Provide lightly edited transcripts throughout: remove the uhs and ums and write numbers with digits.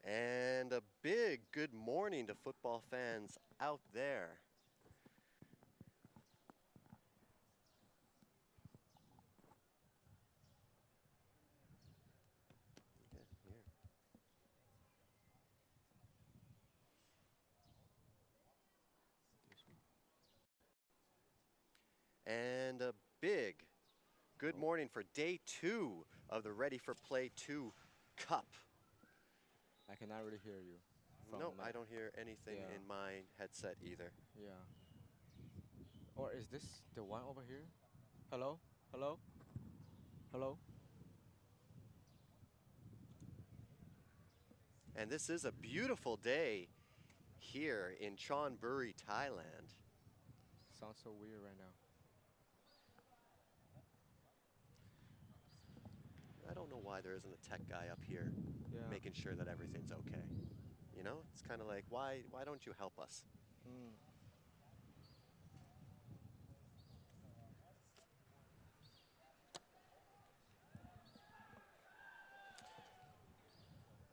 And a big good morning to football fans out there. And a big good morning for day 2 of the Ready for Play 2 Cup. I cannot really hear you. No, I don't hear anything in my headset either. Yeah. Or is this the one over here? Hello? Hello? Hello? And this is a beautiful day here in Chonburi, Thailand. Sounds so weird right now. I don't know why there isn't a tech guy up here making sure that everything's okay. You know, it's kind of like, why don't you help us?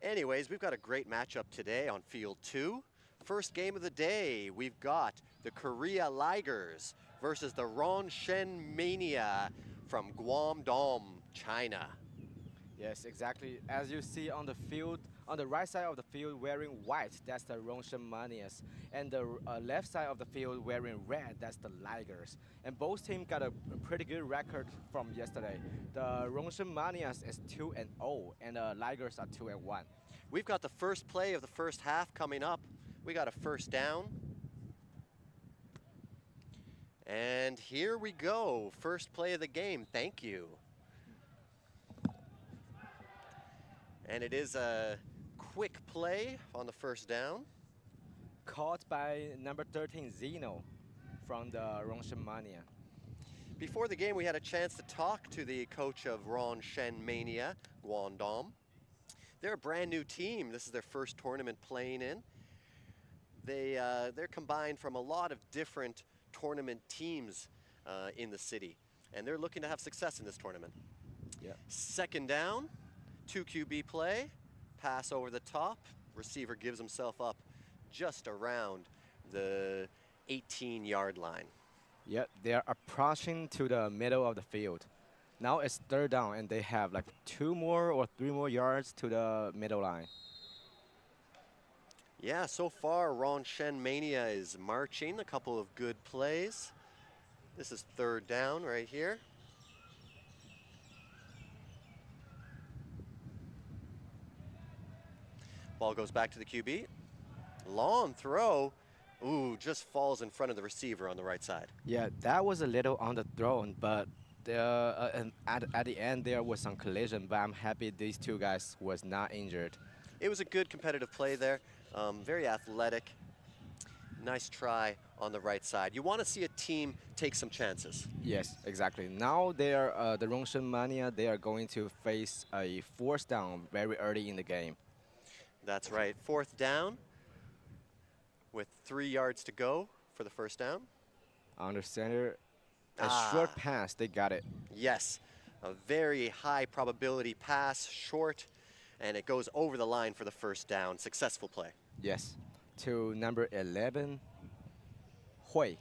Anyways, we've got a great matchup today on Field 2. First game of the day, we've got the Korea Ligers versus the Ronshen Mania from Guangdong, China. Yes, exactly. As you see on the field, on the right side of the field wearing white, that's the Ronshen Manias. And the left side of the field wearing red, that's the Ligers. And both teams got a pretty good record from yesterday. The Ronshen Manias is 2-0, and the Ligers are 2-1. We've got the first play of the first half coming up. We got a first down. And here we go, first play of the game, thank you. And it is a quick play on the first down. Caught by number 13, Zeno, from the Ronshen Mania. Before the game, we had a chance to talk to the coach of Ronshen Mania, Guangdong. They're a brand new team. This is their first tournament playing in. They're combined from a lot of different tournament teams in the city, and they're looking to have success in this tournament. Yeah. Second down, 2 QB play, pass over the top. Receiver gives himself up just around the 18-yard line. Yeah, they're approaching to the middle of the field. Now it's third down, and they have like 2 more or 3 more yards to the middle line. Yeah, so far, Ronshen Mania is marching. A couple of good plays. This is third down right here. Ball goes back to the QB. Long throw. Ooh, just falls in front of the receiver on the right side. Yeah, that was a little underthrown, but at the end there was some collision, but I'm happy these 2 guys was not injured. It was a good competitive play there. Very athletic. Nice try on the right side. You want to see a team take some chances. Yes, exactly. Now they are the Ronshen Mania. They are going to face a fourth down very early in the game. That's right. Fourth down with 3 yards to go for the first down. Under center, a short pass. They got it. Yes, a very high probability pass, short, and it goes over the line for the first down. Successful play. Yes, to number 11, Hui.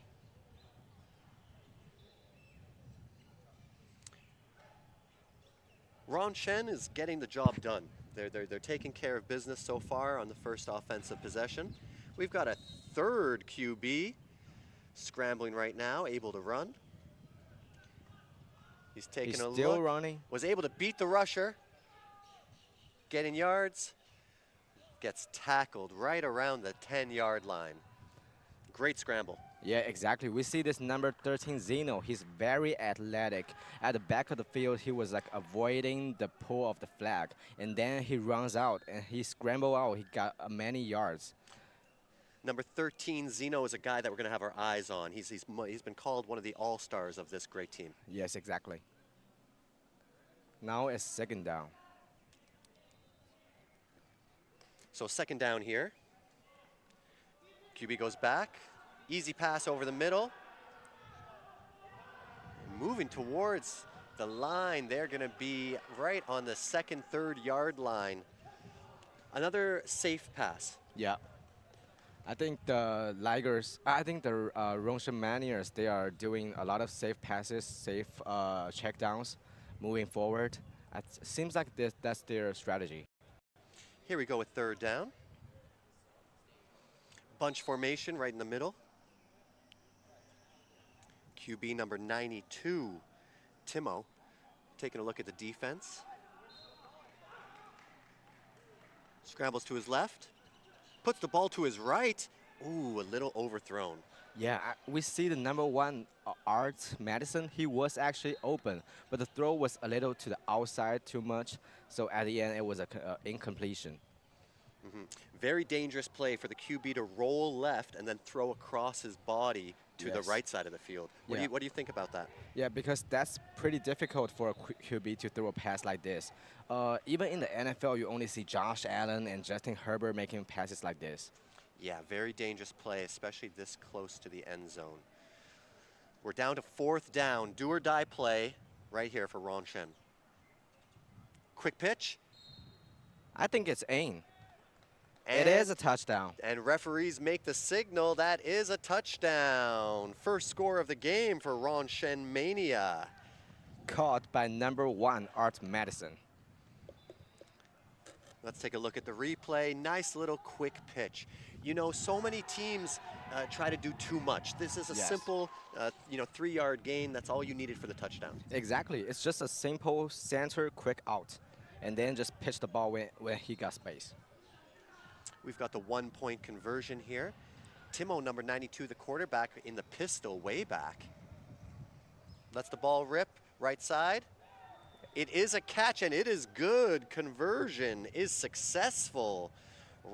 Ronshen is getting the job done. They're taking care of business so far on the first offensive possession. We've got a third QB scrambling right now, able to run. He's taking a look. Still running. Was able to beat the rusher. Getting yards. Gets tackled right around the 10-yard line. Great scramble. Yeah, exactly. We see this number 13, Zeno. He's very athletic. At the back of the field, he was like avoiding the pull of the flag. And then he runs out and he scrambled out. He got many yards. Number 13, Zeno, is a guy that we're going to have our eyes on. He's been called one of the all-stars of this great team. Yes, exactly. Now it's second down. So second down here. QB goes back. Easy pass over the middle. Moving towards the line. They're going to be right on the second, 3rd yard line. Another safe pass. Yeah. I think the Rongsheng Maniers, they are doing a lot of safe passes, safe checkdowns, moving forward. It seems like that's their strategy. Here we go with third down. Bunch formation right in the middle. QB number 92, Timo, taking a look at the defense. Scrambles to his left, puts the ball to his right. Ooh, a little overthrown. Yeah, we see the number one, Art Madison. He was actually open, but the throw was a little to the outside too much. So at the end, it was an incompletion. Very dangerous play for the QB to roll left and then throw across his body to the right side of the field. What do you think about that? Yeah, because that's pretty difficult for a QB to throw a pass like this. Even in the NFL, you only see Josh Allen and Justin Herbert making passes like this. Yeah, very dangerous play, especially this close to the end zone. We're down to fourth down, do or die play right here for Rongsheng. Quick pitch. I think it's in. And it is a touchdown. And referees make the signal. That is a touchdown. First score of the game for Rongsheng Mania. Caught by number one, Art Madison. Let's take a look at the replay. Nice little quick pitch. You know, so many teams try to do too much. This is a simple, 3-yard gain. That's all you needed for the touchdown. Exactly. It's just a simple center quick out, and then just pitch the ball when he got space. We've got the 1-point conversion here. Timo, number 92, the quarterback, in the pistol way back. Lets the ball rip, right side. It is a catch, and it is good. Conversion is successful.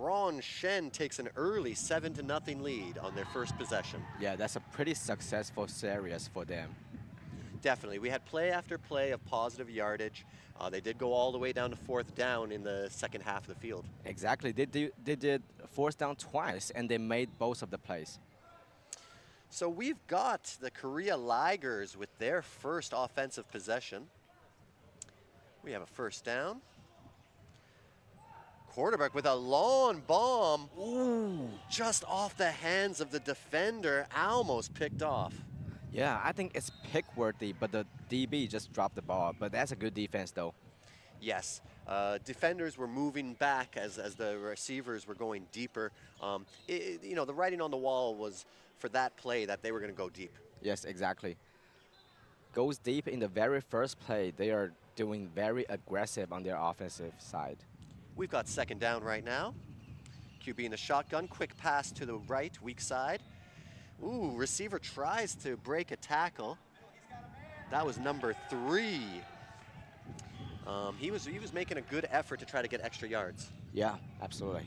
Rongsheng takes an early 7-0 lead on their first possession. Yeah, that's a pretty successful series for them. Definitely. We had play after play of positive yardage. They did go all the way down to fourth down in the second half of the field. Exactly. They did fourth down twice, and they made both of the plays. So we've got the Korea Ligers with their first offensive possession. We have a first down. Quarterback with a long bomb. Ooh, just off the hands of the defender, almost picked off. Yeah, I think it's pick-worthy, but the DB just dropped the ball. But that's a good defense, though. Yes, defenders were moving back as the receivers were going deeper. The writing on the wall was for that play that they were going to go deep. Yes, exactly. Goes deep in the very first play. They are doing very aggressive on their offensive side. We've got second down right now. QB in the shotgun, quick pass to the right, weak side. Ooh, receiver tries to break a tackle. That was number 3. He was making a good effort to try to get extra yards. Yeah, absolutely.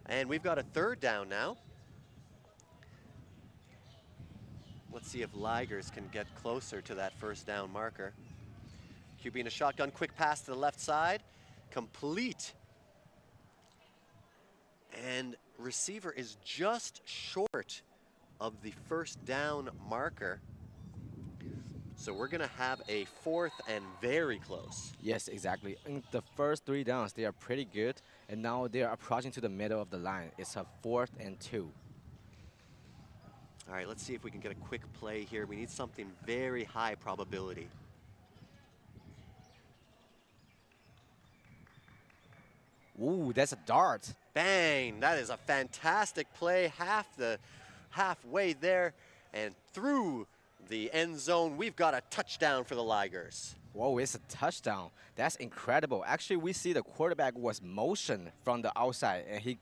And we've got a third down now. Let's see if Ligers can get closer to that first down marker. QB in a shotgun, quick pass to the left side, complete. And receiver is just short of the first down marker. So we're gonna have a fourth and very close. Yes, exactly. In the first 3 downs, they are pretty good, and now they are approaching to the middle of the line. It's a 4th and 2. All right, let's see if we can get a quick play here. We need something very high probability. Ooh, that's a dart. Bang, that is a fantastic play. Halfway there and through the end zone. We've got a touchdown for the Ligers. Whoa, it's a touchdown. That's incredible. Actually, we see the quarterback was motioned from the outside, and he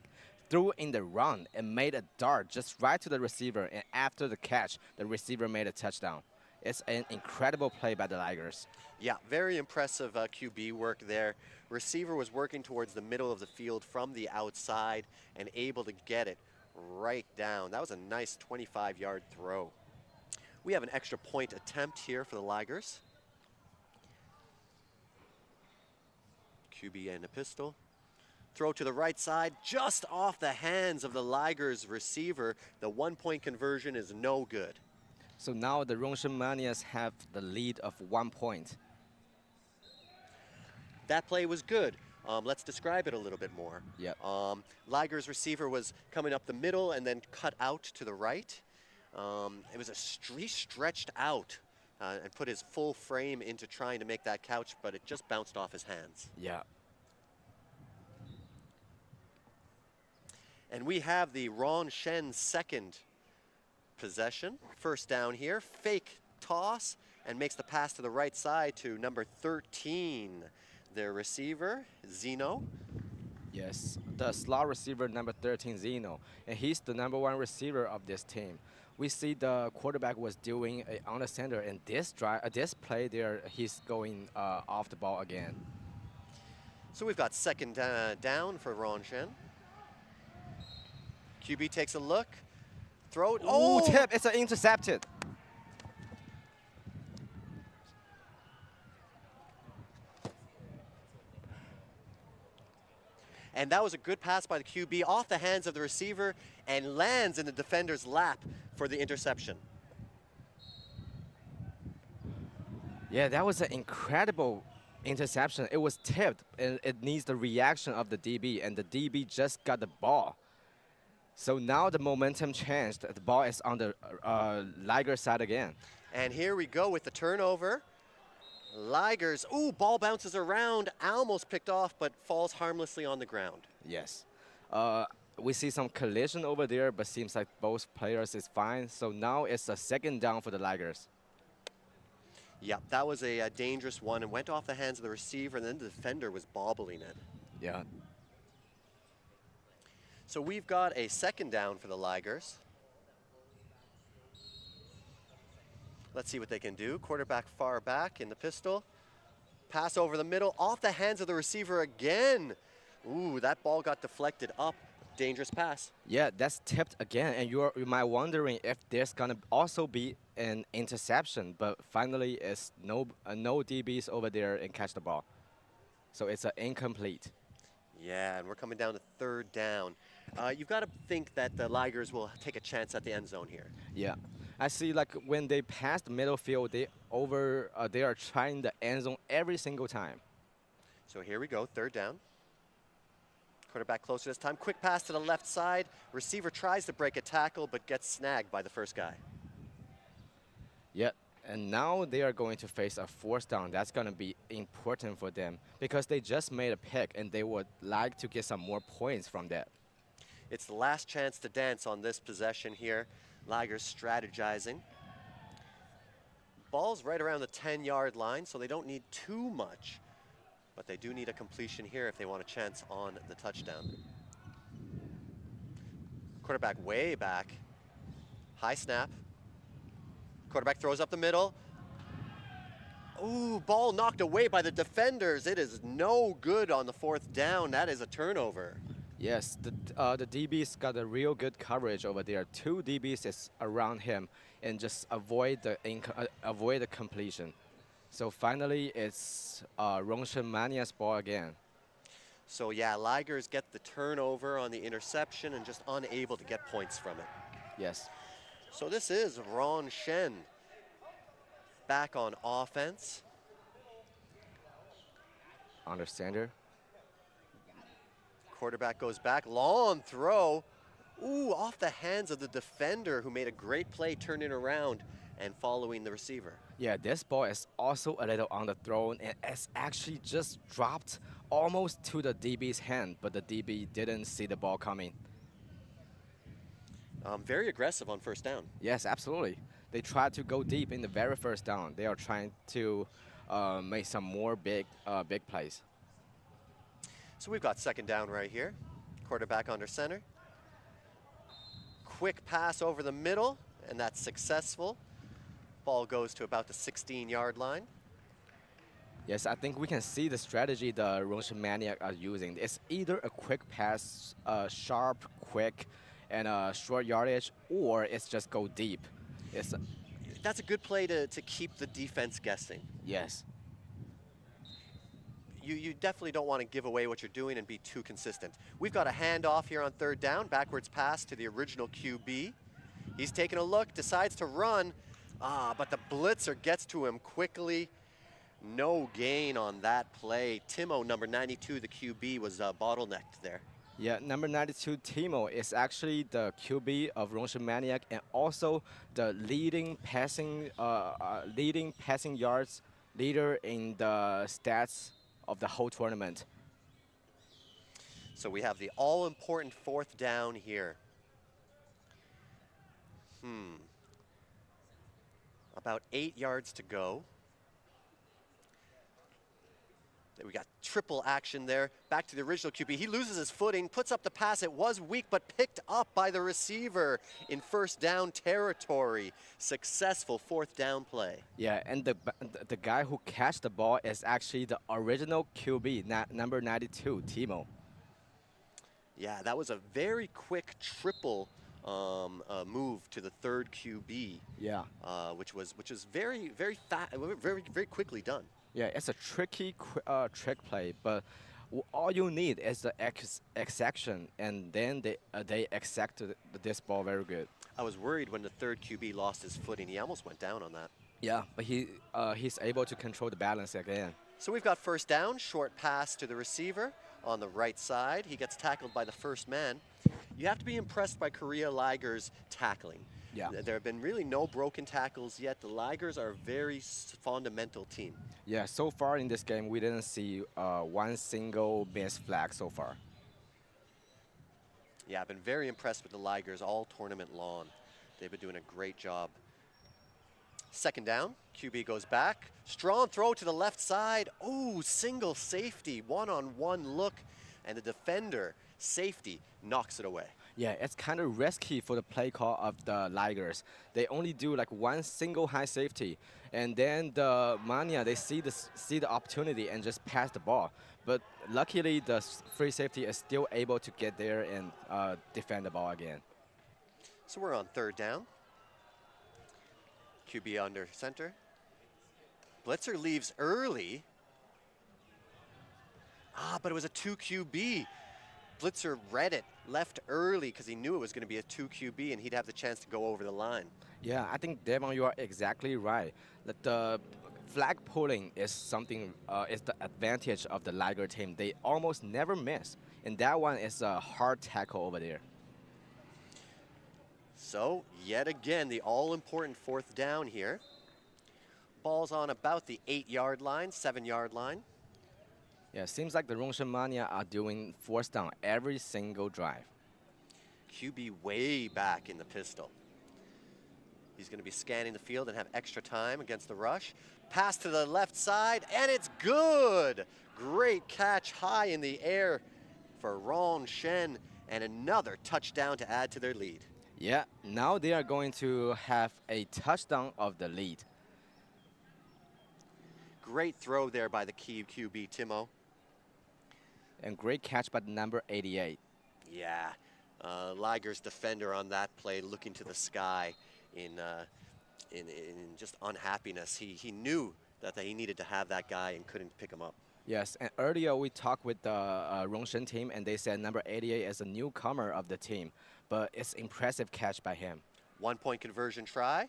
threw in the run and made a dart just right to the receiver. And after the catch, the receiver made a touchdown. It's an incredible play by the Ligers. Yeah, very impressive QB work there. Receiver was working towards the middle of the field from the outside and able to get it right down. That was a nice 25-yard throw. We have an extra point attempt here for the Ligers. QB and a pistol. Throw to the right side, just off the hands of the Ligers receiver. The 1-point conversion is no good. So now the Rongsheng Manias have the lead of 1 point. That play was good. Let's describe it a little bit more. Yep. Liger's receiver was coming up the middle and then cut out to the right. It was he stretched out and put his full frame into trying to make that couch, but it just bounced off his hands. Yeah. And we have the Ron Shen second possession. First down here, fake toss, and makes the pass to the right side to number 13, their receiver, Zeno. Yes, the slot receiver number 13, Zeno, and he's the #1 receiver of this team. We see the quarterback was doing on the center, and this play there, he's going off the ball again. So we've got second down for Ron Shen. QB takes a look, throw it. Oh, tip! It's intercepted. And that was a good pass by the QB off the hands of the receiver and lands in the defender's lap for the interception. Yeah, that was an incredible interception. It was tipped, and it needs the reaction of the DB, and the DB just got the ball. So now the momentum changed. The ball is on the Liger side again. And here we go with the turnover. Ligers, ooh, ball bounces around, almost picked off, but falls harmlessly on the ground. Yes. We see some collision over there, but seems like both players is fine. So now it's a second down for the Ligers. Yep, that was a dangerous one and went off the hands of the receiver, and then the defender was bobbling it. Yeah. So we've got a second down for the Ligers. Let's see what they can do. Quarterback far back in the pistol. Pass over the middle, off the hands of the receiver again. Ooh, that ball got deflected up. Dangerous pass. Yeah, that's tipped again, and you might wondering if there's gonna also be an interception, but finally it's no DBs over there and catch the ball. So it's an incomplete. Yeah, and we're coming down to third down. You've got to think that the Ligers will take a chance at the end zone here. Yeah. I see, like, when they pass the middle field, they are trying the end zone every single time. So here we go, third down. Quarterback closer this time. Quick pass to the left side. Receiver tries to break a tackle, but gets snagged by the first guy. Yeah, and now they are going to face a fourth down. That's going to be important for them because they just made a pick, and they would like to get some more points from that. It's the last chance to dance on this possession here. Ligers strategizing. Ball's right around the 10-yard line, so they don't need too much. But they do need a completion here if they want a chance on the touchdown. Quarterback way back. High snap. Quarterback throws up the middle. Ooh, ball knocked away by the defenders. It is no good on the fourth down. That is a turnover. Yes, the DBs got a real good coverage over there. 2 DBs is around him and just avoid the completion. So finally, it's Rongshan Mania's ball again. So yeah, Ligers get the turnover on the interception and just unable to get points from it. Yes. So this is Ron Shen back on offense. Under center. Quarterback goes back, long throw. Ooh, off the hands of the defender who made a great play turning around and following the receiver. Yeah, this ball is also a little underthrown, and it's actually just dropped almost to the DB's hand, but the DB didn't see the ball coming. Very aggressive on first down. Yes, absolutely. They tried to go deep in the very first down. They are trying to make some more big plays. So we've got second down right here. Quarterback under center. Quick pass over the middle, and that's successful. Ball goes to about the 16-yard line. Yes, I think we can see the strategy the Rongshan Maniac are using. It's either a quick pass, sharp, quick, and short yardage, or it's just go deep. That's a good play to keep the defense guessing. Yes. You definitely don't want to give away what you're doing and be too consistent. We've got a handoff here on third down, backwards pass to the original QB. He's taking a look, decides to run, but the blitzer gets to him quickly. No gain on that play. Timo, number 92, the QB, was bottlenecked there. Yeah, number 92, Timo, is actually the QB of Rongshan Maniac and also the leading passing yards leader in the stats of the whole tournament. So we have the all-important 4th down here. About 8 yards to go. We got triple action there. Back to the original QB. He loses his footing, puts up the pass. It was weak, but picked up by the receiver in 1st down territory. Successful 4th down play. Yeah, and the guy who catch the ball is actually the original QB, number 92, Timo. Yeah, that was a very quick triple move to the 3rd QB. Yeah. Which was very very quickly done. Yeah, it's a tricky trick play, but all you need is the execution, and then they execute this ball very good. I was worried when the 3rd QB lost his footing. He almost went down on that. Yeah, but he's able to control the balance again. So we've got 1st down, short pass to the receiver on the right side. He gets tackled by the 1st man. You have to be impressed by Korea Liger's tackling. Yeah. There have been really no broken tackles yet. The Ligers are a very fundamental team. Yeah, so far in this game, we didn't see one single missed flag so far. Yeah, I've been very impressed with the Ligers all tournament long. They've been doing a great job. 2nd down, QB goes back. Strong throw to the left side. Oh, single safety, one-on-one look, and the defender, safety, knocks it away. Yeah, it's kind of risky for the play call of the Ligers. They only do like one single high safety, and then the Mania, they see the opportunity and just pass the ball. But luckily, the free safety is still able to get there and defend the ball again. So we're on 3rd down. QB under center. Blitzer leaves early. But it was a 2 QB. Blitzer read it, left early because he knew it was going to be a 2 QB and he'd have the chance to go over the line. Yeah, I think, Devon, you are exactly right. That the flag pulling is something, is the advantage of the Liger team. They almost never miss. And that one is a hard tackle over there. So, yet again, the all-important 4th down here. Ball's on about the 8-yard line, 7-yard line. Yeah, seems like the Rongshan Mania are doing 4th down every single drive. QB way back in the pistol. He's going to be scanning the field and have extra time against the rush. Pass to the left side, and it's good. Great catch high in the air for Ron Shen, and another touchdown to add to their lead. Yeah, now they are going to have a touchdown of the lead. Great throw there by the QB, Timo. And great catch by the number 88. Yeah, Liger's defender on that play looking to the sky in just unhappiness. He knew that he needed to have that guy and couldn't pick him up. Yes, and earlier we talked with the Rongshan team, and they said number 88 is a newcomer of the team, but it's impressive catch by him. 1-point conversion try.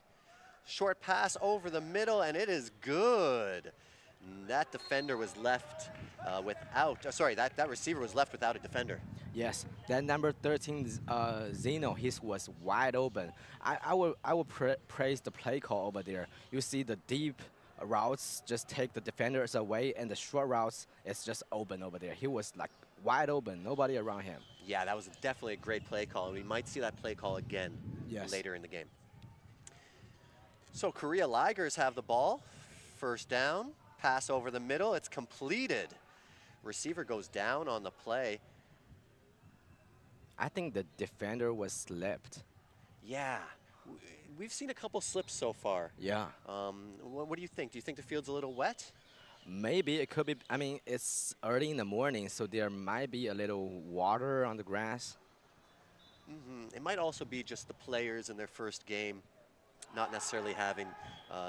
Short pass over the middle, and it is good. That defender was left that receiver was left without a defender. Yes, that number 13, Zeno, he was wide open. I will praise the play call over there. You see the deep routes just take the defenders away, and the short routes is just open over there. He was like wide open, nobody around him. Yeah, that was definitely a great play call. We might see that play call again later in the game. So Korea Ligers have the ball. 1st down, pass over the middle, it's completed. Receiver goes down on the play. I think the defender was slipped. Yeah, we've seen a couple slips so far. Yeah. What do you think? Do you think the field's a little wet? Maybe it could be. I mean, it's early in the morning, so there might be a little water on the grass. It might also be just the players in their first game not necessarily having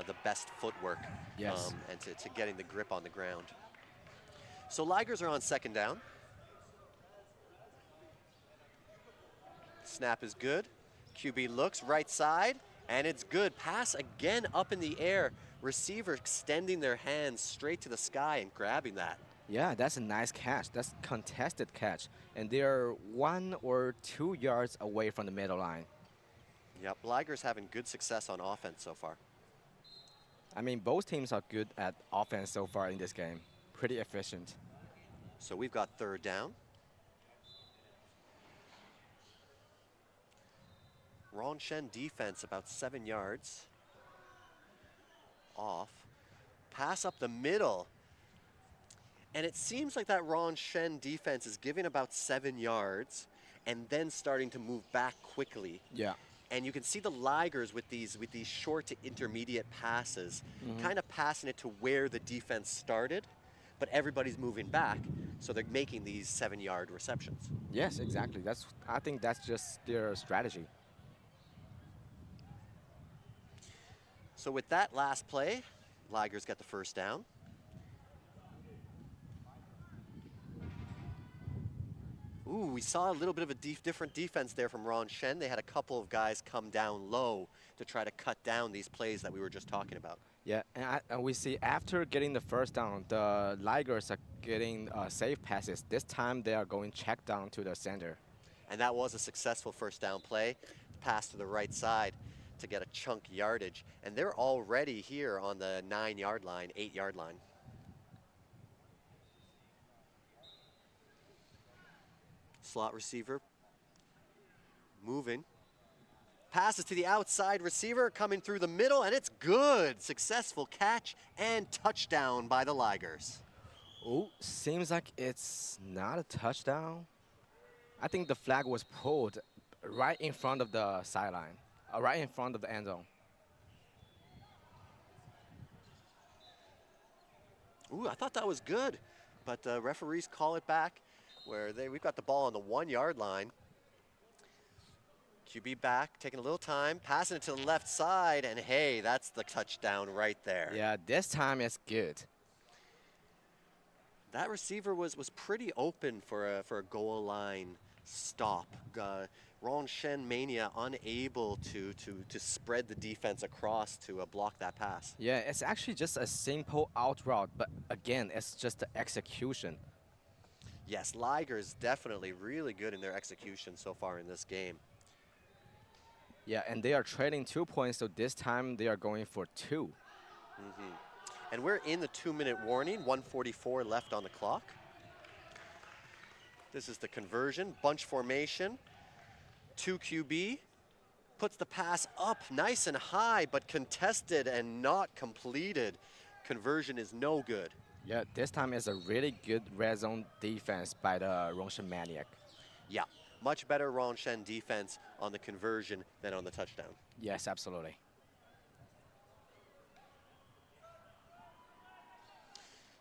the best footwork and to getting the grip on the ground. So Ligers are on 2nd down. Snap is good. QB looks right side, and it's good. Pass again up in the air receiver extending their hands straight to the sky and grabbing that. Yeah, that's a nice catch. That's contested catch. And they're 1 or 2 yards away from the middle line. Yep, Liger's having good success on offense so far. I mean, both teams are good at offense so far in this game. Pretty efficient. So we've got third down. Rongshen defense about 7 yards. Off. Pass up the middle. And it seems like that Rongshen defense is giving about 7 yards and then starting to move back quickly. Yeah. And you can see the Ligers with these short to intermediate passes, kind of passing it to where the defense started, but everybody's moving back, so they're making these 7-yard receptions. Yes, exactly. I think that's just their strategy. So with that last play, Ligers get the first down. Ooh, we saw a little bit of a different defense there from Rongshen. They had a couple of guys come down low to try to cut down these plays that we were just talking about. Yeah, and we see after getting the first down, the Ligers are getting safe passes. This time they are going check down to the center. And that was a successful first down play. Pass to the right side to get a chunk yardage. And they're already here on the 9-yard line, 8-yard line. Slot receiver moving. Passes to the outside receiver, coming through the middle, and it's good. Successful catch and touchdown by the Ligers. Oh, seems like it's not a touchdown. I think the flag was pulled right in front of the sideline, right in front of the end zone. Ooh, I thought that was good, but the referees call it back. We've got the ball on the 1-yard line. QB back, taking a little time, passing it to the left side, and hey, that's the touchdown right there. Yeah, this time it's good. That receiver was pretty open for a goal line stop. Rongshen Mania unable to spread the defense across to block that pass. Yeah, it's actually just a simple out route, but again, it's just the execution. Yes, Liger's definitely really good in their execution so far in this game. Yeah, and they are trading 2 points, so this time they are going for 2. And we're in the 2-minute warning, 1:44 left on the clock. This is the conversion, bunch formation, 2 QB, puts the pass up nice and high, but contested and not completed. Conversion is no good. Yeah, this time is a really good red zone defense by the Rongshen Maniac. Yeah, much better Rongshen defense on the conversion than on the touchdown. Yes, absolutely.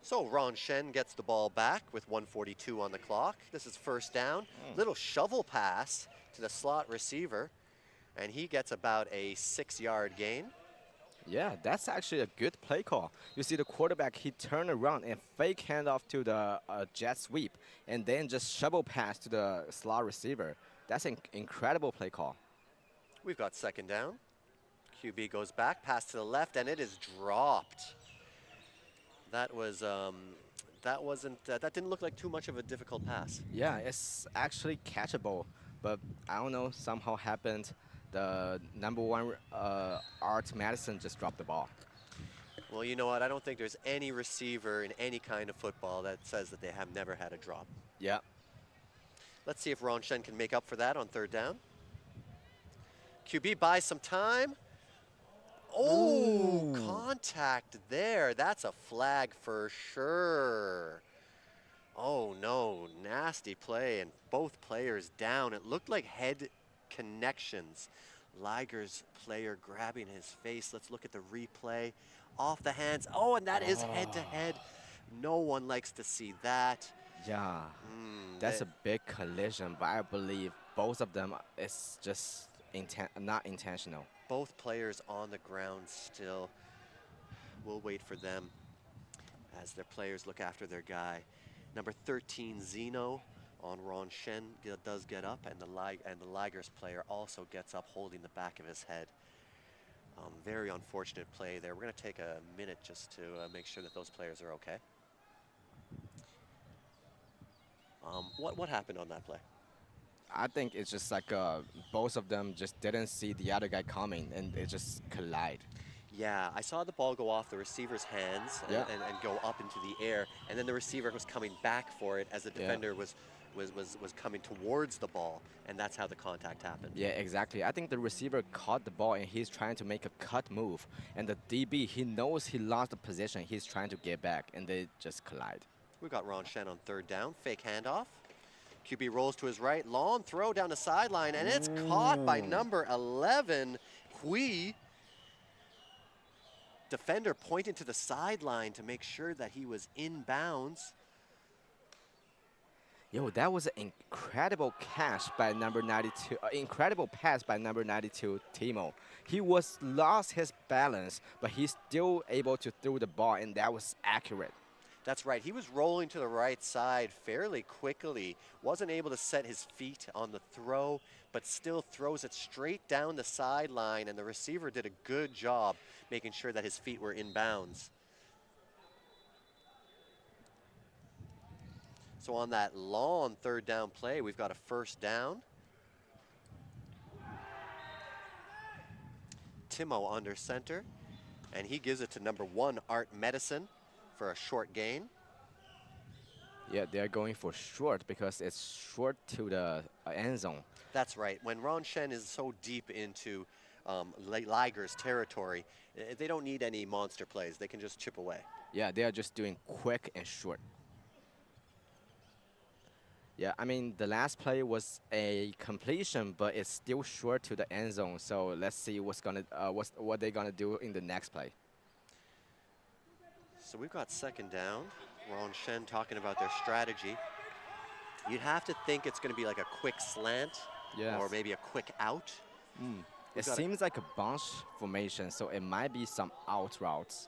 So Rongshen gets the ball back with 1:42 on the clock. This is first down. Little shovel pass to the slot receiver, and he gets about a 6-yard gain. Yeah, that's actually a good play call. You see the quarterback, he turned around and fake handoff to the jet sweep, and then just shovel pass to the slot receiver. That's an incredible play call. We've got second down. QB goes back, pass to the left, and it is dropped. That was that didn't look like too much of a difficult pass. Yeah, it's actually catchable, but I don't know, somehow happened. The #1 Art Madison just dropped the ball. Well, you know what? I don't think there's any receiver in any kind of football that says that they have never had a drop. Yeah. Let's see if Rongshen can make up for that on third down. QB buys some time. Oh, contact there. That's a flag for sure. Oh, no. Nasty play, and both players down. It looked like head connections. Liger's player grabbing his face. Let's look at the replay. Off the hands. Oh, and that is head-to-head. No one likes to see that. Yeah, that's a big collision, but I believe both of them is just not intentional. Both players on the ground still. We'll wait for them as their players look after their guy. Number 13, Zeno on Rongshen does get up, and the Ligers player also gets up holding the back of his head. Very unfortunate play there. We're going to take a minute just to make sure that those players are okay. What happened on that play? I think it's just like both of them just didn't see the other guy coming, and they just collide. Yeah, I saw the ball go off the receiver's hands Yeah. and go up into the air, and then the receiver was coming back for it as the defender was coming towards the ball, and that's how the contact happened. Yeah, exactly. I think the receiver caught the ball and he's trying to make a cut move, and the DB, he knows he lost the position. He's trying to get back, and they just collide. We've got Ron Shen on third down, fake handoff. QB rolls to his right, long throw down the sideline, and it's caught by number 11, Hui. Defender pointing to the sideline to make sure that he was in bounds. Yo, that was an incredible catch by number 92. Incredible pass by number 92, Timo. He lost his balance, but he's still able to throw the ball, and that was accurate. That's right. He was rolling to the right side fairly quickly. Wasn't able to set his feet on the throw, but still throws it straight down the sideline, and the receiver did a good job making sure that his feet were in bounds. So on that long third down play, we've got a first down. Timo under center, and he gives it to number 1, Art Medicine, for a short gain. Yeah, they're going for short because it's short to the end zone. That's right. When Ron Shen is so deep into Liger's territory, they don't need any monster plays. They can just chip away. Yeah, they are just doing quick and short. Yeah, I mean, the last play was a completion, but it's still short to the end zone. So let's see what they're gonna do in the next play. So we've got second down. Ron Shen talking about their strategy. You'd have to think it's going to be like a quick slant, or maybe a quick out. It seems like a bunch formation, so it might be some out routes.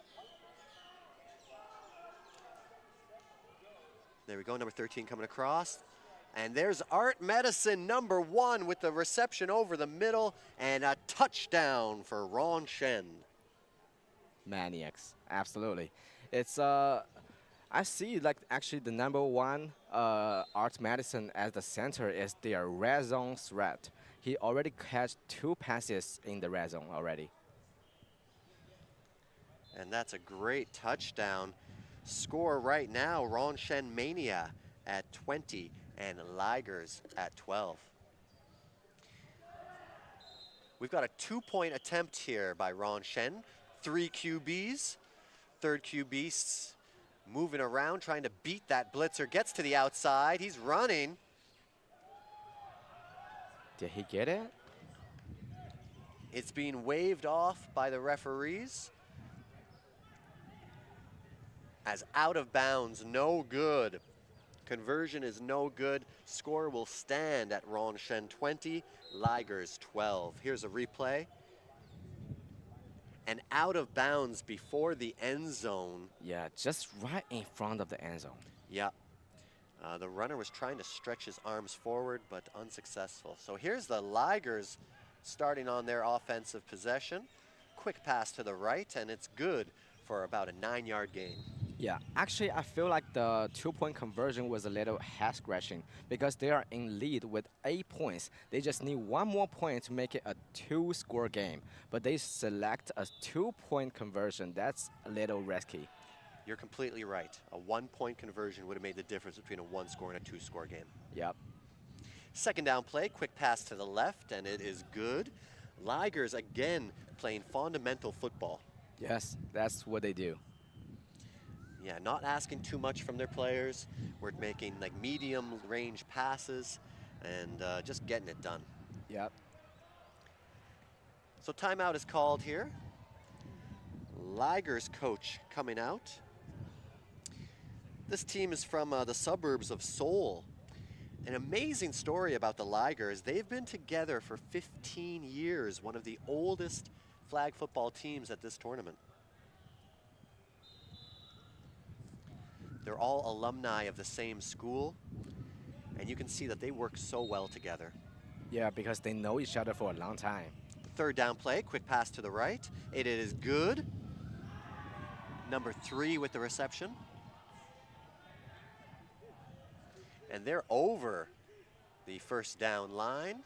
There we go, number 13 coming across. And there's Art Medicine, number 1, with the reception over the middle, and a touchdown for Ron Shen. Maniacs, absolutely. It's I see like actually the number 1 Art Medicine as the center is their red zone threat. He already catch 2 passes in the red zone already. And that's a great touchdown. Score right now, Ron Shen Mania at 20 and Ligers at 12. We've got a 2-point attempt here by Ron Shen. 3 QBs. Third QB moving around, trying to beat that blitzer. Gets to the outside. He's running. Did he get it? It's being waved off by the referees. As out of bounds, no good. Conversion is no good. Score will stand at Ron Shen 20, Ligers 12. Here's a replay. And out of bounds before the end zone. Yeah, just right in front of the end zone. Yeah. The runner was trying to stretch his arms forward, but unsuccessful. So here's the Ligers starting on their offensive possession. Quick pass to the right, and it's good for about a 9-yard gain. Yeah, actually, I feel like the 2-point conversion was a little head-scratching because they are in lead with 8 points. They just need 1 more point to make it a 2-score game. But they select a 2-point conversion. That's a little risky. You're completely right. A 1-point conversion would have made the difference between a 1-score and a 2-score game. Yep. Second down play, quick pass to the left, and it is good. Ligers again playing fundamental football. Yes, that's what they do. Yeah, not asking too much from their players. We're making like medium range passes and just getting it done. Yep. So timeout is called here. Ligers coach coming out. This team is from the suburbs of Seoul. An amazing story about the Ligers. They've been together for 15 years, one of the oldest flag football teams at this tournament. They're all alumni of the same school, and you can see that they work so well together. Yeah, because they know each other for a long time. Third down play, quick pass to the right. It is good. Number 3 with the reception. And they're over the first down line.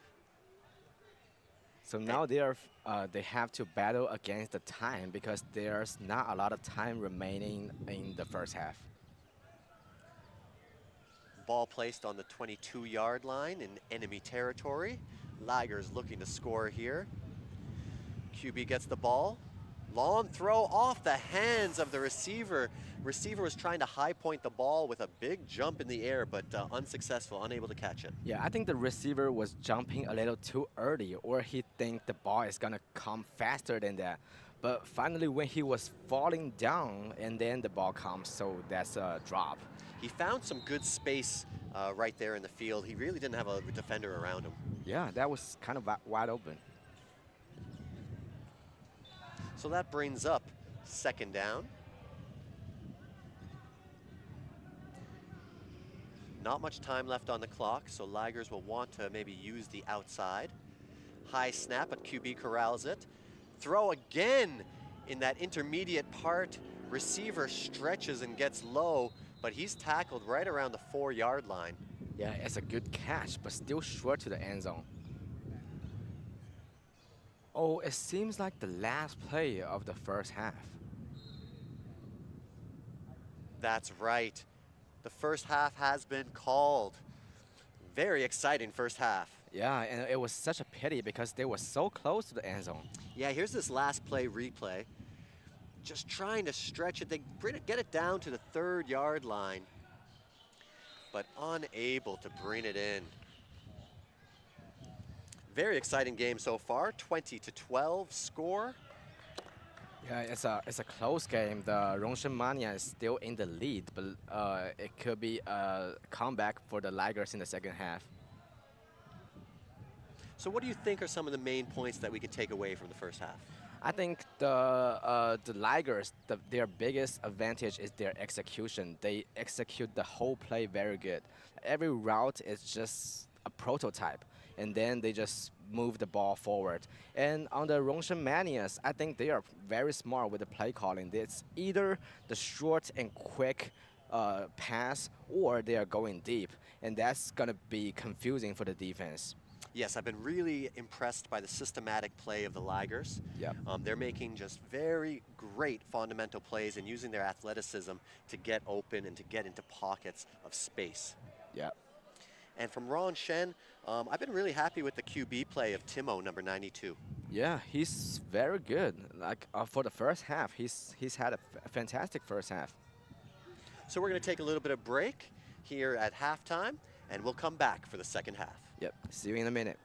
So now they have to battle against the time because there's not a lot of time remaining in the first half. Ball placed on the 22-yard line in enemy territory. Ligers looking to score here. QB gets the ball. Long throw off the hands of the receiver. Receiver was trying to high point the ball with a big jump in the air, but unsuccessful, unable to catch it. Yeah, I think the receiver was jumping a little too early, or he think the ball is gonna come faster than that. But finally, when he was falling down, and then the ball comes, so that's a drop. He found some good space right there in the field. He really didn't have a defender around him. Yeah, that was kind of wide open. So that brings up second down. Not much time left on the clock, so Ligers will want to maybe use the outside. High snap, but QB corrals it. Throw again in that intermediate part. Receiver stretches and gets low, but he's tackled right around the 4-yard line. Yeah, it's a good catch, but still short to the end zone. Oh, it seems like the last play of the first half. That's right. The first half has been called. Very exciting first half. Yeah, and it was such a pity because they were so close to the end zone. Yeah, here's this last play replay. Just trying to stretch it. They get it down to the 3rd-yard line, but unable to bring it in. Very exciting game so far, 20-12 score. Yeah, it's a close game. The Rongshan Mania is still in the lead, but it could be a comeback for the Ligers in the second half. So what do you think are some of the main points that we can take away from the first half? I think the Ligers, their biggest advantage is their execution. They execute the whole play very good. Every route is just a prototype, and then they just move the ball forward. And on the Rongshan Manias, I think they are very smart with the play calling. It's either the short and quick pass, or they are going deep, and that's gonna be confusing for the defense. Yes, I've been really impressed by the systematic play of the Ligers. Yep. They're making just very great fundamental plays and using their athleticism to get open and to get into pockets of space. Yeah. And from Ron Shen, I've been really happy with the QB play of Timo, number 92. Yeah, he's very good. Like for the first half, he's had a fantastic first half. So we're going to take a little bit of break here at halftime, and we'll come back for the second half. Yep. See you in a minute.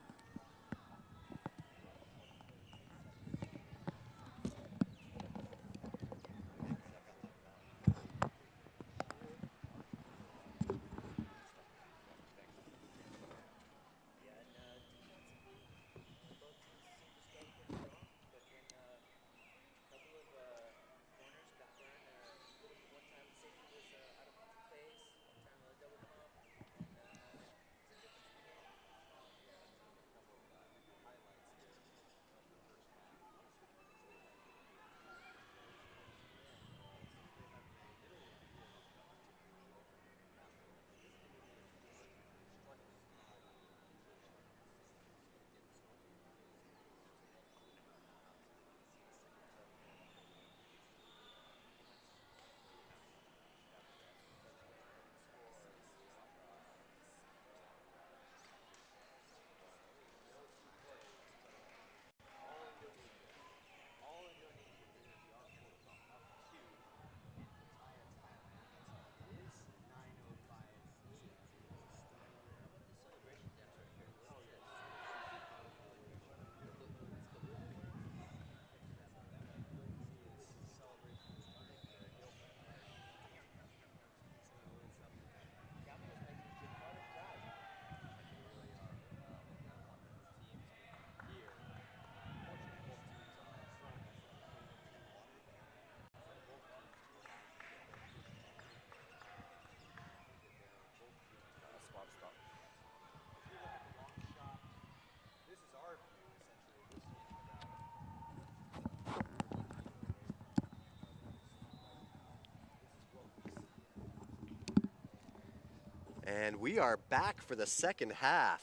And we are back for the second half.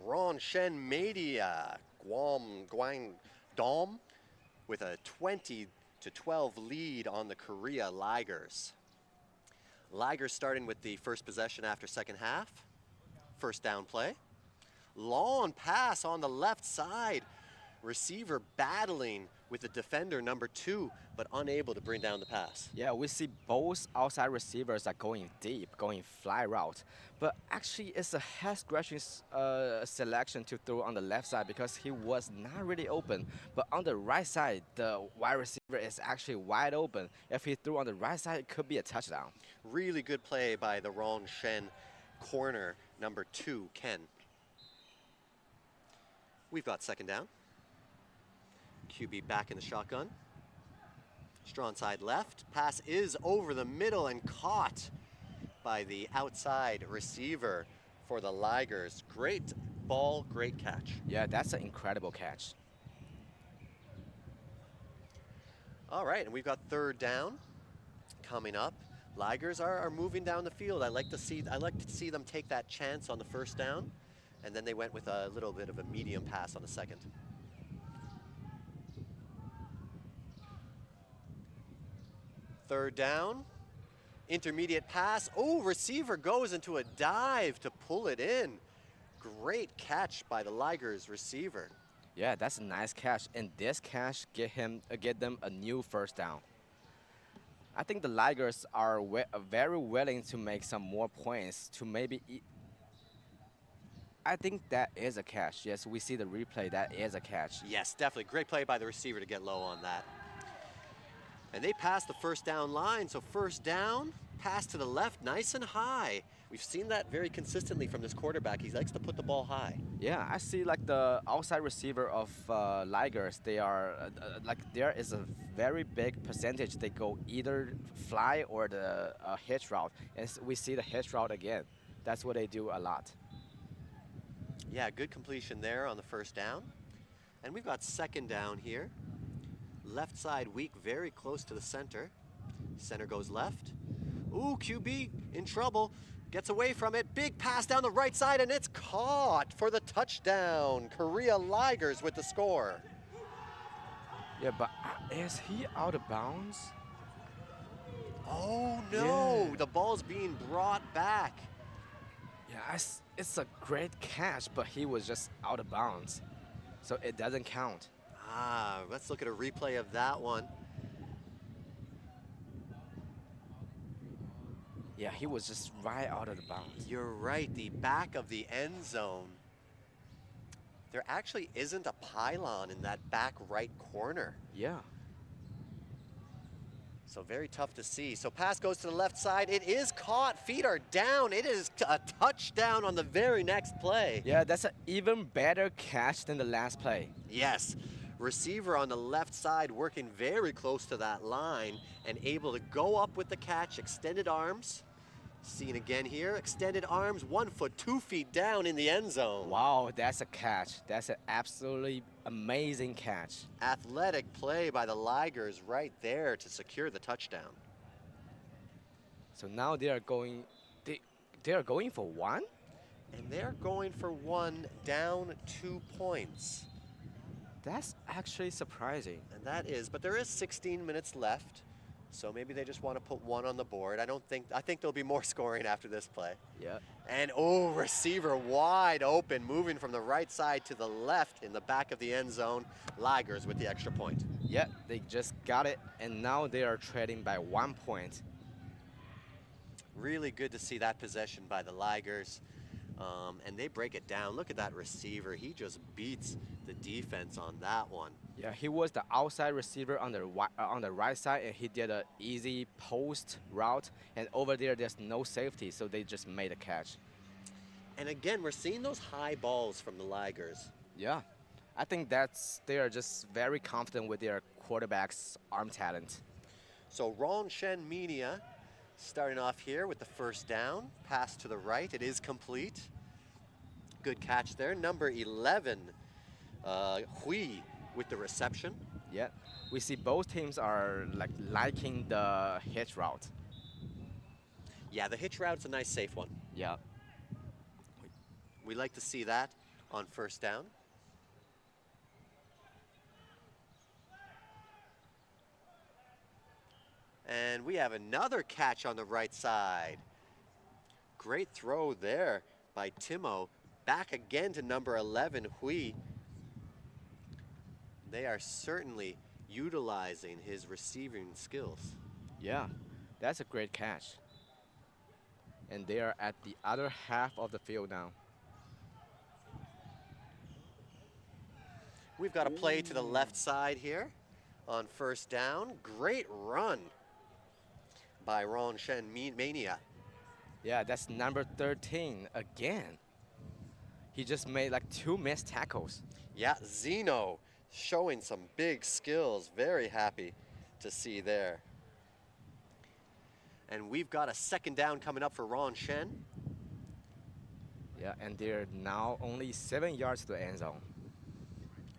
Rongshen Media, Guangdong with a 20-12 lead on the Korea Ligers. Ligers starting with the first possession after second half. First down play. Long pass on the left side. Receiver battling with the defender number 2, but unable to bring down the pass. Yeah, we see both outside receivers are going deep, going fly route. But actually, it's a head-scratching selection to throw on the left side because he was not really open. But on the right side, the wide receiver is actually wide open. If he threw on the right side, it could be a touchdown. Really good play by the Rongshen corner number 2, Ken. We've got second down. QB back in the shotgun. Strong side left. Pass is over the middle and caught by the outside receiver for the Ligers. Great ball, great catch. Yeah, that's an incredible catch. All right, and we've got third down coming up. Ligers are moving down the field. I like to see them take that chance on the first down, and then they went with a little bit of a medium pass on the second. Third down, intermediate pass. Oh, receiver goes into a dive to pull it in. Great catch by the Ligers receiver. Yeah, that's a nice catch, and this catch get them a new first down. I think the Ligers are very willing to make some more points to maybe. I think that is a catch. Yes, we see the replay. That is a catch. Yes, definitely. Great play by the receiver to get low on that. And they passed the first down line, so first down, pass to the left, nice and high. We've seen that very consistently from this quarterback. He likes to put the ball high. Yeah, I see like the outside receiver of Ligers, they are, like there is a very big percentage they go either fly or the hitch route. And we see the hitch route again. That's what they do a lot. Yeah, good completion there on the first down. And we've got second down here. Left side weak, very close to the center. Center goes left. Ooh, QB in trouble. Gets away from it. Big pass down the right side, and it's caught for the touchdown. Korea Ligers with the score. Yeah, but is he out of bounds? Oh, no. Yeah. The ball's being brought back. Yeah, it's a great catch, but he was just out of bounds. So it doesn't count. Ah, let's look at a replay of that one. Yeah, he was just right out of the bounds. You're right, the back of the end zone. There actually isn't a pylon in that back right corner. Yeah. So very tough to see. So pass goes to the left side. It is caught. Feet are down. It is a touchdown on the very next play. Yeah, that's an even better catch than the last play. Yes. Receiver on the left side working very close to that line and able to go up with the catch, extended arms. Seen again here, extended arms, 1 foot, 2 feet down in the end zone. Wow, that's a catch. That's an absolutely amazing catch. Athletic play by the Ligers right there to secure the touchdown. So now they are going for one? And they're going for one, down 2 points. That's actually surprising. And that is, but there is 16 minutes left. So maybe they just want to put one on the board. I think there'll be more scoring after this play. Yeah. And oh, receiver wide open, moving from the right side to the left in the back of the end zone. Ligers with the extra point. Yeah, they just got it, and now they are trading by 1 point. Really good to see that possession by the Ligers. And they break it down. Look at that receiver. He just beats the defense on that one. Yeah, he was the outside receiver on the right side, and he did an easy post route. And over there, there's no safety, so they just made a catch. And again, we're seeing those high balls from the Ligers. Yeah, I think they are just very confident with their quarterback's arm talent. So Rongshen Media starting off here with the first down. Pass to the right. It is complete. Good catch there. Number 11, Hui with the reception. Yeah, we see both teams are liking the hitch route. Yeah, the hitch route's a nice, safe one. Yeah. We like to see that on first down. And we have another catch on the right side. Great throw there by Timo. Back again to number 11, Hui. They are certainly utilizing his receiving skills. Yeah, that's a great catch. And they are at the other half of the field now. We've got a play to the left side here on first down. Great run by Rongshen Mania. Yeah, that's number 13 again. He just made like 2 missed tackles. Yeah, Zeno showing some big skills. Very happy to see there. And we've got a second down coming up for Rongshen. Yeah, and they're now only 7 yards to the end zone.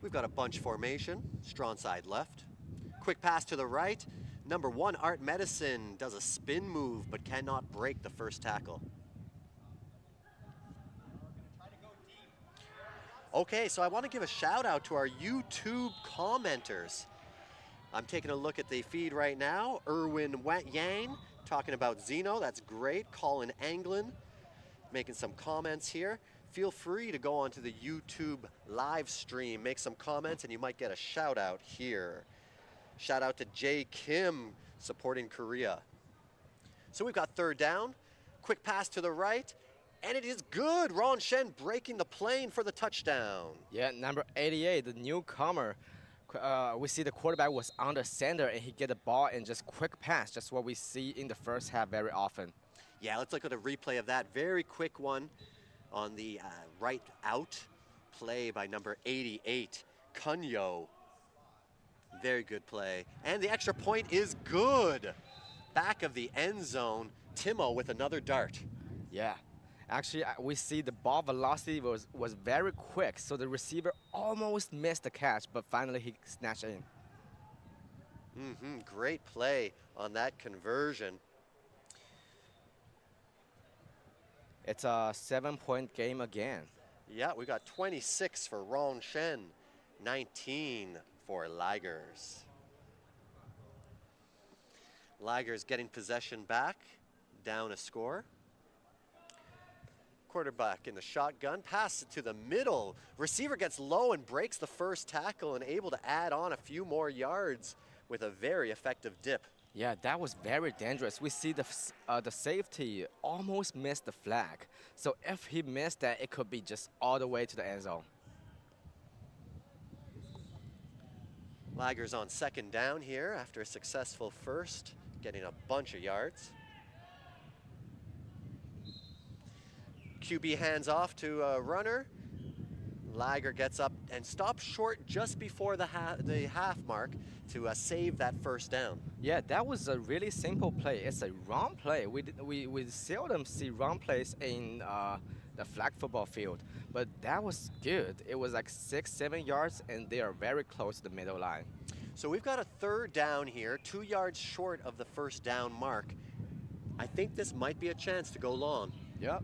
We've got a bunch formation, strong side left. Quick pass to the right. Number 1, Art Medicine, does a spin move but cannot break the first tackle. Okay, so I want to give a shout out to our YouTube commenters. I'm taking a look at the feed right now. Erwin Yang talking about Zeno, that's great. Colin Anglin making some comments here. Feel free to go onto the YouTube live stream, make some comments, and you might get a shout out here. Shout out to Jay Kim supporting Korea. So we've got third down, quick pass to the right, and it is good. Rongshen breaking the plane for the touchdown. Yeah, number 88, the newcomer. We see the quarterback was on the center and he get the ball and just quick pass, just what we see in the first half very often. Yeah, let's look at a replay of that. Very quick one on the right out play by number 88, Kunyo. Very good play. And the extra point is good. Back of the end zone, Timo with another dart. Yeah. Actually, we see the ball velocity was very quick, so the receiver almost missed the catch, but finally he snatched in. Great play on that conversion. It's a 7-point game again. Yeah, we got 26 for Rongshen, 19 for Ligers. Ligers getting possession back, down a score. Quarterback in the shotgun, pass it to the middle. Receiver gets low and breaks the first tackle and able to add on a few more yards with a very effective dip. Yeah, that was very dangerous. We see the safety almost missed the flag. So if he missed that, it could be just all the way to the end zone. Ligers on second down here after a successful first, getting a bunch of yards. QB hands off to a runner. Liger gets up and stops short just before the half mark to save that first down. Yeah, that was a really simple play. It's a run play. We seldom see run plays in the flag football field, but that was good. It was like 6-7 yards, and they are very close to the middle line. So we've got a third down here, 2 yards short of the first down mark. I think this might be a chance to go long. Yep.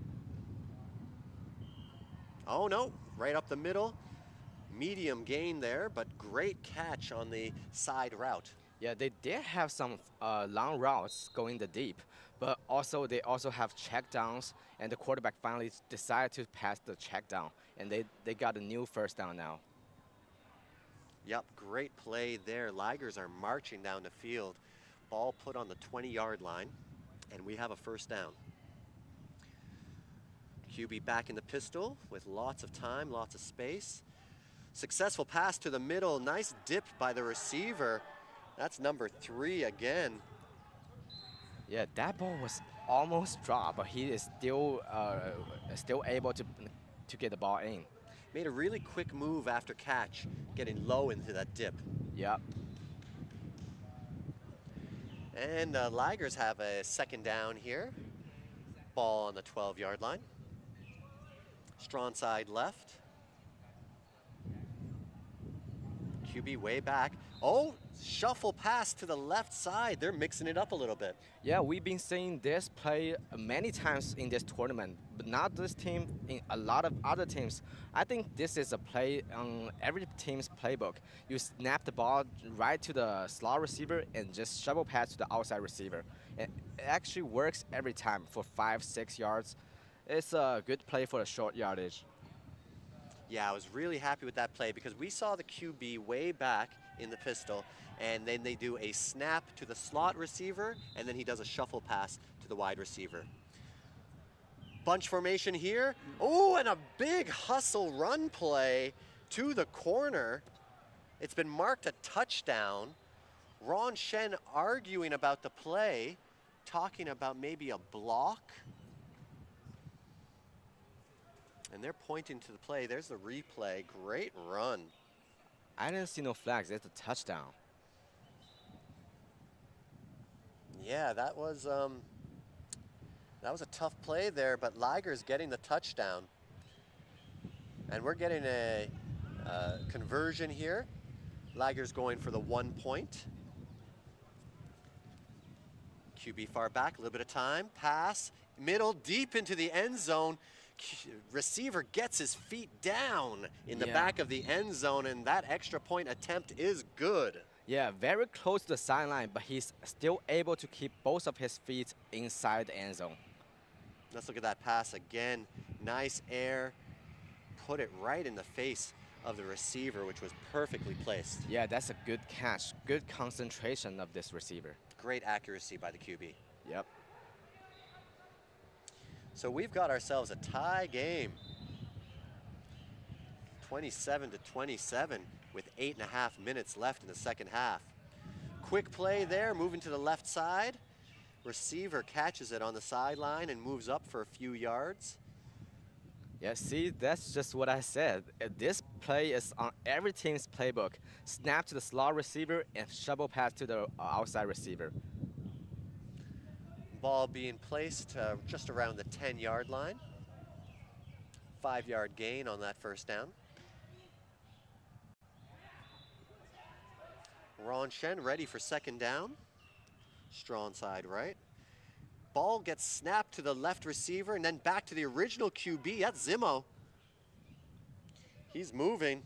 Oh no, right up the middle. Medium gain there, but great catch on the side route. Yeah, they did have some long routes going the deep, but also they also have check downs, and the quarterback finally decided to pass the check down, and they got a new first down now. Yep, great play there. Ligers are marching down the field. Ball put on the 20-yard line, and we have a first down. QB back in the pistol with lots of time, lots of space. Successful pass to the middle. Nice dip by the receiver. That's number 3 again. Yeah, that ball was almost dropped, but he is still able to get the ball in. Made a really quick move after catch, getting low into that dip. Yep. And Ligers have a second down here. Ball on the 12-yard line. Strong side left. QB way back. Oh, shuffle pass to the left side. They're mixing it up a little bit. Yeah, we've been seeing this play many times in this tournament, but not this team, in a lot of other teams. I think this is a play on every team's playbook. You snap the ball right to the slot receiver and just shovel pass to the outside receiver. It actually works every time for 5-6 yards. It's a good play for the short yardage. Yeah, I was really happy with that play because we saw the QB way back in the pistol, and then they do a snap to the slot receiver, and then he does a shuffle pass to the wide receiver. Bunch formation here. Oh, and a big hustle run play to the corner. It's been marked a touchdown. Ron Shen arguing about the play, talking about maybe a block. And they're pointing to the play. There's the replay. Great run. I didn't see no flags. It's a touchdown. Yeah, that was a tough play there, but Liger's getting the touchdown. And we're getting a conversion here. Liger's going for the 1 point. QB far back, a little bit of time. Pass, middle, deep into the end zone. Receiver gets his feet down in the back of the end zone, and that extra point attempt is good. Yeah, very close to the sideline, but he's still able to keep both of his feet inside the end zone. Let's look at that pass again. Nice air. Put it right in the face of the receiver, which was perfectly placed. Yeah, that's a good catch. Good concentration of this receiver. Great accuracy by the QB. Yep. So we've got ourselves a tie game. 27-27 with 8.5 minutes left in the second half. Quick play there, moving to the left side. Receiver catches it on the sideline and moves up for a few yards. Yeah, see, that's just what I said. This play is on every team's playbook. Snap to the slot receiver and shovel pass to the outside receiver. Ball being placed just around the 10-yard line. 5-yard gain on that first down. Ron Shen ready for second down. Strong side right. Ball gets snapped to the left receiver and then back to the original QB. That's Zimmo. He's moving.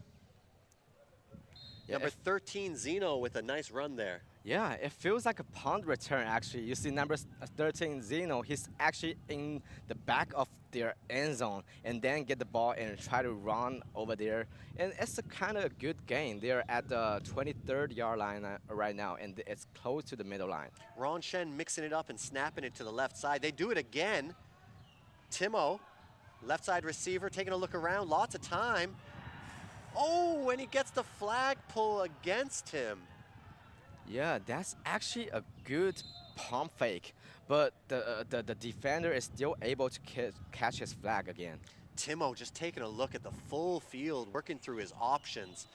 Yeah, Number 13, Zeno, with a nice run there. Yeah, it feels like a punt return, actually. You see number 13, Zeno, he's actually in the back of their end zone and then get the ball and try to run over there. And it's a kind of a good game. They're at the 23rd yard line right now, and it's close to the middle line. Ron Shen mixing it up and snapping it to the left side. They do it again. Timo, left side receiver, taking a look around, lots of time. Oh, and he gets the flag pull against him. Yeah, that's actually a good pump fake, but the defender is still able to catch his flag again. Timo just taking a look at the full field, working through his options.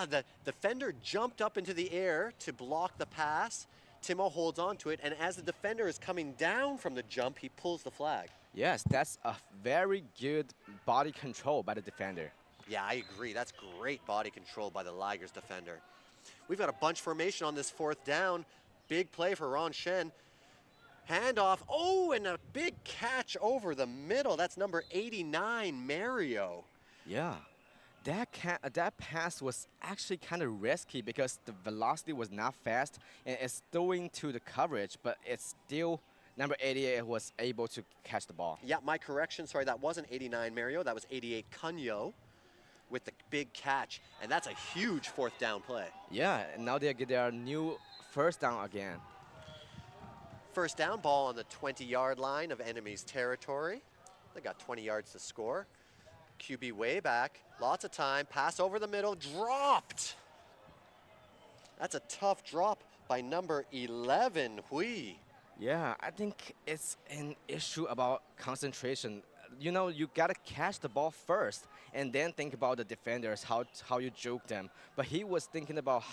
The defender jumped up into the air to block the pass. Timo holds on to it, and as the defender is coming down from the jump, he pulls the flag. Yes, that's a very good body control by the defender. Yeah, I agree. That's great body control by the Ligers defender. We've got a bunch formation on this fourth down. Big play for Ron Shen. Handoff. Oh, and a big catch over the middle. That's number 89, Mario. Yeah, that pass was actually kind of risky because the velocity was not fast and it's throwing to the coverage, but it's still number 88 was able to catch the ball. Yeah, my correction. Sorry, that wasn't 89, Mario. That was 88, Cunyo, with the big catch, and that's a huge fourth down play. Yeah, and now they get their new first down again. First down, ball on the 20-yard line of enemy's territory. They got 20 yards to score. QB way back, lots of time, pass over the middle, dropped. That's a tough drop by number 11, Hui. Yeah, I think it's an issue about concentration. You know, you gotta catch the ball first and then think about the defenders, how you juke them. But he was thinking about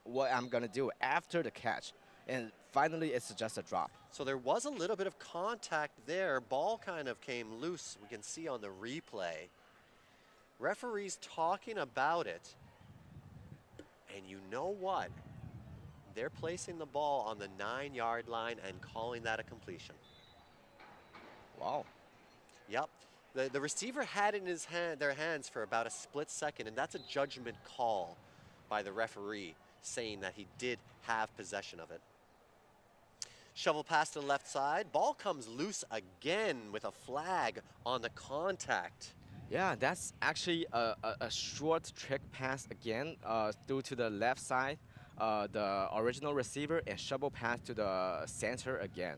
what I'm gonna do after the catch, and finally it's just a drop. So there was a little bit of contact there. Ball kind of came loose. We can see on the replay. Referee's talking about it. And you know what? They're placing the ball on the 9-yard line and calling that a completion. Wow. Yep. The receiver had it in their hands for about a split second, and that's a judgment call by the referee saying that he did have possession of it. Shovel pass to the left side. Ball comes loose again with a flag on the contact. Yeah, that's actually a short trick pass again due to the left side, the original receiver, and shovel pass to the center again.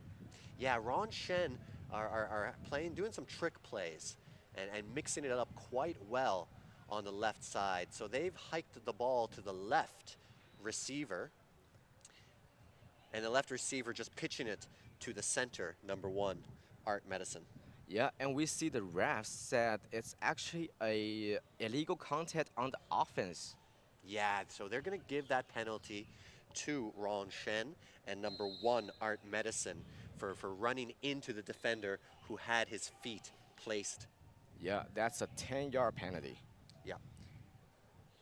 Yeah, Ron Shen are doing some trick plays and mixing it up quite well on the left side. So they've hiked the ball to the left receiver, and the left receiver just pitching it to the center, number 1, Art Medicine. Yeah, and we see the refs said it's actually a illegal contact on the offense. Yeah, so they're going to give that penalty to Ron Shen and number 1, Art Medicine, for running into the defender who had his feet placed. Yeah, that's a 10-yard penalty. Yeah.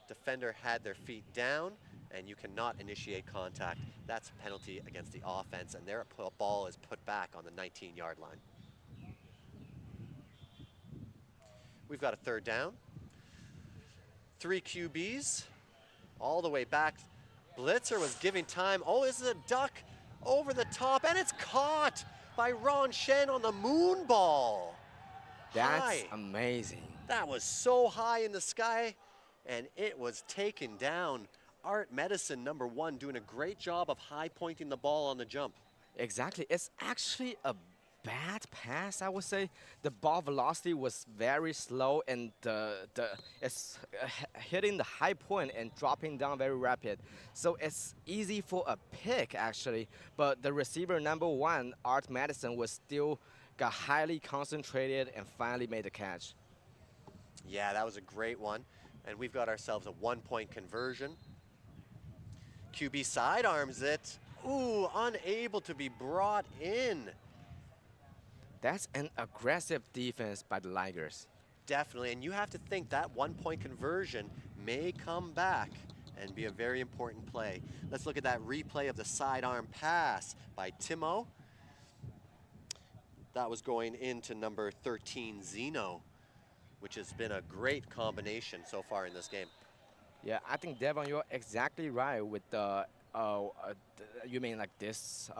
Defender had their feet down, and you cannot initiate contact. That's a penalty against the offense, and their ball is put back on the 19-yard line. We've got a 3rd down. 3 QBs all the way back. Blitzer was giving time. Oh, this is a duck over the top, and it's caught by Ron Shen on the moon ball. That's High. amazing. That was so high in the sky, and it was taken down. Art Medicine, number 1, doing a great job of high pointing the ball on the jump. Exactly. It's actually a bad pass, I would say. The ball velocity was very slow, and it's hitting the high point and dropping down very rapid. So it's easy for a pick, actually. But the receiver number 1, Art Madison, was still got highly concentrated and finally made the catch. Yeah, that was a great one. And we've got ourselves a 1-point conversion. QB sidearms it. Ooh, unable to be brought in. That's an aggressive defense by the Ligers. Definitely, and you have to think that 1-point conversion may come back and be a very important play. Let's look at that replay of the sidearm pass by Timo. That was going into number 13, Zeno, which has been a great combination so far in this game. Yeah, I think, Devon, you're exactly right with the, you mean like this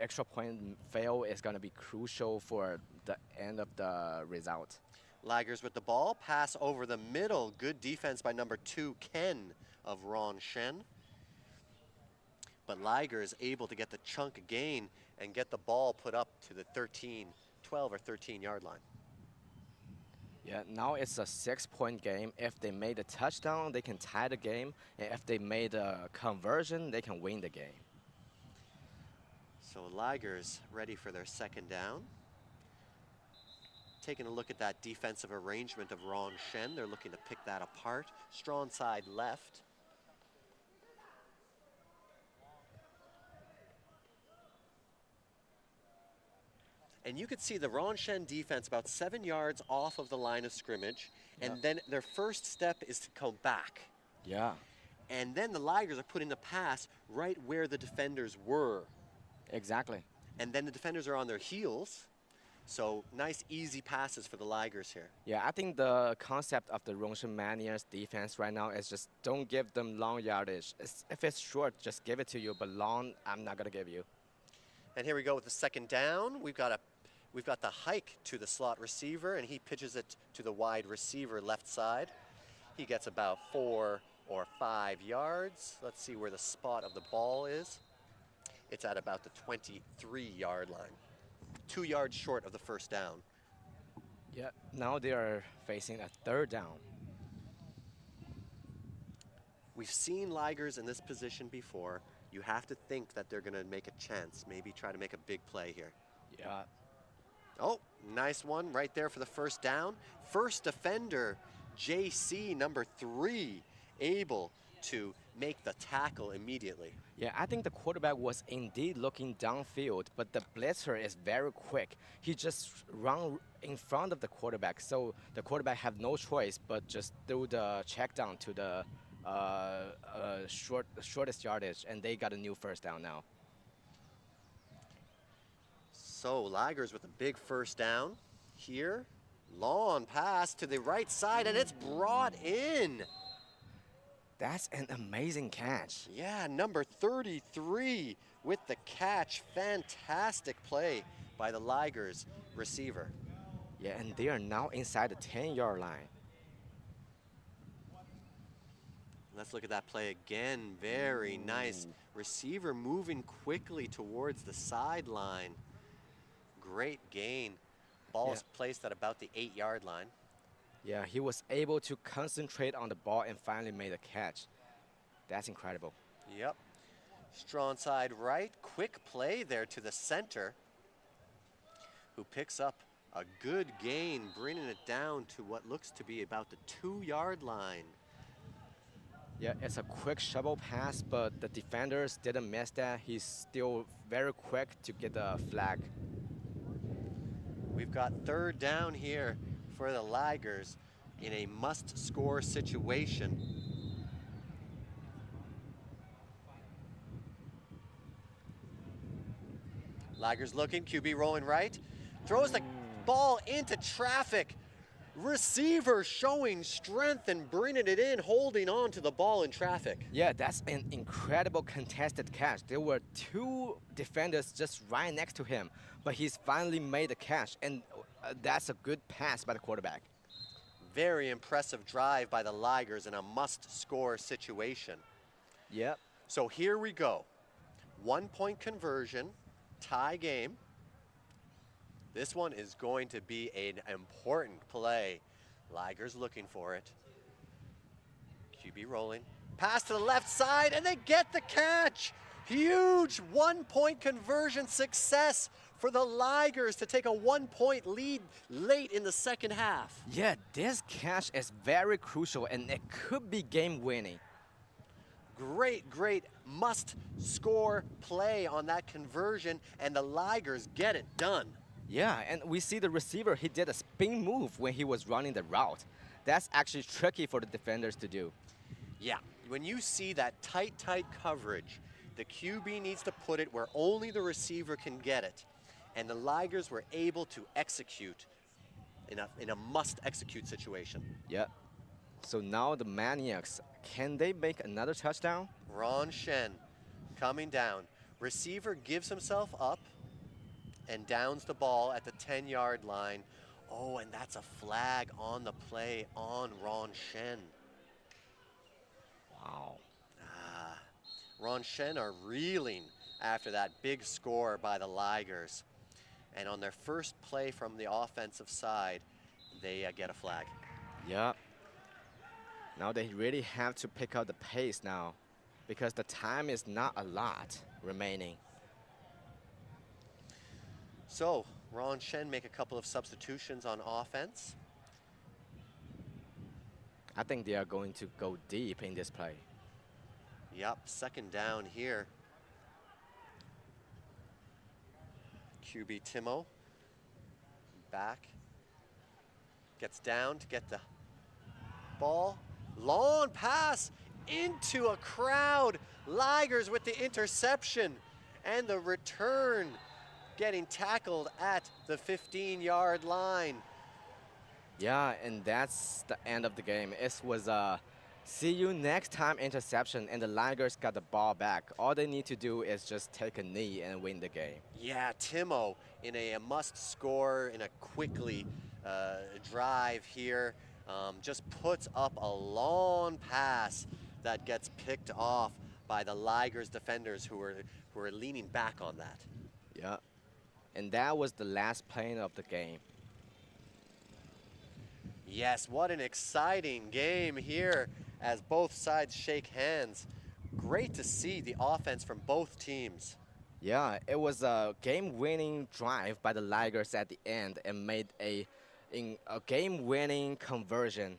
extra point fail is going to be crucial for the end of the result. Ligers with the ball, pass over the middle. Good defense by number 2, Ken of Ron Shen. But Ligers able to get the chunk gain and get the ball put up to the 12 or 13-yard line. Yeah, now it's a 6-point game. If they made a touchdown, they can tie the game. And if they made a conversion, they can win the game. So Ligers ready for their 2nd down. Taking a look at that defensive arrangement of Ron Shen. They're looking to pick that apart. Strong side left. And you could see the Ron Shen defense about 7 yards off of the line of scrimmage. And then their first step is to come back. Yeah. And then the Ligers are putting the pass right where the defenders were. Exactly. And then the defenders are on their heels. So nice, easy passes for the Ligers here. Yeah, I think the concept of the Rongshan Maniers defense right now is just don't give them long yardage. If it's short, just give it to you, but long, I'm not going to give you. And here we go with the 2nd down. We've got the hike to the slot receiver, and he pitches it to the wide receiver left side. He gets about 4 or 5 yards. Let's see where the spot of the ball is. It's at about the 23-yard line. 2 yards short of the 1st down. Yeah, now they are facing a 3rd down. We've seen Ligers in this position before. You have to think that they're going to make a chance, maybe try to make a big play here. Yeah. Oh, nice one right there for the 1st down. First defender, JC, number 3, able to make the tackle immediately. Yeah, I think the quarterback was indeed looking downfield, but the blitzer is very quick. He just run in front of the quarterback, so the quarterback have no choice but just throw the check down to the shortest yardage, and they got a new first down now. So Ligers with a big first down here. Long pass to the right side, and it's brought in. That's an amazing catch. Yeah, number 33 with the catch. Fantastic play by the Ligers receiver. Yeah, and they are now inside the 10-yard line. Let's look at that play again. Very nice. Receiver moving quickly towards the sideline. Great gain. Ball's placed at about the 8-yard line. Yeah, he was able to concentrate on the ball and finally made a catch. That's incredible. Yep. Strong side right. Quick play there to the center, who picks up a good gain, bringing it down to what looks to be about the 2-yard line. Yeah, it's a quick shovel pass, but the defenders didn't miss that. He's still very quick to get the flag. We've got third down here for the Ligers in a must-score situation. Ligers looking, QB rolling right, throws the ball into traffic. Receiver showing strength and bringing it in, holding on to the ball in traffic. Yeah, that's an incredible contested catch. There were two defenders just right next to him, but he's finally made the catch, and that's a good pass by the quarterback. Very impressive drive by the Ligers in a must-score situation. Yep. So here we go. 1-point conversion, tie game. This one is going to be an important play. Ligers looking for it. QB rolling. Pass to the left side, and they get the catch. Huge 1-point conversion success for the Ligers to take a 1-point lead late in the second half. Yeah, this catch is very crucial, and it could be game-winning. Great must-score play on that conversion, and the Ligers get it done. Yeah, and we see the receiver, he did a spin move when he was running the route. That's actually tricky for the defenders to do. Yeah, when you see that tight coverage, the QB needs to put it where only the receiver can get it. And the Ligers were able to execute in a must-execute situation. Yep. So now the Maniacs, can they make another touchdown? Ron Shen coming down. Receiver gives himself up and downs the ball at the 10-yard line. Oh, and that's a flag on the play on Ron Shen. Wow. Ron Shen are reeling after that big score by the Ligers. And on their first play from the offensive side, they get a flag. Yep. Now they really have to pick up the pace now, because the time is not a lot remaining. So, Ron Shen make a couple of substitutions on offense. I think they are going to go deep in this play. Yep, second down here. QB Timo back, gets down to get the ball. Long pass into a crowd. Ligers with the interception and the return, getting tackled at the 15-yard line. Yeah, and that's the end of the game. It was a see you next time interception, and the Ligers got the ball back. All they need to do is just take a knee and win the game. Yeah, Timo in a must-score, in a quickly drive here, just puts up a long pass that gets picked off by the Ligers defenders who are leaning back on that. Yeah, and that was the last play of the game. Yes, what an exciting game here as both sides shake hands. Great to see the offense from both teams. Yeah, it was a game-winning drive by the Ligers at the end and made a game-winning conversion.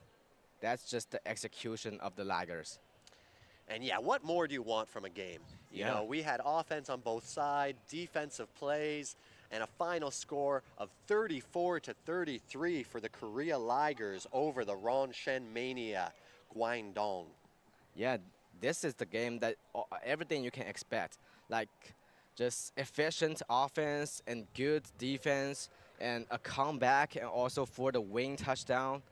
That's just the execution of the Ligers. And yeah, what more do you want from a game? You Yeah. know, we had offense on both sides, defensive plays, and a final score of 34-33 for the Korea Ligers over the Rongshen Mania Guangdong. Yeah, this is the game that everything you can expect, like just efficient offense and good defense and a comeback and also for the win touchdown.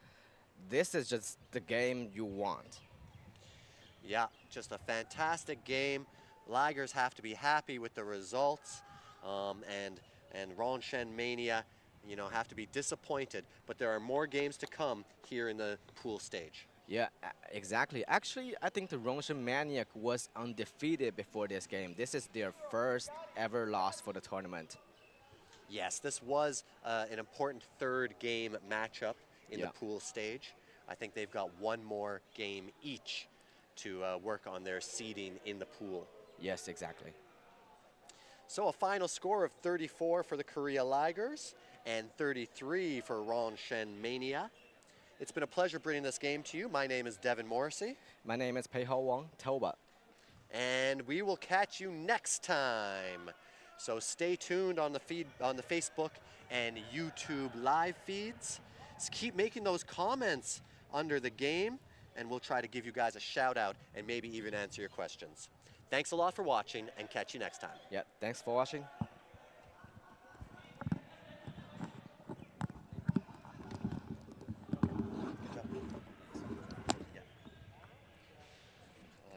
This is just the game you want. Yeah, just a fantastic game. Ligers have to be happy with the results, and Rongshen Mania, you know, have to be disappointed. But there are more games to come here in the pool stage. Yeah, exactly. Actually, I think the Rongshen Maniac was undefeated before this game. This is their first ever loss for the tournament. Yes, this was an important third game matchup in the Yeah. pool stage. I think they've got one more game each to work on their seeding in the pool. Yes, exactly. So a final score of 34 for the Korea Ligers and 33 for Rongshen Mania. It's been a pleasure bringing this game to you. My name is Devin Morrissey, My name is Pei Hao Wang, Toba. and we will catch you next time. So stay tuned on the feed, on the Facebook and YouTube live feeds. Keep making those comments under the game, and we'll try to give you guys a shout out and maybe even answer your questions. Thanks a lot for watching, and catch you next time. Yeah, thanks for watching.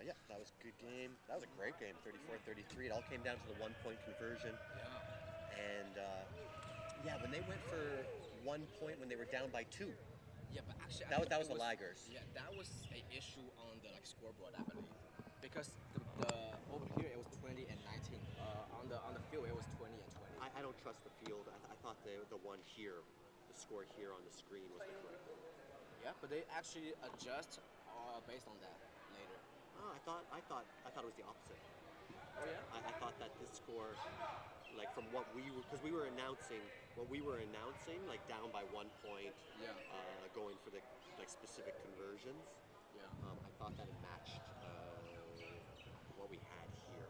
Yeah, that was a good game. That was a great game, 34-33. It all came down to the one-point conversion. And yeah, when they went for 1 point when they were down by 2, Yeah, but actually, that was the Ligers. Yeah, that was an issue on the scoreboard, I believe, because the over here it was 20 and 19. On the field it was 20 and 20. I don't trust the field. I thought the one here, the score here on the screen was the correct one. Yeah, but they actually adjust based on that later. Oh, I thought it was the opposite. Oh yeah. I thought that this score, like from what we were, because we were announcing, like down by 1 point, Yeah. going for the specific conversions. Yeah. I thought that it matched what we had here.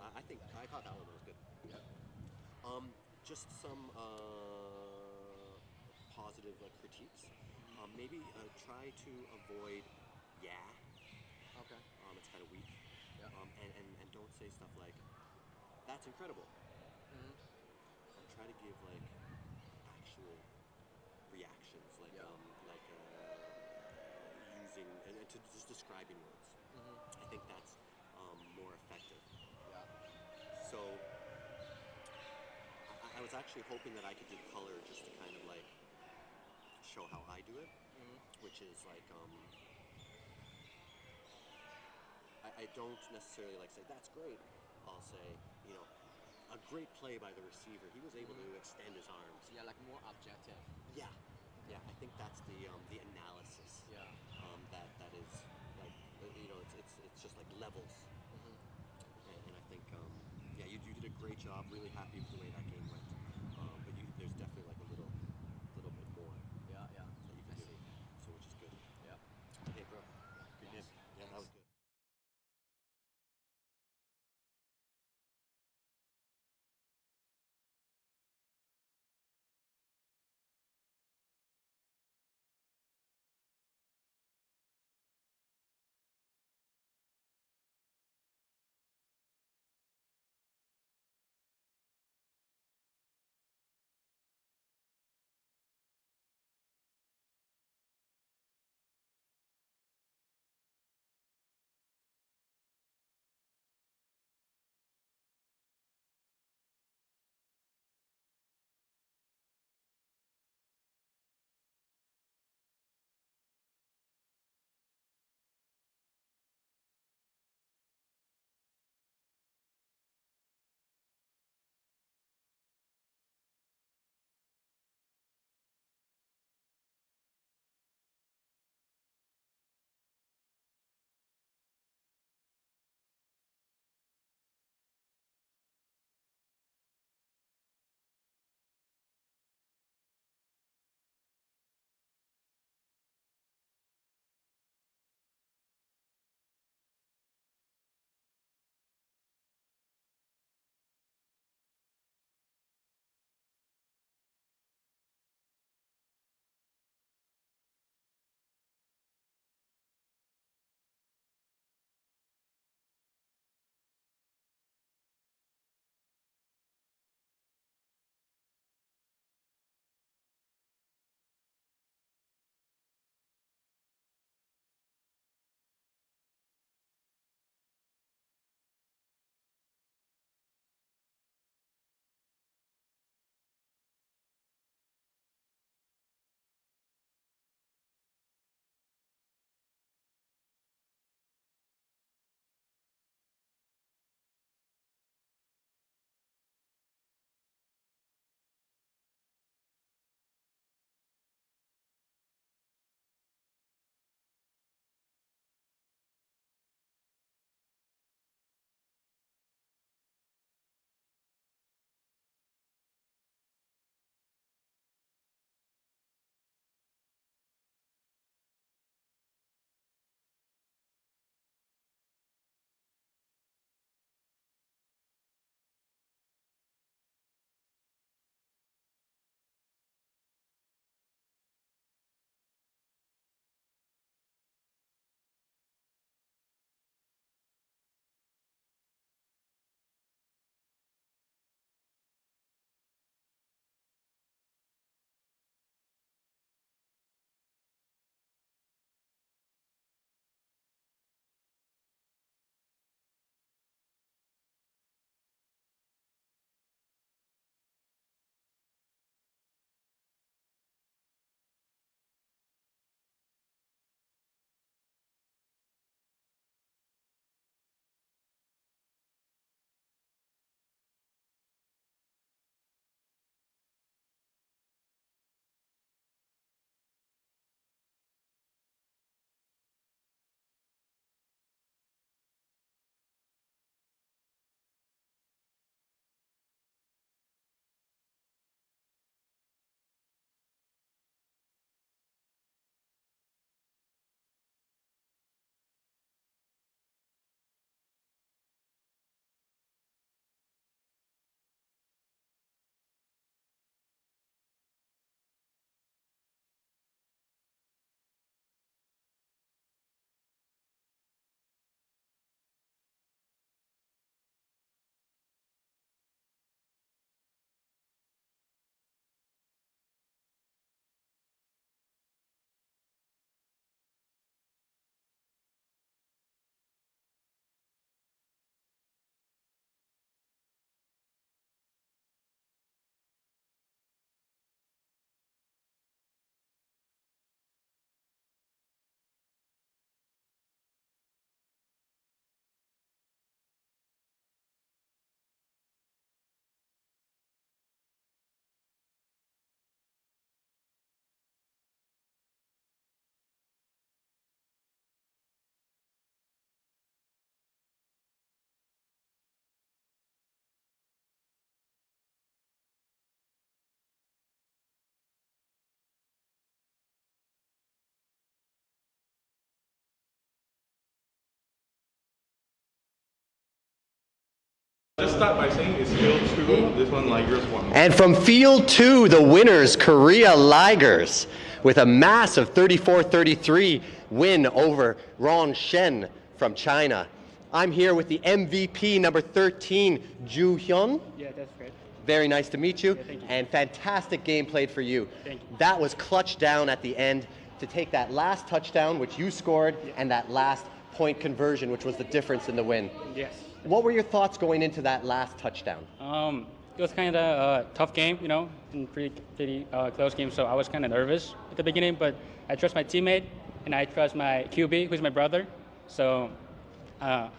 I thought that one was good. Yeah. Just some positive critiques. Maybe try to avoid Okay. it's kind of weak. Yeah. And don't say stuff like, that's incredible. Try to give like actual reactions, like Yeah. Using and to just describing words. I think that's more effective. Yeah. So I was actually hoping that I could do color just to kind of like show how I do it, which is like I don't necessarily like say that's great. I'll say, you know, a great play by the receiver. He was able to extend his arms. Yeah, like more objective. Yeah, yeah. I think that's the analysis. Yeah. That is like you know it's just like levels. And I think yeah you did a great job. Really happy with the way that game went. But there's definitely like a little bit more Yeah. Yeah. that you can do. So which is good. Yeah. Hey bro, good game. Yeah, that was good. Just start by saying it's field 2, this one Ligers 1. And from field 2, the winners, Korea Ligers, with a massive 34-33 win over Ron Shen from China. I'm here with the MVP, number 13, Ju Hyun. Yeah, that's great. Very nice to meet you. Yeah, thank you. And fantastic game played for you. Thank you. That was clutch down at the end to take that last touchdown, which you scored, and that last point conversion, which was the difference in the win. Yes. What were your thoughts going into that last touchdown? It was kind of a tough game, you know, and pretty close game. So I was kind of nervous at the beginning, but I trust my teammate and I trust my QB, who's my brother. So I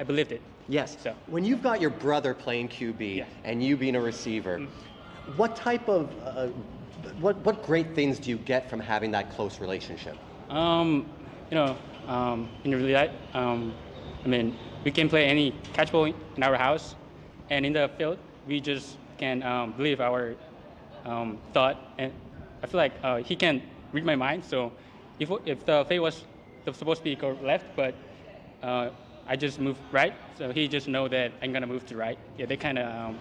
believed it. Yes. So. When you've got your brother playing QB Yeah. and you being a receiver, what type of what great things do you get from having that close relationship? You know, in reality, I mean, we can play any catch ball in our house, and in the field, we just can believe our thought. And I feel like he can read my mind. So if the play was supposed to be go left, but I just move right, so he just know that I'm gonna move to right. Yeah, they kind of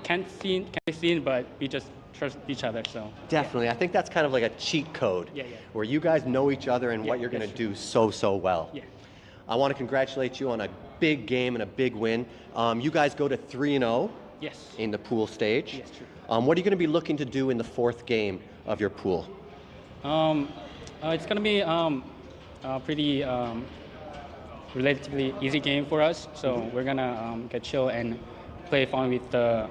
can't be seen, but we just trust each other. So Definitely. yeah. I think that's kind of like a cheat code Yeah. where you guys know each other and what Yeah, you're going to that's do so well. Yeah. I want to congratulate you on a big game and a big win. You guys go to 3-0 Yes. in the pool stage. Yes, true. What are you going to be looking to do in the 4th game of your pool? It's gonna be a pretty relatively easy game for us. So we're gonna get chill and play fun with the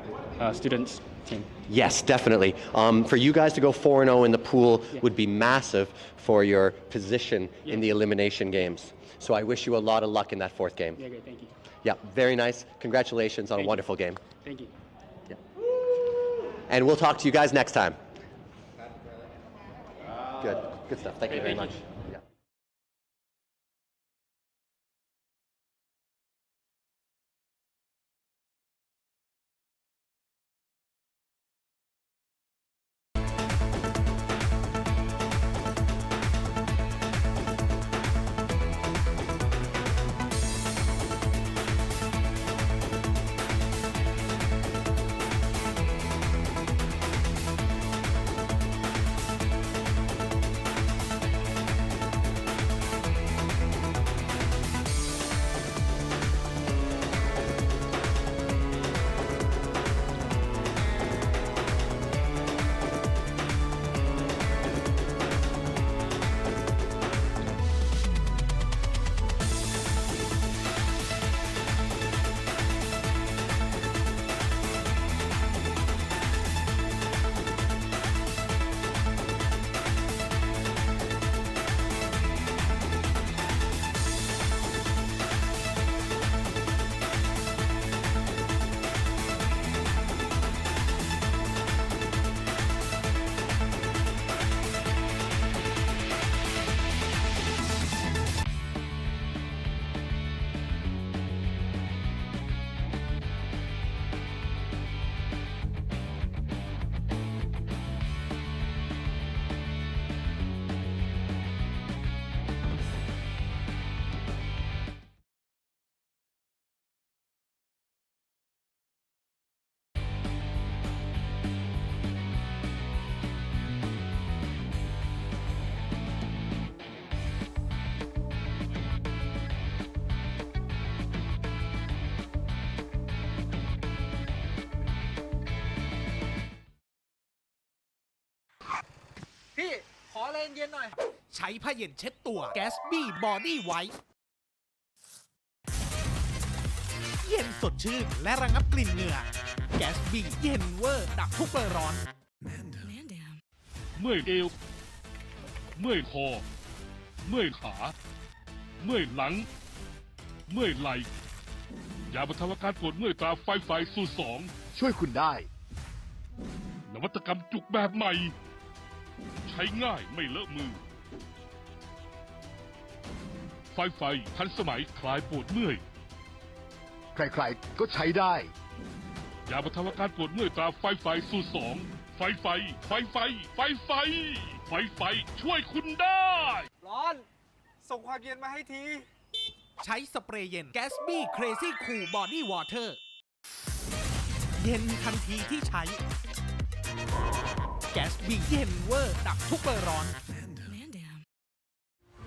students team. Yes, definitely. For you guys to go 4-0 in the pool Yeah. would be massive for your position Yeah. in the elimination games. So I wish you a lot of luck in that 4th game. Yeah, great. Thank you. Yeah, very nice. Congratulations on a Thank you. wonderful game. Thank you. And we'll talk to you guys next time. Good. Good stuff. Thank you very Thank much. you. Yeah.พี่ขออะไรเย็นๆหน่อย ใช้ผ้าเย็นเช็ดตัว Gatsby Body White เย็นสดชื่นและระงับกลิ่นเหงื่อ Gatsby เย็นเวอร์ดับทุกเบอร์ร้อน เมื่อยเอว เมื่อยคอ เมื่อยขา เมื่อยหลัง เมื่อยไหล่ยาบรรเทาอาการปวดเมื่อยตราไฟสูตร2ช่วยคุณได้ นวัตกรรมจุกแบบใหม่ ใช้ง่ายไม่เลอะมือ ไฟทันสมัยคลายปวดเมื่อย ใครๆ ก็ใช้ได้ ยาบรรเทาอาการปวดเมื่อยตราไฟสูตร2ไฟช่วยคุณได้ ร้อน ส่งความเย็นมาให้ที ใช้สเปรย์เย็น Gatsby Crazy Cool Body Water เย็นทันทีที่ใช้แก๊สบีเย็นเวอร์ดับทุกเบอร์ร้อน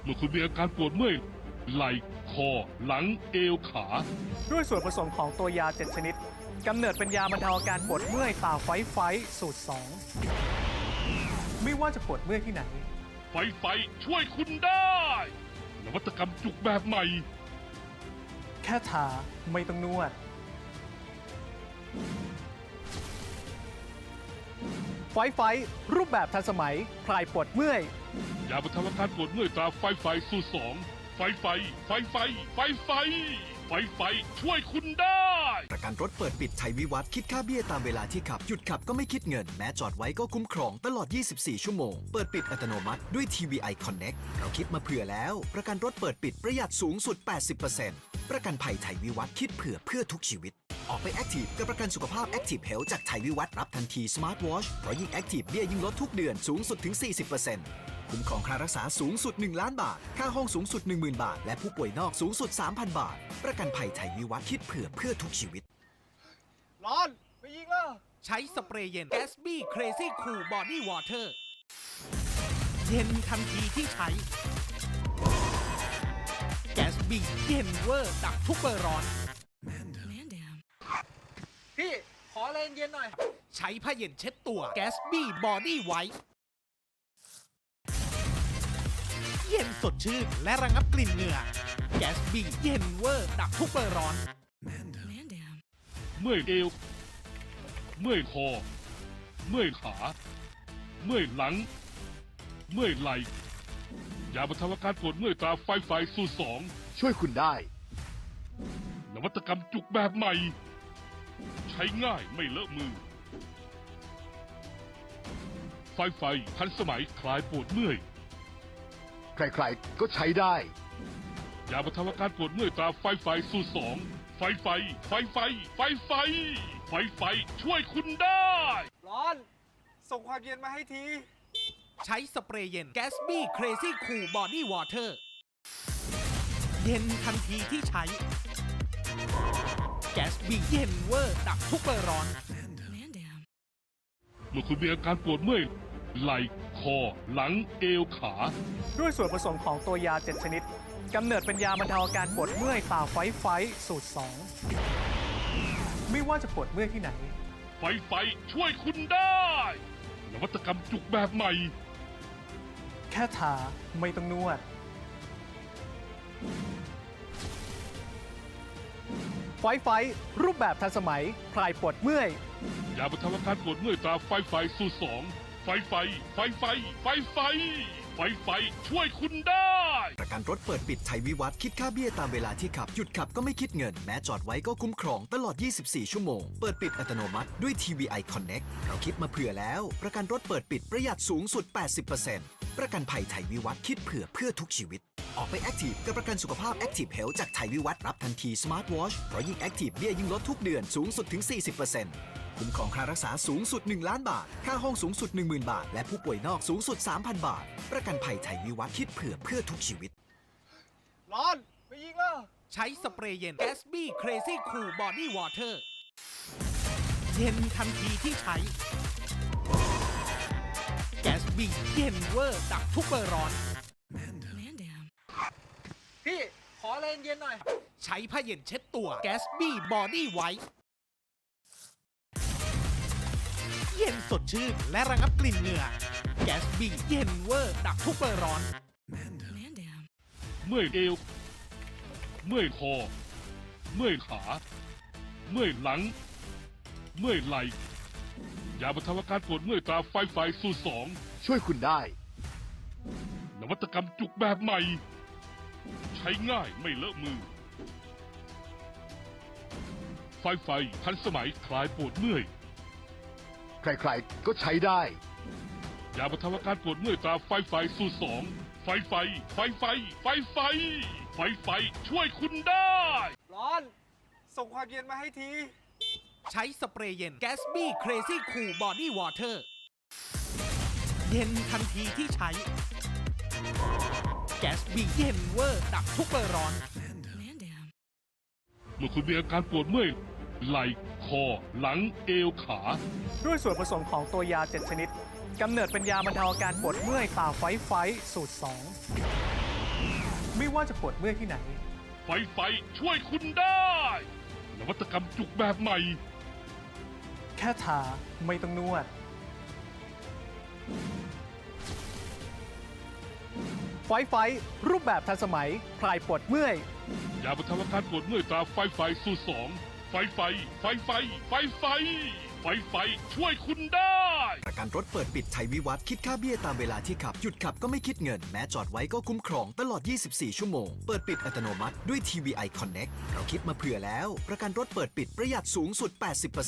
เมื่อคุณมีอาการปวดเมื่อยไหล่คอหลังเอวขา ด้วยส่วนผสมของตัวยา 7 ชนิดกำเนิดเป็นยาบรรเทาอาการปวดเมื่อยตาไฟสูตร 2 ไม่ว่าจะปวดเมื่อยที่ไหน ไฟช่วยคุณได้นวัตกรรมจุกแบบใหม่ แค่ทาไม่ต้องนวด ไฟรูปแบบทันสมัยคลายปวดเมื่อย ยาบรรเทาอาการปวดเมื่อยตราไฟสูตร 2 ไฟช่วยคุณได้ ประกันรถเปิดปิดไทยวิวัฒน์คิดค่าเบี้ยตามเวลาที่ขับหยุดขับก็ไม่คิดเงินแม้จอดไว้ก็คุ้มครองตลอด 24 ชั่วโมงเปิดปิดอัตโนมัติด้วย TVI Connect เราคิดมาเผื่อแล้วประกันรถเปิดปิดประหยัดสูงสุด 80% ประกันภัยไทยวิวัฒน์คิดเพื่อทุกชีวิตออกไปแอคทีฟกับประกันสุขภาพ Active Health จากไทยวิวัฒน์รับทันที Smart Watch เพราะยิ่งแอคทีฟเบี้ยยิ่งลดทุกเดือนสูงสุดถึง 40%คุ้มครองค่ารักษาสูงสุด1 ล้านบาทค่าห้องสูงสุด 10,000 บาทและผู้ป่วยนอกสูงสุด 3,000 บาทประกันภัยไทยวิวัฒน์คิดเพื่อทุกชีวิตร้อนไปยิงแล้วใช้สเปรย์เย็นแก๊สบี้เครซี่คูลบอดี้วอเตอร์เย็นทันทีที่ใช้แก๊สบี้เย็นเวอร์ดับทุกเบอร์ร้อนพี่ขอเลนเย็นหน่อยใช้ผ้าเย็นเช็ดตัวแก๊สบี้บอดี้ไวท์เย็นสดชื่นและระงับกลิ่นเหงื่อแก๊สบี้เย็นเวอร์ดับทุกเบอร์ร้อนเมื่อยเอวเมื่อยคอเมื่อยขาเมื่อยหลังเมื่อยไหล่ยาบรรเทาอาการปวดเมื่อยตราไฟสูตร 2 ช่วยคุณได้ นวัตกรรมจุกแบบใหม่ ใช้ง่ายไม่เลอะมือไฟทันสมัยคลายปวดเมื่อยใครๆก็ใช้ได้ ยาบรรเทาอาการปวดเมื่อยตราไฟสูตร 2 ไฟช่วยคุณได้ ร้อนส่งความเย็นมาให้ทีใช้สเปรย์เย็นแก๊สบี้เครซี่คูลบอดี้วอเตอร์เย็นทันทีที่ใช้แก๊สบี้เย็นเวอร์ดับทุกเบอร์ร้อนเมื่อคุณมีอาการปวดเมื่อยไหล่คอหลังเอวขา ด้วยส่วนผสมของตัวยา 7 ชนิดกำเนิดเป็นยาบรรเทาอาการปวดเมื่อยตาไฟสูตร 2 ไม่ว่าจะปวดเมื่อยที่ไหน ไฟช่วยคุณได้นวัตกรรมจุกแบบใหม่ แค่ทาไม่ต้องนวด ไฟรูปแบบทันสมัยคลายปวดเมื่อย ยาบรรเทาอาการปวดเมื่อยตราไฟสูตร 2 ไฟช่วยคุณได้ ประกันรถเปิดปิดไทยวิวัฒน์คิดค่าเบี้ยตามเวลาที่ขับหยุดขับก็ไม่คิดเงินแม้จอดไว้ก็คุ้มครองตลอด 24 ชั่วโมงเปิดปิดอัตโนมัติด้วย TVI Connect เราคิดมาเผื่อแล้วประกันรถเปิดปิดประหยัดสูงสุด 80% ประกันภัยไทยวิวัฒน์คิดเพื่อทุกชีวิตออกไปแอคทีฟกับประกันสุขภาพ Active Health จากไทยวิวัฒน์รับทันที Smart Watch เพราะยิ่งแอคทีฟเบี้ยยิ่งลดทุกเดือนสูงสุดถึง 40%คุ้มครองค่ารักษาสูงสุด 1 ล้านบาทค่าห้องสูงสุด 10,000 บาทและผู้ป่วยนอกสูงสุด 3,000 บาทประกันภัยไทยวิวัฒน์คิดเพื่อทุกชีวิตร้อนไปยิงแล้วใช้สเปรย์เย็นแก๊สบี้เครซี่คูลบอดี้วอเตอร์เย็นทันทีที่ใช้แก๊สบี้เย็นเวอร์ดับทุกเบอร์ร้อนพี่ขอเลนเย็นหน่อยใช้ผ้าเย็นเช็ดตัวแก๊สบี้บอดี้ไวท์เย็นสดชื่นและระงับกลิ่นเหงื่อแก๊สบี้เย็นเวอร์ดับทุกเบอร์ร้อนเมื่อยเอวเมื่อยคอเมื่อยขาเมื่อยหลังเมื่อยไหล่ยาบรรเทาอาการปวดเมื่อยตราไฟสูตร 2 ช่วยคุณได้ นวัตกรรมจุกแบบใหม่ ใช้ง่ายไม่เลอะมือไฟทันสมัยคลายปวดเมื่อยใครๆก็ใช้ได้ ยาบรรเทาอาการปวดเมื่อยตราไฟสูตร 2 ไฟช่วยคุณได้ร้อนส่งความเย็นมาให้ทีใช้สเปรย์เย็นแก๊สบี้เครซี่คูลบอดี้วอเตอร์เย็นทันทีที่ใช้แก๊สบี้เย็นเวอร์ดับทุกเบอร์ร้อนเมื่อคุณมีอาการปวดเมื่อยไหล่ค อ หลัง เอว ขา ด้วยส่วนผสมของตัวยา 7 ชนิด กำเนิดเป็นยาบรรเทาอาการปวดเมื่อยตาไฟสูตร 2 ไม่ว่าจะปวดเมื่อยที่ไหน ไฟช่วยคุณได้นวัตกรรมจุกแบบใหม่ แค่ทาไม่ต้องนวด ไฟรูปแบบทันสมัยคลายปวดเมื่อย ยาบรรเทาอาการปวดเมื่อยตราไฟสูตร 2 ไฟช่วยคุณได้ ประกันรถเปิดปิดไทยวิวัฒน์คิดค่าเบี้ยตามเวลาที่ขับ หยุดขับก็ไม่คิดเงิน แม้จอดไว้ก็คุ้มครองตลอด 24 ชั่วโมง เปิดปิดอัตโนมัติด้วย TVI Connect เราคิดมาเผื่อแล้ว ประกันรถเปิดปิดประหยัดสูงสุด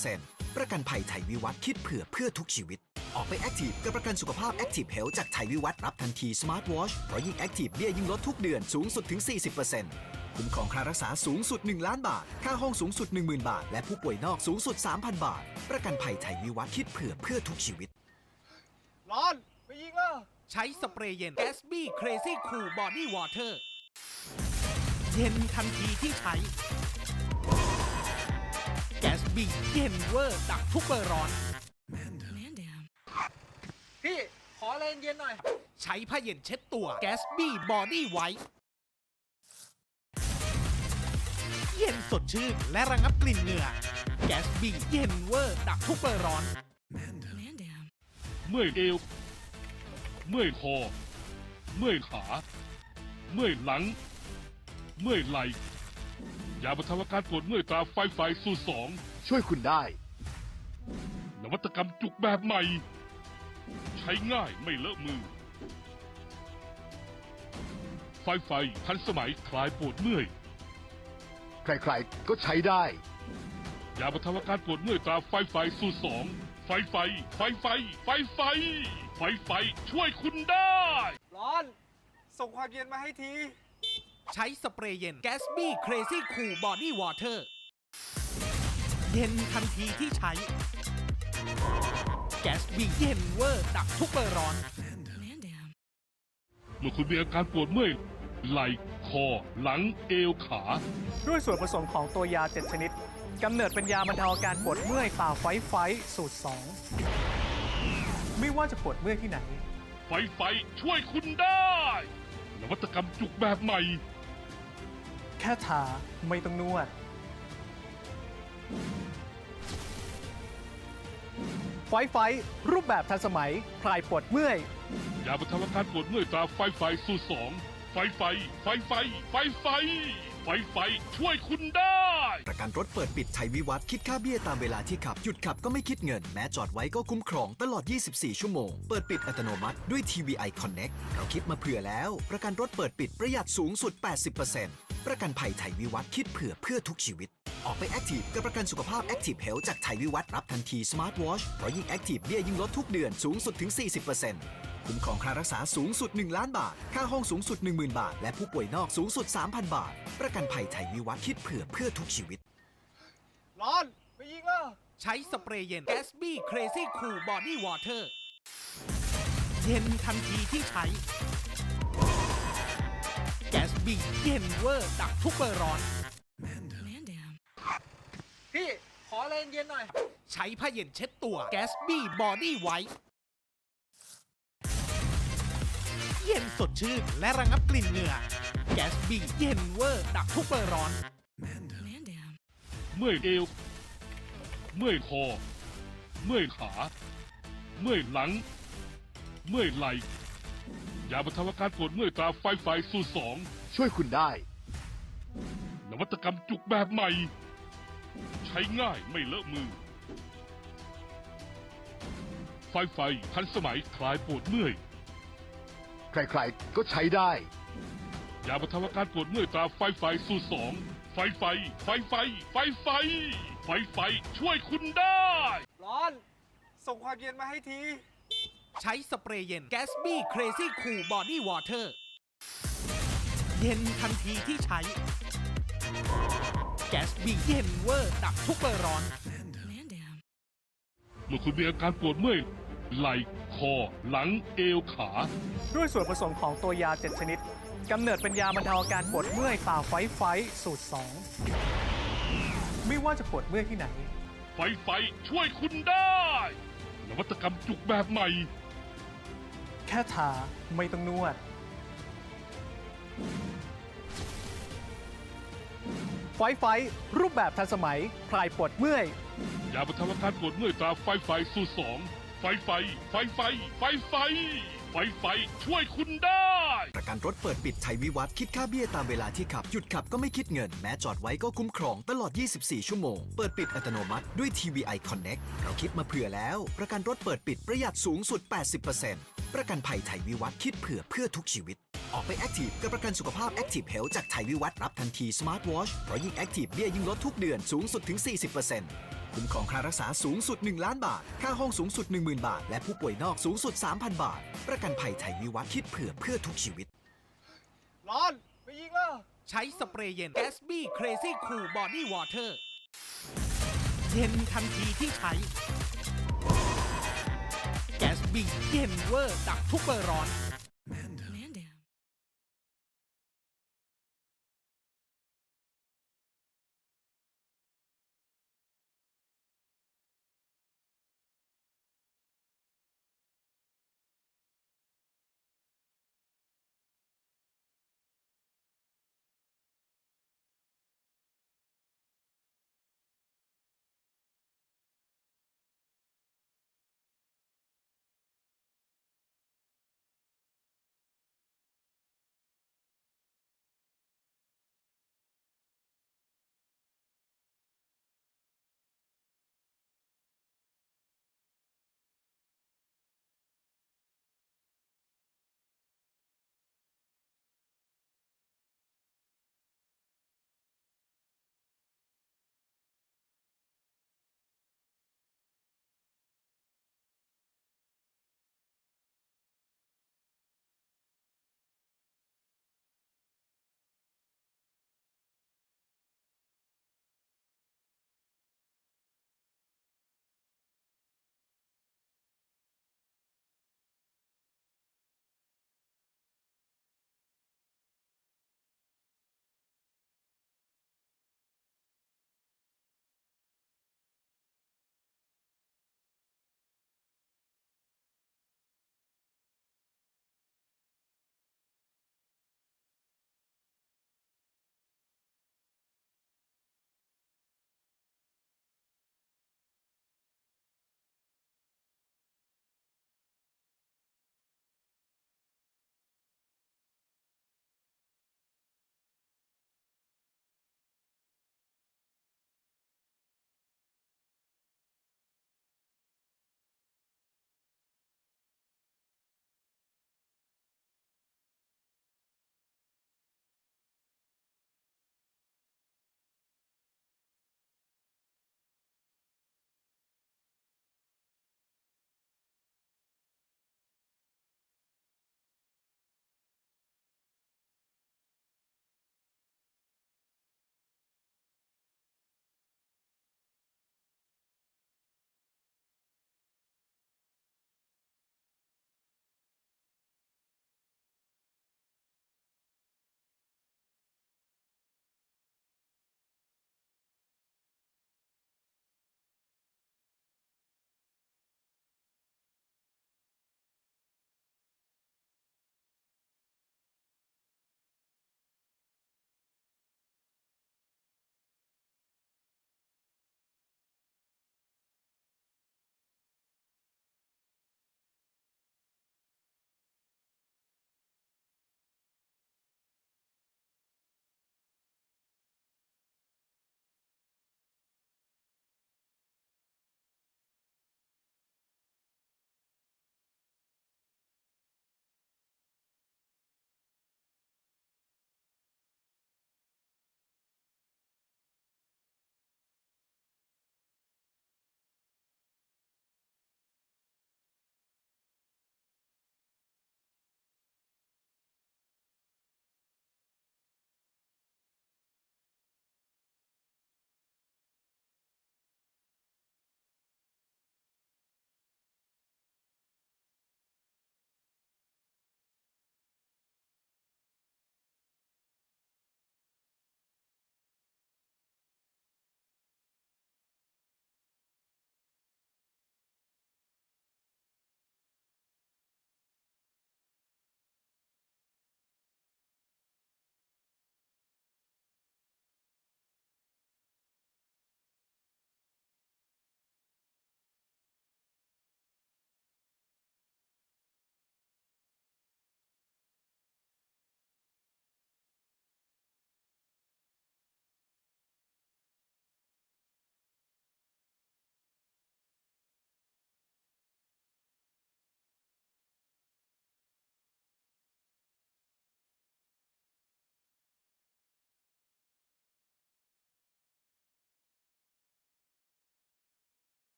80% ประกันภัยไทยวิวัฒน์คิดเผื่อทุกชีวิต ออกไปแอคทีฟกับประกันสุขภาพ Active Health จากไทยวิวัฒน์รับทันที Smart Watch เพราะยิ่งแอคทีฟเบี้ยยิ่งลดทุกเดือนสูงสุดถึง 40%คุ้มครองค่ารักษาสูงสุด 1 ล้านบาท ค่าห้องสูงสุด 10,000 บาท และผู้ป่วยนอกสูงสุด 3,000 บาท ประกันภัยไทยวิวัฒน์คิดเพื่อทุกชีวิต ร้อนไปยิงแล้วใช้สเปรย์เย็น Gatsby Crazy Cool Body Water เย็นทันทีที่ใช้ Gatsby เย็นเวอร์ดับทุกเบอร์ร้อน พี่ ขออะไรเย็นหน่อย ใช้ผ้าเย็นเช็ดตัว Gatsby Body White เย็นสดชื่นและระงับกลิ่นเหงื่อ Gatsby เย็นเวอร์ดับทุกเบอร์ร้อน เมื่อยเอว เมื่อยคอ เมื่อยขา เมื่อยหลัง เมื่อยไหล่ยาบรรเทาอาการปวดเมื่อยตราไฟสูตร 2 ช่วยคุณได้ นวัตกรรมจุกแบบใหม่ ใช้ง่ายไม่เลอะมือ ไฟทันสมัยคลายปวดเมื่อย ใครๆก็ใช้ได้ ยาบรรเทาอาการปวดเมื่อยตราไฟสูตร 2 ไฟช่วยคุณได้ ร้อน ส่งความเย็นมาให้ที ใช้สเปรย์เย็น Gatsby Crazy Cool Body Water เย็นทันทีที่ใช้ Gatsby เย็นเวอร์ดับทุกเบอร์ร้อน เมื่อคุณมีอาการปวดเมื่อยไหล่คอ หลัง เอว ขา ด้วยส่วนผสมของตัวยา 7 ชนิด กำเนิดเป็นยาบรรเทาอาการปวดเมื่อยตาไฟสูตร 2 ไม่ว่าจะปวดเมื่อยที่ไหน ไฟช่วยคุณได้นวัตกรรมจุกแบบใหม่ แค่ทาไม่ต้องนวด ไฟรูปแบบทันสมัยคลายปวดเมื่อย ยาบรรเทาอาการปวดเมื่อยตราไฟสูตร 2 ไฟช่วยคุณได้ ประกันรถเปิดปิดไทยวิวัฒน์คิดค่าเบี้ยตามเวลาที่ขับ หยุดขับก็ไม่คิดเงิน แม้จอดไว้ก็คุ้มครองตลอด 24 ชั่วโมง เปิดปิดอัตโนมัติด้วย TVI Connect เราคิดมาเผื่อแล้ว ประกันรถเปิดปิดประหยัดสูงสุด 80% ประกันภัยไทยวิวัฒน์คิดเพื่อทุกชีวิต ออกไปแอคทีฟกับประกันสุขภาพ Active Health จากไทยวิวัฒน์รับทันที Smart Watch เพราะยิ่งแอคทีฟเบี้ยยิ่งลดทุกเดือนสูงสุดถึง 40%คุ้มครองค่ารักษาสูงสุด 1 ล้านบาท ค่าห้องสูงสุด 10,000 บาท และผู้ป่วยนอกสูงสุด 3,000 บาท ประกันภัยไทยวิวัฒน์คิดเพื่อทุกชีวิต ร้อน ไปยิงแล้ว ใช้สเปรย์เย็น Gatsby Crazy Cool Body Water เย็นทันทีที่ใช้ Gatsby เย็นเวอร์ดับทุกเบอร์ร้อน พี่ ขออะไรเย็นหน่อย ใช้ผ้าเย็นเช็ดตัว Gatsby Body White เย็นสดชื่นและระงับกลิ่นเหงื่อ Gatsby เย็นเวอร์ดับทุกเบอร์ร้อน เมื่อยเอว เมื่อยคอ เมื่อยขา เมื่อยหลัง เมื่อยไหล่ยาบรรเทาอาการปวดเมื่อยตราไฟสูตร 2 ช่วยคุณได้ นวัตกรรมจุกแบบใหม่ ใช้ง่ายไม่เลอะมือ ไฟทันสมัยคลายปวดเมื่อย ใครๆก็ใช้ได้ ยาบรรเทาอาการปวดเมื่อยตราไฟสูตร 2 ไฟช่วยคุณได้ ร้อน ส่งความเย็นมาให้ที ใช้สเปรย์เย็น Gatsby Crazy Cool Body Water เย็นทันทีที่ใช้ Gatsby เย็นเวอร์ดับทุกเบอร์ร้อน เมื่อคุณมีอาการปวดเมื่อยไหล่คอ หลัง เอว ขา ด้วยส่วนผสมของตัวยา 7 ชนิด กำเนิดเป็นยาบรรเทาอาการปวดเมื่อยตาไฟสูตร 2 ไม่ว่าจะปวดเมื่อยที่ไหน ไ ไฟช่วยคุณได้นวัตกรรมจุกแบบใหม่ แค่ทาไม่ต้องนวด ไฟรูปแบบทันสมัยคลายปวดเมื่อย ยาบรรเทาอาการปวดเมื่อยตราไฟสูตร2ไฟช่วยคุณได้ ประกันรถเปิดปิดไทยวิวัฒน์คิดค่าเบี้ยตามเวลาที่ขับ หยุดขับก็ไม่คิดเงิน แม้จอดไว้ก็คุ้มครองตลอด 24 ชั่วโมง เปิดปิดอัตโนมัติด้วย TVI Connect เราคิดมาเผื่อแล้ว ประกันรถเปิดปิดประหยัดสูงสุด 80% ประกันภัยไทยวิวัฒน์คิดเพื่อทุกชีวิต ออกไปแอคทีฟกับประกันสุขภาพ Active Health จากไทยวิวัฒน์รับทันที Smart Watch เพราะยิ่งแอคทีฟเบี้ยยิ่งลดทุกเดือนสูงสุดถึง 40%คุ้มครองค่ารักษาสูงสุด 1 ล้านบาท ค่าห้องสูงสุด 10,000 บาท และผู้ป่วยนอกสูงสุด 3,000 บาท ประกันภัยไทยวิวัฒน์คิดเพื่อทุกชีวิต ร้อน ไปยิงแล้ว ใช้สเปรย์เย็น Gatsby Crazy Cool Body Water เย็นทันทีที่ใช้ Gatsby เย็นเวอร์ดับทุกเบอร์ร้อน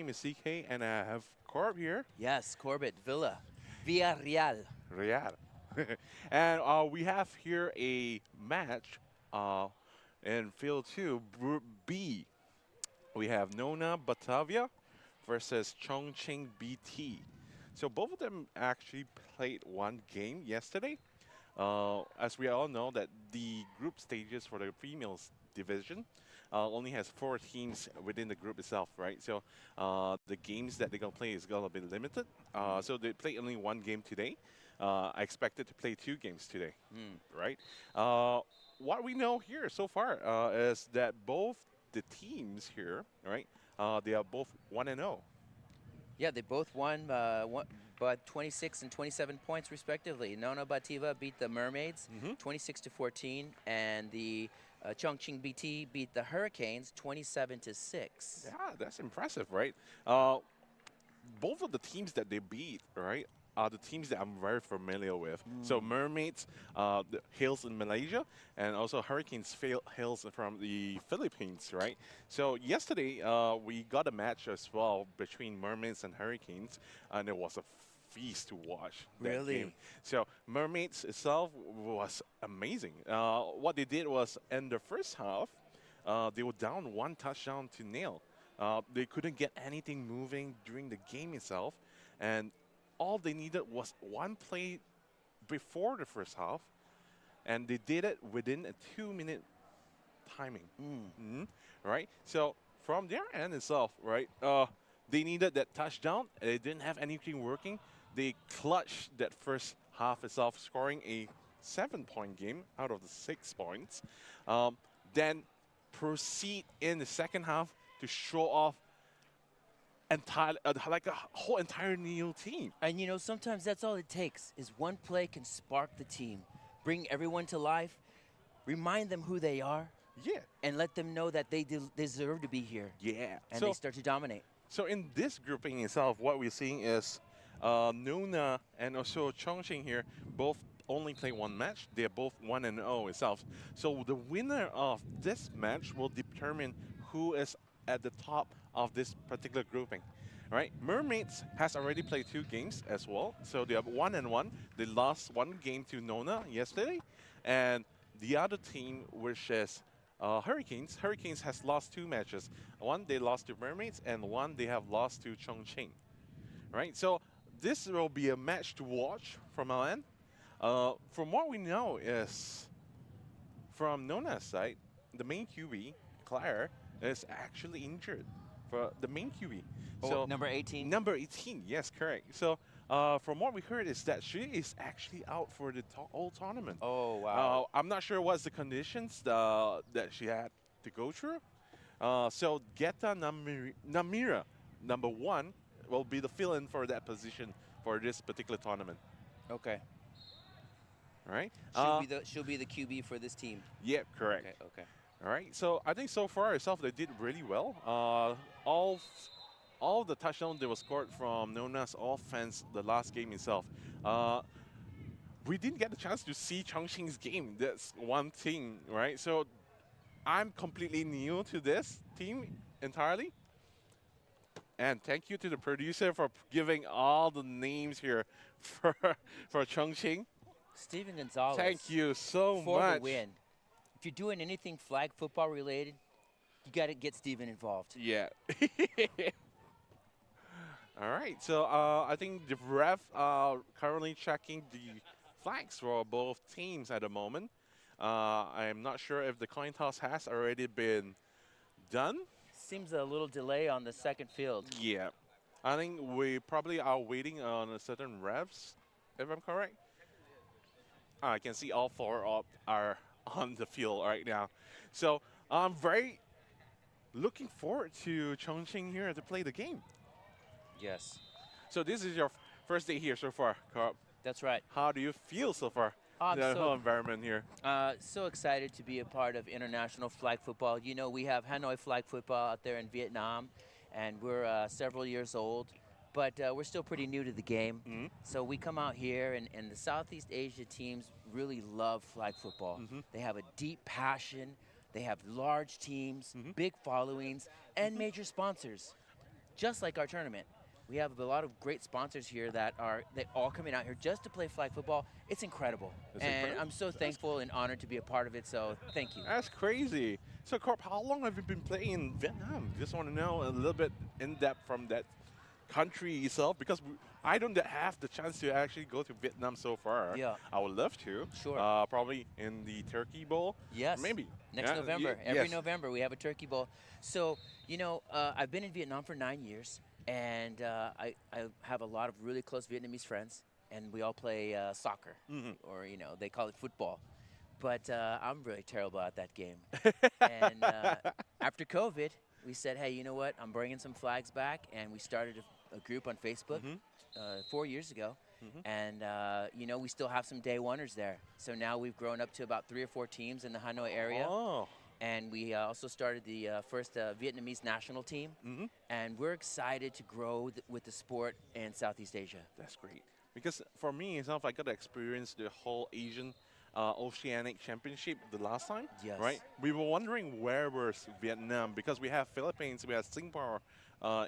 name is CK, and I have Corb here. Yes, Corbett, Villa, Villarreal. Real. And we have here a match in Field 2, Group B. We have Nona Batavia versus Chongqing BT. So both of them actually played one game yesterday. As we all know that the group stages for the females division only has 4 teams within the group itself, right? So the games that they're going to play is going to be limited. So they played only one game today. I expected to play 2 games today, right? What we know here so far is that both the teams here, right, they are both 1-0. Yeah, they both won, but 26 and 27 points respectively. Nona Bativa beat the Mermaids 26-14, and the Chongqing BT beat the Hurricanes 27-6. Yeah, that's impressive, right? Both of the teams that they beat, right, are the teams that I'm very familiar with. So Mermaids hails in Malaysia, and also Hurricanes hails from the Philippines, right? So yesterday we got a match as well between Mermaids and Hurricanes, and it was a feast to watch. That game. So Mermaids itself was amazing. What they did was in the first half, they were down 1 touchdown to nil. They couldn't get anything moving during the game itself, and all they needed was 1 play before the first half, and they did it within a 2-minute timing. Right? So from their end itself, right, they needed that touchdown. They didn't have anything working. They clutched that first half itself, scoring a 7-point game out of the 6 points. Then proceed in the second half to show off like a whole entire new team. And you know, sometimes that's all it takes, is 1 play can spark the team, bring everyone to life, remind them who they are, and let them know that they deserve to be here. Yeah. And they start to dominate. So in this grouping itself, what we're seeing is Nuna and also Chongqing here both only play 1 match. They're both 1-0 itself. So the winner of this match will determine who is at the top of this particular grouping, right? Mermaids has already played 2 games as well, so they have 1-1. They lost 1 game to Nona yesterday, and the other team, which is Hurricanes has lost 2 matches. 1 they lost to Mermaids, and 1 they have lost to Chongqing, right? So this will be a match to watch from our end. From what we know is, from Nona's side, the main QB, Claire, is actually injured. For the main QB. So number 18? Number 18, yes, correct. So from what we heard is that she is actually out for the whole tournament. Oh, wow. I'm not sure what's the conditions that she had to go through. So Geta Namira, number 1, will be the fill-in for that position for this particular tournament. Okay. All right. She'll be the QB for this team. Yeah, correct. Okay. All right, so I think so far itself they did really well. All the touchdowns that were scored from Nona's offense the last game itself. We didn't get the chance to see Chongqing's game. That's one thing, right? So I'm completely new to this team entirely. And thank you to the producer for giving all the names here for Chongqing. Stephen Gonzalez. Much. For the win. If you're doing anything flag football related, you got to get Steven involved. Yeah. All right. So I think the ref are currently checking the flags for both teams at the moment. I'm not sure if the coin toss has already been done. Seems a little delay on the second field. Yeah. I think we probably are waiting on a certain refs, if I'm correct. I can see all 4 are on the field right now. So I'm very looking forward to Chongqing here to play the game. Yes. So this is your first day here so far, Carp. That's right. How do you feel so far? The whole environment here. So excited to be a part of international flag football. You know, we have Hanoi flag football out there in Vietnam, and we're several years old. But we're still pretty new to the game. So we come out here, and the Southeast Asia teams really love flag football. They have a deep passion. They have large teams, big followings, and major sponsors. just like our tournament. We have a lot of great sponsors here that are all coming out here just to play flag football. It's incredible. I'm so thankful and honored to be a part of it, so thank you. That's crazy. So, Corp, how long have you been playing in Vietnam? Just want to know a little bit in depth from that country itself, because I don't have the chance to actually go to Vietnam so far. Yeah. I would love to. Sure. Probably in the Turkey Bowl. Yes. Maybe. Next Yeah, November. yes. Every November we have a Turkey Bowl. So, I've been in Vietnam for 9 years, and I have a lot of really close Vietnamese friends, and we all play soccer, or, they call it football. But I'm really terrible at that game. And after COVID, we said, hey, you know what? I'm bringing some flags back, and we started a group on Facebook 4 years ago. And, we still have some day oneers there. So now we've grown up to about 3 or 4 teams in the Hanoi area. Oh. And we also started the first Vietnamese national team. And we're excited to grow with the sport in Southeast Asia. That's great. Because for me itself, I got to experience the whole Asian Oceanic Championship the last time. Yes. Right? We were wondering where was Vietnam, because we have Philippines, we have Singapore,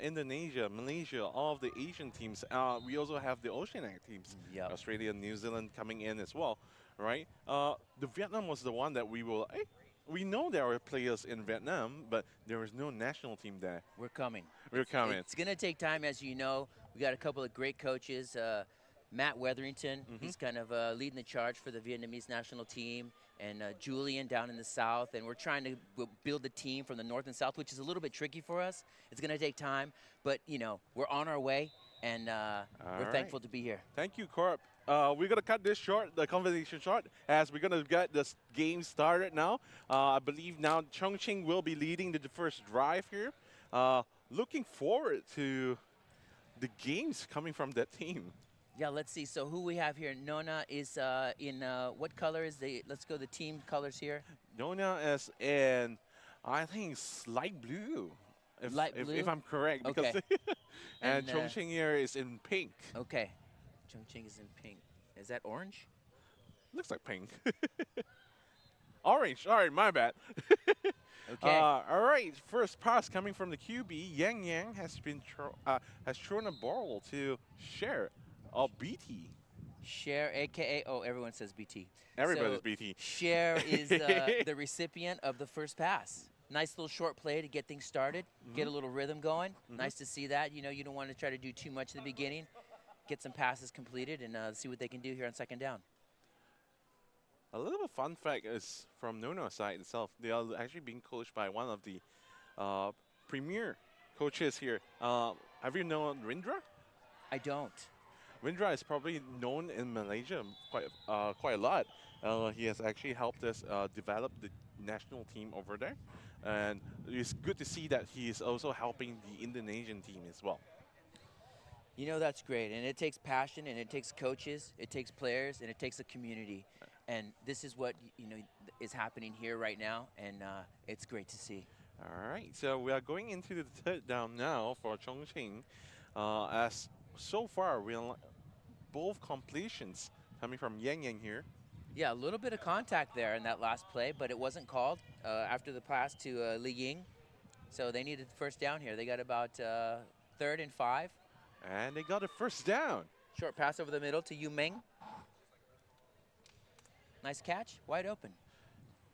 Indonesia, Malaysia, all of the Asian teams. We also have the Oceanic teams, Australia and New Zealand coming in as well, right? The Vietnam was the one that we know there are players in Vietnam, but there is no national team there. We're coming. We're coming. It's going to take time, as you know. We got a couple of great coaches. Matt Weatherington, he's kind of leading the charge for the Vietnamese national team, and Julian down in the south. And we're trying to build a team from the north and south, which is a little bit tricky for us. It's going to take time, but, we're on our way, and we're thankful to be here. Thank you, Corp. We're going to cut this short, the conversation short, as we're going to get this game started now. I believe now Chongqing will be leading the first drive here. Looking forward to the games coming from that team. Yeah, let's see. So who we have here? Nona is in what color is let's go the team colors here. Nona is in, I think, light blue. If I'm correct. Okay. Because and Chongqing here is in pink. Okay. Chongqing is in pink. Is that orange? Looks like pink. Orange. All right, my bad. Okay. All right. First pass coming from the QB. Yang has thrown a ball to Share. BT. Share, a.k.a. everyone says BT. Everybody's so BT. Share is the recipient of the first pass. Nice little short play to get things started, get a little rhythm going. Nice to see that. You don't want to try to do too much in the beginning. Get some passes completed and see what they can do here on second down. A little bit fun fact is from Nono's side itself. They are actually being coached by one of the premier coaches here. Have you known Rindra? I don't. Rindra is probably known in Malaysia quite a lot. He has actually helped us develop the national team over there. And it's good to see that he is also helping the Indonesian team as well. That's great. And it takes passion, and it takes coaches, it takes players, and it takes a community. And this is what, is happening here right now, and it's great to see. All right, so we are going into the third down now for Chongqing. As so far, both completions coming from Yang here. Yeah, a little bit of contact there in that last play, but it wasn't called after the pass to Li Ying. So they needed the first down here. They got about 3rd and 5. And they got a first down. Short pass over the middle to Yu Ming. Nice catch, wide open.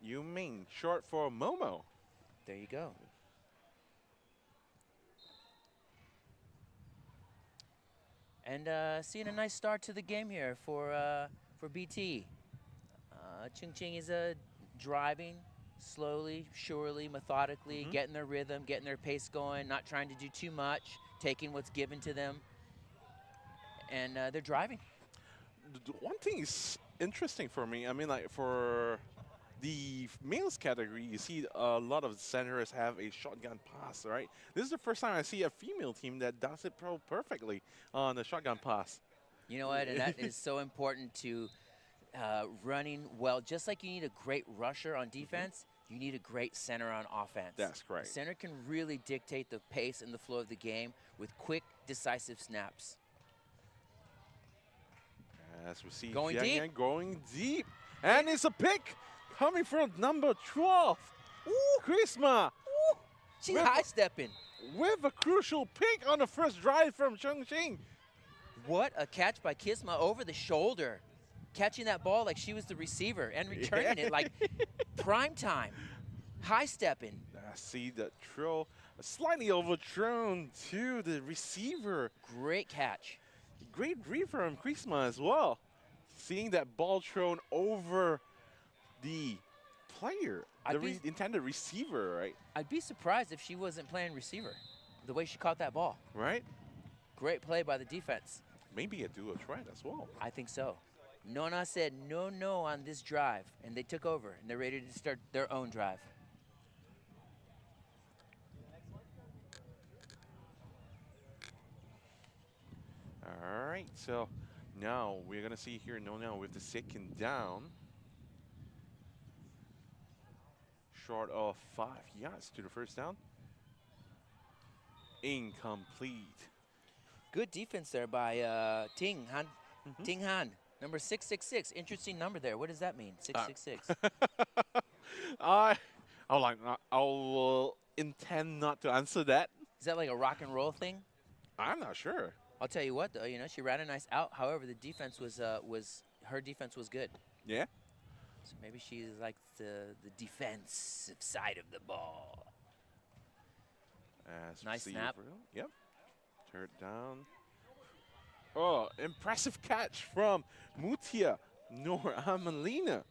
Yu Ming, short for Momo. There you go. And seeing a nice start to the game here for BT. Chongqing is driving slowly, surely, methodically, getting their rhythm, getting their pace going, not trying to do too much, taking what's given to them, and they're driving. One thing is interesting for me. I mean, like for the males category, you see a lot of centers have a shotgun pass, right? This is the first time I see a female team that does it perfectly on the shotgun pass. You know what? And that is so important to running well. Just like you need a great rusher on defense, you need a great center on offense. That's correct. The center can really dictate the pace and the flow of the game with quick, decisive snaps. As we see going deep. Going deep. And it's a pick coming from number 12. Ooh, Chrisma. Ooh, she's high-stepping. with a crucial pick on the first drive from Chongqing. What a catch by Kisma over the shoulder. Catching that ball like she was the receiver and returning it like prime time. High stepping. I see that throw slightly overthrown to the receiver. Great catch. Great read from Kisma as well. Seeing that ball thrown over the player, the intended receiver, right? I'd be surprised if she wasn't playing receiver, the way she caught that ball. Right? Great play by the defense. Maybe a dual threat as well. I think so. Nona said no on this drive, and they took over, and they're ready to start their own drive. All right, so now we're going to see here Nona with the second down. Short of 5 yards to the first down. Incomplete. Good defense there by Ting Han. Ting Han, number 666. Interesting number there. What does that mean, 666? I'll intend not to answer that. Is that like a rock and roll thing? I'm not sure. I'll tell you what, though. You know, she ran a nice out. However, the defense was her defense was good. Yeah. So maybe she's like the defensive side of the ball. Nice snap. Yep. Third down. Oh, impressive catch from Mutia Nor Amelina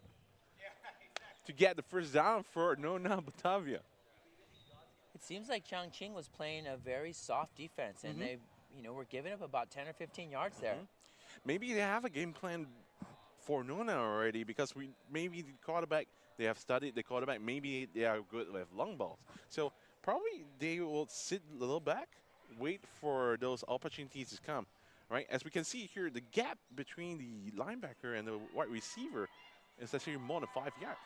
to get the first down for Nona Batavia. It seems like Chongqing was playing a very soft defense, and they, were giving up about 10 or 15 yards there. Maybe they have a game plan for Nona already, because maybe the quarterback, they have studied the quarterback. Maybe they are good with long balls. So probably they will sit a little back, wait for those opportunities to come. Right, as we can see here, the gap between the linebacker and the wide receiver is actually more than 5 yards.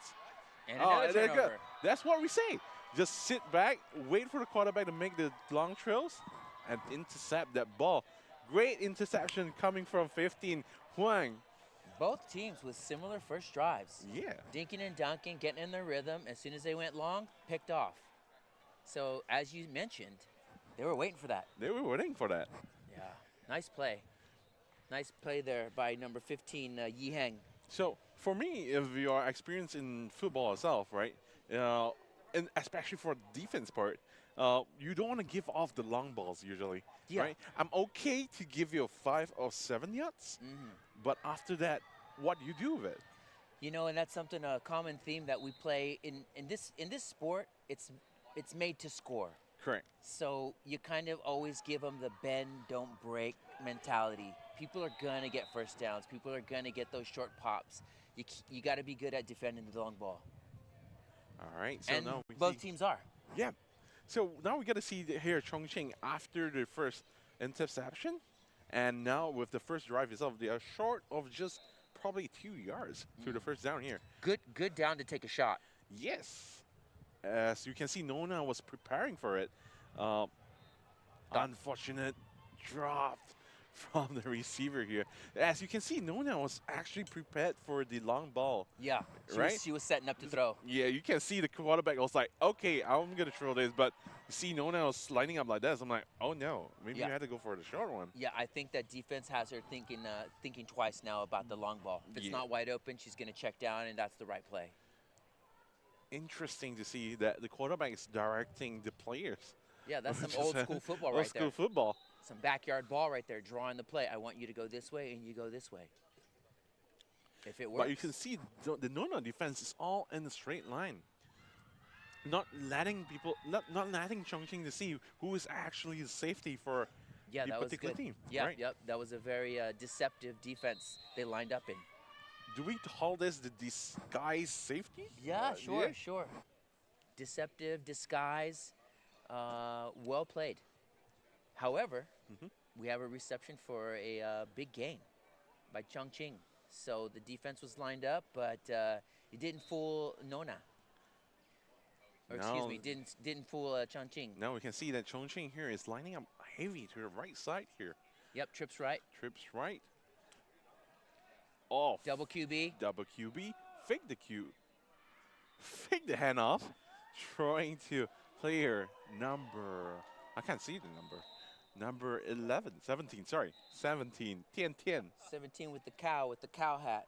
And another turnover. That's what we say. Just sit back, wait for the quarterback to make the long throws, and intercept that ball. Great interception coming from 15, Huang. Both teams with similar first drives. Yeah. Dinking and dunking, getting in their rhythm. As soon as they went long, picked off. So as you mentioned, they were waiting for that. They were waiting for that. Yeah. Nice play. Nice play there by number 15, Yi Heng. So for me, if you are experienced in football itself, right, and especially for the defense part, you don't want to give off the long balls usually, right? I'm okay to give you 5 or 7 yards, but after that, what do you do with it? You know, and that's something, a common theme that we play in this sport. It's made to score. Correct. So you kind of always give them the bend, don't break mentality. People are going to get first downs. People are going to get those short pops. You got to be good at defending the long ball. All right. So and now we both teams are. Yeah. So now we got to see here Chongqing after the first interception. And now with the first drive itself, they are short of just probably 2 yards to the first down here. Good down to take a shot. Yes. As you can see, Nona was preparing for it. Unfortunate drop from the receiver here. As you can see, Nona was actually prepared for the long ball. Yeah, she was setting up to throw. Yeah, you can see the quarterback was like, okay, I'm going to throw this. But you see Nona was lining up like this. I'm like, oh, no. Maybe you had to go for the short one. Yeah, I think that defense has her thinking twice now about the long ball. If it's not wide open, she's going to check down, and that's the right play. Interesting to see that the quarterback is directing the players. Yeah, that's some old school football right there. Old school football. Some backyard ball right there, drawing the play. I want you to go this way, and you go this way. If it works. But you can see the Nona defense is all in a straight line. Not letting Chongqing to see who is actually the safety for the particular team. Yeah, right? Yep, that was a very deceptive defense they lined up in. Do we call this the disguise safety? Yeah, sure. Deceptive, disguise, well played. However, we have a reception for a big gain by Chongqing. So the defense was lined up, but it didn't fool Nona. Or excuse me, didn't fool Chongqing. Now we can see that Chongqing here is lining up heavy to the right side here. Yep, trips right. Trips right. Off. Double QB. Double QB. Fake the Q. Fake the handoff. Trying to player number I can't see the number. Number 11, 17, sorry. 17, 10, 10. 17 with the cow hat.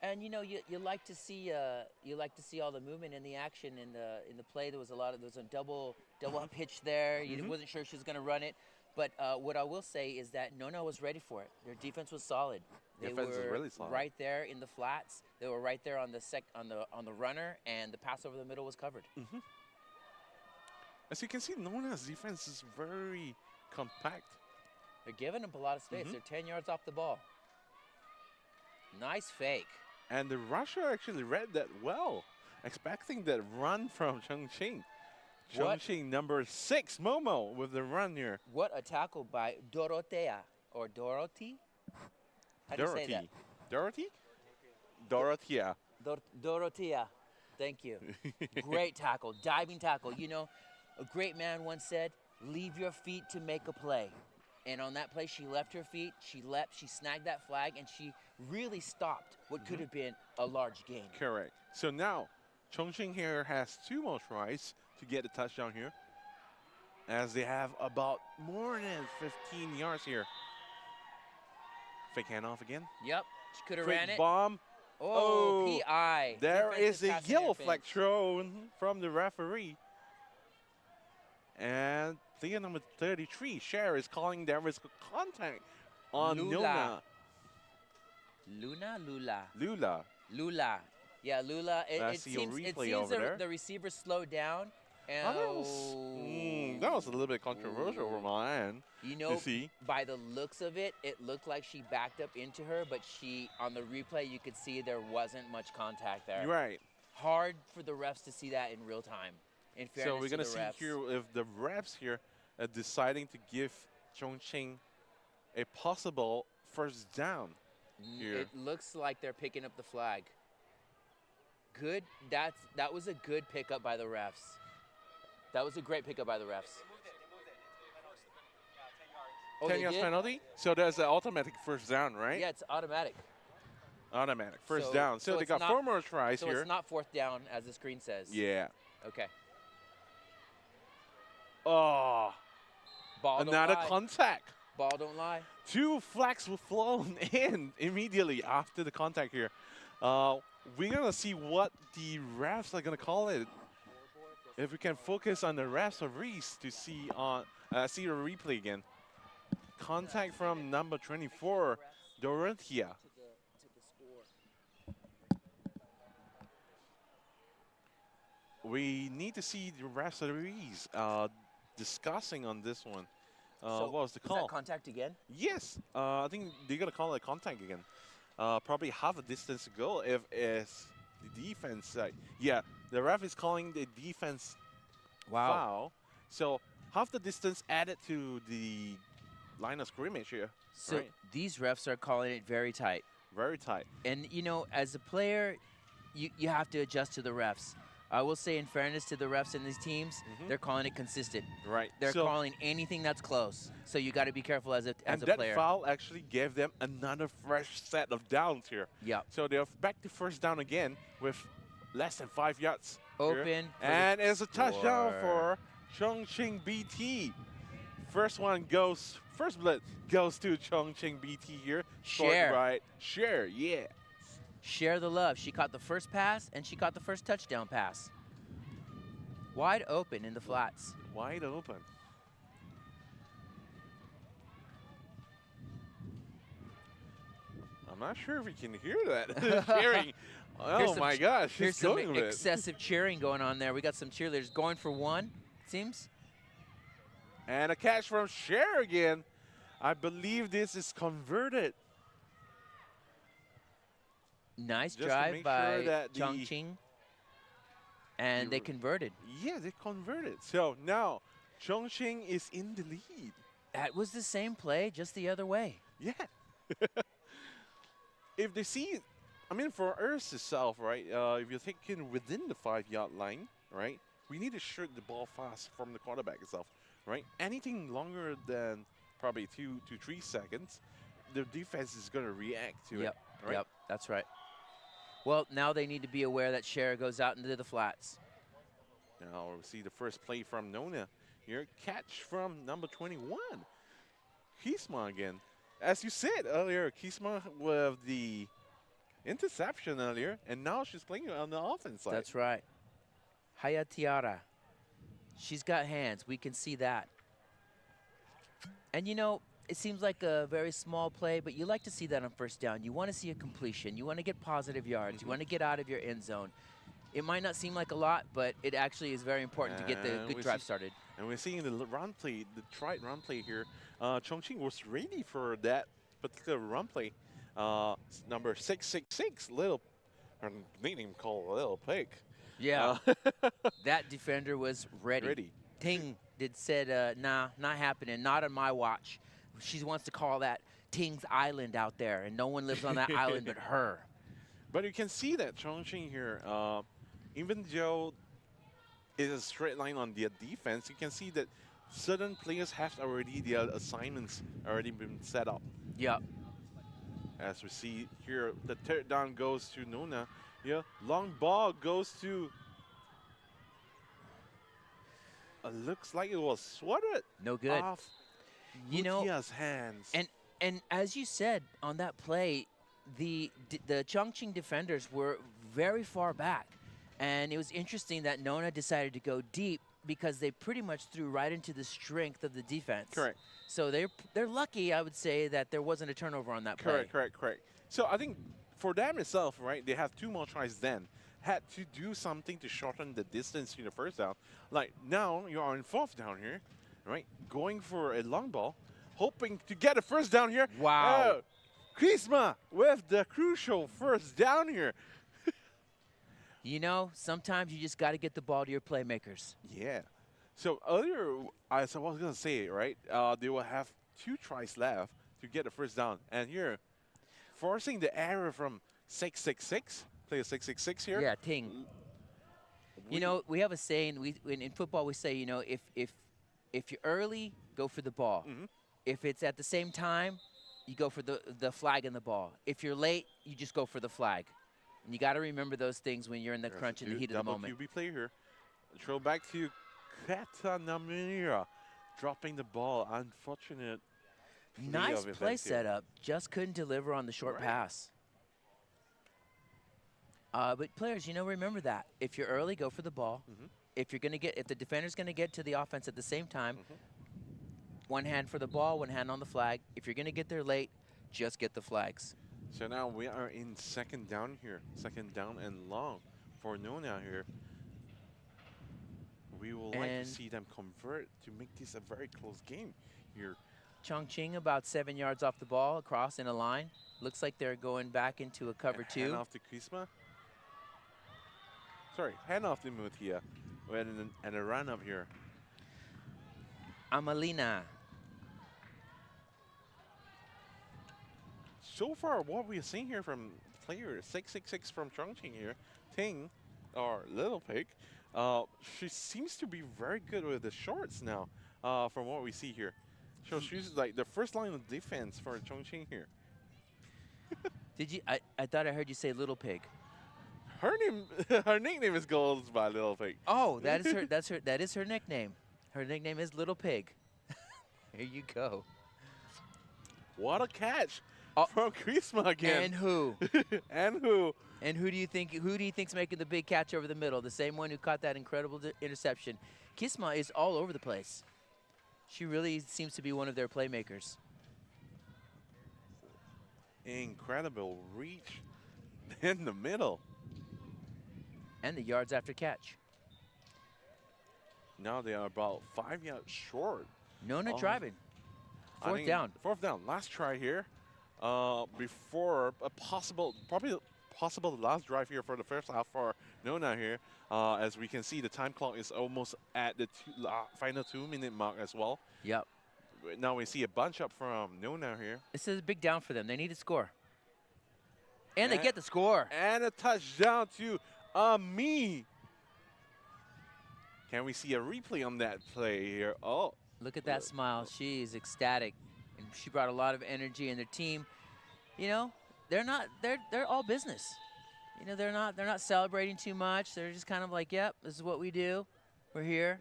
And you know, you like to see all the movement and the action in the play. There was a double up pitch there. You wasn't sure she was going to run it, but what I will say is that Nona was ready for it. Their defense was solid. They Defense was were really solid. right there in the flats. They were right there on the runner, and the pass over the middle was covered. As you can see, Nona's defense is very compact. They're giving them a lot of space. They're 10 yards off the ball. Nice fake. And the rusher actually read that well, expecting that run from Chongqing. What? Chongqing number 6, Momo, with the run here. What a tackle by Dorothea, or Dorothy? How do you say that? Dorothy? Dorothea. Dorothea. Thank you. Great tackle, diving tackle. You know, a great man once said, leave your feet to make a play. And on that play, she left her feet, she snagged that flag, and she really stopped what could have been a large gain. Correct. So now, Chongqing here has 2 more tries to get a touchdown here, as they have about more than 15 yards here. Fake handoff again. Yep, she could have Quick ran it. bomb. Oh, PI. There is Defensive a pass yellow interference. flag thrown from the referee. And player number 33, Cher, is calling there was contact on Lula. Nona. Lula. Yeah, Lula. Let's see a replay over there. The receiver slowed down. And that was a little bit controversial from my end. You know, see? by the looks of it, it looked like she backed up into her, but on the replay, you could see there wasn't much contact there. Right. Hard for the refs to see that in real time. In fairness So we're going to to the see refs. here if the refs here are deciding to give Chongqing a possible first down here. It looks like they're picking up the flag. Good. That was a good pickup by the refs. That was a great pickup by the refs. Oh, 10 they yards did? penalty. So there's an automatic first down, right? Yeah, it's automatic. Automatic first So- down. So, so they it's got not- 4 more tries So here. it's not fourth down, as the screen says. Yeah. Okay. Oh, Ball don't another lie. contact. Ball don't lie. 2 flags were flown in immediately after the contact here. We're going to see what the refs are going to call it. If we can focus on the refs of Reese to see see the replay again. Contact from number 24, Dorothea. We need to see the refs of Reese discussing on this one. So what was the is call? that contact again? Yes, I think they're gonna call it contact again. Probably half a distance to go if it's the defense side. Yeah, the ref is calling the defense foul. So half the distance added to the line of scrimmage here. So right? these refs are calling it very tight. Very tight. And, you know, as a player, you have to adjust to the refs. I will say, in fairness to the refs in these teams, they're calling it consistent. Right. They're So- calling anything that's close. So you got to be careful as a And player. that foul actually gave them another fresh set of downs here. Yeah. So they're back to first down again with less than 5 yards. here. Open for the And it's a touchdown score. for Chongqing BT. First blood goes to Chongqing BT here. Scored Cher. by Cher, yeah. Share the love. She caught the first pass, and she caught the first touchdown pass. Wide open in the flats. Wide open. I'm not sure if we can hear that cheering. Here's Oh some my gosh, Here's she's some going with it. excessive cheering going on there. We got some cheerleaders going for one, it seems. And a catch from Cher again. I believe this is converted. Nice Just to drive make by sure that the- Chongqing. And they converted. Yeah, they converted. So now Chongqing is in the lead. That was the same play, just the other way. Yeah. If they see, I mean, for us itself, right? If you're thinking within the 5-yard line, right? We need to shoot the ball fast from the quarterback itself, right? Anything longer than probably 2 to 3 seconds, the defense is going to react to it. Right? Yep, that's right. Well, now they need to be aware that Cher goes out into the flats. Now we see the first play from Nona Here, catch from number 21. Kisma again. As you said earlier, Kisma with the interception earlier, and now she's playing on the offense side. That's right. Hayatiara. She's got hands. We can see that. And you know, it seems like a very small play, but you like to see that on first down. You want to see a completion. You want to get positive yards. You want to get out of your end zone. It might not seem like a lot, but it actually is very important to get the good drive started. And we're seeing the run play, the tried run play here. Chongqing was ready for that particular run play. Number 666, her nickname called Little Pig. Yeah, that defender was ready. Ting said, nah, not happening, not on my watch. She wants to call that Ting's Island out there, and no one lives on that island but her. But you can see that Chongqing here, even though it's a straight line on their defense, you can see that certain players have already, their assignments already been set up. Yep. As we see here, the third down goes to Nona. Yeah, long ball goes to. Looks like it was swatted. No good. Off you know, Mutia's hands. And as you said on that play, the Chongqing defenders were very far back, and it was interesting that Nona decided to go deep because they pretty much threw right into the strength of the defense. Correct. So they're lucky, I would say, that there wasn't a turnover on that play. Correct. So I think for them itself, right, they have 2 more tries then. Had to do something to shorten the distance to the first down. Like now you're on 4th down here, right? Going for a long ball, hoping to get a first down here. Wow. Kisma with the crucial first down here. You know, sometimes you just got to get the ball to your playmakers. Yeah. So earlier, as I was going to say, right, they will have 2 tries left to get the first down. And here, forcing the error from 666, player 666 here. Yeah, Ting. You know, we have a saying, in football we say, you know, if you're early, go for the ball. If it's at the same time, you go for the flag and the ball. If you're late, you just go for the flag. And you got to remember those things when you're in the crunch and the heat of the moment. QB play here. Throw back to Pattana, dropping the ball. Unfortunate. Nice play setup. Just couldn't deliver on the short pass. But players, you know, remember that. If you're early, go for the ball. If the defender's gonna get to the offense at the same time, one hand for the ball, one hand on the flag. If you're gonna get there late, just get the flags. So now we are in 2nd down here. 2nd down and long for Nona here. We will like to see them convert to make this a very close game here. Chongqing about 7 yards off the ball, across in a line. Looks like they're going back into a cover 2. Hand off to Kisma. Sorry, hand off to Mutia. And a run up here. Amalina. So far, what we are seeing here from player 666 from Chongqing here, Ting, or Little Pig, she seems to be very good with the shorts now, from what we see here. So she's like the first line of defense for Chongqing here. Did you? I thought I heard you say Little Pig. Her name, her nickname is goes by Little Pig. Oh, that is her nickname. Her nickname is Little Pig. Here you go. What a catch from Kisma again. And who? And who? And who do you think's making the big catch over the middle? The same one who caught that incredible interception. Kisma is all over the place. She really seems to be one of their playmakers. Incredible reach in the middle. And the yards after catch. Now they are about 5 yards short. Nona driving. 4th down. 4th down. Last try here. Before a possible last drive here for the first half for Nona here. As we can see, the time clock is almost at the final 2-minute mark as well. Yep. Now we see a bunch up from Nona here. This is a big down for them. They need to score. And they get the score. And a touchdown to Ami. Can we see a replay on that play here? Oh. Look at that smile. She's ecstatic. And she brought a lot of energy in their team. You know, they're all business. You know, they're not celebrating too much. They're just kind of like, yep, this is what we do. We're here.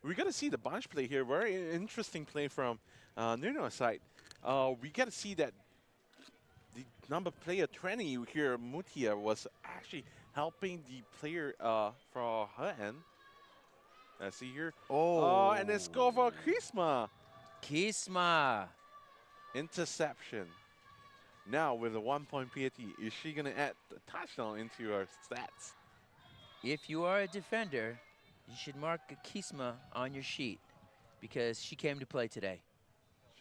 we're going to see the bunch play here. Very interesting play from Nuno's side. We got to see that the number player 20 here, Mutia, was actually helping the player for her end. Let's see here. Oh. And then score for Kisma. Kisma. Interception. Now with a 1-point PAT, is she going to add the touchdown into her stats? If you are a defender, you should mark a Kisma on your sheet because she came to play today.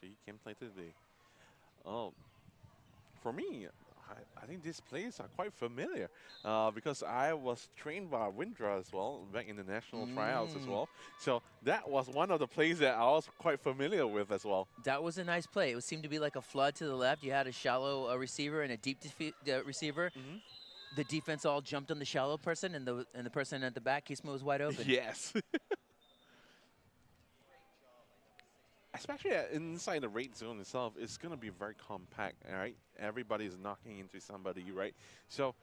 She can play today. Oh, for me, I think these plays are quite familiar because I was trained by Windra as well back in the national tryouts as well. So that was one of the plays that I was quite familiar with as well. That was a nice play. It seemed to be like a flood to the left. You had a shallow receiver and a deep receiver. The defense all jumped on the shallow person, and the person at the back, Kisma, was wide open. Yes. Especially inside the red zone itself, it's going to be very compact, all right? Everybody's knocking into somebody, right? So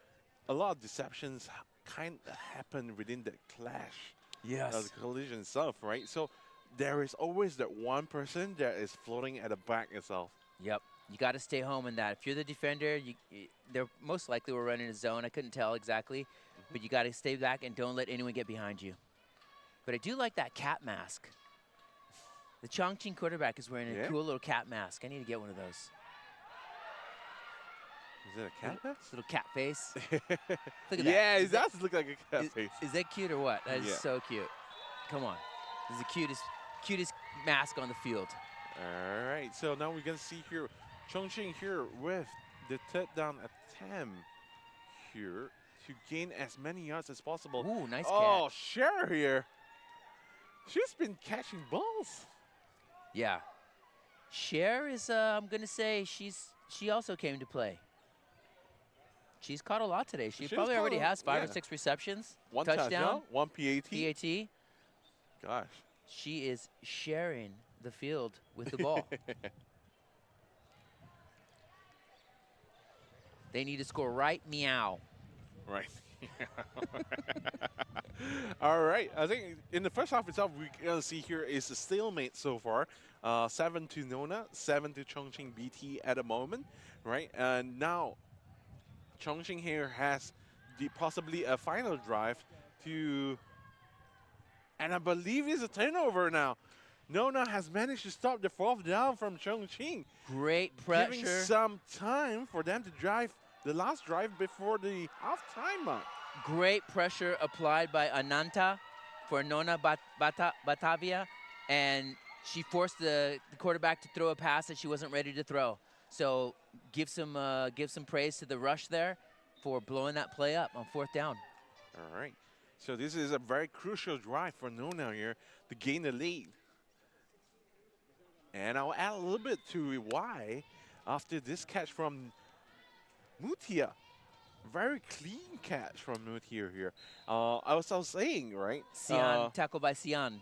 a lot of deceptions kind of happen within the clash. Yes. The collision itself, right? So there is always that one person that is floating at the back itself. Yep. You got to stay home in that. If you're the defender, they're most likely will run in a zone. I couldn't tell exactly, but you got to stay back and don't let anyone get behind you. But I do like that cat mask. The Chongqing quarterback is wearing a cool little cat mask. I need to get one of those. Is it a cat mask? Little cat face. Look at that. Yeah, it does look like a cat face. Is that cute or what? That is so cute. Come on. This is the cutest mask on the field. All right, so now we're going to see here Chongqing here with the third down attempt here to gain as many yards as possible. Ooh, nice catch. Oh, Cher here. She's been catching balls. Yeah. Cher is, I'm going to say, she also came to play. She's caught a lot today. She probably already has 5 or 6 receptions. One touchdown, 1 PAT. PAT. Gosh. She is sharing the field with the ball. They need to score right meow. Right. All right. I think in the first half itself, we're going to see here is a stalemate so far. 7 to Nona, 7 to Chongqing BT at the moment, right? And now Chongqing here has possibly a final drive to, and I believe it's a turnover now. Nona has managed to stop the 4th down from Chongqing. Great pressure. Giving some time for them to drive the last drive before the half-time mark. Great pressure applied by Ananta for Nona Batavia, and she forced the quarterback to throw a pass that she wasn't ready to throw. So give some praise to the rush there for blowing that play up on 4th down. All right. So this is a very crucial drive for Nona here to gain the lead. And I'll add a little bit to why after this catch from Mutia. Very clean catch from Mutia here. I was saying, right? Sian, tackle by Sian.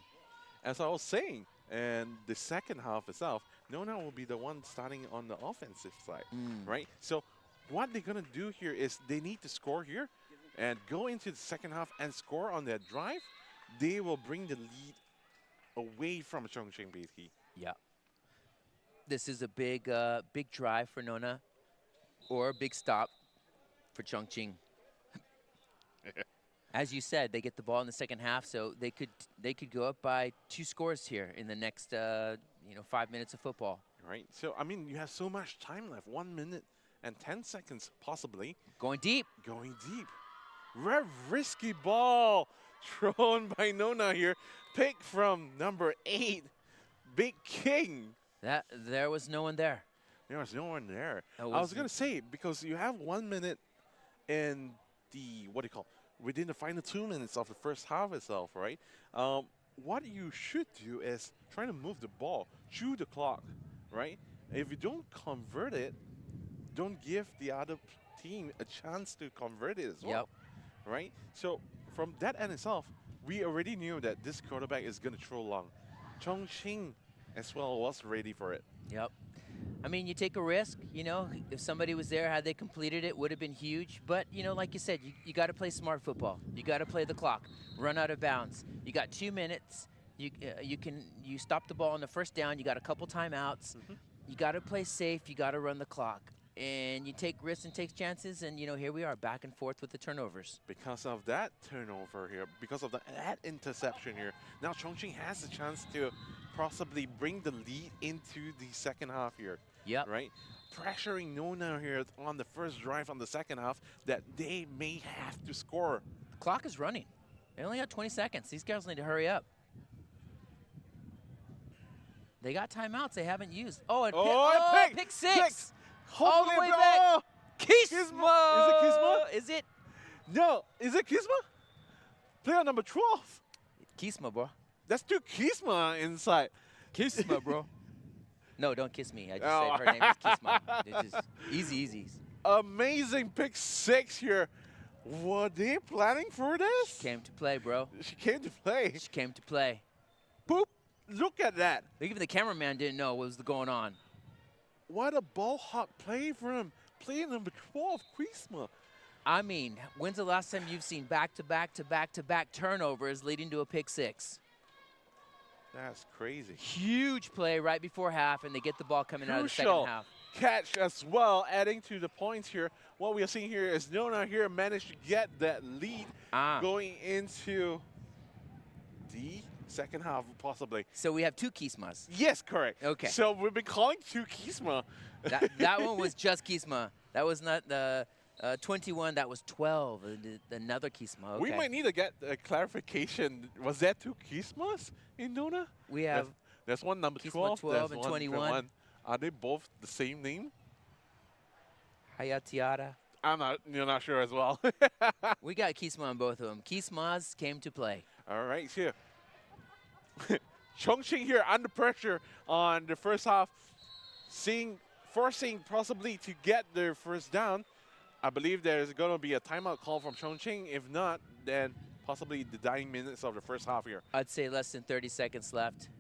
As I was saying, and the second half itself, Nona will be the one starting on the offensive side, right? So what they're going to do here is they need to score here and go into the second half and score on their drive. They will bring the lead away from Chongqing BT. Yeah. This is a big drive for Nona, or a big stop for Chongqing. As you said, they get the ball in the second half, so they could go up by 2 scores here in the next 5 minutes of football. Right. So I mean, you have so much time left, 1 minute and 10 seconds possibly. Going deep. Going deep. Very risky ball thrown by Nona here. Pick from number 8, Big King. There was no one there. There was no one there. I was going to say, because you have 1 minute in the, within the final 2 minutes of the first half itself, right? What you should do is try to move the ball through the clock, right? If you don't convert it, don't give the other team a chance to convert it as well, right? So from that end itself, we already knew that this quarterback is going to throw long. Chongqing as well was ready for it. Yep. I mean, you take a risk, if somebody was there, had they completed it, would have been huge. But, like you said, you got to play smart football. You got to play the clock, run out of bounds. You got 2 minutes, You stop the ball on the first down. You got a couple timeouts. You got to play safe. You got to run the clock. And you take risks and take chances, and here we are, back and forth with the turnovers. Because of that turnover here, because of that interception here, now Chongqing has a chance to possibly bring the lead into the second half here. Yep. Right? Pressuring Nona here on the first drive on the second half that they may have to score. The clock is running. They only got 20 seconds. These guys need to hurry up. They got timeouts they haven't used. Oh, and pick six. All the way back. Kisma! Is it Kisma? Is it? No, is it Kisma? Player number 12. Kisma, bro. That's two Kisma inside. Kisma, bro. No, don't kiss me. I just said her name is Kisma. It's just easy. Amazing pick six here. Were they planning for this? She came to play, bro. She came to play. She came to play. Boop. Look at that. Even the cameraman didn't know what was going on. What a ball hawk play from player number 12, Kisma. I mean, when's the last time you've seen back-to-back turnovers leading to a pick six? That's crazy. Huge play right before half, and they get the ball coming out of the second half. Catch as well, adding to the points here. What we are seeing here is Nona here managed to get that lead going into the second half, possibly. So we have two Kismas. Yes, correct. Okay. So we've been calling two Kisma. That one was just Kisma. That was not the 21. That was 12. Another Kisma. Okay. We might need to get a clarification. Was that two Kismas in Nona? We have. There's one number Kisma 12 and 21. Are they both the same name? Hayatiara. You're not sure as well. We got Kisma on both of them. Kismas came to play. All right, here. Chongqing here under pressure on the first half, forcing possibly to get their first down. I believe there's going to be a timeout call from Chongqing. If not, then possibly the dying minutes of the first half here. I'd say less than 30 seconds left.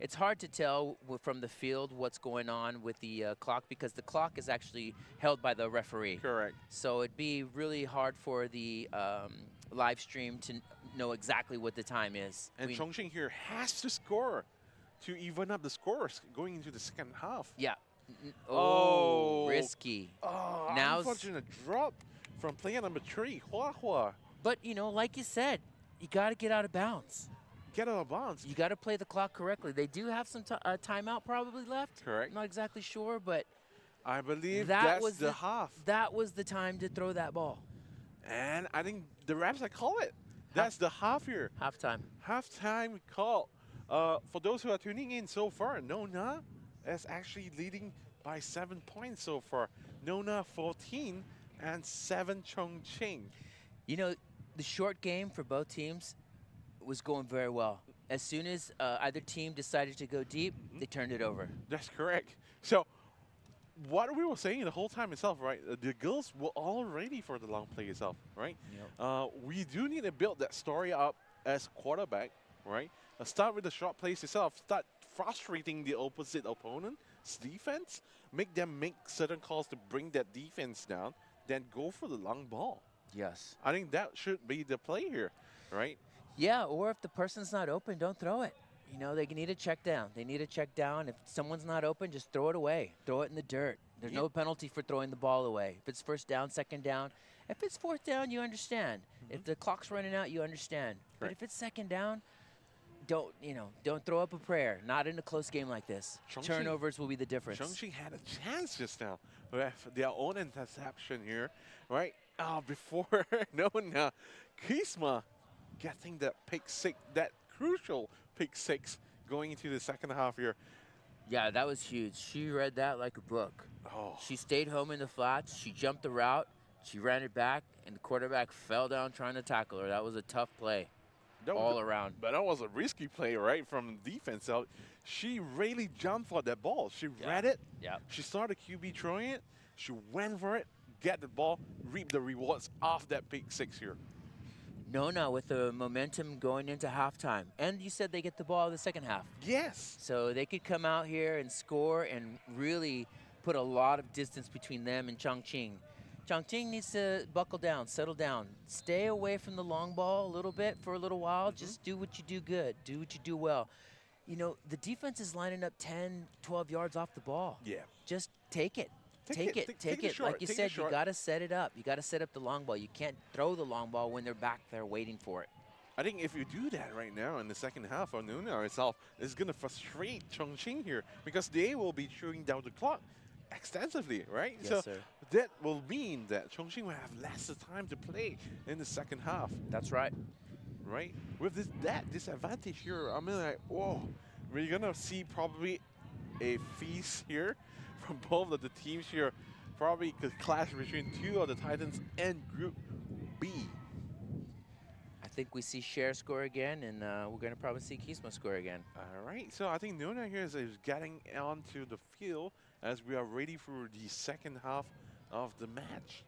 It's hard to tell from the field what's going on with the clock, because the clock is actually held by the referee. Correct. So it'd be really hard for the live stream to know exactly what the time is. And Chongqing here has to score to even up the scores going into the second half. Yeah. Risky. Oh, now unfortunate drop from player number 3, Hua. But, like you said, you got to get out of bounds. Get out of bounds. You got to play the clock correctly. They do have some timeout probably left. Correct. Not exactly sure, but I believe that's the half. That was the time to throw that ball. And I think the refs, I call it. That's the half here. Halftime. Halftime call. For those who are tuning in so far, Nona is actually leading by 7 points so far. Nona 14 and 7 Chongqing. The short game for both teams was going very well. As soon as either team decided to go deep, they turned it over. That's correct. So what we were saying the whole time itself, right? The girls were all ready for the long play itself, right? Yep. We do need to build that story up as quarterback, right? Start with the short plays itself. Start frustrating the opposite opponent's defense. Make them make certain calls to bring that defense down. Then go for the long ball. Yes. I think that should be the play here, right? Yeah, or if the person's not open, don't throw it. They need to check down. They need to check down. If someone's not open, just throw it away. Throw it in the dirt. There's no penalty for throwing the ball away. If it's first down, second down. If it's fourth down, you understand. If the clock's running out, you understand. Right. But if it's second down, don't throw up a prayer. Not in a close game like this. Turnovers will be the difference. Chongqing had a chance just now with their own interception here, right? Before Nona, Kisma getting that pick six, that crucial pick six going into the second half here. Yeah, that was huge. She read that like a book. Oh. She stayed home in the flats. She jumped the route. She ran it back, and the quarterback fell down trying to tackle her. That was a tough play all around. But that was a risky play, right, from the defense. So she really jumped for that ball. She read it. Yeah. She saw the QB throwing it. She went for it, get the ball, reap the rewards off that pick six here. Nona with the momentum going into halftime. And you said they get the ball in the second half. Yes. So they could come out here and score and really put a lot of distance between them and Chongqing. Chongqing needs to buckle down, settle down. Stay away from the long ball a little bit for a little while. Just do what you do good. Do what you do well. You know, the defense is lining up 10, 12 yards off the ball. Yeah. Just take it. Take it short, Like you take it said, you short. got to set it up. You got to set up the long ball. You can't throw the long ball when they're back there waiting for it. I think if you do that right now in the second half, Nuna itself is going to frustrate Chongqing here because they will be chewing down the clock extensively, right? Yes, so sir. that will mean that Chongqing will have less time to play in the second half, That's right. right? With that disadvantage here, I mean, like, whoa, we're going to see probably a feast here from both of the teams here. Probably could clash between two of the Titans and Group B. I think we see Cher score again, and we're going to probably see Kisma score again. All right, so I think Nuna here is getting onto the field as we are ready for the second half of the match.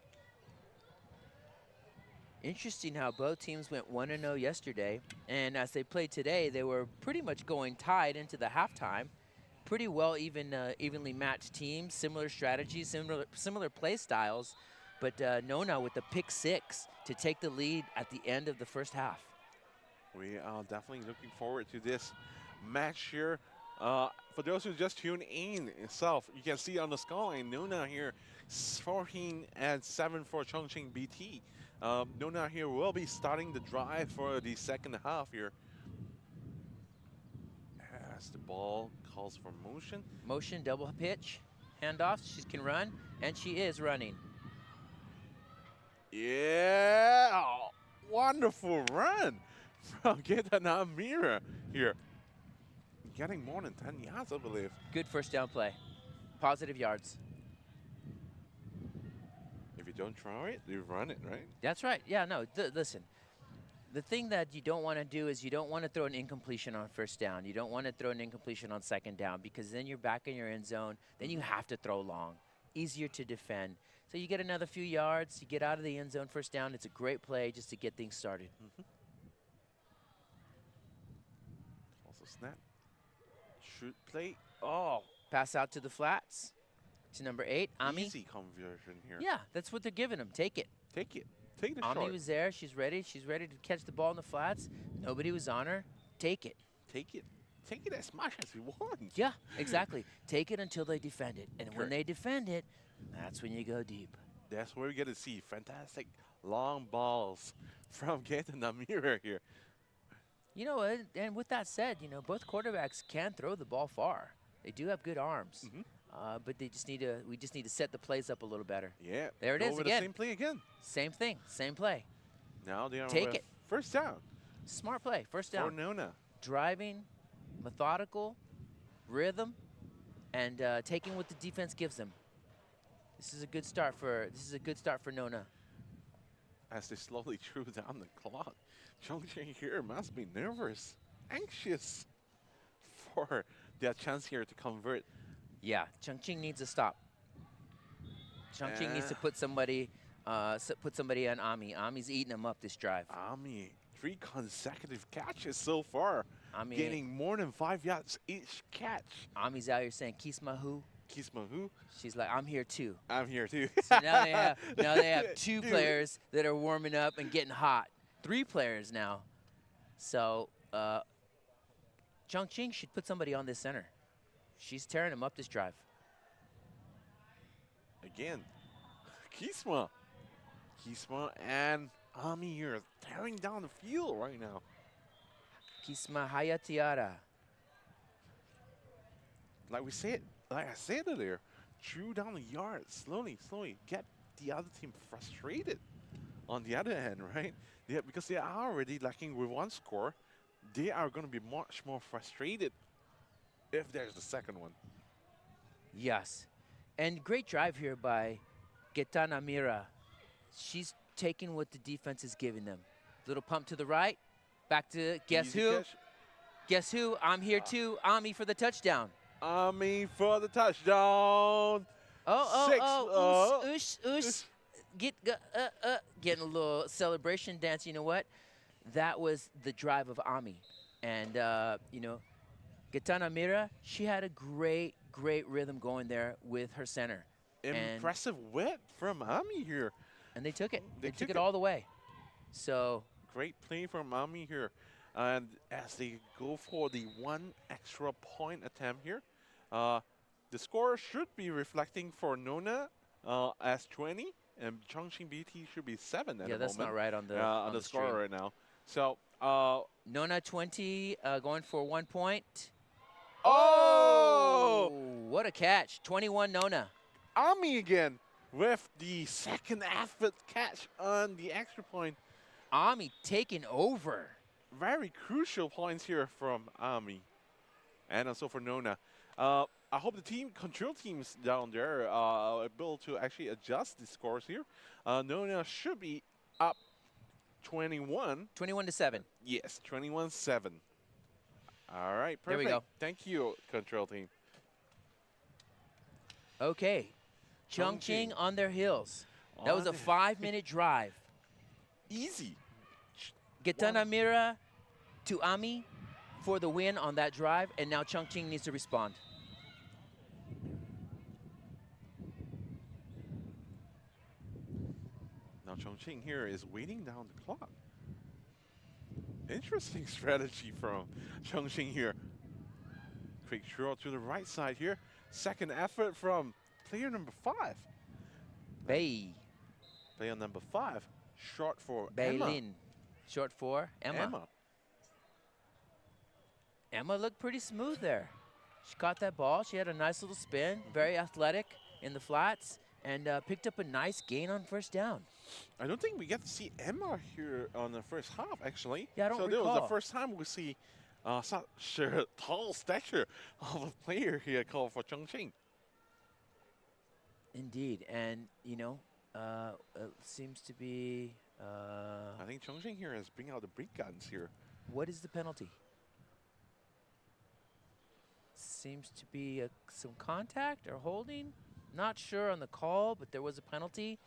Interesting how both teams went 1-0 yesterday, and as they played today, they were pretty much going tied into the halftime. Pretty well evenly matched teams, similar strategies, similar play styles, but Nona with the pick 6 to take the lead at the end of the first half. We are definitely looking forward to this match here. For those who just tuned in itself, you can see on the scoreline, Nona here 14-7 for Chongqing BT. Nona here will be starting the drive for the second half here. As the ball calls for motion. Motion, double pitch, handoff, she can run, and she is running. Yeah, wonderful run from Pattana here. Getting more than 10 yards, I believe. Good first down play. Positive yards. If you don't throw it, you run it, right? That's right. Yeah, no, listen. The thing that you don't want to do is you don't want to throw an incompletion on first down. You don't want to throw an incompletion on second down because then you're back in your end zone. Then you have to throw long. Easier to defend. So you get another few yards. You get out of the end zone first down. It's a great play just to get things started. Also snap. Shoot play. Oh. Pass out to the flats to number 8, Ami. Easy conversion here. Yeah, that's what they're giving him. Take it. Take it. Take the Ami shot. was there. She's ready. She's ready to catch the ball in the flats. Nobody was on her. Take it. Take it. Take it as much as you want. Yeah, exactly. Take it until they defend it. And when Correct. they defend it, that's when you go deep. That's where we get to see fantastic long balls from Gaten Namira here. You know, and with that said, you know, both quarterbacks can throw the ball far. They do have good arms. But they just need to. We just need to set the plays up a little better. Yeah. There it go is over again. the same play again. Same thing. Same play. Now they are Take with it. first down. Smart play. First For down. Nona. Driving, methodical, rhythm, and taking what the defense gives them. This is a good start for. This is a good start for Nona. As they slowly drew down the clock, Chongqing here must be nervous, anxious for their chance here to convert. Yeah, Chongqing needs to stop. Chongqing needs to put somebody on Ami. Ami's eating him up this drive. Ami, 3 consecutive catches so far, Ami, gaining more than 5 yards each catch. Ami's out here saying, Kisma who? Kisma who? She's like, I'm here too. I'm here too. So now they have 2 players that are warming up and getting hot. 3 players now. So Chongqing should put somebody on this center. She's tearing him up this drive. Again, Kisma. Kisma and Ami here tearing down the field right now. Kisma Hayatiara. Like I said earlier, drew down the yard slowly, get the other team frustrated. On the other hand, right? Yeah, because they are already lacking with 1 score, they are going to be much more frustrated if there's the second one. Yes. And great drive here by Getana Mira. She's taking what the defense is giving them. Little pump to the right. Back to guess Easy who? catch. Guess who? I'm here too. Ami for the touchdown. Ami for the touchdown. Getting a little celebration dance. You know what? That was the drive of Ami. And, you know, Getana Mira, she had a great rhythm going there with her center. Impressive whip from Ami here. And they took it. They took took it all the way. So Great play from Ami here. And as they go for the one extra point attempt here, the score should be reflecting for Nona as 20, and Chongqing BT should be 7 at the moment. yeah, that's not right on the score stream. right now. So, Nona 20 going for 1 point. oh! What a catch. 21 Nona. Ami again with the second effort catch on the extra point. Ami taking over. Very crucial points here from Ami. And also for Nona. I hope the control teams down there are able to actually adjust the scores here. Nona should be up 21. 21-7. Yes, 21-7. All right, perfect. There we go. Thank you, control team. Okay. Chongqing on their heels. That was a On 5-minute drive. Easy. Gitana Mira to Ami for the win on that drive, and now Chongqing needs to respond. Now Chongqing here is waiting down the clock. Interesting strategy from Chongqing here. Quick throw to the right side here. Second effort from player number 5. Bei. Player number 5. Short for Emma. Beilin. Short for Emma. Emma looked pretty smooth there. She caught that ball. She had a nice little spin, very athletic in the flats, and picked up a nice gain on first down. I don't think we get to see Emma here on the first half, actually. Yeah, I don't so this was recall. the first time we see such a tall stature of a player here called for Chongqing. Indeed, and you know, it seems to be. I think Chongqing here is bringing out the big guns here. What is the penalty? Seems to be some contact or holding. Not sure on the call, but there was a penalty,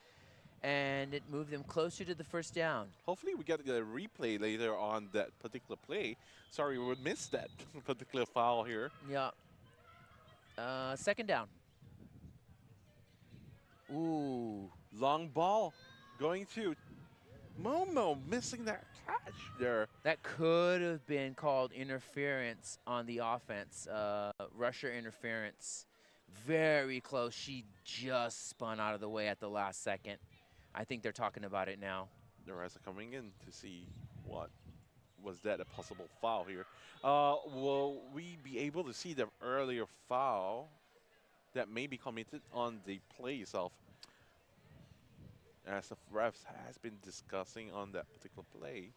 and it moved them closer to the first down. Hopefully we get a replay later on that particular play. Sorry, we missed that particular foul here. Yeah. Second down. Ooh. Long ball going to Momo, missing that catch there. That could have been called interference on the offense, rusher interference. Very close. She just spun out of the way at the last second. I think they're talking about it now. The refs are coming in to see what was that a possible foul here. Will we be able to see the earlier foul that may be committed on the play itself? As the refs has been discussing on that particular play,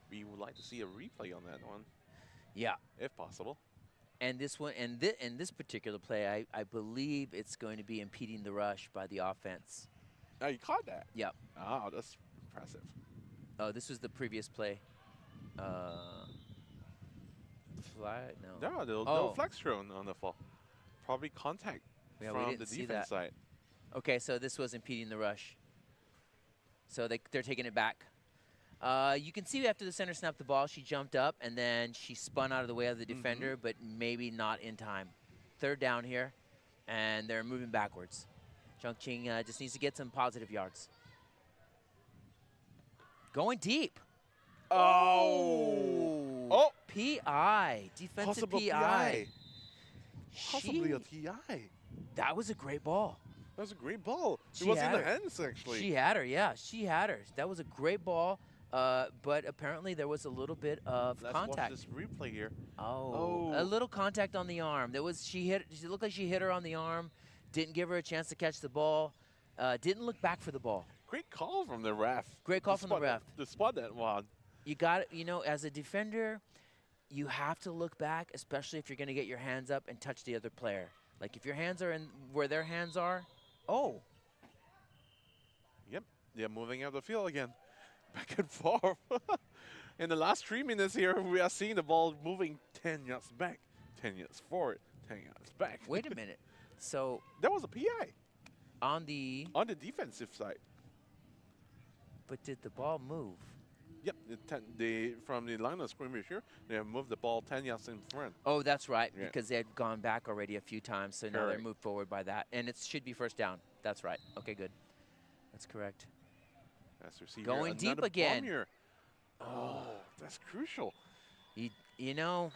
we would like to see a replay on that one. Yeah. If possible. And this one, and this particular play, I believe it's going to be impeding the rush by the offense. Oh, you caught that? Yep. Oh, that's impressive. Oh, this was the previous play. Flag? No. No, no flex thrown on the fall. Probably contact from the defense side. Okay, so this was impeding the rush. So they're taking it back. You can see after the center snapped the ball, she jumped up, and then she spun out of the way of the defender, but maybe not in time. Third down here, and they're moving backwards. Chongqing just needs to get some positive yards. Going deep. Oh! Oh! PI. Defensive Possible PI. Possibly a TI. That was a great ball. That was a great ball. It was in the hands, actually. She had her, yeah. She had her. That was a great ball, but apparently there was a little bit of contact. Let's watch this replay here. Oh, a little contact on the arm. There was she looked like she hit her on the arm. Didn't give her a chance to catch the ball. Didn't look back for the ball. Great call from the ref. Great call from the ref. To spot that one. You got it. You know, as a defender, you have to look back, especially if you're going to get your hands up and touch the other player. Like if your hands are in where their hands are. Oh. Yep, they're moving out the field again. Back and forth. In the last 3 minutes here, we are seeing the ball moving 10 yards back, 10 yards forward, 10 yards back. Wait a minute. So that was a PI. On the defensive side. But did the ball move? Yep, from the line of scrimmage here, they have moved the ball 10 yards in front. Oh, that's right, Yeah. because they had gone back already a few times, so now they're moved forward by that. And it should be first down. That's right. Okay, good. That's correct. As we see Going here, deep another again. bomb here. Oh, that's crucial. You know,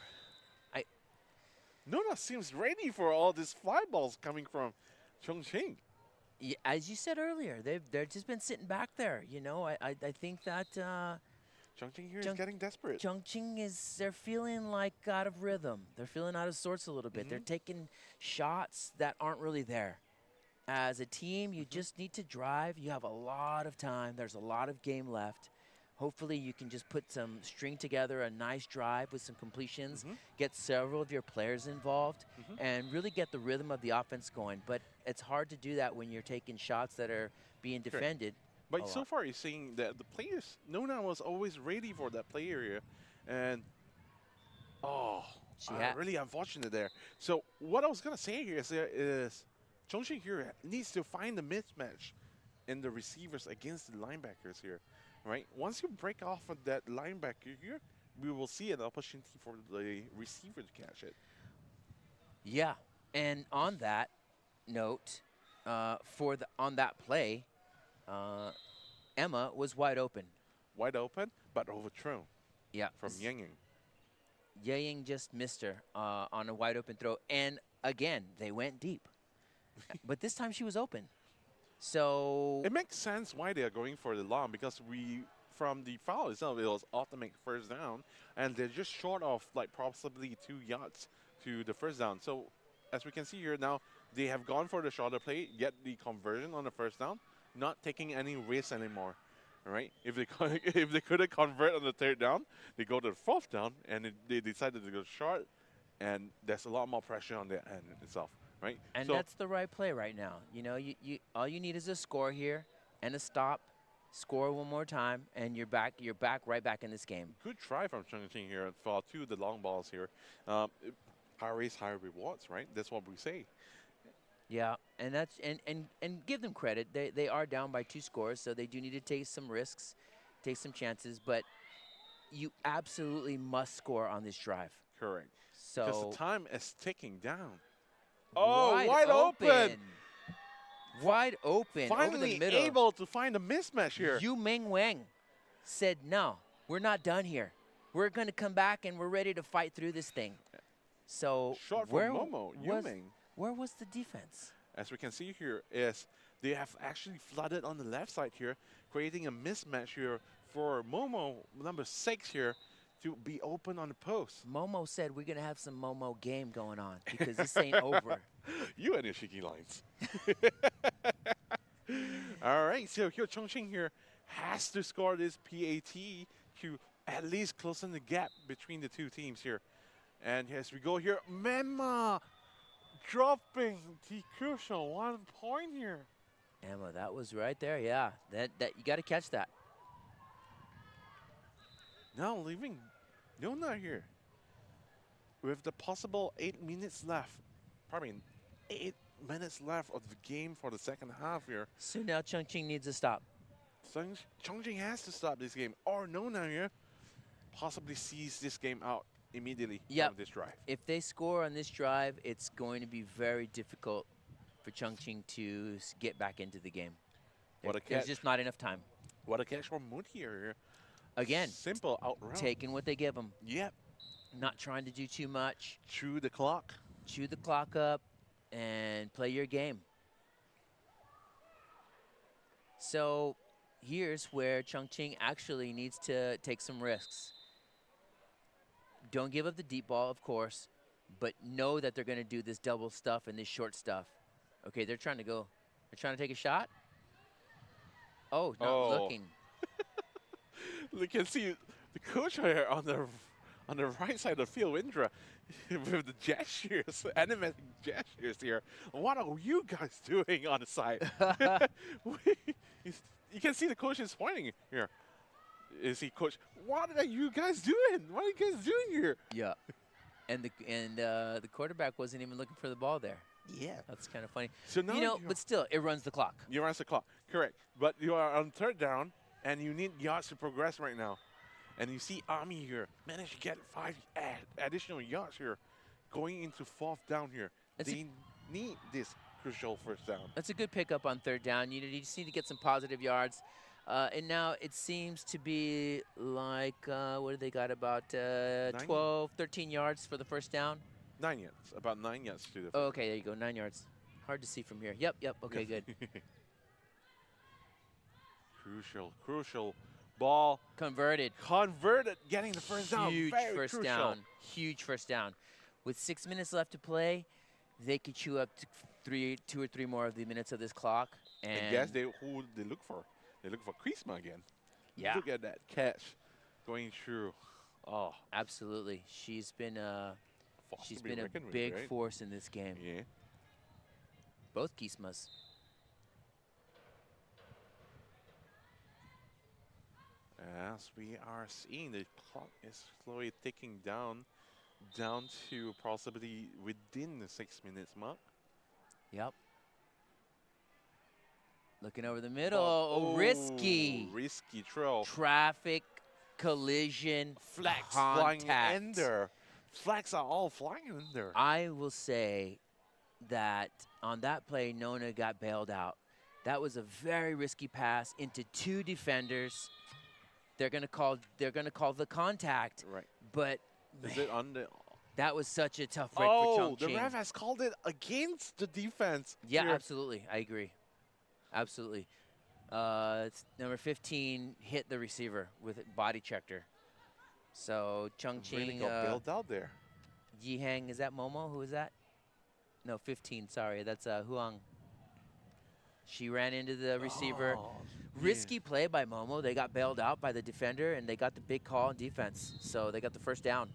Nona seems ready for all these fly balls coming from Chongqing. as you said earlier, they've just been sitting back there. You know, I think that Chongqing here is getting desperate. Chongqing they're feeling like out of rhythm. They're feeling out of sorts a little bit. They're taking shots that aren't really there. As a team, you just need to drive. You have a lot of time. There's a lot of game left. Hopefully you can just string together a nice drive with some completions, get several of your players involved, and really get the rhythm of the offense going. But it's hard to do that when you're taking shots that are being defended. But so far, you're seeing that the players, Nona was always ready for that play area. And, really unfortunate there. So what I was going to say here is Chongqing here needs to find the mismatch in the receivers against the linebackers here. Right? Once you break off of that linebacker here, we will see an opportunity for the receiver to catch it. Yeah, and on that note, on that play, Emma was wide open. Wide open, but overthrown. Yeah. From Yang. Yang just missed her on a wide open throw, and again they went deep, but this time she was open. So it makes sense why they are going for the long, because from the foul itself, it was automatic first down, and they're just short of like possibly 2 yards to the first down. So as we can see here now, they have gone for the shorter play, get the conversion on the first down, not taking any risks anymore. All right? If they couldn't convert on the 3rd down, they go to the 4th down, and they decided to go short, and there's a lot more pressure on the end itself. Right? And so that's the right play right now. You know, you all you need is a score here and a stop, score one more time, and you're right back in this game. Good try from Chongqing here for 2 of the long balls here. High risk, high rewards, right? That's what we say. Yeah, and that's and give them credit. They are down by 2 scores, so they do need to take some risks, take some chances, but you absolutely must score on this drive. Correct. So because the time is ticking down. Oh, wide open. Wide open. Finally over the middle. able to find a mismatch here. Yu Ming Wang said, no, we're not done here. We're going to come back, and we're ready to fight through this thing. So short for Momo, Yu Ming. Where was the defense? As we can see here is they have actually flooded on the left side here, creating a mismatch here for Momo, number 6 here, to be open on the post. Momo said we're going to have some Momo game going on because this ain't over. You and your cheeky lines. All right, so here Chongqing here has to score this PAT to at least closing the gap between the 2 teams here. And as we go here, Mema dropping the crucial 1 point here. Emma, that was right there. Yeah, that you got to catch that. Now leaving Nona here with the possible 8 minutes left. Probably 8 minutes left of the game for the 2nd half here. So now Chongqing needs to stop. Chongqing has to stop this game, or Nona here possibly sees this game out immediately on this drive. If they score on this drive, it's going to be very difficult for Chongqing to get back into the game. There's just not enough time. What a catch from Moon here. Again, simple out route. Taking what they give them. Yep. Not trying to do too much. Chew the clock. Chew the clock up and play your game. So here's where Chongqing actually needs to take some risks. Don't give up the deep ball, of course, but know that they're going to do this double stuff and this short stuff. Okay, they're trying to go. They're trying to take a shot. Oh, not looking. You can see the coach here on the right side of the field, Indra, with the gestures, animated gestures here. What are you guys doing on the side? You can see the coach is pointing here. Is he, coach? What are you guys doing? What are you guys doing here? Yeah, and the quarterback wasn't even looking for the ball there. Yeah, that's kind of funny. So now but still, it runs the clock. You runs the clock, correct? But you are on 3rd down, and you need yards to progress right now. And you see Ami here managed to get 5 additional yards here, going into 4th down here. They need this crucial first down. That's a good pickup on third down. You just need to get some positive yards. And now it seems to be like, what do they got, about 12, 13 yards for the first down? 9 yards, about 9 yards to the. Oh, okay, there you go, 9 yards. Hard to see from here. Yep, okay, good. Crucial ball. Converted, getting the first down. huge Very first crucial. down, huge first down. With 6 minutes left to play, they could chew up to 2 or 3 more of the minutes of this clock. And I guess who they look for? They look for Chrisma again. Yeah. Look at that catch going through. Oh, absolutely. She's been a reckoned with, big right? force in this game. Yeah. Both Kismas. As we are seeing, the clock is slowly ticking down to possibly within the 6 minutes mark. Yep. Looking over the middle. Oh, risky. Risky throw. Traffic collision. Flags contact. flying in there. Flags are all flying in there. I will say that on that play, Nona got bailed out. That was a very risky pass into 2 defenders. They're gonna call the contact. Right. But Is it on the? that was such a tough break for Chongqing. The ref has called it against the defense. Yeah, here. absolutely. I agree. Absolutely. It's number 15 hit the receiver with it, body checked her. So Chongqing Really got bailed out there. Yihang, is that Momo? Who is that? No, 15. Sorry, that's Huang. She ran into the receiver. Risky play by Momo. They got bailed out by the defender, and they got the big call on defense. So they got the first down.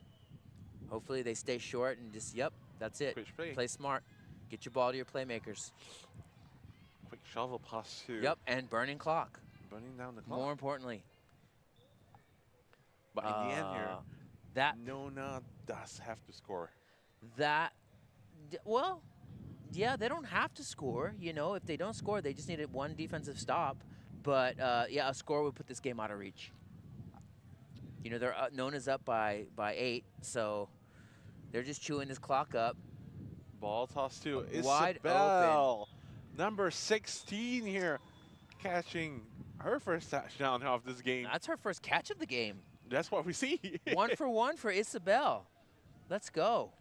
Hopefully they stay short and just, yep, that's it. Quick play. Play smart. Get your ball to your playmakers. Quick shovel pass to. Yep, and burning clock. Burning down the clock. More importantly. But in the end here, that Nona does have to score. Well, yeah, they don't have to score. You know, if they don't score, they just needed 1 defensive stop. But yeah, a score would put this game out of reach. You know, they're Nona's up by 8, so they're just chewing this clock up. Ball toss to Wide Isabel. Number 16 here, catching her first touchdown of this game. That's her first catch of the game. That's what we see. 1 for 1 for Isabel. Let's go.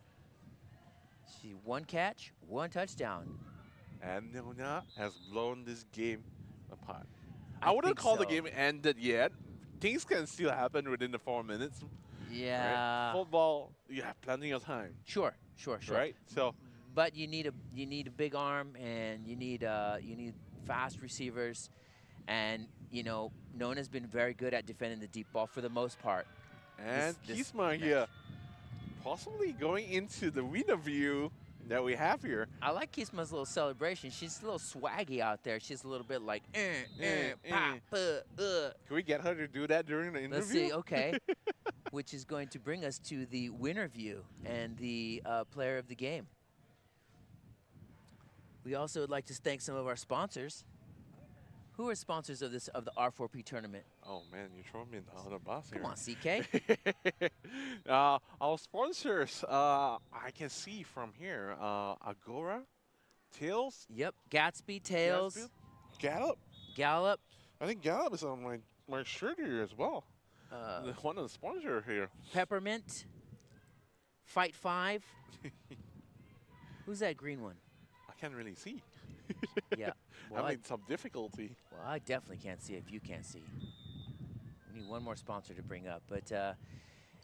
She 1 catch, 1 touchdown. And Nona has blown this game apart. I wouldn't call the so. game ended yet. Things can still happen within the 4 minutes. Yeah. Right? Football, you have plenty of time. Sure. Right? So, but you need a big arm, and you need fast receivers, and you know Nona's been very good at defending the deep ball for the most part. and Kisma here, possibly going into the winner view that we have here. I like Kisma's little celebration. She's a little swaggy out there. She's a little bit like, Can we get her to do that during the interview? Let's see, okay. Which is going to bring us to the winner view and the player of the game. We also would like to thank some of our sponsors. Who are sponsors of the R4P tournament? Oh man, you throw me on the bus here. Come on, CK. Our sponsors, I can see from here, Agora, Tails. Yep, Gatsby, Tails. Gallop. Gallop. I think Gallop is on my shirt here as well. One of the sponsors here. Peppermint. Fight 5. Who's that green one? I can't really see. Yeah. Well, I'm in some difficulty. Well, I definitely can't see if you can't see. We need one more sponsor to bring up. But,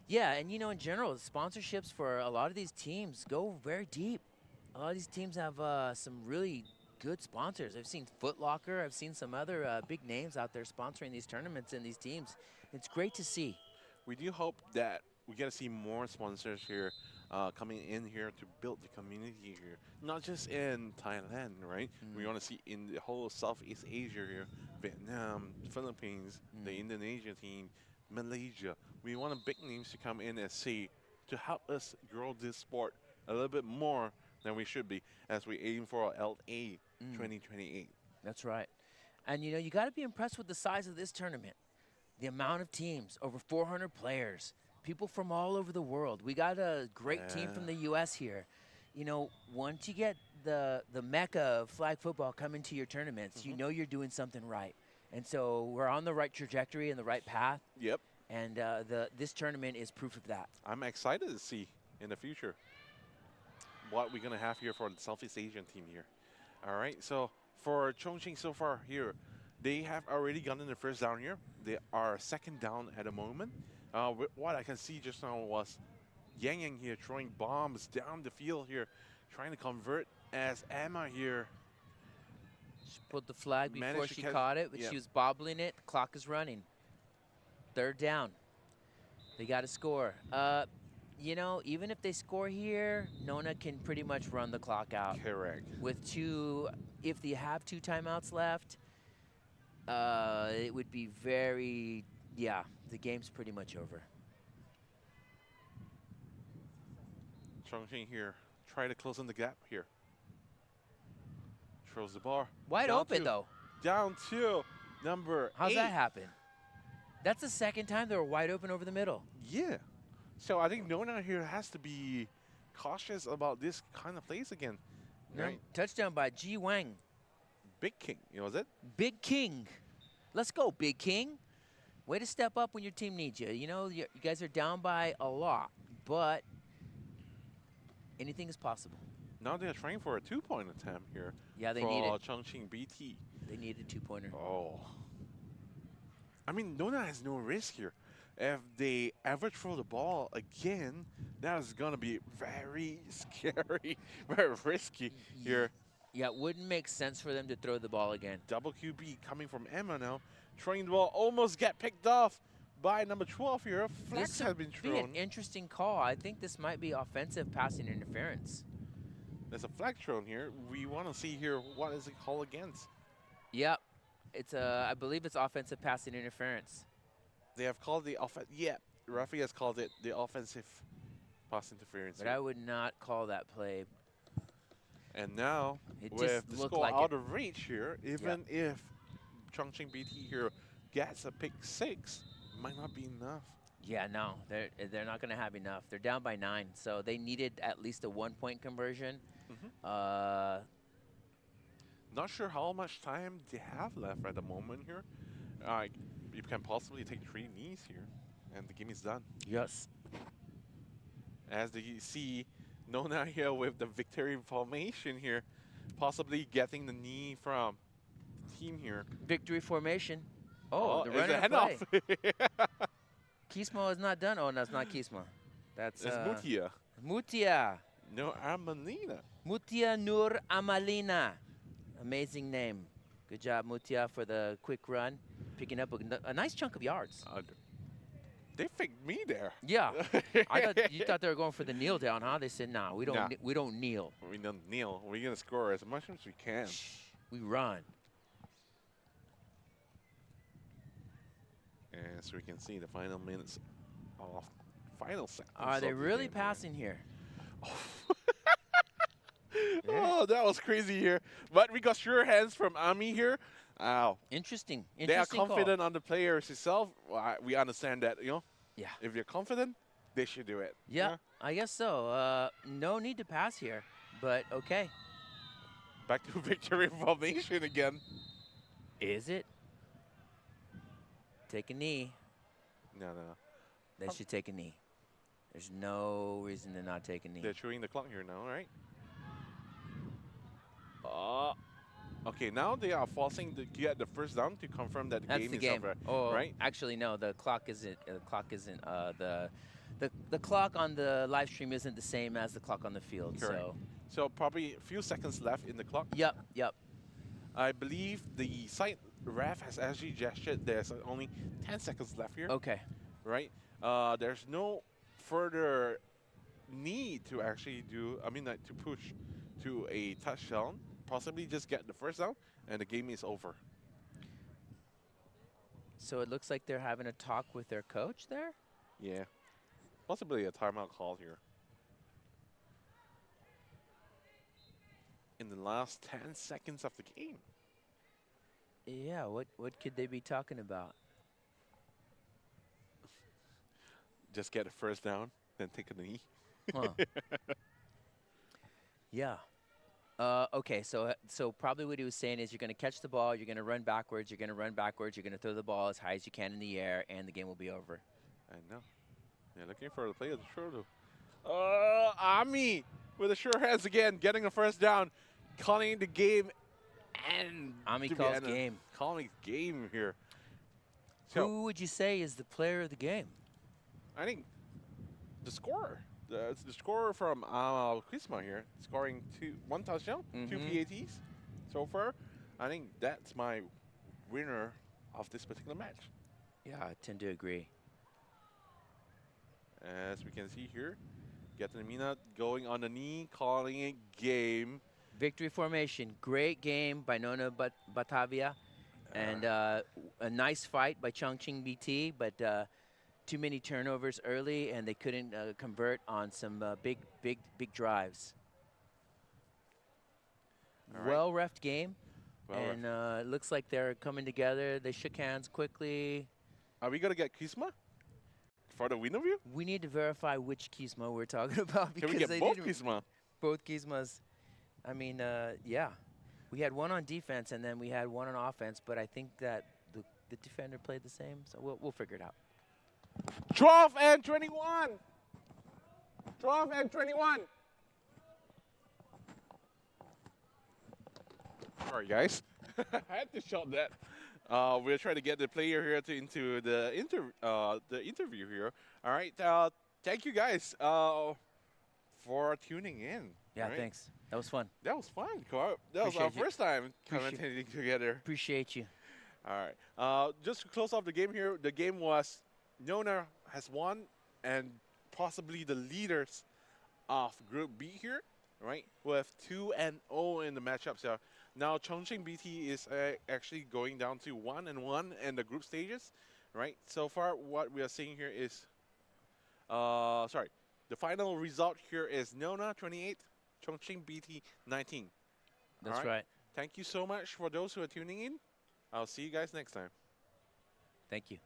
yeah, and, you know, in general, sponsorships for a lot of these teams go very deep. A lot of these teams have some really good sponsors. I've seen Foot Locker. I've seen some other big names out there sponsoring these tournaments and these teams. It's great to see. We do hope that we get to see more sponsors here coming in here to build the community here. Not just in Thailand, right? We want to see in the whole Southeast Asia here, Vietnam, Philippines, the Indonesia team, Malaysia. We want big names to come in and see to help us grow this sport a little bit more than we should be as we aim for LA 2028. That's right. And, you know, you got to be impressed with the size of this tournament. The amount of teams, over 400 players, people from all over the world. We got a great team from the U.S. here. You know, once you get the mecca of flag football coming to your tournaments, you know you're doing something right. And so we're on the right trajectory and the right path. Yep. And this tournament is proof of that. I'm excited to see in the future what we're going to have here for the Southeast Asian team here. All right, so for Chongqing so far here, they have already gotten the first down here. They are second down at the moment. What I can see just now was Yang Yang here throwing bombs down the field here, trying to convert as Emma here. She pulled the flag before Managed to she catch- caught it, but yep. she was bobbling it. The clock is running. Third down. They got to score. You know, even if they score here, Nona can pretty much run the clock out. Correct. With two, if they have 2 timeouts left, it would be very, yeah, the game's pretty much over. Chongqing here, try to close in the gap here. Throws the ball. Wide down open, to- though. Down to number How's 8. that happen? That's the second time they were wide open over the middle. Yeah. So I think Nona here has to be cautious about this kind of plays again. Right? Touchdown by Ji Wang. Big King, was it? Big King. Let's go, Big King. Way to step up when your team needs you. You know, you guys are down by a lot, but anything is possible. Now they're trying for a 2-point attempt here. Yeah, they for need it. Chongqing BT. They need a 2-pointer. Oh. I mean, Nona has no risk here. If they ever throw the ball again, that is going to be very scary, very risky here. Yeah, it wouldn't make sense for them to throw the ball again. Double QB coming from Emma now. Throwing the ball, almost get picked off by number 12 here. Flex This has would been be an thrown. interesting call. I think this might be offensive passing interference. There's a flag thrown here. We want to see here what is it called against. Yep. It's I believe it's offensive passing interference. They have called the offense. Yeah, referee has called it the offensive pass interference. But here. I would not call that play. And now, It with just the looked score like out it. of reach here, even if Chongqing BT here gets a pick 6, might not be enough. Yeah, no, they're not going to have enough. They're down by 9, so they needed at least a 1-point conversion. Not sure how much time they have left at the moment here. You can possibly take 3 knees here, and the game is done. Yes. As you see, Nona here with the victory formation here, possibly getting the knee from the team here. Victory formation. Oh, the it's running a play. handoff. Kismo is not done. Oh, that's not Kismo. That's Mutia. Mutia. No, Armanina. Mutia Nur Amalina. Amazing name. Good job, Mutia, for the quick run. Picking up a nice chunk of yards. They faked me there. Yeah. You thought they were going for the kneel down, huh? They said, nah, we don't Nah. we don't kneel. We don't kneel. We're going to score as much as we can. We run. As we can see, the final minutes of final seconds. Are they of the really game passing here? Oh, that was crazy here. But we got sure hands from Ami here. Wow. Interesting. They are Interesting confident on the players itself. Well, we understand that, Yeah. if you're confident, they should do it. Yeah, I guess so. No need to pass here, but okay. Back to victory formation again. Is it? Take a knee. No. They should take a knee. There's no reason to not take a knee. They're chewing the clock here now, right? Okay, now they are forcing to get the first down to confirm that the That's game the is game. over. Oh, right? Actually, no. The clock isn't. The clock on the live stream isn't the same as the clock on the field. Correct. So probably a few seconds left in the clock. Yep. I believe the site ref has actually gestured there's only 10 seconds left here. Okay. Right? There's no further need to actually to push to a touchdown. Possibly just get the first down, and the game is over. So it looks like they're having a talk with their coach there. Yeah. Possibly a timeout call here. In the last 10 seconds of the game. Yeah. What could they be talking about? Just get a first down, then take a knee. Huh. Yeah. Okay, so probably what he was saying is you're going to catch the ball, you're going to run backwards, you're going to run backwards, you're going to throw the ball as high as you can in the air, and the game will be over. I know. They're looking for the play of the shoulder. Ami with the sure hands again, getting a first down, calling the game, and Ami calls game. Calling game here. So Who would you say is the player of the game? I think the scorer. It's the scorer from Kuzma here, scoring one touchdown, 2 PATs so far. I think that's my winner of this particular match. Yeah, I tend to agree. As we can see here, Gatanamina going on the knee, calling it game. Victory formation. Great game by Nona Batavia. And a nice fight by Chongqing BT, but too many turnovers early, and they couldn't convert on some big drives. Well-reffed game, and it looks like they're coming together. They shook hands quickly. Are we going to get Kuzma for the win of you? We need to verify which Kuzma we're talking about. Because Can we get they both Kuzma? Both Kuzmas. I mean, yeah. We had one on defense, and then we had one on offense, but I think that the defender played the same, so we'll figure it out. 12 and 21. 12 and 21. Sorry, guys. I had to shout that. We're trying to get the player here into the interview here. All right. Thank you guys for tuning in. Yeah, right? Thanks. That was fun. That was fun. That was our first time commentating together. Appreciate you. All right. Just to close off the game here, the game was Nona has won and possibly the leaders of Group B here, right? With 2-0 in the matchup. So now Chongqing BT is actually going down to 1-1 in the group stages, right? So far, what we are seeing here is, the final result here is Nona 28, Chongqing BT 19. That's right. Thank you so much for those who are tuning in. I'll see you guys next time. Thank you.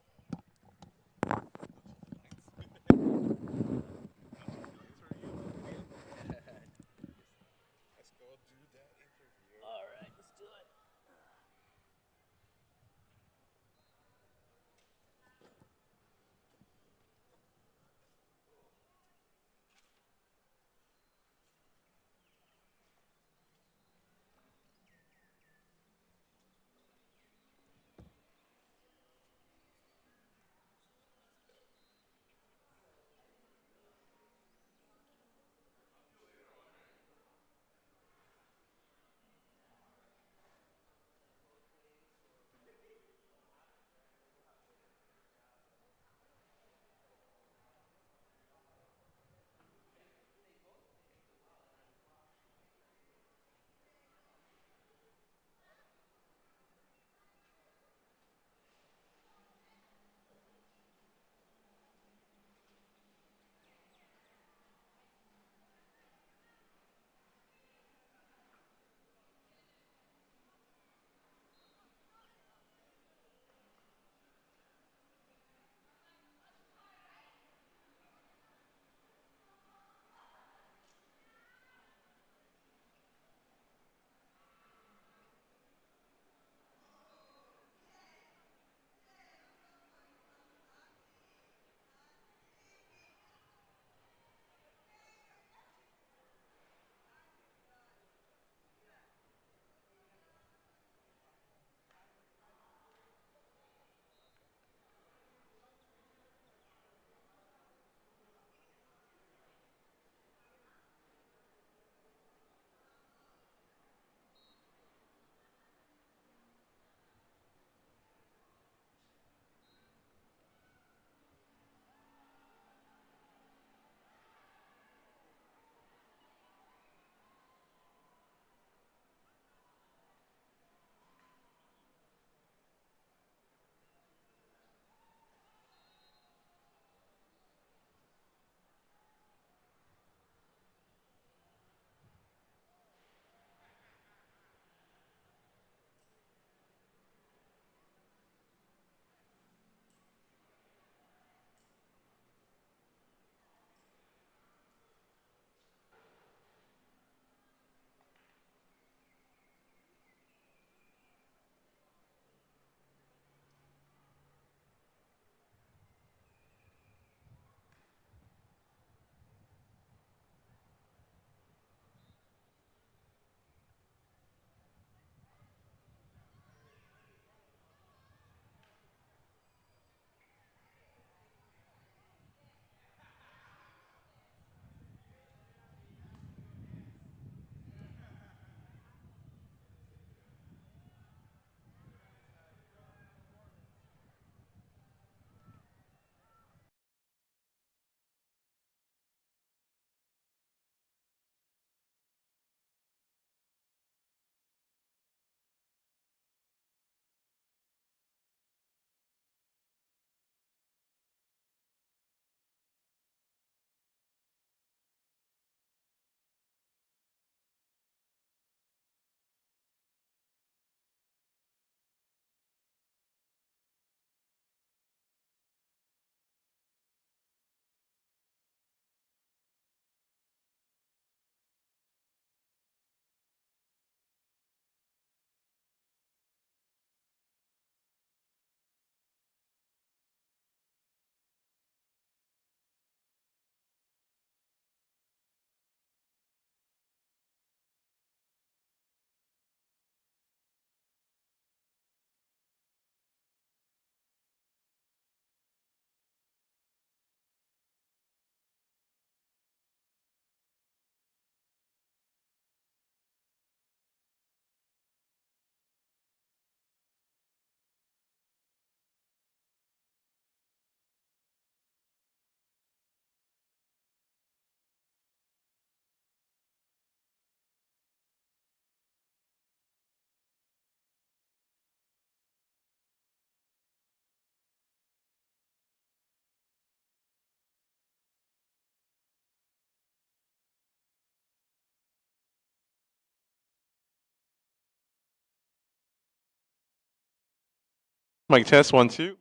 Mic test 1 2.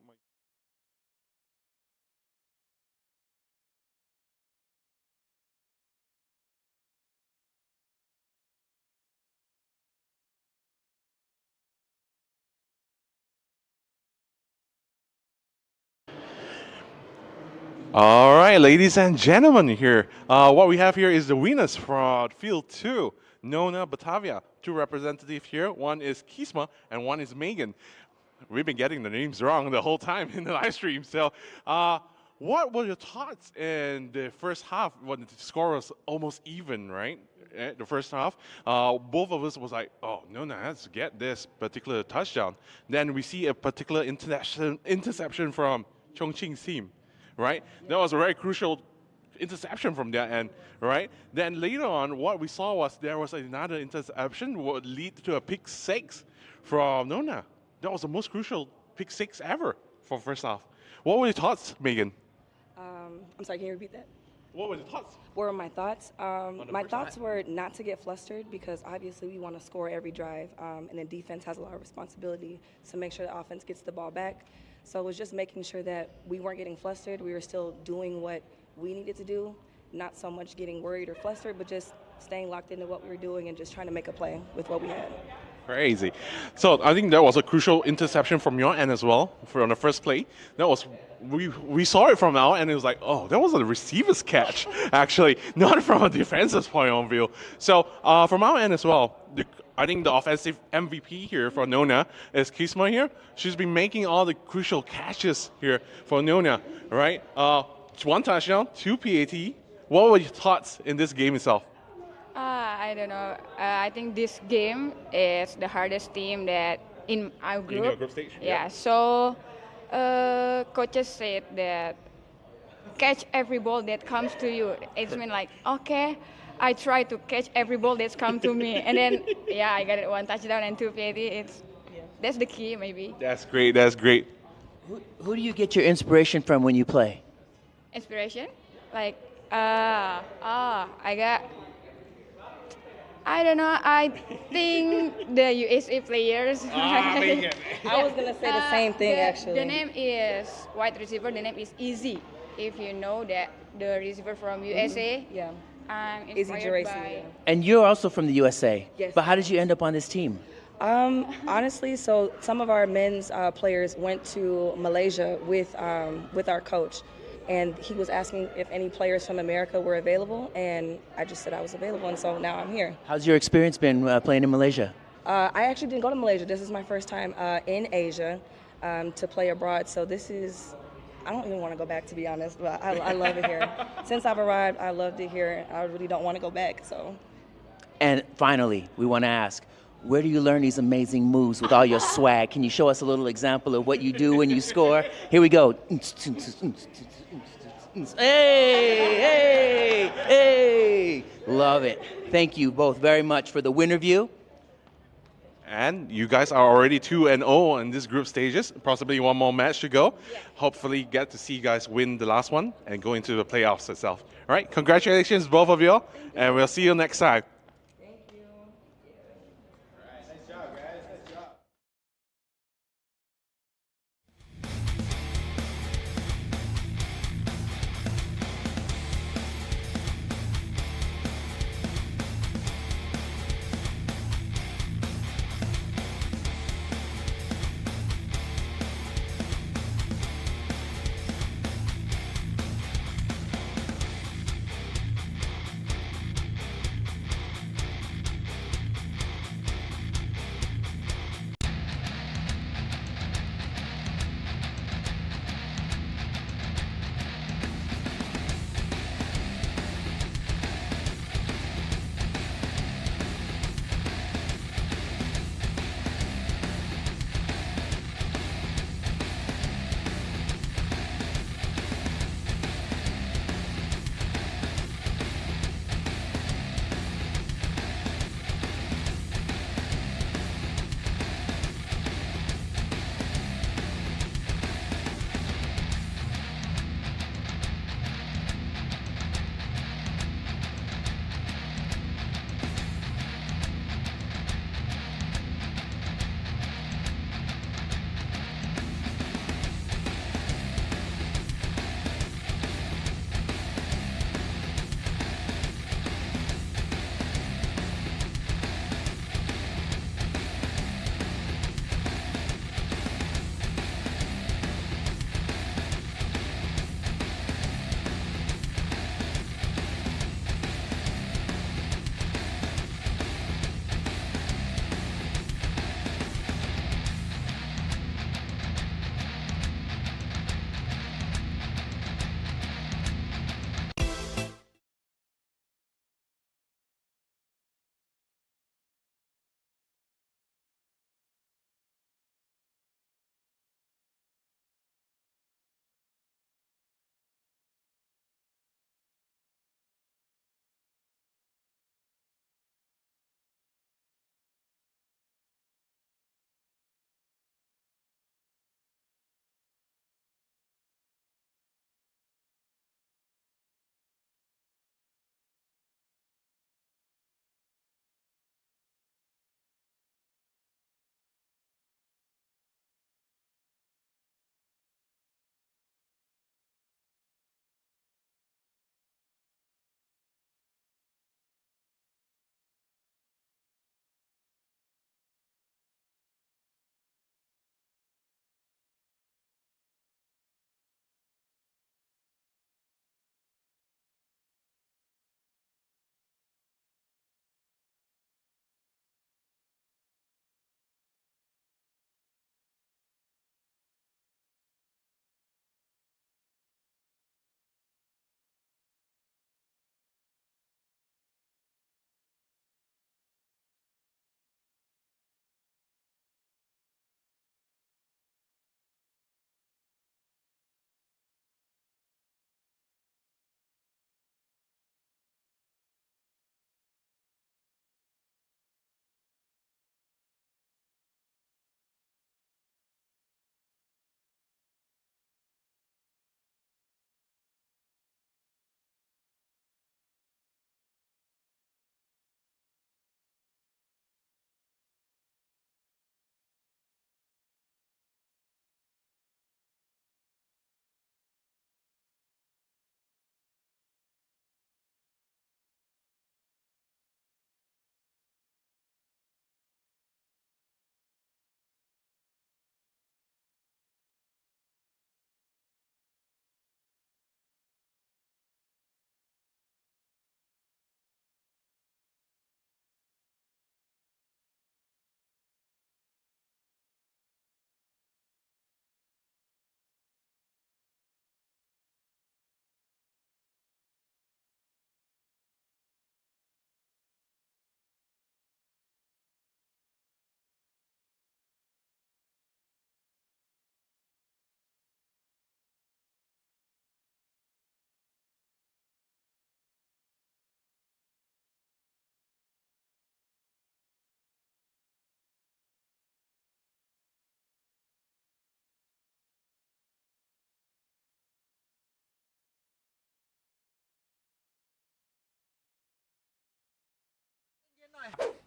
All right, ladies and gentlemen, here, what we have here is the winners for Field 2, Nona Batavia. Two representatives here. One is Kisma and one is Megan. We've been getting the names wrong the whole time in the live stream. So, what were your thoughts in the first half when the score was almost even, right? The first half, both of us was like, oh, Nona has to get this particular touchdown. Then we see a particular interception from Chongqing's team. Right? That was a very crucial interception from their end, right? Then later on, what we saw was there was another interception would lead to a pick 6 from Nona. That was the most crucial pick 6 ever for first half. What were your thoughts, Megan? I'm sorry, can you repeat that? What were your thoughts? What were my thoughts? My thoughts were not to get flustered because obviously we want to score every drive, and the defense has a lot of responsibility to make sure the offense gets the ball back. So it was just making sure that we weren't getting flustered. We were still doing what we needed to do, not so much getting worried or flustered, but just staying locked into what we were doing and just trying to make a play with what we had. Crazy. So I think that was a crucial interception from your end as well for on the first play. That was we saw it from our end. It was like, oh, that was a receiver's catch, actually, not from a defensive point of view. So from our end as well, I think the offensive MVP here for Nona is Kisma here. She's been making all the crucial catches here for Nona, right? 1 touchdown, 2 PAT. What were your thoughts in this game itself? I don't know. I think this game is the hardest team that in our group. In your group stage? Yeah. So coaches said that catch every ball that comes to you. It's mean like, okay, I try to catch every ball that's come to me, and then yeah, I got it 1 touchdown and 2 PAT. That's the key, maybe. That's great. That's great. Who do you get your inspiration from when you play? Inspiration, like I don't know. I think the USA players. I was gonna say the same thing actually. The name is wide receiver. The name is Easy. If you know that the receiver from USA. Yeah. I'm Izzy inspired Geraci, by. yeah. And you're also from the USA. Yes. But how did you end up on this team? Honestly, so some of our men's players went to Malaysia with our coach, and he was asking if any players from America were available, and I just said I was available, and so now I'm here. How's your experience been playing in Malaysia? I actually didn't go to Malaysia. This is my first time in Asia to play abroad, so this is, I don't even want to go back, to be honest, but I love it here. Since I've arrived, I loved it here. I really don't want to go back, so. And finally, we want to ask, where do you learn these amazing moves with all your swag? Can you show us a little example of what you do when you score? Here we go. Hey, hey, hey. Love it. Thank you both very much for the winner view. And you guys are already 2-0 in this group stages. Possibly one more match to go. Yeah. Hopefully get to see you guys win the last one and go into the playoffs itself. All right, congratulations both of you, and we'll see you next time.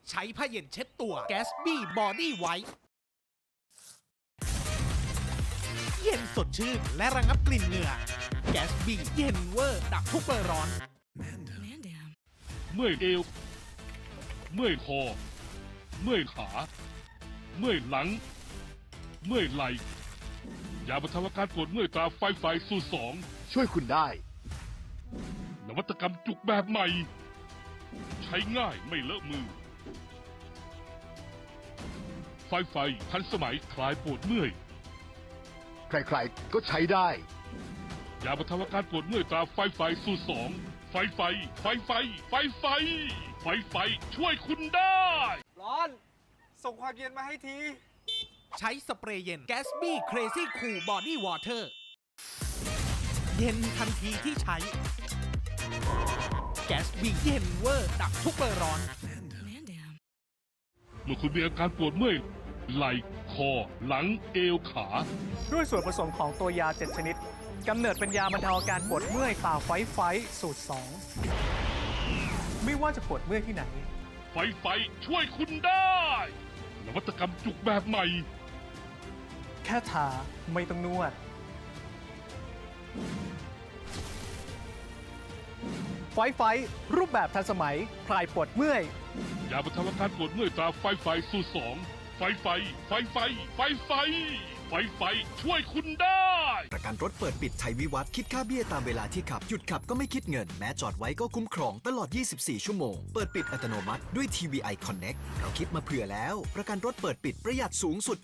ใช้ผ้าเย็นเช็ดตัว Gatsby Body White เย็นสดชื่นและระงับกลิ่นเหงื่อ Gatsby เย็นเวอร์ดับทุกเบอร์ร้อน เมื่อยเอวเมื่อยคอเมื่อยขาเมื่อยหลังเมื่อยไหล่ยาบรรเทาอาการปวดเมื่อยตราไฟสูตร ช่วยคุณได้ 2 นวัตกรรมจุกแบบใหม่ ใช้ง่ายไม่เลอะมือ ไฟทันสมัยคลายปวดเมื่อย ใครๆก็ใช้ได้ ยาบรรเทาอาการปวดเมื่อยตราไฟสูตร 2 ไฟช่วยคุณได้ ร้อน ส่งความเย็นมาให้ที ใช้สเปรย์เย็น Gatsby Crazy Cool Body Water เย็นทันทีที่ใช้ Gatsby เย็นเวอร์ดับทุกเบอร์ร้อน เมื่อคุณมีอาการปวดเมื่อยไหล่คอหลังเอวขา ด้วยส่วนผสมของตัวยา 7 ชนิดกำเนิดเป็นยาบรรเทาอาการปวดเมื่อยฝ่าไฟสูตร 2 ไม่ว่าจะปวดเมื่อยที่ไหน ไฟช่วยคุณได้ นวัตกรรมจุกแบบใหม่ แค่ทาไม่ต้องนวด ไฟรูปแบบทันสมัยคลายปวดเมื่อย ยาบรรเทาอาการปวดเมื่อยตราไฟสูตร 2 ไฟช่วยคุณได้ ประกันรถเปิดปิดไทยวิวัฒน์คิดค่าเบี้ยตามเวลาที่ขับ หยุดขับก็ไม่คิดเงิน แม้จอดไว้ก็คุ้มครองตลอด 24 ชั่วโมง เปิดปิดอัตโนมัติด้วย TVI Connect เราคิดมาเผื่อแล้ว ประกันรถเปิดปิดประหยัดสูงสุด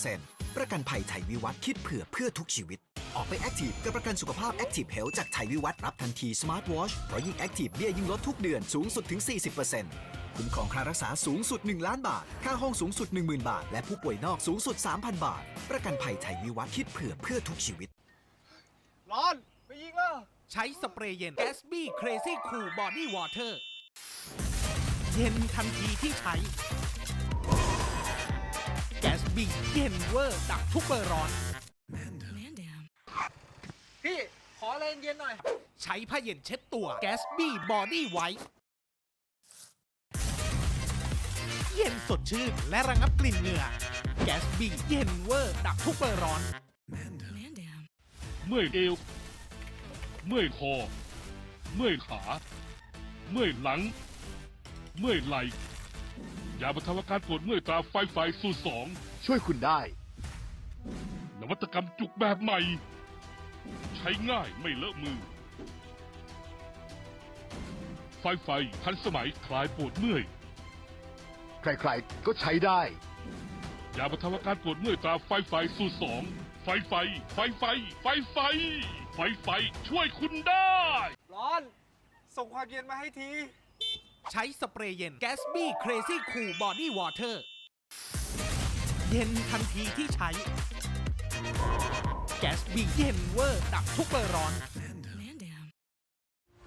80% ประกันภัยไทยวิวัฒน์คิดเผื่อทุกชีวิต ออกไปแอคทีฟกับประกันสุขภาพ Active Health จากไทยวิวัฒน์รับทันที Smart Watch เพราะยิ่งแอคทีฟเบี้ยยิ่งลดทุกเดือนสูงสุดถึง 40%คุ้มครองค่ารักษาสูงสุด 1 ล้านบาท ค่าห้องสูงสุด 10,000 บาท และผู้ป่วยนอกสูงสุด 3,000 บาท ประกันภัยไทยวิวัฒน์คิดเผื่อทุกชีวิต ร้อน ไปยิงแล้ว ใช้สเปรย์เย็น Gatsby Crazy Cool Body Water เย็นทันทีที่ใช้ Gatsby เย็นเวอร์ดับทุกเบอร์ร้อน พี่ ขอแรงเย็นหน่อย ใช้ผ้าเย็นเช็ดตัว Gatsby Body White เย็นสดชื่นและระงับกลิ่นเหงื่อ Gatsby เย็นเวอร์ดับทุกเบอร์ร้อน เมื่อยเอวเมื่อยคอเมื่อยขาเมื่อยหลังเมื่อยไหล่ยาบรรเทาอาการปวดเมื่อยตราไฟสูตร 2 ช่วยคุณได้ นวัตกรรมจุกแบบใหม่ ใช้ง่ายไม่เลอะมือ ไฟทันสมัยคลายปวดเมื่อย ใครๆก็ใช้ได้ ยาบรรเทาอาการปวดเมื่อยตราไฟสูตร 2 ไฟช่วยคุณได้ ร้อน ส่งความเย็นมาให้ที ใช้สเปรย์เย็น Gatsby Crazy Cool Body Water เย็นทันทีที่ใช้ Gatsby เย็นเวอร์ดับทุกเบอร์ร้อน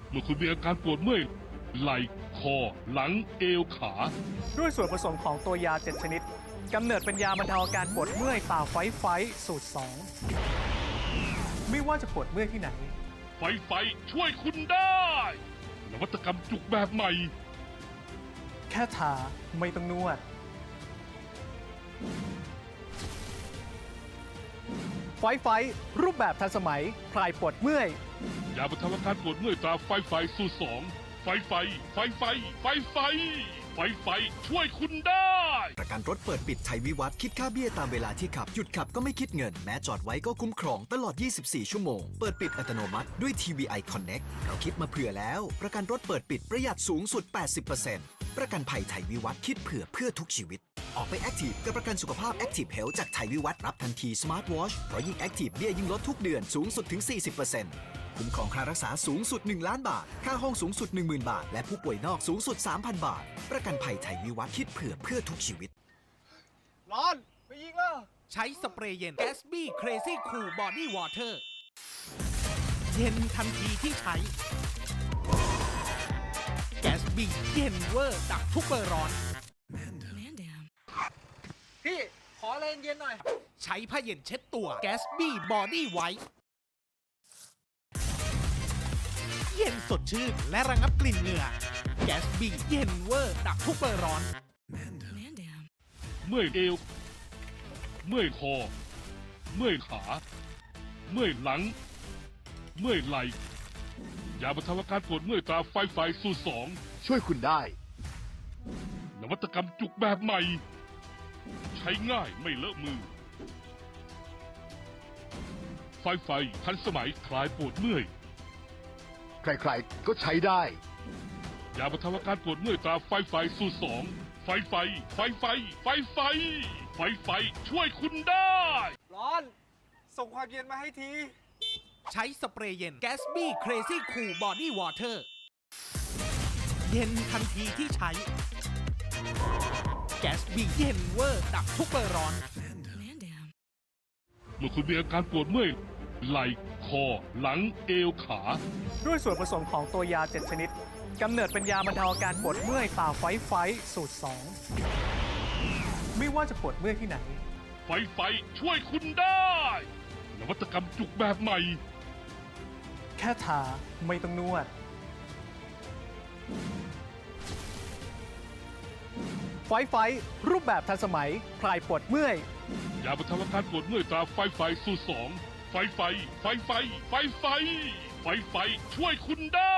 เมื่อคุณมีอาการปวดเมื่อยไหล่คอหลังเอวขา ด้วยส่วนผสมของตัวยา 7 ชนิดกำเนิดเป็นยาบรรเทาอาการปวดเมื่อยฝ่าไฟสูตร 2 ไม่ว่าจะปวดเมื่อยที่ไหน ไฟช่วยคุณได้ นวัตกรรมจุกแบบใหม่ แค่ทาไม่ต้องนวด ไฟรูปแบบทันสมัยคลายปวดเมื่อย ยาบรรเทาอาการปวดเมื่อยตราไฟสูตร 2 ไฟช่วยคุณได้ ประกันรถเปิดปิดไทยวิวัฒน์คิดค่าเบี้ยตามเวลาที่ขับ หยุดขับก็ไม่คิดเงิน แม้จอดไว้ก็คุ้มครองตลอด 24 ชั่วโมง เปิดปิดอัตโนมัติด้วย TVI Connect เราคิดมาเผื่อแล้ว ประกันรถเปิดปิดประหยัดสูงสุด 80% ประกันภัยไทยวิวัฒน์คิดเผื่อทุกชีวิต ออกไปแอคทีฟกับประกันสุขภาพ Active Health จากไทยวิวัฒน์รับทันที Smart Watch เพราะยิ่งแอคทีฟเบี้ยยิ่งลดทุกเดือนสูงสุดถึง 40%คุ้มครองค่ารักษาสูงสุด 1 ล้านบาท ค่าห้องสูงสุด 10,000 บาท และผู้ป่วยนอกสูงสุด 3,000 บาท ประกันภัยไทยวิวัฒน์คิดเผื่อทุกชีวิต ร้อน ไปยิงแล้ว ใช้สเปรย์เย็น Gatsby Crazy Cool Body Water เย็นทันทีที่ใช้ Gatsby เย็นเวอร์ดับทุกเบอร์ร้อน พี่ ขอแรงเย็นหน่อย ใช้ผ้าเย็นเช็ดตัว Gatsby Body White เย็นสดชื่นและระงับกลิ่นเหงื่อ Gatsby เย็นเวอร์ดับทุกเบอร์ร้อน เมื่อยเอวเมื่อยคอเมื่อยขาเมื่อยหลังเมื่อยไหล่ยาบรรเทาอาการปวดเมื่อยตราไฟสูตร2ช่วยคุณได้ นวัตกรรมจุกแบบใหม่ใช้ง่ายไม่เลอะมือไฟทันสมัยคลายปวดเมื่อย ใครๆก็ใช้ได้ ยาบรรเทาอาการปวดเมื่อยตราไฟสูตร2ไฟช่วยคุณได้ ร้อน ส่งความเย็นมาให้ที ใช้สเปรย์เย็น Gatsby Crazy Cool Body Water เย็นทันทีที่ใช้ Gatsby เย็นเวอร์ดับทุกเบอร์ร้อน เมื่อคุณมีอาการปวดเมื่อยไหล่คอหลังเอวขา ด้วยส่วนผสมของตัวยา 7 ชนิดกำเนิดเป็นยาบรรเทาอาการปวดเมื่อยฝ่าไฟสูตร 2 ไม่ว่าจะปวดเมื่อยที่ไหน ไฟช่วยคุณได้นวัตกรรมจุกแบบใหม่ แค่ทาไม่ต้องนวด ไฟรูปแบบทันสมัยคลายปวดเมื่อย ยาบรรเทาอาการปวดเมื่อยตราไฟสูตร2ไฟช่วยคุณได้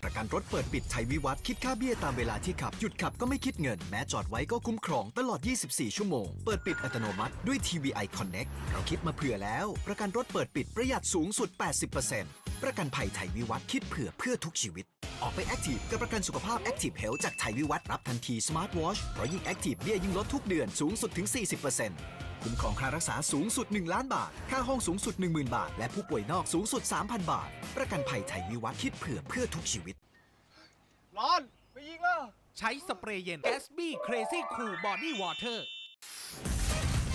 ประกันรถเปิดปิดไทยวิวัฒน์คิดค่าเบี้ยตามเวลาที่ขับ หยุดขับก็ไม่คิดเงิน แม้จอดไว้ก็คุ้มครองตลอด 24 ชั่วโมง เปิดปิดอัตโนมัติด้วย TVI Connect เราคิดมาเผื่อแล้ว ประกันรถเปิดปิดประหยัดสูงสุด 80% ประกันภัยไทยวิวัฒน์คิดเพื่อทุกชีวิต ออกไปแอคทีฟกับประกันสุขภาพ Active Health จากไทยวิวัฒน์รับทันที Smart Watch เพราะยิ่งแอคทีฟเบี้ยยิ่งลดทุกเดือนสูงสุดถึง 40%คุ้มครองค่ารักษาสูงสุด 1 ล้านบาท ค่าห้องสูงสุด 10,000 บาท และผู้ป่วยนอกสูงสุด 3,000 บาท ประกันภัยไทยวิวัฒน์คิดเพื่อทุกชีวิต ร้อน ไปยิงแล้ว ใช้สเปรย์เย็น Gatsby Crazy Cool Body Water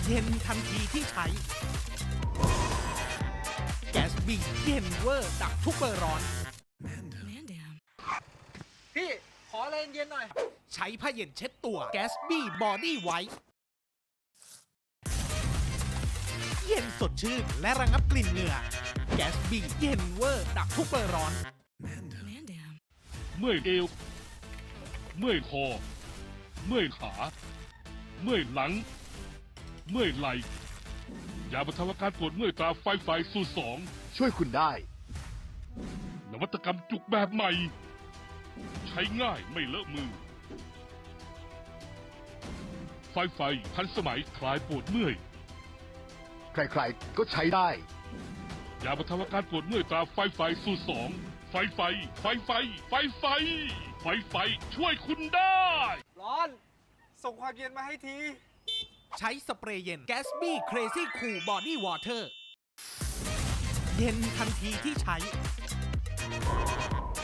เย็นทันทีที่ใช้ Gatsby เย็นเวอร์ดับทุกเบอร์ร้อน พี่ ขออะไรเย็นหน่อย ใช้ผ้าเย็นเช็ดตัว Gatsby Body White เย็นสดชื่นและระงับกลิ่นเหงื่อ Gatsby เย็นเวอร์ดับทุกเบอร์ร้อน เมื่อยเอวเมื่อยคอเมื่อยขาเมื่อยหลังเมื่อยไหล่ยาบรรเทาอาการปวดเมื่อยตราไฟสูตร2ช่วยคุณได้ นวัตกรรมจุกแบบใหม่ใช้ง่ายไม่เลอะมือไฟทันสมัยคลายปวดเมื่อย ใครๆก็ใช้ได้ ยาบรรเทาอาการปวดเมื่อยตราไฟสูตร2ไฟช่วยคุณได้ ร้อน ส่งความเย็นมาให้ที ใช้สเปรย์เย็น Gatsby Crazy Cool Body Water เย็นทันทีที่ใช้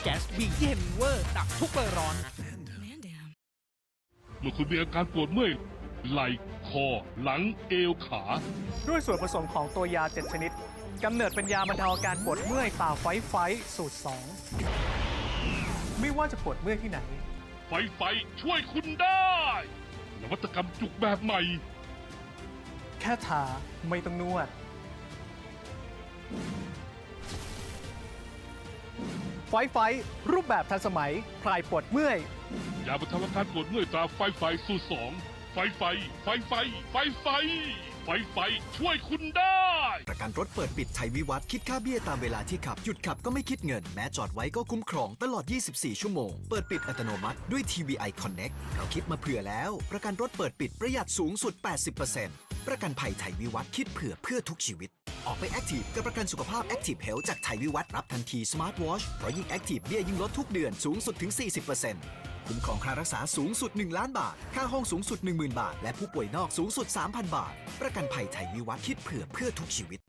Gatsby เย็นเวอร์ดับทุกเบอร์ร้อน เมื่อคุณมีอาการปวดเมื่อยไหล่คอหลังเอวขา ด้วยส่วนผสมของตัวยา 7 ชนิดกำเนิดเป็นยาบรรเทาอาการปวดเมื่อยฝ่าไฟสูตร 2 ไม่ว่าจะปวดเมื่อยที่ไหน ไฟช่วยคุณได้นวัตกรรมจุกแบบใหม่ แค่ทาไม่ต้องนวด ไฟรูปแบบทันสมัยคลายปวดเมื่อย ยาบรรเทาอาการปวดเมื่อยตราไฟสูตร2ไฟช่วยคุณได้ ประกันรถเปิดปิดไทยวิวัฒน์คิดค่าเบี้ยตามเวลาที่ขับ หยุดขับก็ไม่คิดเงิน แม้จอดไว้ก็คุ้มครองตลอด 24 ชั่วโมง เปิดปิดอัตโนมัติด้วย TVI Connect เราคิดมาเผื่อแล้ว ประกันรถเปิดปิดประหยัดสูงสุด 80% ประกันภัยไทยวิวัฒน์คิดเพื่อทุกชีวิต ออกไปแอคทีฟกับประกันสุขภาพ Active Health จากไทยวิวัฒน์รับทันที Smart Watch เพราะยิ่งแอคทีฟเบี้ยยิ่งลดทุกเดือนสูงสุดถึง 40%คุ้มครองค่ารักษาสูงสุด 1 ล้านบาท ค่าห้องสูงสุด 10,000 บาท และผู้ป่วยนอกสูงสุด 3,000 บาท ประกันภัยไทยวิวัฒน์คิดเพื่อทุกชีวิต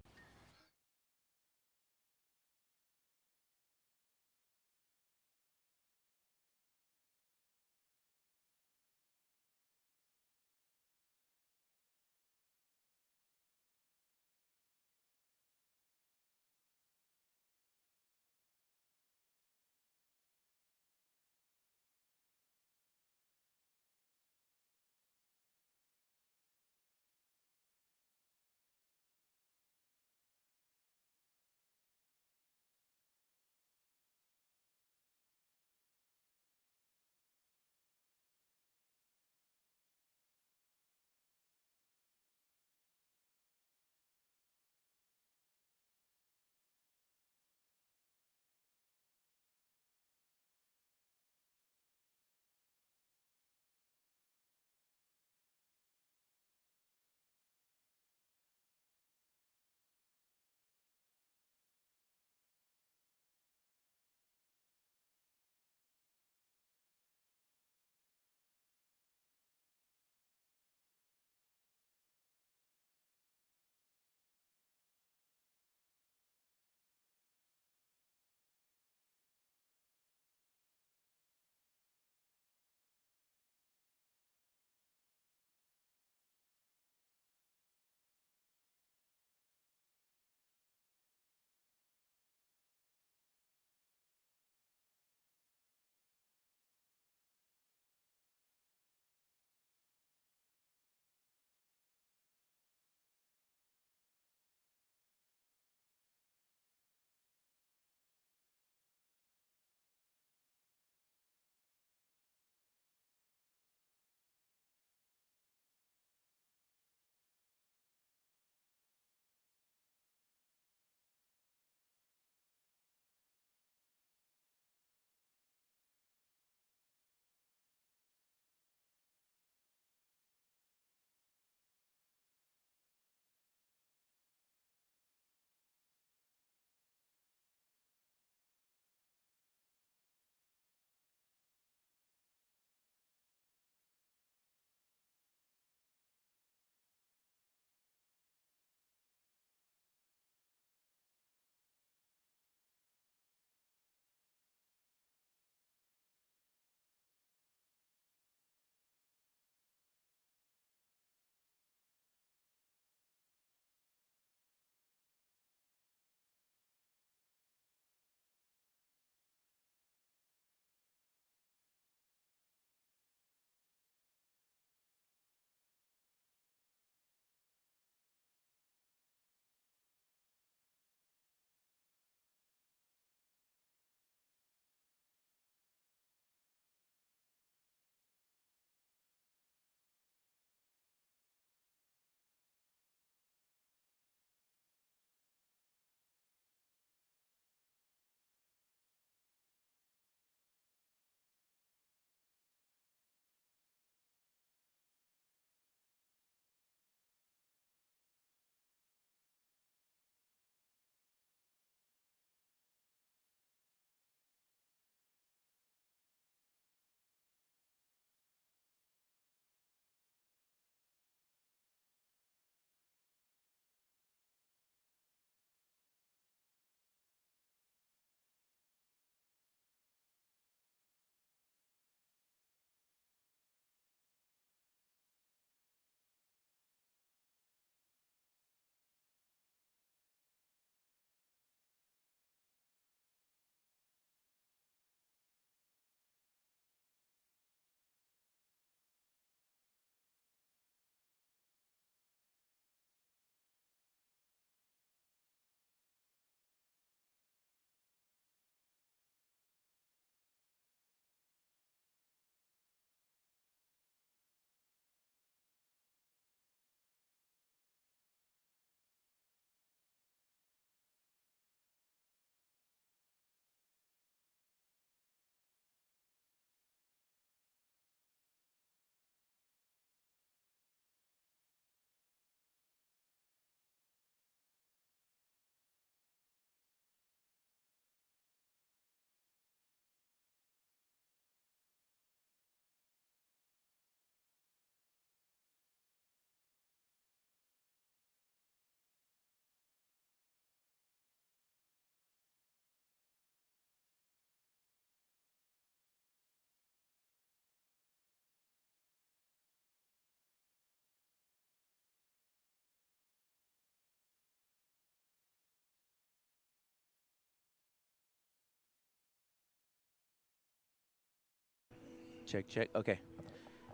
check, check. Okay,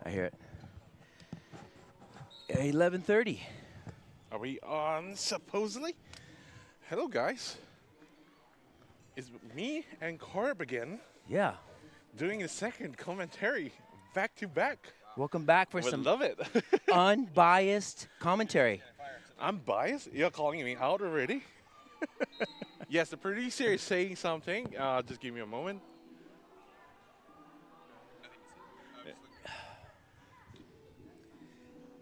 I hear it. 11:30. Are we on supposedly? Hello, guys. It's me and Corb again. Yeah. Doing the second commentary back to back. Welcome back for Would some love it. unbiased commentary. I'm biased. You're calling me out already. Yes, the producer is saying something. Just give me a moment.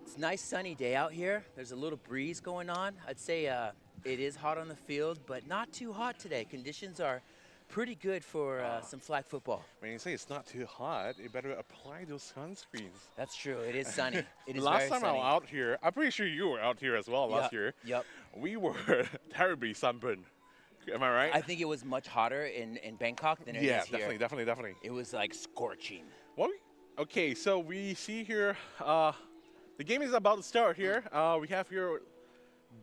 It's a nice sunny day out here. There's a little breeze going on. I'd say it is hot on the field, but not too hot today. Conditions are pretty good for some flag football. When you say it's not too hot, you better apply those sunscreens. That's true. It is sunny. It is Last very time sunny. I was out here, I'm pretty sure you were out here as well last year. Yep. We were terribly sunburned. Am I right? I think it was much hotter in Bangkok than it is here. Yeah, definitely. It was like scorching. Well, okay, so we see here, the game is about to start here. We have here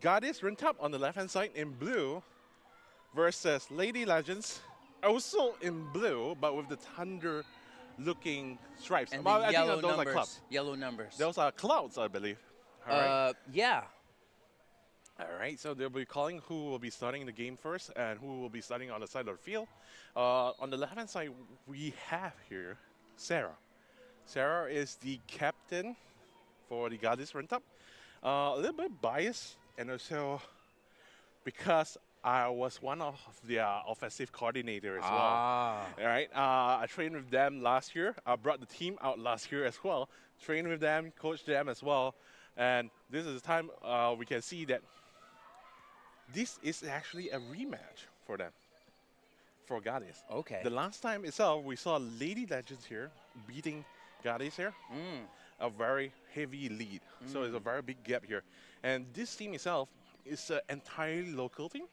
Goddess Rentap on the left-hand side in blue versus Lady Legends, also in blue, but with the thunder-looking stripes. And Well, the I think yellow those are numbers. clouds. Yellow numbers. Those are clouds, I believe. All right. Yeah. All right, so they'll be calling who will be starting the game first and who will be starting on the side of the field. On the left-hand side, we have here Sarah. Sarah is the captain for the Goddess Rentap. A little bit biased, and also because I was one of the offensive coordinator as well. All right, I trained with them last year. I brought the team out last year as well. Trained with them, coached them as well. And this is the time we can see that this is actually a rematch for them, for Goddess. Okay. The last time itself, we saw Lady Legends here beating Goddess here. A very heavy lead. So it's a very big gap here. And this team itself is an entirely local team.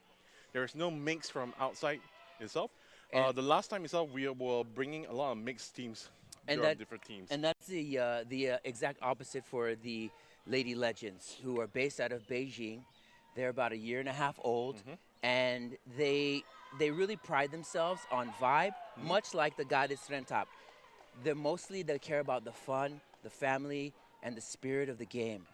There is no mix from outside itself. The last time itself, we were bringing a lot of mixed teams from different teams. And that's the exact opposite for the Lady Legends, who are based out of Beijing. They're about a year and a half old, and they really pride themselves on vibe, much like the Goddess Rentap. They care about the fun, the family, and the spirit of the game.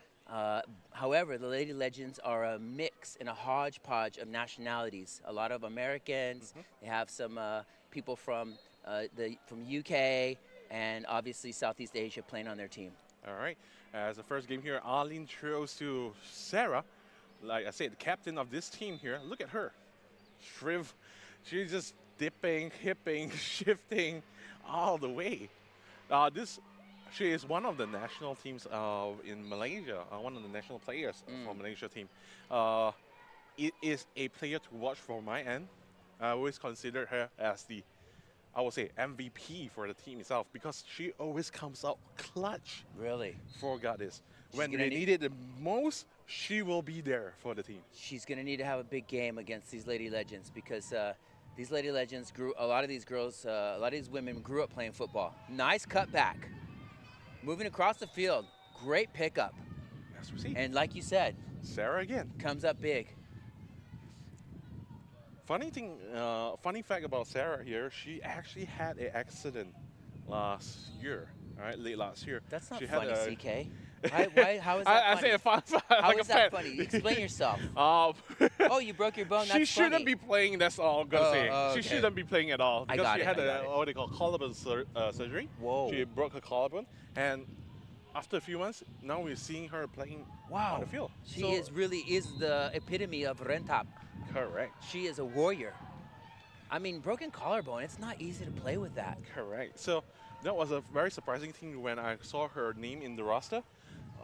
However, the Lady Legends are a mix and a hodgepodge of nationalities. A lot of Americans. They have some people from UK and obviously Southeast Asia playing on their team. All right. As the first game here, Arlene throws to Sarah. Like I said, the captain of this team here. Look at her. She's just dipping, hipping, shifting all the way. She is one of the national teams in Malaysia, one of the national players for Malaysia team. It is a player to watch from my end. I always consider her as the, I would say, MVP for the team itself because she always comes out clutch. Really? For Goddess. When they need it the most, she will be there for the team. She's going to need to have a big game against these Lady Legends because these Lady Legends a lot of these girls, a lot of these women grew up playing football. Nice cutback. Moving across the field. Great pickup. As we see. And like you said, Sarah again. Comes up big. Funny fact about Sarah here, she actually had an accident last year, right? Late last year. That's not she funny, had CK. How is that funny? I say fun. How like is that funny? Explain yourself. Oh, you broke your bone. That's She shouldn't funny. be playing. That's all I'm gonna say. okay. She shouldn't be playing at all because she had what they call collarbone surgery. Whoa. She broke her collarbone, and after a few months, now we're seeing her playing on the field. She really is the epitome of Rentap. Correct. She is a warrior. I mean, broken collarbone, it's not easy to play with that. Correct. So that was a very surprising thing when I saw her name in the roster.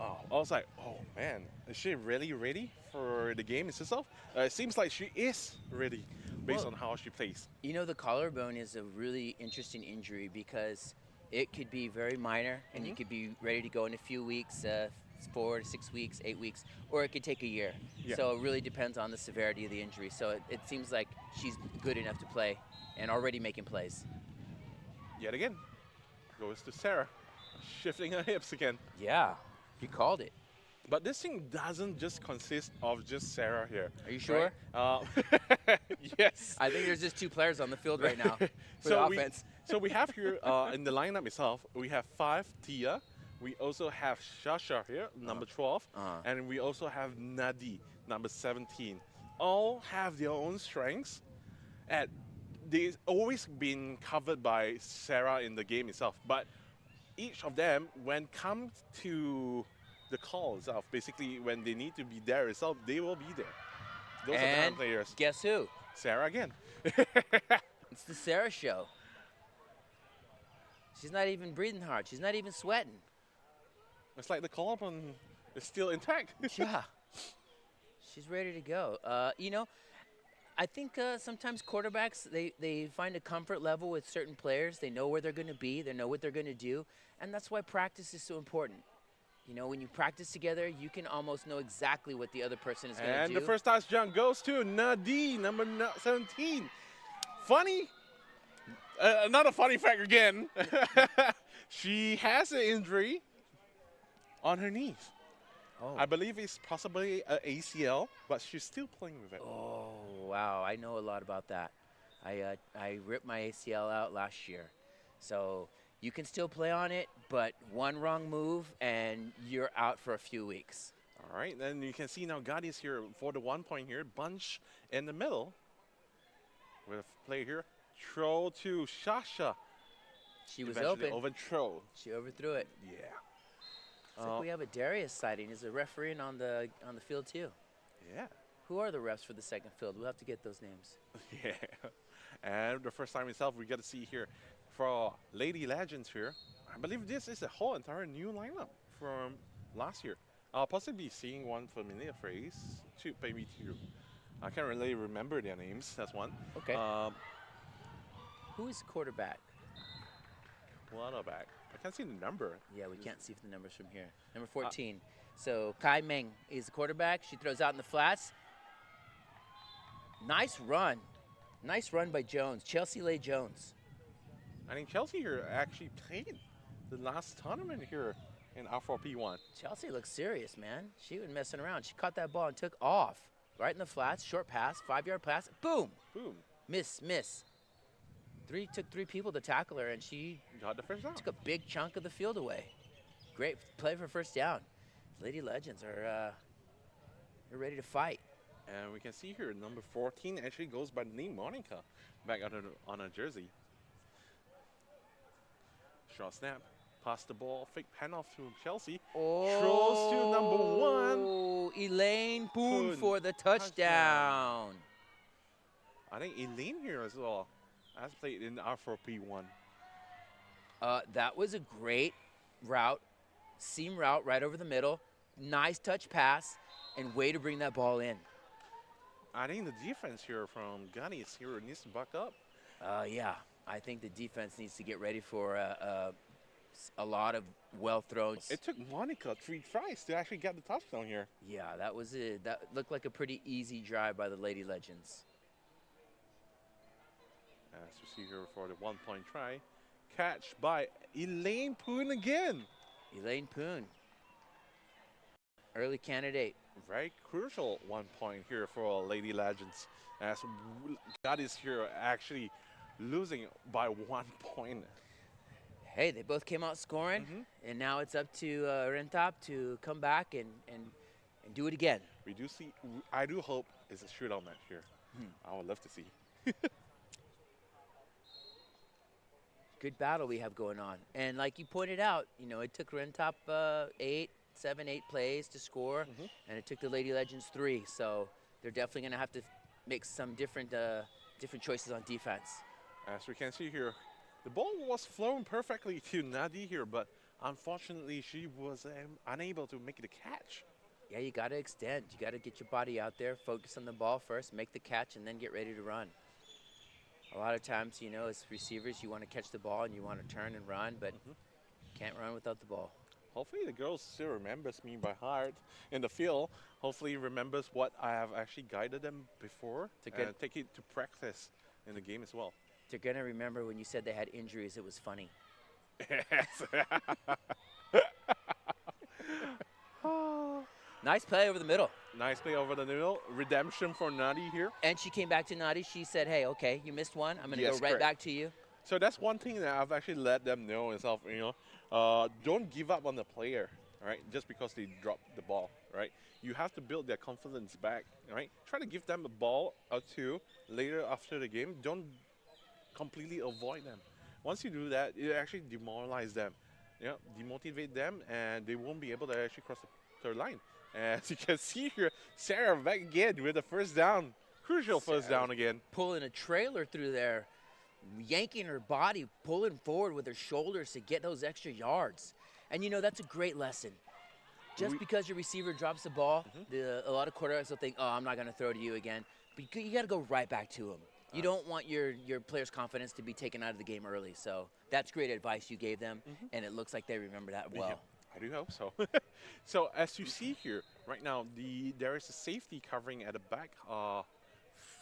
I was like, oh man, is she really ready for the game itself? It seems like she is ready based on how she plays. You know, the collarbone is a really interesting injury because it could be very minor and you could be ready to go in a few weeks, 4 to 6 weeks, 8 weeks, or it could take a year. Yeah. So it really depends on the severity of the injury. So it seems like she's good enough to play and already making plays. Yet again, goes to Sarah, shifting her hips again. Yeah, you called it. But this thing doesn't just consist of just Sarah here. Are you sure? Right? Yes. I think there's just 2 players on the field right now for the offense. So we have here in the lineup itself, we have 5 Tia. We also have Shasha here, number 12. And we also have Nadi, number 17. All have their own strengths. And they've always been covered by Sarah in the game itself. But each of them, when comes to the call itself, basically when they need to be there itself, they will be there. Those are And players. guess who? Sarah again. It's the Sarah show. She's not even breathing hard. She's not even sweating. It's like the call-up is still intact. Yeah. She's ready to go. You know, I think sometimes quarterbacks, they find a comfort level with certain players. They know where they're going to be. They know what they're going to do. And that's why practice is so important. You know, when you practice together, you can almost know exactly what the other person is going to do. And the first touchdown goes to Nadine, number 17. Funny. Another funny fact again. She has an injury on her knees. Oh. I believe it's possibly an ACL, but she's still playing with it. Oh, wow. I know a lot about that. I ripped my ACL out last year. So you can still play on it, but one wrong move and you're out for a few weeks. All right, then you can see now Gadi's here for the 1 point here. Bunch in the middle with a play here. Throw to Shasha. She was Eventually open. Overthrow. She overthrew it. Yeah. Looks like we have a Darius sighting. Is a referee on the field too? Yeah. Who are the refs for the second field? We'll have to get those names. Yeah. And the first time itself, we get to see here for Lady Legends here. I believe this is a whole entire new lineup from last year. I'll possibly seeing one familiar phrase. Two, maybe two. I can't really remember their names. That's one. Okay. Who is quarterback? Quarterback. I can't see the number. Yeah, we can't see the numbers from here. Number 14. So Kai Meng is the quarterback. She throws out in the flats. Nice run. Nice run by Jones. Chelsea Lay Jones. I think Chelsea here actually played the last tournament here in R4P1. Chelsea looks serious, man. She wasn't messing around. She caught that ball and took off. Right in the flats, short pass, 5-yard pass. Boom. Boom. Miss. Took 3 people to tackle her, and she got the first down. Took a big chunk of the field away. Great play for first down. Lady Legends are they're ready to fight. And we can see here, number 14 actually goes by the name Monica back on her jersey. Short snap, pass the ball, fake handoff to Chelsea. Throws to number 1. Elaine Poon for the touchdown. I think Elaine here as well has played in R4P1. That was a great route, seam route right over the middle. Nice touch pass, and way to bring that ball in. I think the defense here from Gunny here needs to buck up. Yeah, I think the defense needs to get ready for a lot of well thrown. It took Monica 3 tries to actually get the touchdown here. Yeah, that was it. That looked like a pretty easy drive by the Lady Legends. As you see here for the 1 point try. Catch by Elaine Poon again. Elaine Poon. Early candidate. Very crucial 1 point here for Lady Legends. As God is here actually losing by 1 point. Hey, they both came out scoring, and now it's up to Rentop to come back and do it again. We do see, I do hope it's a shootout match here. I would love to see. Good battle we have going on. And like you pointed out, you know, it took Rentop 8 plays to score, and it took the Lady Legends 3. So they're definitely going to have to make some different choices on defense. As we can see here, the ball was flown perfectly to Nadi here, but unfortunately she was unable to make the catch. Yeah, you got to extend. You got to get your body out there, focus on the ball first, make the catch, and then get ready to run. A lot of times, you know, as receivers, you want to catch the ball and you want to turn and run, but can't run without the ball. Hopefully the girl still remembers me by heart in the field. Hopefully remembers what I have actually guided them before and take it to practice in the game as well. They're going to remember when you said they had injuries, it was funny. Nice play over the middle. Nice play over the middle. Redemption for Nadi here. And she came back to Nadi. She said, hey, okay, you missed one. I'm going to go right correct. back to you. So that's one thing that I've actually let them know itself, don't give up on the player, right? Just because they dropped the ball, right? You have to build their confidence back, right? Try to give them a ball or two later after the game. Don't completely avoid them. Once you do that, it actually demoralize them, demotivate them, and they won't be able to actually cross the third line. As you can see here, Sarah back again with the first down. Crucial first down again. Pulling a trailer through there, yanking her body, pulling forward with her shoulders to get those extra yards. And, that's a great lesson. Just because your receiver drops the ball, a lot of quarterbacks will think, oh, I'm not going to throw to you again. But you got to go right back to him. You don't want your players' confidence to be taken out of the game early. So that's great advice you gave them, and it looks like they remember that well. Yeah, I do hope so. So as you see here, right now, there is a safety covering at the back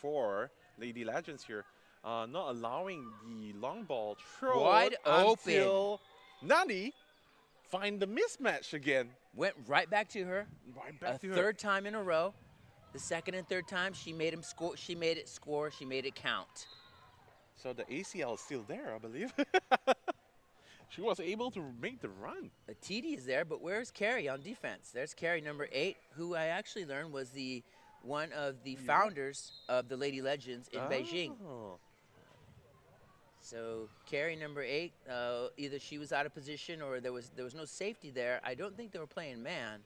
for Lady Legends here, not allowing the long ball throw wide open until Nani find the mismatch again. Went right back to her. Right back to her. Third time in a row. The second and third time, she made him score. She made it score. She made it count. So the ACL is still there, I believe. She was able to make the run. The TD is there, but where's Carrie on defense? There's Carrie, number 8, who I actually learned was one of the founders of the Lady Legends in Beijing. So Carrie, number 8, either she was out of position or there was no safety there. I don't think they were playing man.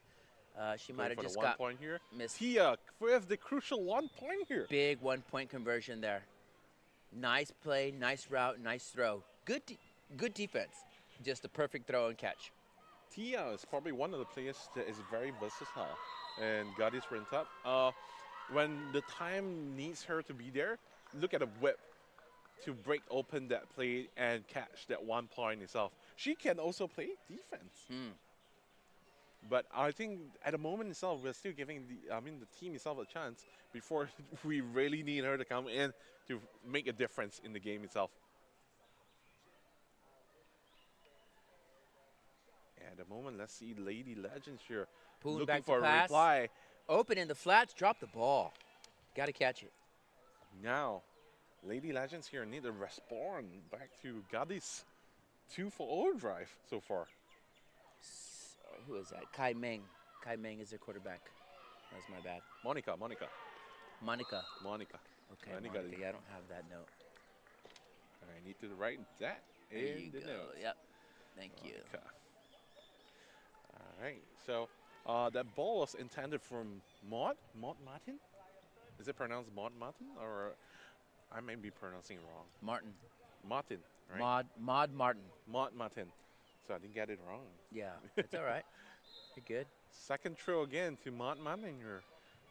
She might have just got point here. missed. Tia with the crucial 1 point here. Big 1-point conversion there. Nice play, nice route, nice throw. Good defense. Just a perfect throw and catch. Tia is probably one of the players that is very versatile and got his rent up. When the time needs her to be there, look at the whip to break open that play and catch that 1 point itself. She can also play defense. But I think at the moment itself, we're still giving the team itself a chance before we really need her to come in to make a difference in the game itself. At the moment, let's see Lady Legends here looking back for to a pass. reply. Open in the flats, drop the ball. Got to catch it. Now, Lady Legends here need to respond back to Gadis. 2 for overdrive so far. Who is that? Kai Meng. Kai Meng is their quarterback. That's my bad. Monica. Okay, Monica. Yeah, I don't have that note. I need to write that There you in the go. notes. Yep. Thank you. All right. So that ball was intended from Maud Martin. Is it pronounced Maud Martin, or I may be pronouncing it wrong? Martin, right? Maud Martin. Maud Martin. So I didn't get it wrong. Yeah, it's all right. You're good. Second throw again to Maud Martin here.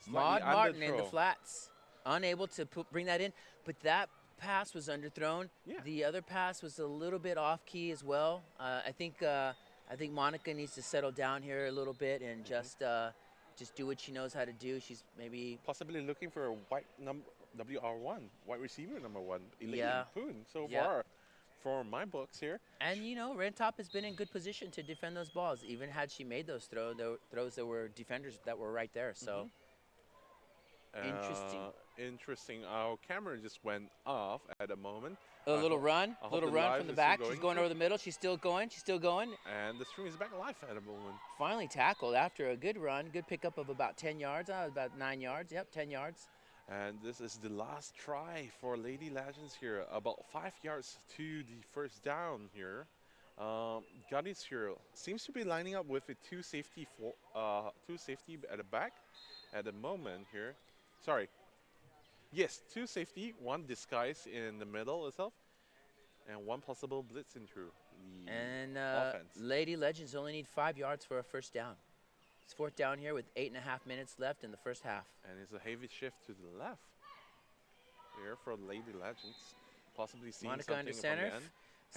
Maud Martin in the flats. Unable to bring that in, but that pass was underthrown. Yeah. The other pass was a little bit off key as well. I think Monica needs to settle down here a little bit and just do what she knows how to do. She's maybe possibly looking for a white WR1, wide receiver number 1, Elaine Poon so Yeah. far for my books here. And Red Top has been in good position to defend those balls. Even had she made those throws, there were defenders that were right there. So interesting. Our camera just went off at the moment. A little run from the back. She's going over the middle. She's still going. And the stream is back alive at the moment. Finally tackled after a good run. Good pickup of about 10 yards. About 9 yards. Yep, 10 yards. And this is the last try for Lady Legends here. About 5 yards to the first down here. Gadis here seems to be lining up with a two safety at the back at the moment here. Sorry. Yes, 2 safety, 1 disguise in the middle itself, and 1 possible blitz into the offense. Lady Legends only need 5 yards for a first down. It's 4th down here with 8.5 minutes left in the first half. And it's a heavy shift to the left here for Lady Legends. Possibly seeing Monica something under center. From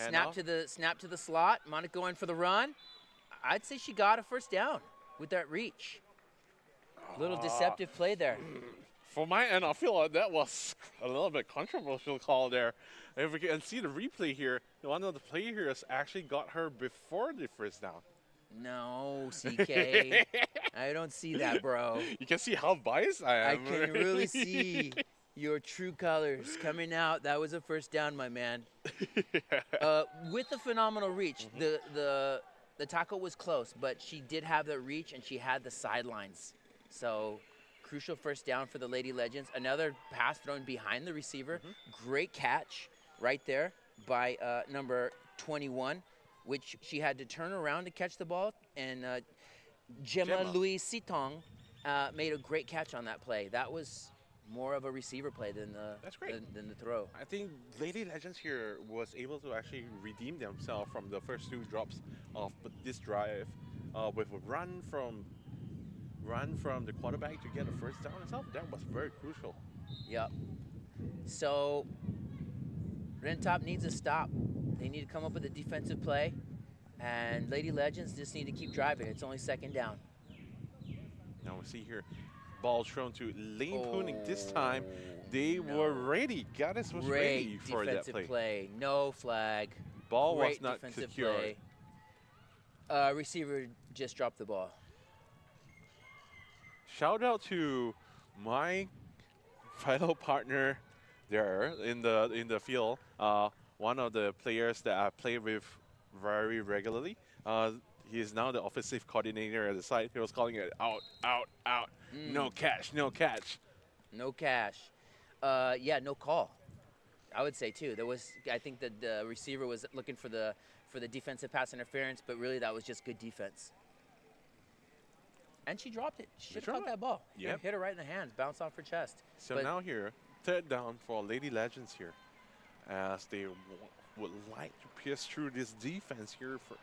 the end. Snap to the slot. Monica going for the run. I'd say she got a first down with that reach. Little deceptive play there. For my end, I feel like that was a little bit controversial call there. If we can see the replay here, one of the players actually got her before the first down. No, CK. I don't see that, bro. You can see how biased I am. I can really see. Your true colors coming out. That was a first down, my man. With the phenomenal reach, the tackle was close, but she did have the reach and she had the sidelines. So crucial first down for the Lady Legends. Another pass thrown behind the receiver. Great catch right there by number 21, which she had to turn around to catch the ball. And Gemma Louise Sitong made a great catch on that play. That was more of a receiver play than the throw. I think Lady Legends here was able to actually redeem themselves from the first 2 drops of this drive with a run from the quarterback to get a first down itself. That was very crucial. Yep. So Rentop needs a stop. They need to come up with a defensive play, and Lady Legends just need to keep driving. It's only second down. Now we see here, ball thrown to Lane Pooning. This time, they were ready. Gaddis was ready for that defensive play. No flag. Ball Great was not defensive secured. Play. Receiver just dropped the ball. Shout out to my fellow partner there in the field. One of the players that I play with very regularly. He is now the offensive coordinator at the site. He was calling it out, out, out. No catch, no catch. No cash. Yeah, no call. I would say too. There was, I think that the receiver was looking for the defensive pass interference, but really that was just good defense. And she dropped it. She should have caught that ball. Yep. Hit her right in the hands, bounced off her chest. So now here, third down for Lady Legends here, as they would like to pierce through this defense here for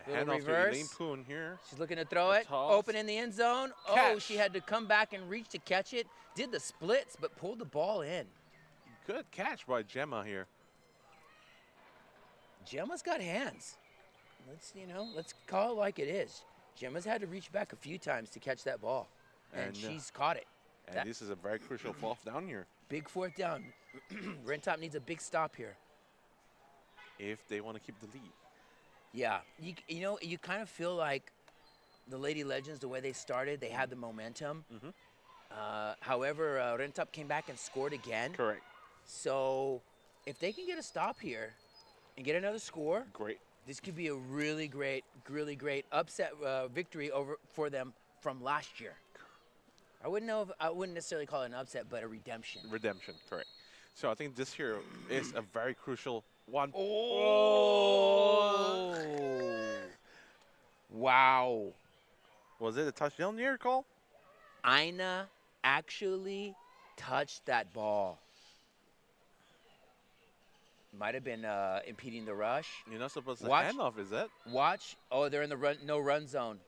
hand off to Elaine Poon here. She's looking to throw it. Open in the end zone. Catch. Oh, she had to come back and reach to catch it. Did the splits, but pulled the ball in. Good catch by Gemma here. Gemma's got hands. Let's call it like it is. Gemma's had to reach back a few times to catch that ball, and she's caught it. And this is a very crucial fourth down here. Big fourth down. Rentop needs a big stop here. If they want to keep the lead. Yeah, you kind of feel like the Lady Legends, the way they started, they had the momentum. However, Rentop came back and scored again. Correct. So if they can get a stop here and get another score, great. This could be a really great upset victory for them from last year. I wouldn't necessarily call it an upset, but a redemption. Redemption, correct. So I think this here is a very crucial one. Oh! Wow. Was it a touchdown near call? Ina actually touched that ball. Might have been impeding the rush. You're not supposed to hand off, is it? Watch. Oh, they're in the no run zone.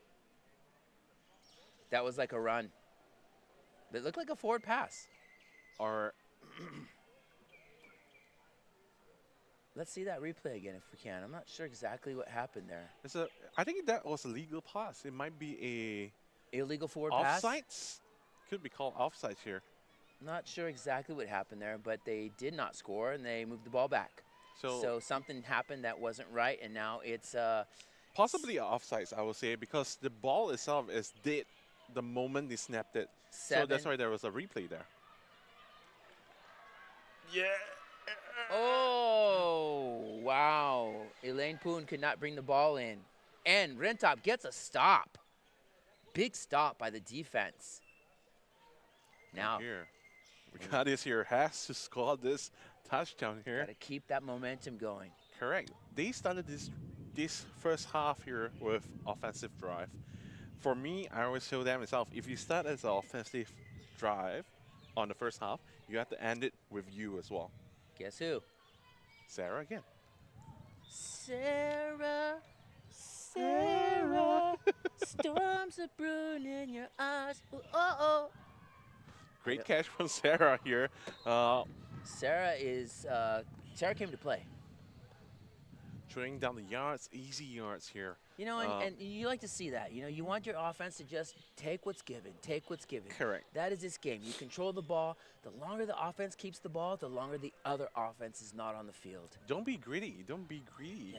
That was like a run. It looked like a forward pass. Or let's see that replay again if we can. I'm not sure exactly what happened there. I think that was a legal pass. It might be a illegal forward pass. Offsides? Could be called offsides here. Not sure exactly what happened there, but they did not score and they moved the ball back. So something happened that wasn't right, and now it's possibly offsides, I would say, because the ball itself is dead the moment they snapped it. 7. So that's why there was a replay there. Yeah. Oh, wow. Elaine Poon could not bring the ball in. And Rentop gets a stop. Big stop by the defense. Now, here, Gaddis here has to score this touchdown here. Got to keep that momentum going. Correct. They started this first half here with offensive drive. For me, I always tell them myself, if you start as an offensive drive on the first half, you have to end it with you as well. Guess who? Sarah again. Sarah, storms are brewing in your eyes. Oh. Great catch from Sarah here. Sarah came to play. Throwing down the yards, easy yards here. And you like to see that. You want your offense to just take what's given, Correct. That is this game. You control the ball. The longer the offense keeps the ball, the longer the other offense is not on the field. Don't be greedy. Yeah,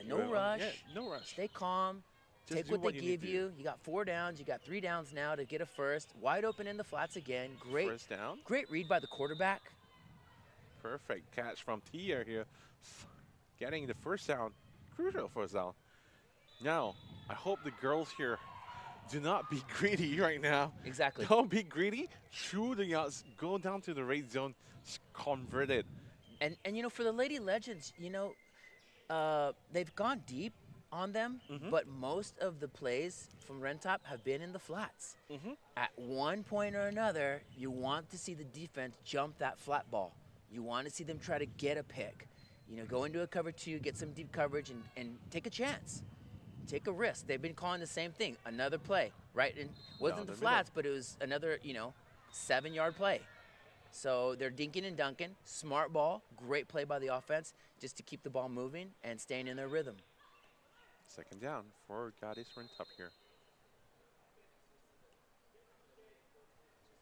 no rush. Yeah, no rush. Stay calm. Just Take do what they you give need to you. You got 4 downs. You got 3 downs now to get a first. Wide open in the flats again. Great. First down. Great read by the quarterback. Perfect catch from Tia here. Getting the first down. Crucial first down. Now, I hope the girls here do not be greedy right now. Exactly. Don't be greedy. Shoot the yards. Go down to the red zone. Convert it. And you know, for the Lady Legends, you know, they've gone deep on them, but most of the plays from Rentop have been in the flats. At one point or another, you want to see the defense jump that flat ball. You want to see them try to get a pick. You know, go into a cover 2, get some deep coverage, and take a chance. Take a risk. They've been calling the same thing. Another play, right? And wasn't the flats, but it was another, you know, 7-yard play. So they're dinking and dunking. Smart ball. Great play by the offense just to keep the ball moving and staying in their rhythm. Second down for Goddess Rentop here.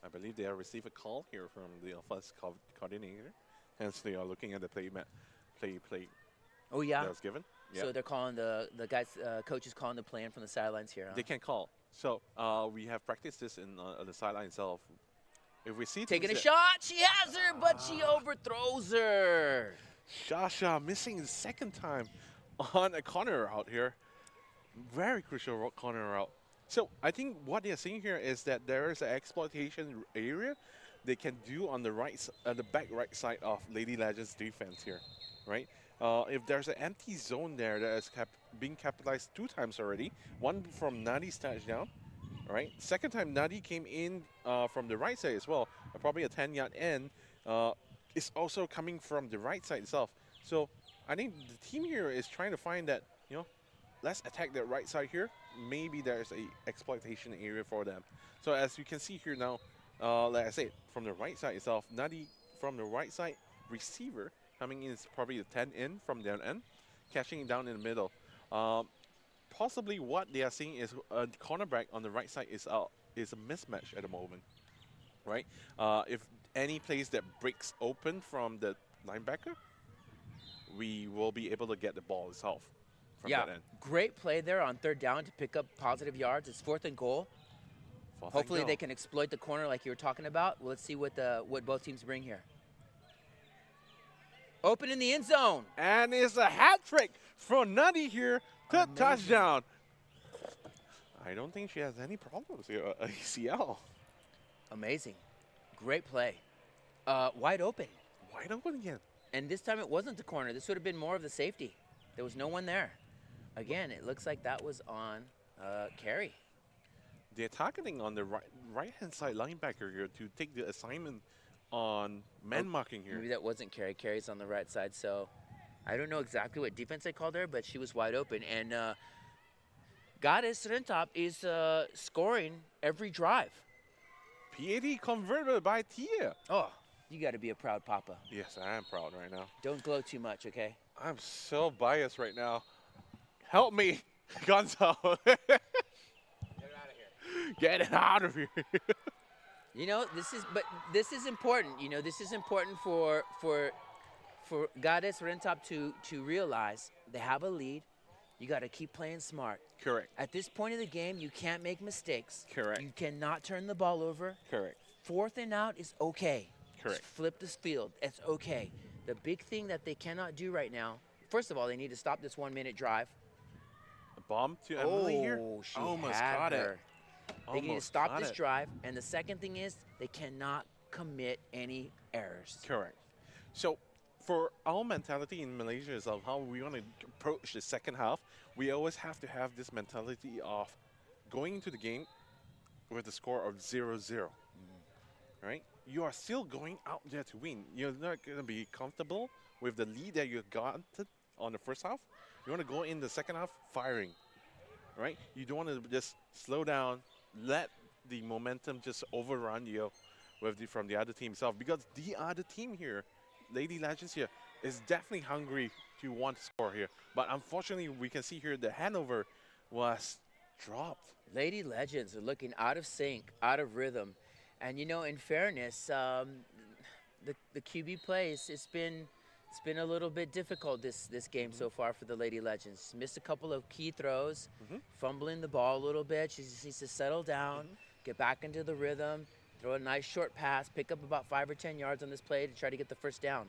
I believe they have received a call here from the offense coordinator. Hence, they are looking at the play. Oh, yeah. That was given. Yeah. So they're calling the guys, coaches calling the plan from the sidelines here. Huh? They can call. So we have practiced this in the sideline itself. If we see taking a shot, she has her, but she overthrows her. Shasha missing the second time on a corner route here. Very crucial corner route. So I think what they're seeing here is that there is an exploitation area they can do on the the back right side of Lady Legends defense here, right? If there's an empty zone there that is being capitalized 2 times already, one from Nadi's touchdown, right? Second time Nadi came in from the right side as well, probably a 10-yard end. It's also coming from the right side itself. So I think the team here is trying to find that, you know, let's attack the right side here. Maybe there's a exploitation area for them. So as you can see here now, like I said, from the right side itself, Nadi from the right side, receiver coming in is probably the 10 in from their end, catching it down in the middle. Possibly what they are seeing is a cornerback on the right side is a mismatch at the moment, right? If any place that breaks open from the linebacker, we will be able to get the ball itself from that end. Great play there on 3rd down to pick up positive yards. It's 4th and goal. Hopefully they can exploit the corner like you were talking about. Well, let's see what both teams bring here. Open in the end zone. And it's a hat trick for Nutty here to touchdown. I don't think she has any problems here. ACL. Amazing. Great play. Wide open. Wide open again. And this time it wasn't the corner. This would have been more of the safety. There was no one there. Again, it looks like that was on Carey. They're targeting on the right-hand side linebacker here to take the assignment on man marking here. Maybe that wasn't Carey. Carey's on the right side, so I don't know exactly what defense they called her, but she was wide open. And Goddess Rentop is scoring every drive. PAT converted by Tia. Oh, you got to be a proud papa. Yes, I am proud right now. Don't glow too much, okay? I'm so biased right now. Help me, Gonzo. Get it out of here. You know, this is important. You know, this is important for Goddess Rentop to realize they have a lead. You got to keep playing smart. Correct. At this point of the game, you can't make mistakes. Correct. You cannot turn the ball over. Correct. 4th and out is okay. Correct. Just flip this field. It's okay. The big thing that they cannot do right now, first of all, they need to stop this 1-minute drive. A bomb to Emily here. She almost had caught her. it. They need to stop this drive. And the second thing is they cannot commit any errors. Correct. So for our mentality in Malaysia is of how we want to approach the second half, we always have to have this mentality of going into the game with a score of 0-0. Right? You are still going out there to win. You're not going to be comfortable with the lead that you got on the first half. You want to go in the second half firing. Right? You don't want to just slow down, let the momentum just overrun you from the other team itself. Because the other team here, Lady Legends here, is definitely hungry to want to score here. But unfortunately, we can see here the handover was dropped. Lady Legends are looking out of sync, out of rhythm. And, you know, in fairness, the QB plays, it's been It's been a little bit difficult this game so far for the Lady Legends. Missed a couple of key throws, fumbling the ball a little bit. She just needs to settle down, get back into the rhythm, throw a nice short pass, pick up about 5 or 10 yards on this play to try to get the first down.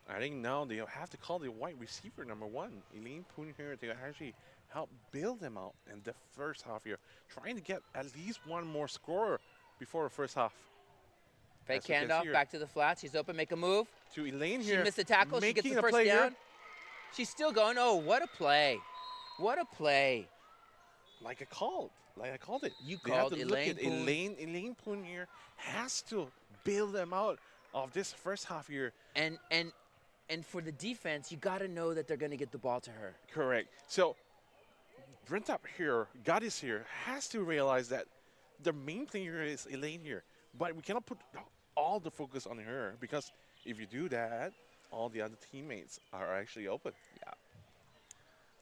I think now they have to call the wide receiver number 1, Elaine Poon here, to actually help build them out in the first half here, trying to get at least one more score before the first half. Fake handoff, back to the flats. She's open, make a move. To Elaine here. She missed the tackle. She gets the first down. Here. She's still going. Oh, what a play. What a play. Like I called it. You called Elaine Poon. Elaine Poon here has to bail them out of this first half here. And for the defense, you got to know that they're going to get the ball to her. Correct. So Brentap here, Goddess here, has to realize that the main player is Elaine here. But we cannot put all the focus on her, because if you do that, all the other teammates are actually open. Yeah.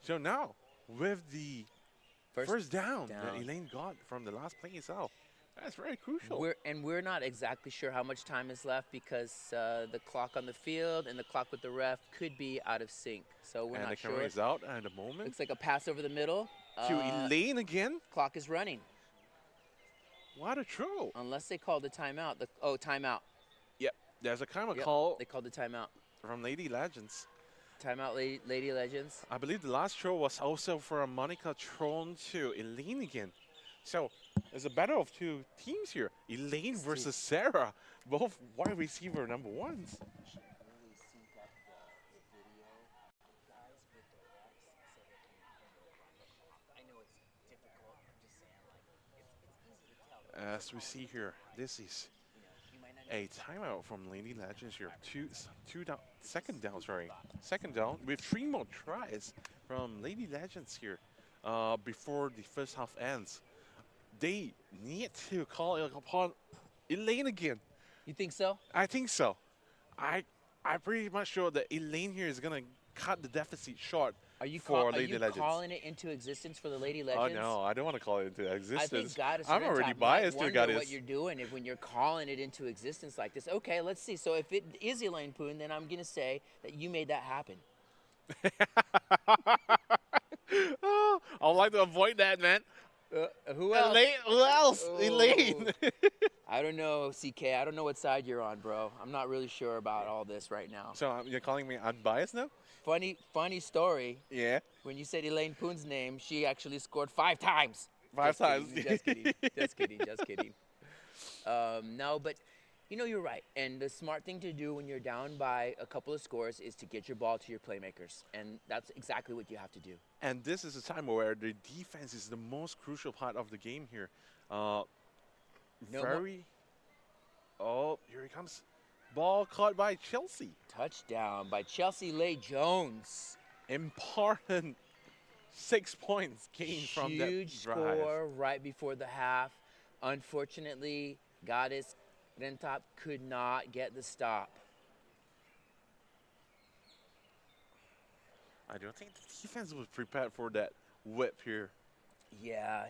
So now, with the first down that Elaine got from the last play itself, that's very crucial. We're not exactly sure how much time is left, because the clock on the field and the clock with the ref could be out of sync. So we're not sure. And the camera is out at the moment. Looks like a pass over the middle. To Elaine again. Clock is running. What a throw. Unless they called the timeout. Timeout. Yep, there's a kind of call. They called the timeout. From Lady Legends. Timeout, Lady Legends. I believe the last throw was also for Monica thrown to Elaine again. So it's a battle of two teams here. Elaine versus Sarah, both wide receiver number 1s. As we see here, this is a timeout from Lady Legends here. Second down with 3 more tries from Lady Legends here before the first half ends. They need to call upon Elaine again. You think so? I think so. I'm pretty much sure that Elaine here is going to cut the deficit short. Are you Legends. calling it into existence for the Lady Legends? Oh, no, I don't want to call it into existence. I think I'm already biased to Goddess. What you're doing when you're calling it into existence like this. Okay, let's see. So if it is Elaine Poon, then I'm going to say that you made that happen. Oh, I'd like to avoid that, man. Who else? Elaine, who else? Oh. Elaine. I don't know, CK. I don't know what side you're on, bro. I'm not really sure about all this right now. So you're calling me unbiased now? Funny story. Yeah. When you said Elaine Poon's name, she actually scored 5 times. 5 times. Just kidding. No, but you know, you're right. And the smart thing to do when you're down by a couple of scores is to get your ball to your playmakers. And that's exactly what you have to do. And this is a time where the defense is the most crucial part of the game here. Oh, here he comes. Ball caught by Chelsea. Touchdown by Chelsea Leigh Jones. Important 6 points gained from that drive. Huge score right before the half. Unfortunately, Goddess Rentop could not get the stop. I don't think the defense was prepared for that whip here. Yeah,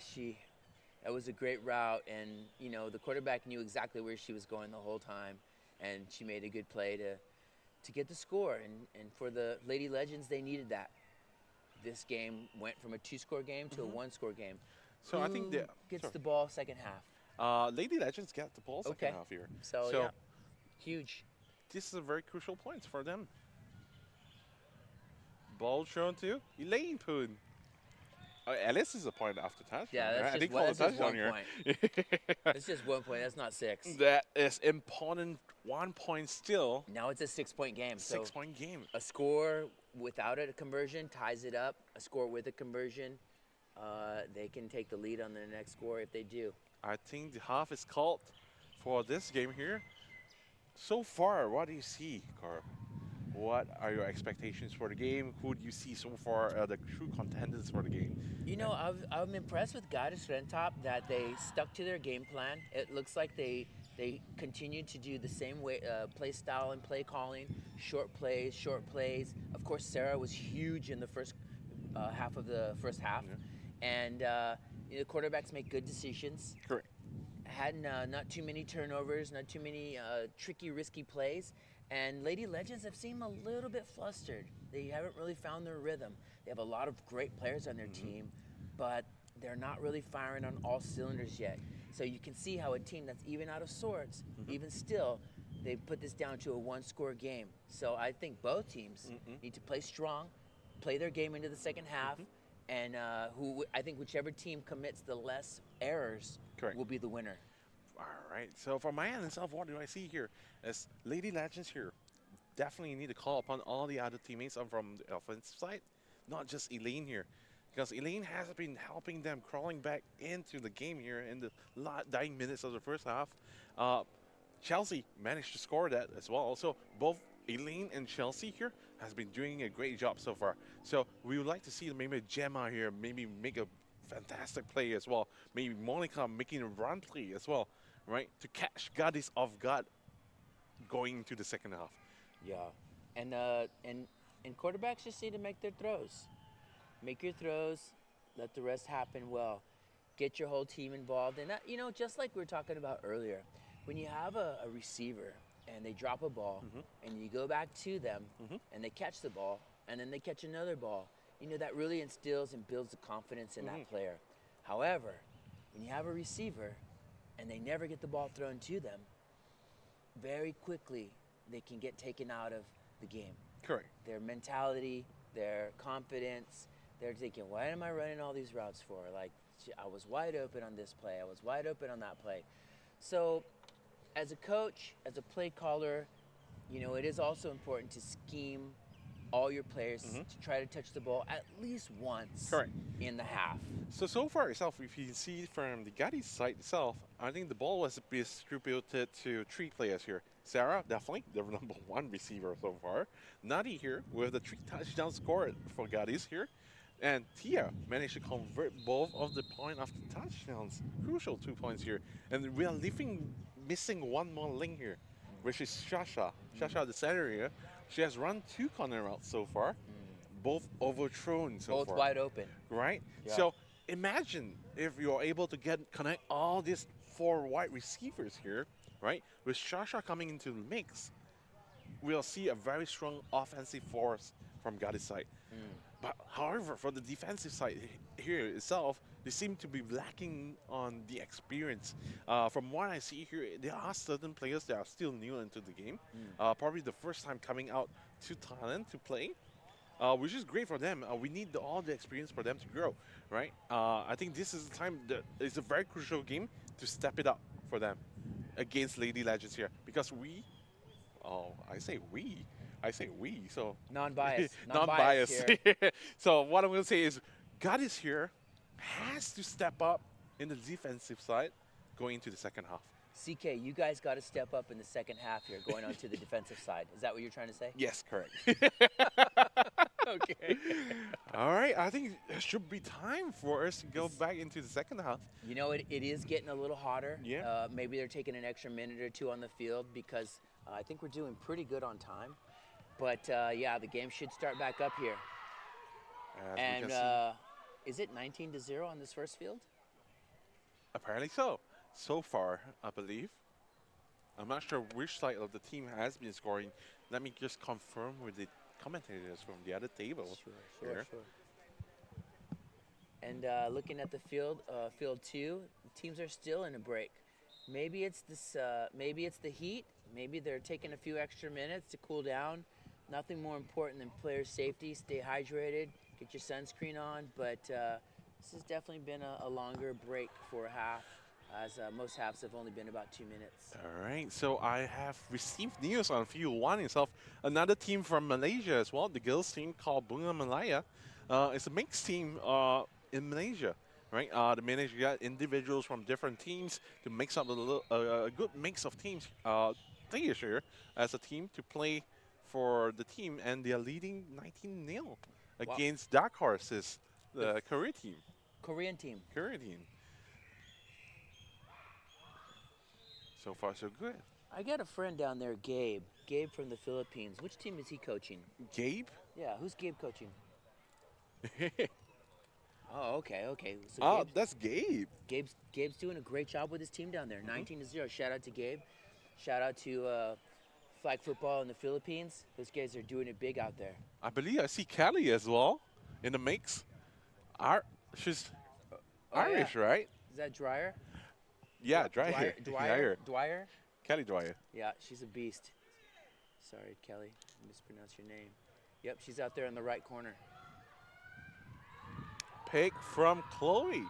that was a great route, and you know, the quarterback knew exactly where she was going the whole time, and she made a good play to get the score. And for the Lady Legends, they needed that. This game went from a 2-score game to a 1-score game. So I think that gets the ball second half. Lady Legends get the ball second half here. So yeah, huge. This is a very crucial point for them. Ball thrown to Elaine Poon. At least it's a point after touchdown. Yeah, that's just 1 point. That's just 1 point. That's not 6. That is important. 1 point still. Now it's a 6-point game. 6-point game. A score without a conversion ties it up. A score with a conversion, they can take the lead on the next score if they do. I think the half is called for this game here. So far, what do you see, Carl? What are your expectations for the game? Who do you see so far the true contenders for the game? You know, I'm impressed with Goddess Rentop that they stuck to their game plan. It looks like they continued to do the same way, play style and play calling, short plays. Of course, Sarah was huge in the first half of the first half. Yeah. And the quarterbacks make good decisions. Correct. Had not too many turnovers, not too many tricky, risky plays. And Lady Legends have seemed a little bit flustered. They haven't really found their rhythm. They have a lot of great players on their team, but they're not really firing on all cylinders yet. So you can see how a team that's even out of sorts, even still, they put this down to a one-score game. So I think both teams need to play strong, play their game into the second half, and I think whichever team commits the less errors will be the winner. All right. So from my end itself, what do I see here? As Lady Legends here, definitely need to call upon all the other teammates from the offensive side, not just Elaine here. Because Elaine has been helping them crawling back into the game here in the dying minutes of the first half. Chelsea managed to score that as well. So both Elaine and Chelsea here has been doing a great job so far. So we would like to see maybe Gemma here maybe make a fantastic play as well. Maybe Monica making a run play as well, right? To catch Goddess off guard going into the second half. Yeah, and quarterbacks just need to make their throws. Make your throws, let the rest happen well. Get your whole team involved. And, just like we were talking about earlier, when you have a receiver and they drop a ball and you go back to them and they catch the ball and then they catch another ball, that really instills and builds the confidence in that player. However, when you have a receiver and they never get the ball thrown to them, very quickly they can get taken out of the game. Correct. Their mentality, their confidence, they're thinking, why am I running all these routes for? Like, I was wide open on this play. I was wide open on that play. So as a coach, as a play caller, it is also important to scheme all your players to try to touch the ball at least once in the half. So far itself, if you see from the Gaddy side itself, I think the ball was distributed to 3 players here. Sarah, definitely, the #1 receiver so far. Nadi here with the 3 touchdowns scored for Gaddies here. And Tia managed to convert both of the point after touchdowns. Crucial 2 points here. And we are missing one more link here, which is Shasha. Shasha, the center here. She has run 2 corner routes so far, both overthrown so far. Both wide open. Right? Yeah. So imagine if you're able to connect all these 4 wide receivers here, right? With Shasha coming into the mix, we'll see a very strong offensive force from Gaddy's side. But however, for the defensive side here itself, they seem to be lacking on the experience. From what I see here, there are certain players that are still new into the game. Probably the first time coming out to Thailand to play, which is great for them. We need all the experience for them to grow, right? I think this is the time that it's a very crucial game to step it up for them against Lady Legends here. Because I say we, so non-biased. non-biased. So what I'm going to say is, Goddess here has to step up in the defensive side going into the second half. CK, you guys got to step up in the second half here, going on to the defensive side. Is that what you're trying to say? Yes, correct. Okay. All right, I think it should be time for us to go back into the second half. It is getting a little hotter. Yeah. Maybe they're taking an extra minute or 2 on the field because I think we're doing pretty good on time. But, yeah, the game should start back up here. And is it 19-0 on this first field? Apparently so. So far, I believe. I'm not sure which side of the team has been scoring. Let me just confirm with the commentators from the other table. Sure. And looking at the field, field 2, teams are still in a break. Maybe it's this. Maybe it's the heat. Maybe they're taking a few extra minutes to cool down. Nothing more important than player safety. Stay hydrated. Get your sunscreen on. But this has definitely been a longer break for a half, as most halves have only been about 2 minutes. All right, so I have received news on Field 1 itself. Another team from Malaysia as well, the girls team called Bunga Malaya. It's a mixed team in Malaysia, right? The manager got individuals from different teams to mix up a good mix of teams. Players here as a team to play for the team, and they are leading 19-0 against Dark Horses, the Korean team. Korean team. So far, so good. I got a friend down there, Gabe. Gabe from the Philippines. Which team is he coaching? Gabe? Yeah, who's Gabe coaching? Oh, okay. So that's Gabe. Gabe's doing a great job with his team down there. 19-0. Shout out to Gabe. Shout out to flag football in the Philippines. Those guys are doing it big out there. I believe I see Kelly as well in the mix. She's Irish, right? Is that Dreyer? Yeah, Dreyer. Dwyer? Kelly Dwyer. Yeah, she's a beast. Sorry, Kelly, I mispronounced your name. Yep, she's out there in the right corner. Pick from Chloe.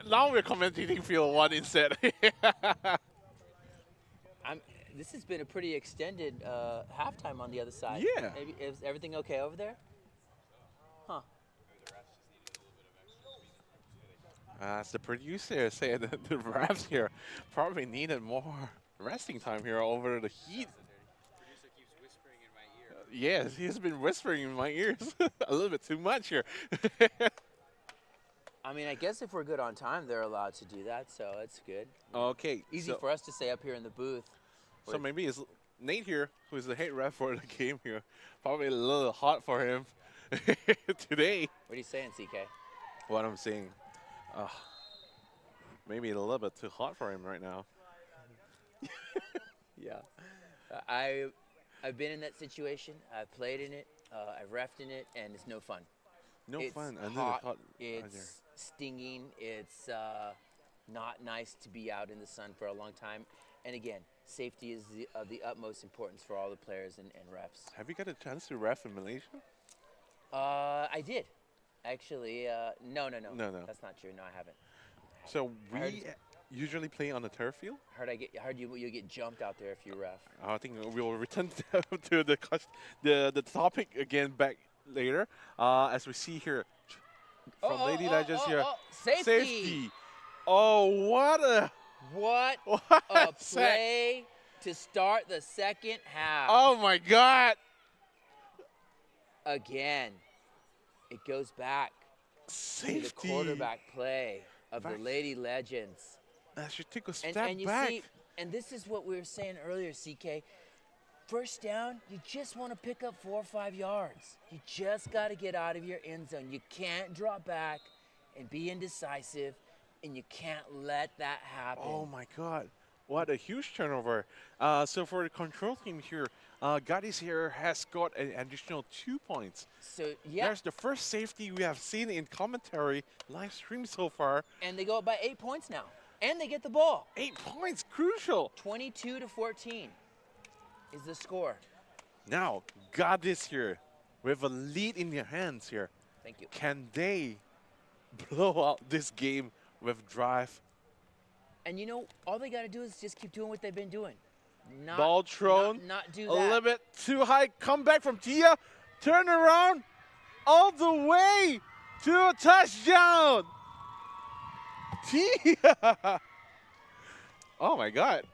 Now we're commentating field 1 instead. This has been a pretty extended halftime on the other side. Yeah. Maybe, is everything okay over there? Huh. As the producer said, the refs here probably needed more resting time here over the heat. Yes, he's been whispering in my ears a little bit too much here. I mean, I guess if we're good on time, they're allowed to do that, so it's good. Okay. Easy for us to say up here in the booth. So maybe it's Nate here, who is the head ref for the game here. Probably a little hot for him today. What are you saying, CK? What I'm saying, maybe a little bit too hot for him right now. Yeah. I've been in that situation. I've played in it. I've reffed in it, and it's no fun. No fun. It's hot. It's stinging. It's not nice to be out in the sun for a long time. And again, safety is of the utmost importance for all the players and refs. Have you got a chance to ref in Malaysia? I did. Actually, no. That's not true. No, I haven't. So we usually play on the turf field? Heard you get jumped out there if you ref. I think we'll return to the topic again back later. As we see here from Lady Legends here. Safety! Oh, what a play to start the second half. Oh my God! Again, it goes back Safety. to the quarterback play of the Lady Legends. She took a step and you back. See, and this is what we were saying earlier, CK. First down, you just want to pick up 4 or 5 yards. You just got to get out of your end zone. You can't drop back and be indecisive, and you can't let that happen. Oh my God. What a huge turnover. So for the control team here, Gadis here has got an additional 2 points. So, yeah. There's the first safety we have seen in commentary live stream so far. And they go up by 8 points now. And they get the ball. 8 points, crucial. 22-14 is the score. Now, Gadis here with a lead in their hands here. Thank you. Can they blow out this game with drive? And you know, all they got to do is just keep doing what they've been doing. Ball thrown. Not do that. A little bit too high. Comeback from Tia. Turn around all the way to a touchdown. Tia. Oh my God.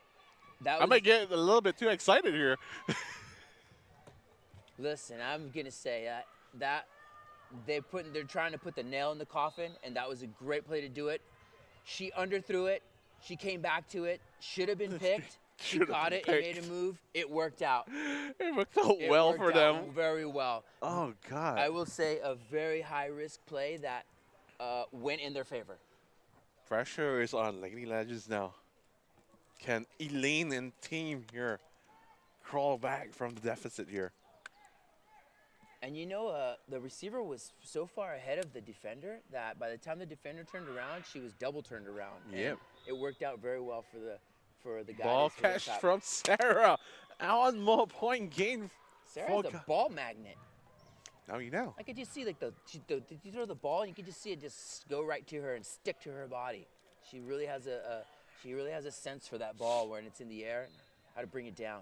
I might get a little bit too excited here. Listen, I'm gonna say that they're trying to put the nail in the coffin, and that was a great play to do it. She underthrew it. She came back to it. Should have been picked. She caught it. It made a move. It worked out. It worked out well for them. Very well. Oh God. I will say a very high risk play that went in their favor. Pressure is on Lady Legends now. Can Elaine and team here crawl back from the deficit here? And you know, the receiver was so far ahead of the defender that by the time the defender turned around, she was double turned around. Yep. It worked out very well for the guys. Ball catch from Sarah. 1 more point gain. Sarah's a ball magnet. Now you know. I could just see like you throw the ball and you could just see it just go right to her and stick to her body. She really has a sense for that ball when it's in the air, how to bring it down.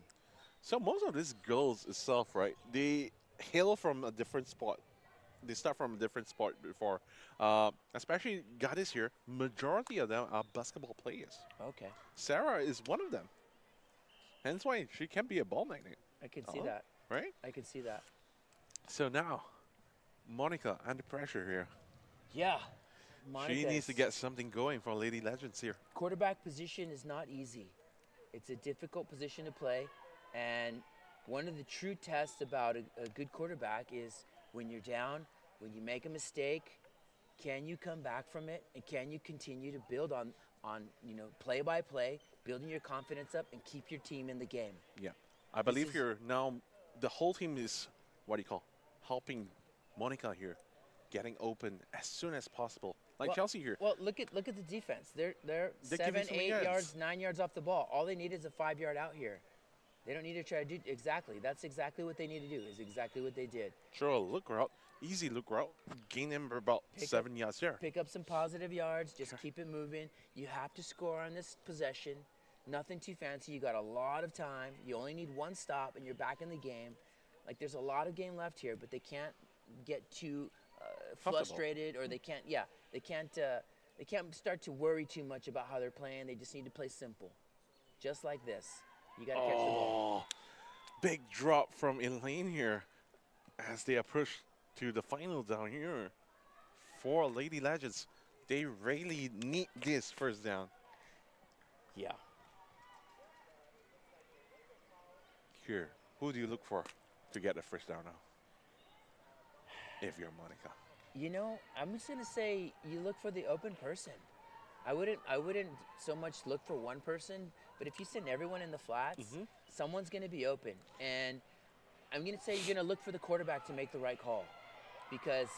So most of these girls itself, right? They hail from a different spot. They start from a different spot before. Especially Gadis here. Majority of them are basketball players. Okay. Sarah is one of them. Hence why she can be a ball magnet. I can see that. Right? I can see that. So now, Monica under pressure here. Yeah. She needs to get something going for Lady Legends here. Quarterback position is not easy. It's a difficult position to play. And one of the true tests about a good quarterback is when you're down, when you make a mistake, can you come back from it? And can you continue to build on on play by play, building your confidence up, and keep your team in the game. Yeah. I believe here now the whole team is, what do you call, helping Monica here, getting open as soon as possible. Like Chelsea here. Well, look at the defense. They're giving 7, some 8 yards. yards, 9 yards off the ball. All they need is a 5-yard out here. They don't need to try to do exactly. That's exactly what they need to do. Is exactly what they did. Sure, look route, easy look route, gain them about 7 yards there. Pick up some positive yards. Just keep it moving. You have to score on this possession. Nothing too fancy. You got a lot of time. You only need one stop, and you're back in the game. Like there's a lot of game left here, but they can't get too frustrated, or they can't. Yeah, they can't start to worry too much about how they're playing. They just need to play simple, just like this. You got to catch the ball. Big drop from Elaine here as they approach to the final down here. For Lady Legends, they really need this first down. Yeah. Here, who do you look for to get the first down now? If you're Monica. I'm just gonna say you look for the open person. I wouldn't so much look for one person, but if you send everyone in the flats, someone's gonna be open. And I'm gonna say you're gonna look for the quarterback to make the right call, because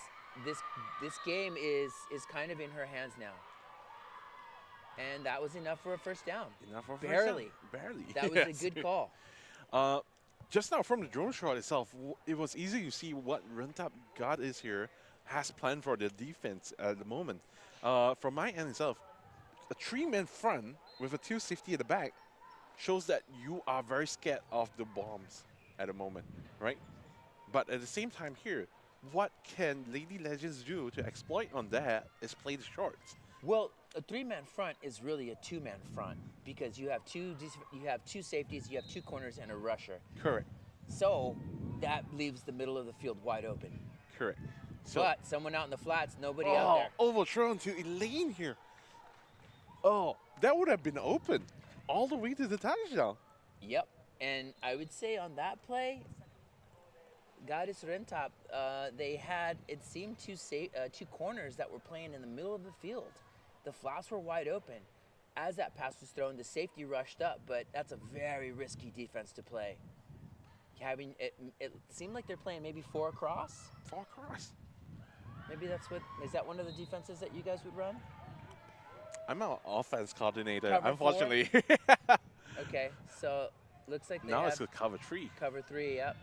this game is kind of in her hands now. And that was enough for a first down. Enough for a Barely. first down. Barely. That was a good call. Just now from the drone shot itself, it was easy to see what Rentap God is here has planned for the defense at the moment. From my end itself, a 3-man front with a 2 safety at the back shows that you are very scared of the bombs at the moment, right? But at the same time here, what can Lady Legends do to exploit on that is play the shorts. Well, a 3-man front is really a 2-man front, because you have two safeties, you have 2 corners, and a rusher. Correct. So that leaves the middle of the field wide open. Correct. So But someone out in the flats, nobody out there. Overthrown to Elaine here. Oh, that would have been open all the way to the touchdown. Yep. And I would say on that play, Goddess Rentap, they had, it seemed, 2 corners that were playing in the middle of the field. The flats were wide open. As that pass was thrown, the safety rushed up, but that's a very risky defense to play. Having it seemed like they're playing maybe 4 across. 4 across. Maybe is that one of the defenses that you guys would run? I'm an offense coordinator, Cover 4? unfortunately. Okay, so looks like they now have it's a cover 3. Cover 3, yep.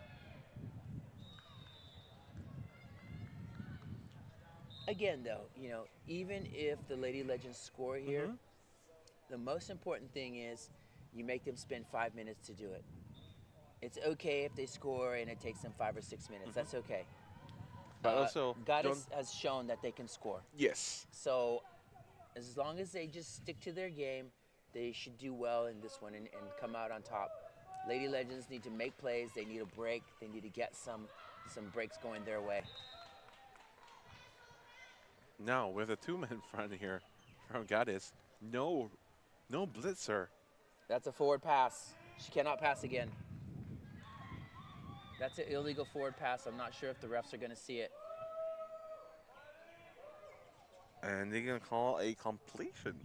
Again, though, even if the Lady Legends score here, the most important thing is you make them spend 5 minutes to do it. It's okay if they score and it takes them 5 or 6 minutes. That's okay. But also, Goddess has shown that they can score. Yes. So as long as they just stick to their game, they should do well in this one and come out on top. Lady Legends need to make plays. They need a break. They need to get some breaks going their way. Now with a 2-man front here from Goddess, no blitzer. That's a forward pass. She cannot pass again. That's an illegal forward pass. I'm not sure if the refs are going to see it. And they're going to call a completion.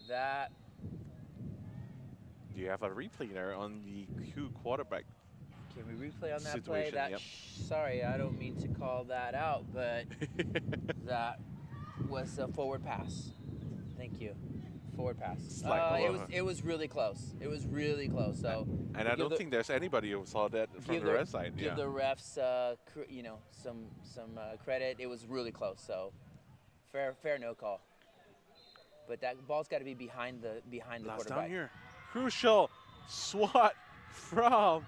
That. Do you have a replay there on the Q quarterback? Can we replay on that situation? play? Yep. Sorry, I don't mean to call that out, but that was a forward pass. Thank you. Forward pass. It was really close. It was really close. So. And I don't think there's anybody who saw that from the red side. Give the refs, some credit. It was really close. So, fair no call. But that ball's got to be behind the Last quarterback. down here, crucial swat from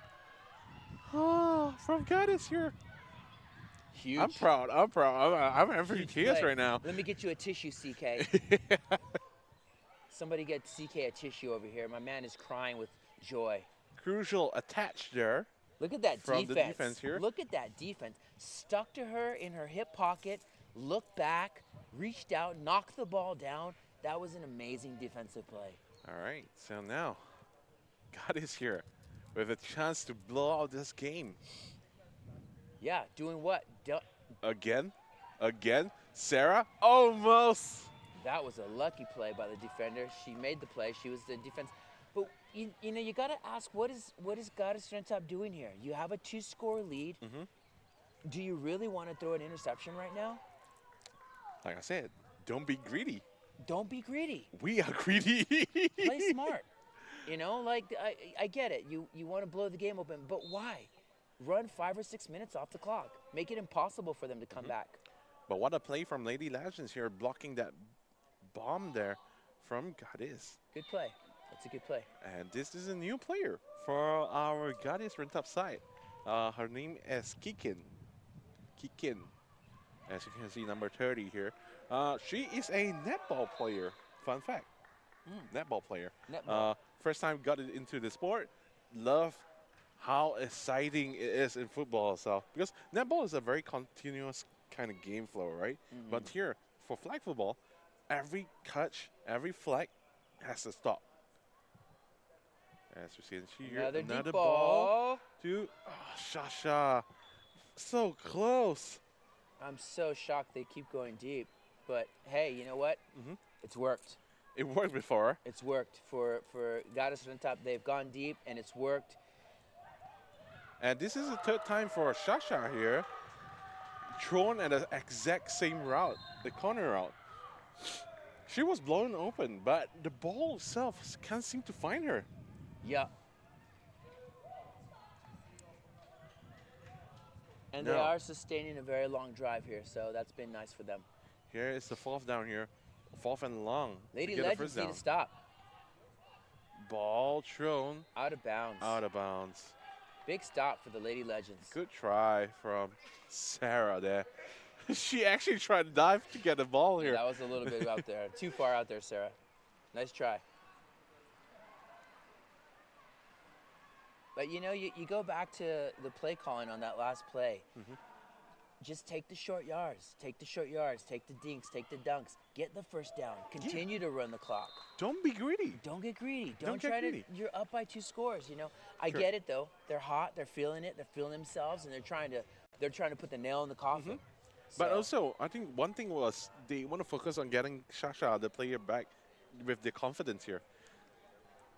Goddess here. Huge. I'm proud. I'm having tears right now. Let me get you a tissue, CK. Somebody get CK a tissue over here. My man is crying with joy. Crucial attached there. Look at that from the defense here. Look at that defense. Stuck to her in her hip pocket, looked back, reached out, knocked the ball down. That was an amazing defensive play. All right, so now God is here with a chance to blow out this game. Yeah, doing what? Again? Sarah? Almost. That was a lucky play by the defender. She made the play. She was the defense. But you know, you got to ask, what is Goddess Rentop doing here? You have a 2-score lead. Do you really want to throw an interception right now? Like I said, don't be greedy. Don't be greedy. We are greedy. Play smart. You know, like I get it. You want to blow the game open, but why? Run 5 or 6 minutes off the clock. Make it impossible for them to come back. But what a play from Lady Legends here, blocking that bomb there from Goddess. Good play. That's a good play. And this is a new player for our Goddess Rentop side. Her name is Kikin. Kikin. As you can see, number 30 here. She is a netball player. Fun fact. Netball player. Netball. First time got into the sport. Love how exciting it is in football itself. Because netball is a very continuous kind of game flow, right? But here, for flag football, every catch, every flag has to stop. As we see here, another ball to Shasha. So close. I'm so shocked they keep going deep. But hey, you know what? It's worked. It worked before. It's worked for Goddess Rentop. They've gone deep and it's worked. And this is the third time for Shasha here. Thrown at the exact same route, the corner route. She was blown open, but the ball itself can't seem to find her. Yeah. And they are sustaining a very long drive here, so that's been nice for them. Here is the 4th down here. 4th and long. Lady Legends need to stop. Ball thrown. Out of bounds. Out of bounds. Big stop for the Lady Legends. Good try from Sarah there. She actually tried to dive to get the ball here. That was a little bit out there. Too far out there, Sarah. Nice try. But you know, you go back to the play calling on that last play. Just take the short yards. Take the short yards. Take the dinks. Take the dunks. Get the first down. Continue to run the clock. Don't be greedy. Don't get greedy. Don't try get greedy. You're up by 2 scores. You know, I get it though. They're hot. They're feeling it. They're feeling themselves, and they're trying to put the nail in the coffin. But also, I think one thing was they want to focus on getting Shasha, the player, back with the confidence here.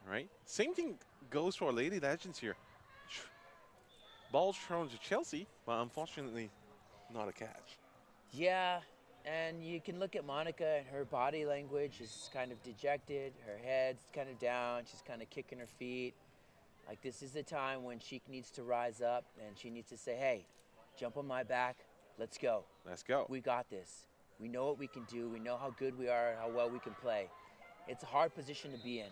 Right? Same thing goes for Lady Legends here. Ball thrown to Chelsea, but unfortunately, not a catch. Yeah, and you can look at Monica and her body language is kind of dejected. Her head's kind of down. She's kind of kicking her feet. Like this is the time when she needs to rise up and she needs to say, hey, jump on my back. Let's go. Let's go. We got this. We know what we can do. We know how good we are, how well we can play. It's a hard position to be in.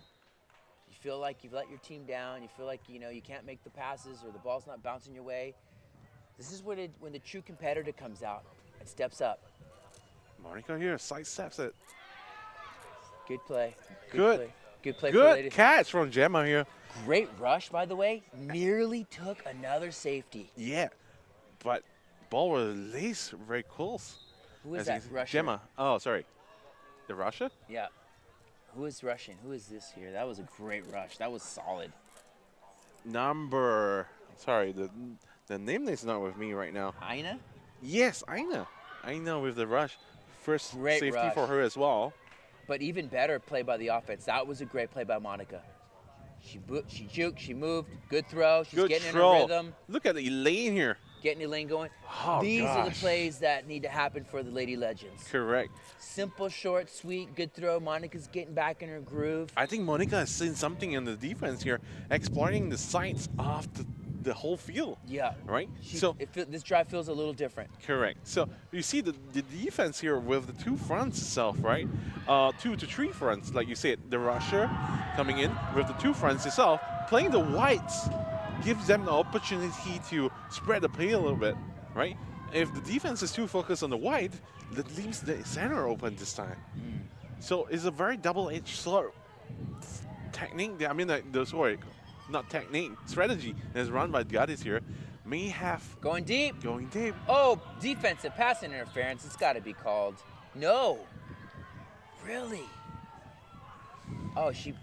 You feel like you've let your team down. You feel like, you know, you can't make the passes or the ball's not bouncing your way. This is when the true competitor comes out and steps up. Monica here sidesteps it. Good play. Good. Play. Good play. Good catch from Gemma here. Great rush, by the way. Nearly took another safety. Yeah, but ball was laced very close. Who is that rusher? Gemma. Oh, sorry. The rusher? Yeah. Who is rushing? Who is this here? That was a great rush. That was solid. Sorry, the name is not with me right now. Aina? Yes, Aina. Aina with the rush. First Great safety rush. for her as well. But even better play by the offense. That was a great play by Monica. She juked, she moved. Good throw. She's Good getting throw. in her rhythm. Look at Elaine here. Getting Elaine going. Oh, These are the gosh. plays that need to happen for the Lady Legends. Correct. Simple, short, sweet, good throw. Monica's getting back in her groove. I think Monica has seen something in the defense here, exploring the sides of the whole field. Yeah. Right? This drive feels a little different. Correct. So you see the defense here with the 2 fronts itself, right? 2 to 3 fronts, like you said. The rusher coming in with the 2 fronts itself, playing the whites gives them the opportunity to spread the play a little bit, right? If the defense is too focused on the white, that leaves the center open this time. So it's a very double-edged sword technique. I mean, not technique, strategy that's run by Goddess here. May have going deep. Going deep. Oh, defensive pass interference. It's got to be called. No. Really? Oh, she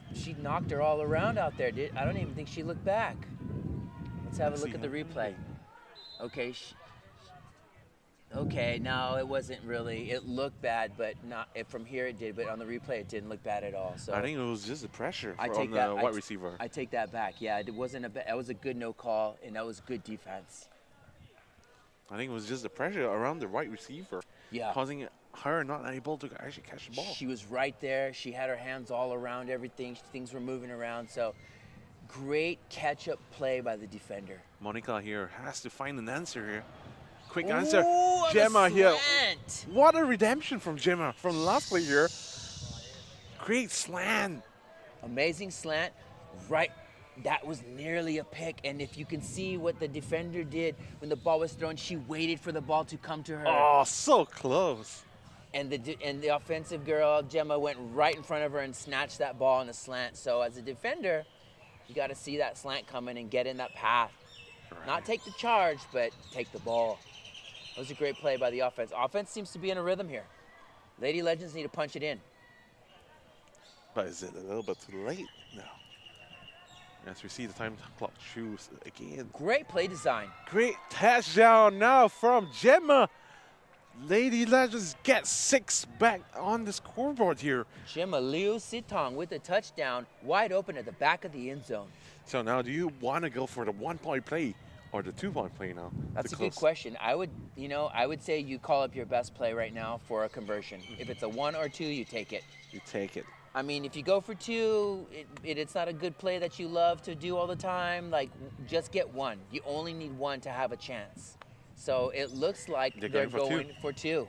knocked her all around out there. I don't even think she looked back. Let's have a look at the replay. Okay. okay, no, it wasn't really. It looked bad, but not from here it did. But on the replay, it didn't look bad at all. So I think it was just the pressure I on take the that, wide receiver. I take that back. Yeah, it wasn't a. That was a good no call, and that was good defense. I think it was just the pressure around the wide receiver, causing her not able to actually catch the ball. She was right there. She had her hands all around everything. Things were moving around. So great catch-up play by the defender. Monica here has to find an answer here. Quick answer. Ooh, Gemma here. slant. What a redemption from Gemma from the last play here. Great slant. Amazing slant. Right. That was nearly a pick. And if you can see what the defender did when the ball was thrown, she waited for the ball to come to her. Oh, so close. And the offensive girl, Gemma, went right in front of her and snatched that ball on the slant. So as a defender, you got to see that slant coming and get in that path. Right. Not take the charge, but take the ball. It was a great play by the offense. Offense seems to be in a rhythm here. Lady Legends need to punch it in. But is it a little bit too late now? As we see the time clock choose again. Great play design. Great touchdown now from Gemma. Lady Legends get 6 back on the scoreboard here. Gemma Liu Sitong with the touchdown, wide open at the back of the end zone. So now do you want to go for the 1-point play or the 2-point play now? That's a good question. I would say you call up your best play right now for a conversion. If it's a 1 or 2, you take it. You take it. I mean, if you go for 2, it's not a good play that you love to do all the time. Like, just get 1. You only need 1 to have a chance. So it looks like they're going for 2.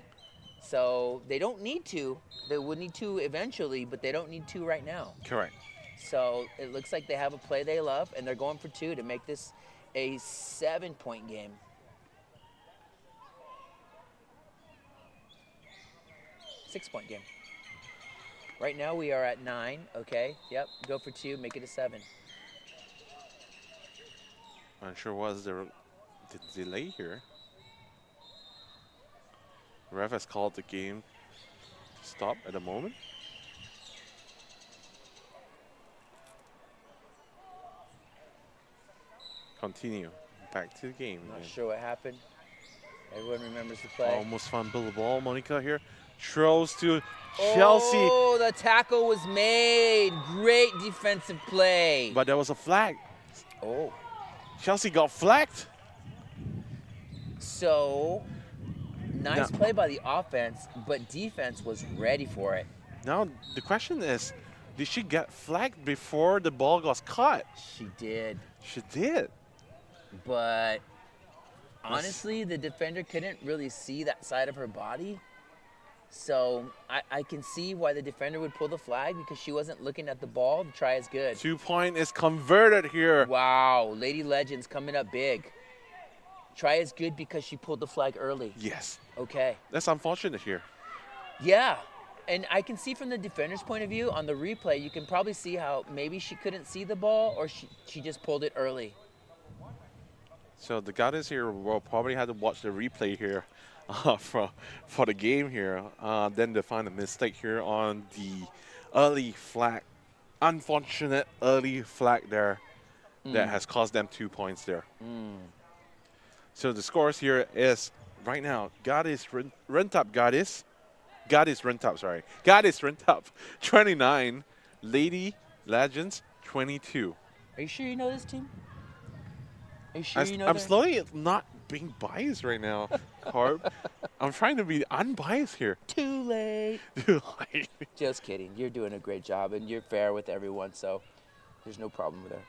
So they don't need 2. They would need 2 eventually, but they don't need 2 right now. Correct. So it looks like they have a play they love, and they're going for 2 to make this a 7-point game. Six-point game. Right now we are at 9, okay? Yep, go for 2, make it a 7. I'm sure was the delay here. Ref has called the game to stop at the moment. Continue. Back to the game. Not sure what happened. Everyone remembers the play. Almost fumbled the ball. Monica here throws to Chelsea. Oh, the tackle was made. Great defensive play. But there was a flag. Oh. Chelsea got flagged. So, nice play by the offense, but defense was ready for it. Now, the question is, did she get flagged before the ball got caught? She did. She did. But honestly, the defender couldn't really see that side of her body. So I can see why the defender would pull the flag because she wasn't looking at the ball. The try is good. 2-point is converted here. Wow, Lady Legends coming up big. Try is good because she pulled the flag early. Yes. Okay. That's unfortunate here. Yeah. And I can see from the defender's point of view, on the replay, you can probably see how maybe she couldn't see the ball or she just pulled it early. So the guys here will probably have to watch the replay here for the game here. Then they find a mistake here on the early flag. Unfortunate early flag there that has cost them 2 points there. So the scores here is right now, Goddess Rentap, Goddess Rentap 29, Lady Legends 22. Are you sure you know this team? Are you sure you know I'm slowly not being biased right now, Carp. I'm trying to be unbiased here. Too late. Too late. Just kidding. You're doing a great job, and you're fair with everyone, so there's no problem there.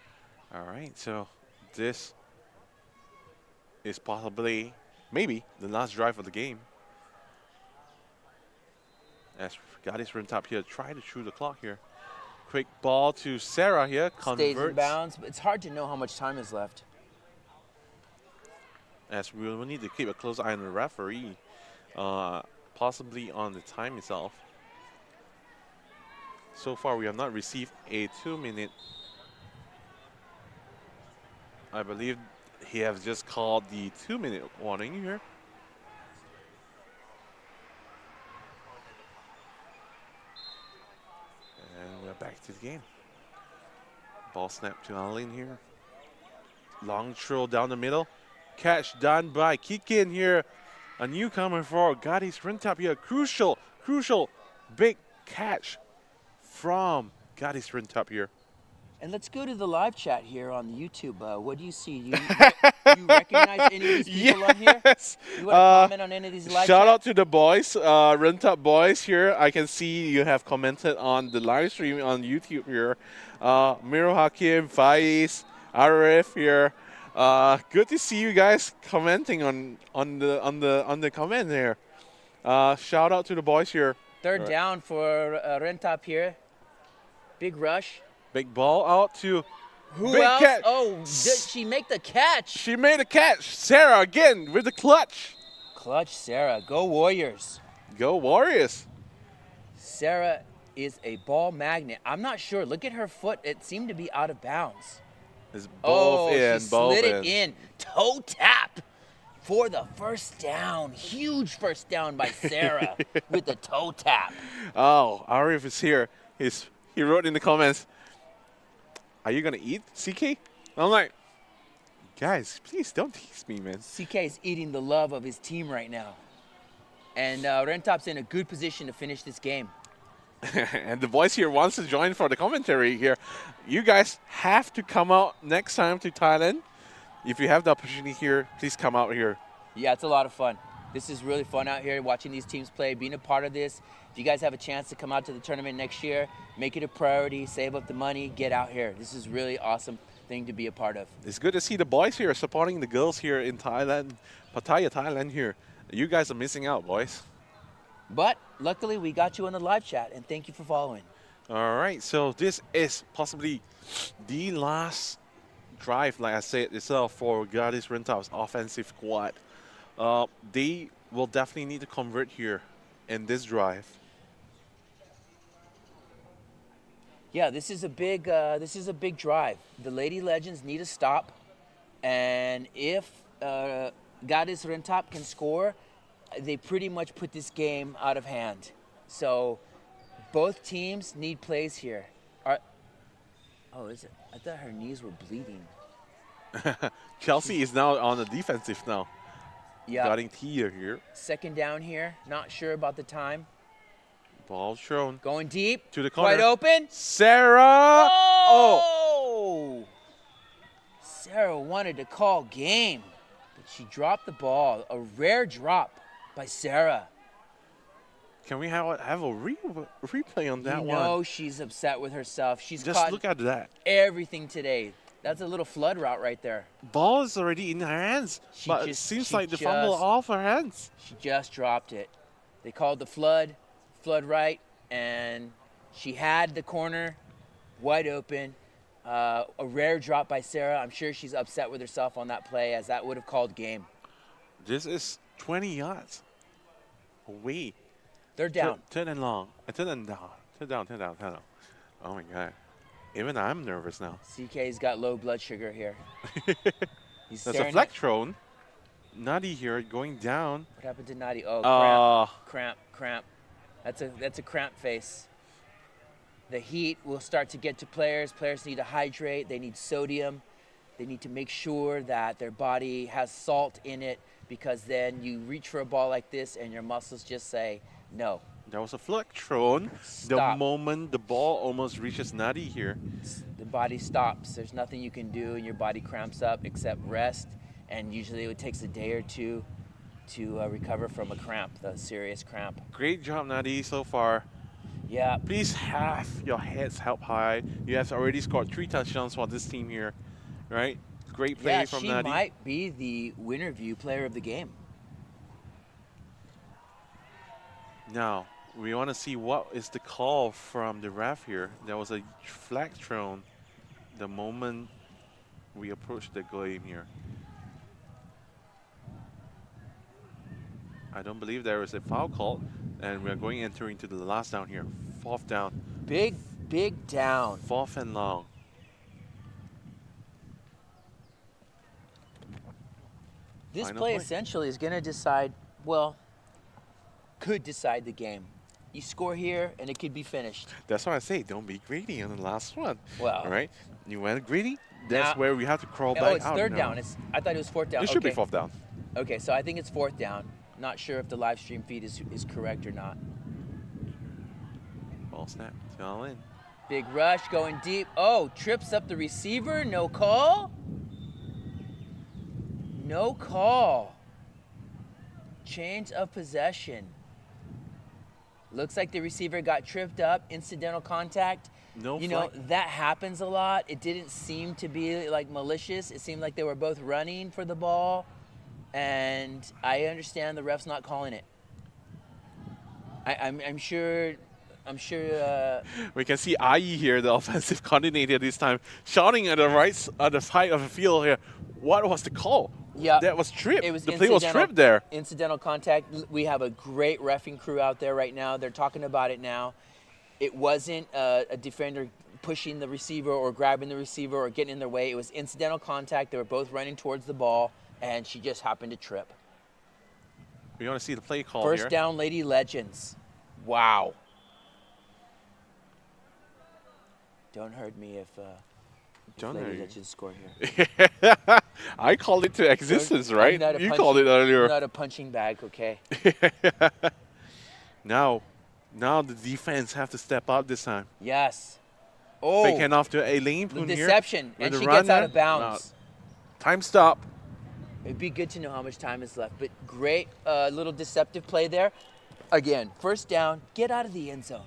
All right, so this is possibly, maybe, the last drive of the game. As Goddess Rentap here, try to shoot the clock here. Quick ball to Sarah here, converts. Stays in bounds, but it's hard to know how much time is left. As we will need to keep a close eye on the referee, possibly on the time itself. So far, we have not received a 2-minute. I believe he has just called the 2-minute warning here. And we're back to the game. Ball snap to Aline here. Long throw down the middle. Catch done by Kikin here. A newcomer for Gadis Rintap here. Crucial big catch from Gadis Rintap here. And let's go to the live chat here on the YouTube. What do you see? You recognize any of these people on here? You want to comment on any of these live Shout chats? out to the boys, Rintap boys here. I can see you have commented on the live stream on YouTube here. Miro Hakim, Faiz, Arif here. Good to see you guys commenting on the comment there. Shout out to the boys here. Third down for Rentap here. Big rush. Big ball out to Who big else? catch. Oh, did she make the catch? She made a catch. Sarah again with the clutch. Clutch Sarah. Go Warriors. Go Warriors. Sarah is a ball magnet. I'm not sure. Look at her foot. It seemed to be out of bounds. It's both in, she both slid in. it in. Toe tap for the first down. Huge first down by Sarah with the toe tap. Oh, Arif is here. He wrote in the comments, "Are you gonna eat, CK?" I'm like, guys, please don't tease me, man. CK is eating the love of his team right now. And Rentop's in a good position to finish this game. And the boys here wants to join for the commentary here. You guys have to come out next time to Thailand. If you have the opportunity here, please come out here. Yeah, it's a lot of fun. This is really fun out here, watching these teams play, being a part of this. If you guys have a chance to come out to the tournament next year, make it a priority, save up the money, get out here. This is really awesome thing to be a part of. It's good to see the boys here supporting the girls here in Thailand, Pattaya, Thailand here. You guys are missing out, boys. But luckily, we got you on the live chat, and thank you for following. All right, so this is possibly the last drive, like I said itself, for Gadis Rentap's offensive squad. They will definitely need to convert here in this drive. Yeah, this is a big drive. The Lady Legends need to stop, and if Gadis Rentap can score, they pretty much put this game out of hand. So both teams need plays here. Oh, is it? I thought her knees were bleeding. Chelsea is now on the defensive now. Yeah. Guarding Tia here. Second down here. Not sure about the time. Ball thrown. Going deep. To the corner. Wide open. Sarah! Oh! Sarah wanted to call game, but she dropped the ball. A rare drop by Sarah. Can we have a replay on that one? You know she's upset with herself. She's Just caught look at that. everything today. That's a little flood route right there. Ball is already in her hands, but it seems like the fumble off her hands. She just dropped it. They called the flood right, and she had the corner wide open. A rare drop by Sarah. I'm sure she's upset with herself on that play, as that would have called game. This is 20 yards away. They're down. Third and long. Third and down. Third down. Oh my God. Even I'm nervous now. CK's got low blood sugar here. He's There's a flag thrown. Nadi here going down. What happened to Nadi? Oh, cramp. That's a cramp face. The heat will start to get to players. Players need to hydrate. They need sodium. They need to make sure that their body has salt in it, because then you reach for a ball like this and your muscles just say no. There was a flag thrown. Stop. The moment the ball almost reaches Nadi here. The body stops. There's nothing you can do, and your body cramps up except rest. And usually it takes a day or two to recover from a cramp, the serious cramp. Great job, Nadi, so far. Yeah. Please have your heads held high. You have already scored 3 touchdowns for this team here, right? Great play from Nadi. Yeah, she might be the winner view player of the game. Now, we want to see what is the call from the ref here. There was a flag thrown the moment we approached the game here. I don't believe there is a foul call, and we are entering to the last down here. 4th down. Big down. 4th and long. This Final play play. essentially is going to decide, well, could decide the game. You score here, and it could be finished. That's why I say don't be greedy on the last one. Well, all right, you went greedy. That's where we have to crawl back out. Oh, it's out third now. down. I thought it was 4th down. It should be 4th down. Okay, so I think it's 4th down. Not sure if the live stream feed is correct or not. Ball snap. It's all in. Big rush going deep. Oh, trips up the receiver. No call. No call. Change of possession. Looks like the receiver got tripped up. Incidental contact. No You flag. know, that happens a lot. It didn't seem to be like malicious. It seemed like they were both running for the ball. And I understand the ref's not calling it. I'm sure. We can see Ai here, the offensive coordinator this time, shouting at the side of the field here. What was the call? Yeah, that was tripped. It was the play was tripped there. Incidental contact. We have a great reffing crew out there right now. They're talking about it now. It wasn't a defender pushing the receiver or grabbing the receiver or getting in their way. It was incidental contact. They were both running towards the ball, and she just happened to trip. We want to see the play call First here. down, Lady Legends. Wow. Don't hurt me if Don't hurt Lady you. Legends score here. I called it to existence, I'm right? not a You punching- called it earlier. I'm not a punching bag, okay? Now the defense have to step up this time. Yes. Oh, Fake handoff to Elaine the Poon here. deception, with and the she gets out runner. of bounds. No. Time stop. It'd be good to know how much time is left, but great little deceptive play there. Again, first down, get out of the end zone.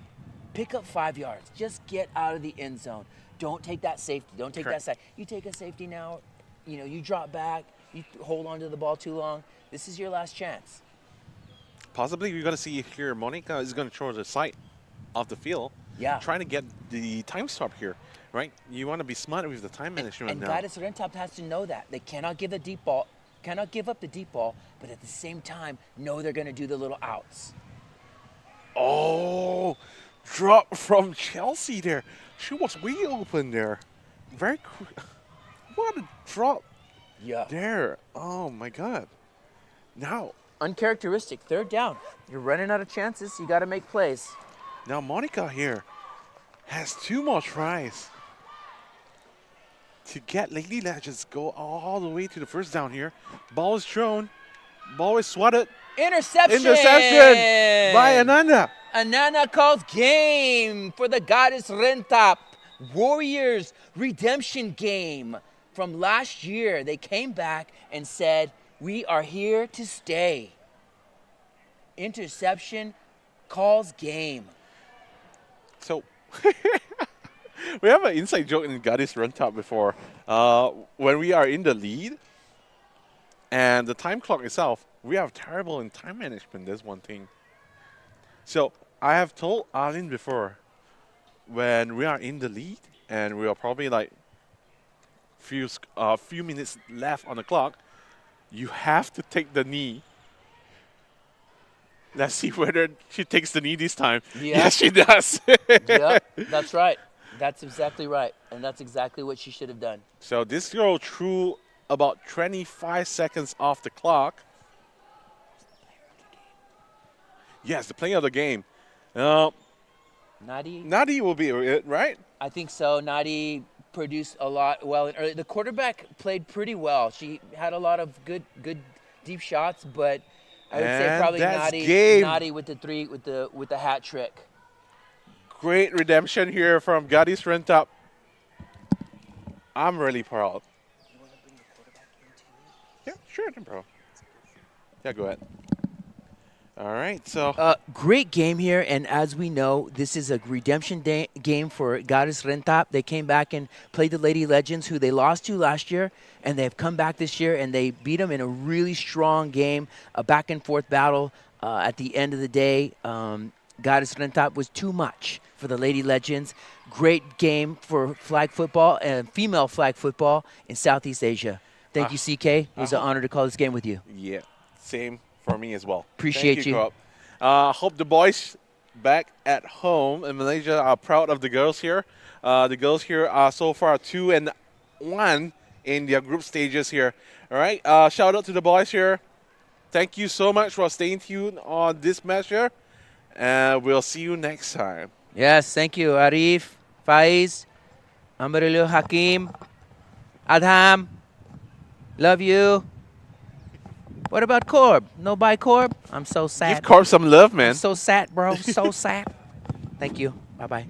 Pick up 5 yards. Just get out of the end zone. Don't take that safety. Don't take Correct. that side. You take a safety now, you drop back, you hold on to the ball too long. This is your last chance. Possibly we're going to see here Monica is going to throw the side of the field. Yeah. Trying to get the time stop here, right? You want to be smart with the time management And now. Goddess Rentop has to know that. They cannot give a deep ball, cannot give up the deep ball, but at the same time, know they're going to do the little outs. Oh, drop from Chelsea there. She was way open there. Very quick. What a drop Yeah. there. Oh, my God. Now, Uncharacteristic. Third down. You're running out of chances. You got to make plays. now Monica here has 2 more tries to get Lady Legends go all the way to the first down here. Ball is thrown. Ball is swatted. Interception. Interception by Ananda. Anana calls game for the Goddess Rentop Warriors redemption game from last year. They came back and said, we are here to stay. Interception calls game. So we have an inside joke in Goddess Run Top before. When we are in the lead and the time clock itself, we are terrible in time management. That's one thing. So I have told Arlene before, when we are in the lead and we are probably like few minutes left on the clock, you have to take the knee. Let's see whether she takes the knee this time. Yeah. Yes, she does. Yep, that's right. That's exactly right. And that's exactly what she should have done. So this girl threw about 25 seconds off the clock. Yes, the player of the game. Nadi? Nadi will be it, right? I think so. Nadi produced a lot well. The quarterback played pretty well. She had a lot of good deep shots, but I would say And probably that's Nadi, game. Nadi with the hat trick. Great redemption here from Gadis Rentap. I'm really proud. Yeah, sure, no problem. Yeah, go ahead. All right, so Great game here, and as we know, this is a redemption game for Goddess Rentap. They came back and played the Lady Legends, who they lost to last year, and they've come back this year, and they beat them in a really strong game, a back-and-forth battle. At the end of the day, Goddess Rentap was too much for the Lady Legends. Great game for flag football and female flag football in Southeast Asia. Thank you, CK. It was an honor to call this game with you. yeah, same for me as well. Appreciate Thank you. Coop. Hope the boys back at home in Malaysia are proud of the girls here. The girls here are so far 2-1 in their group stages here. All right, shout out to the boys here. Thank you so much for staying tuned on this match here. And we'll see you next time. Yes, thank you, Arif, Faiz, Ambarulu, Hakim, Adham. Love you. What about Corb? No buy Corb? I'm so sad. Give Corb some love, man. I'm so sad, bro. So sad. Thank you. Bye-bye.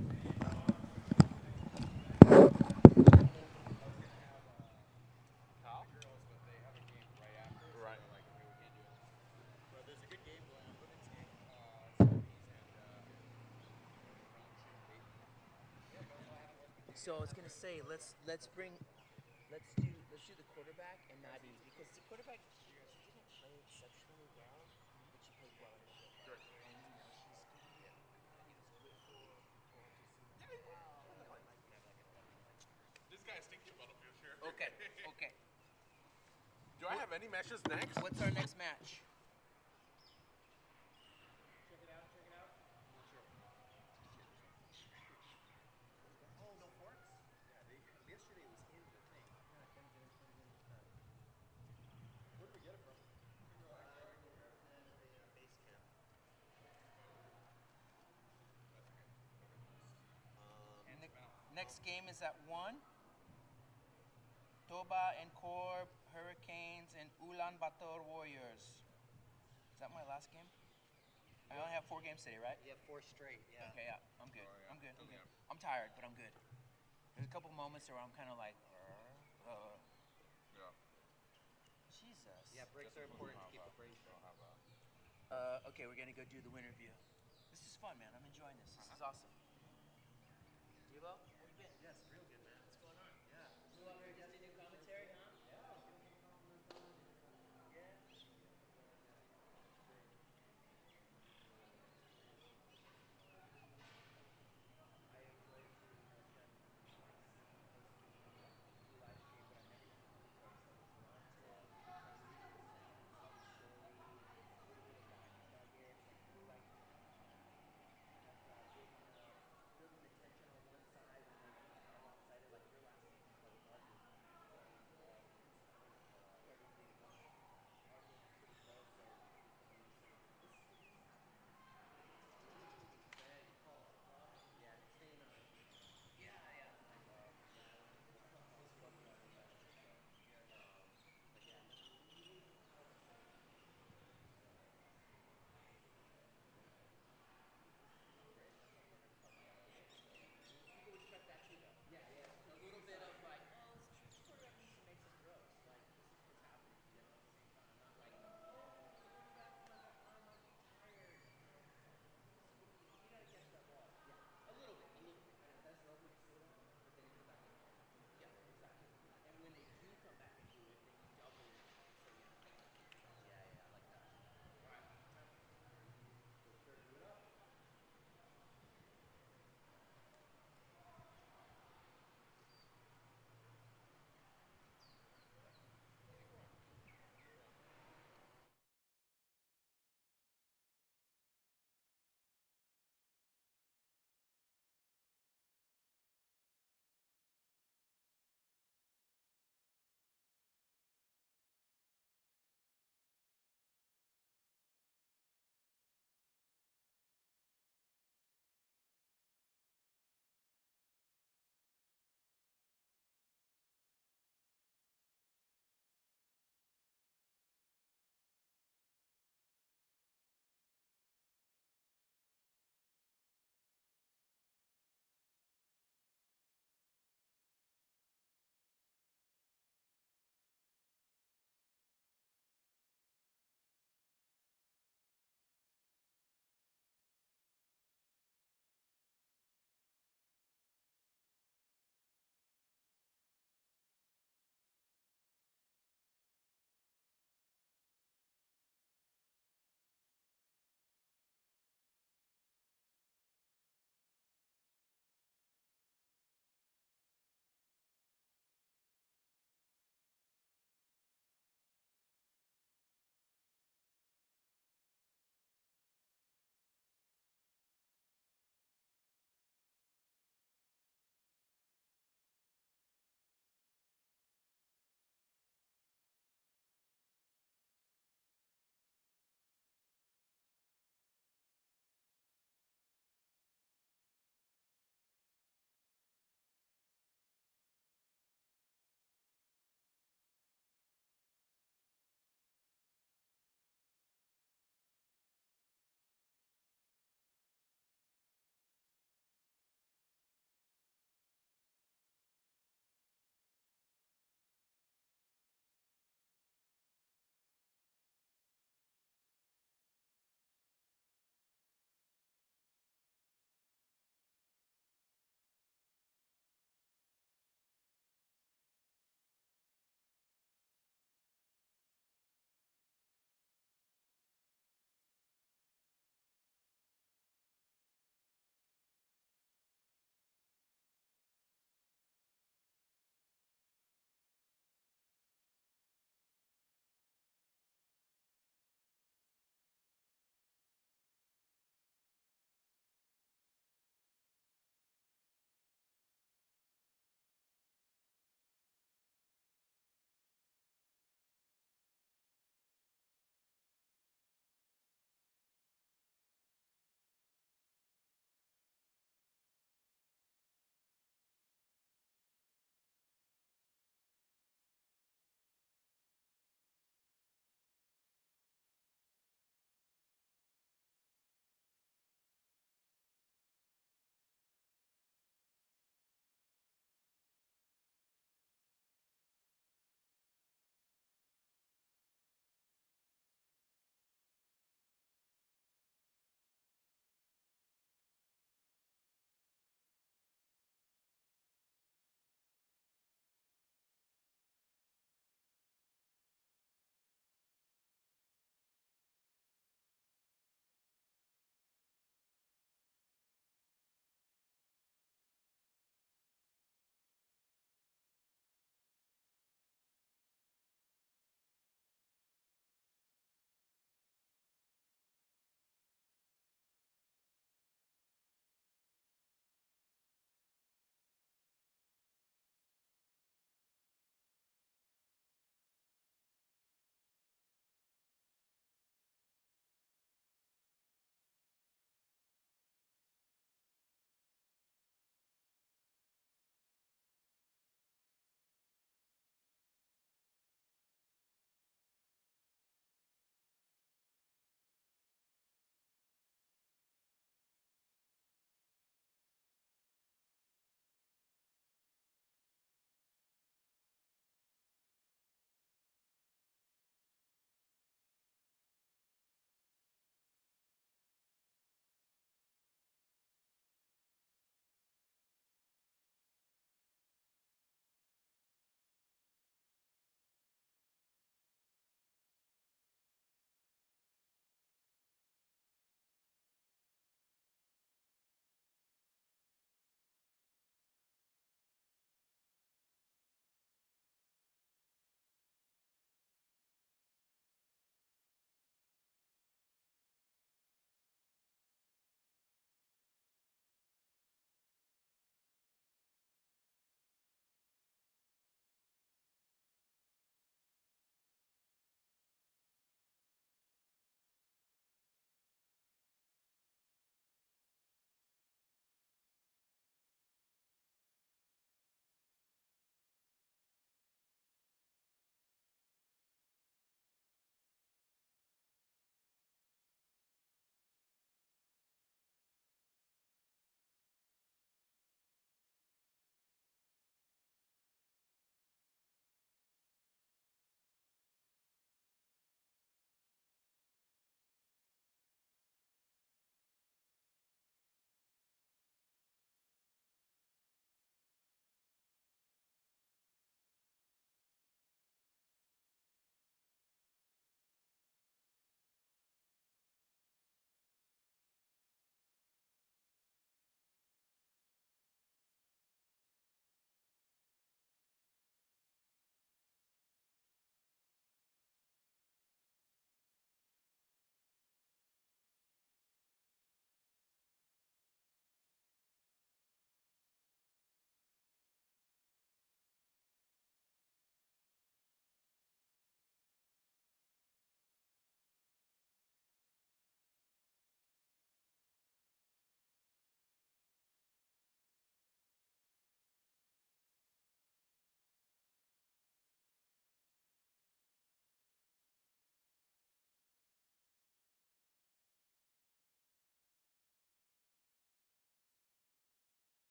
So I was gonna say, let's do the quarterback and Nadi, because the quarterback she didn't play exceptionally well, but she played well in the game. And you know This guy's thinking about a future. Okay, okay. Do I have any matches next? What's our next match? Next game is at 1. Toba and Corb, Hurricanes, and Ulaanbaatar Warriors. Is that my last game? I only have 4 games today, right? You have 4 straight, yeah. Okay, yeah, I'm good. I'm good. I'm good. I'm tired, but I'm good. There's a couple moments where I'm kind of like, Jesus. Yeah, breaks are important to keep the brain strong. Okay, we're gonna go do the winter view. This is fun, man. I'm enjoying this. This is awesome. Devo, how you been? Yes, real good, man. What's going on? Yeah. You want me to just do commentary, huh? Yeah.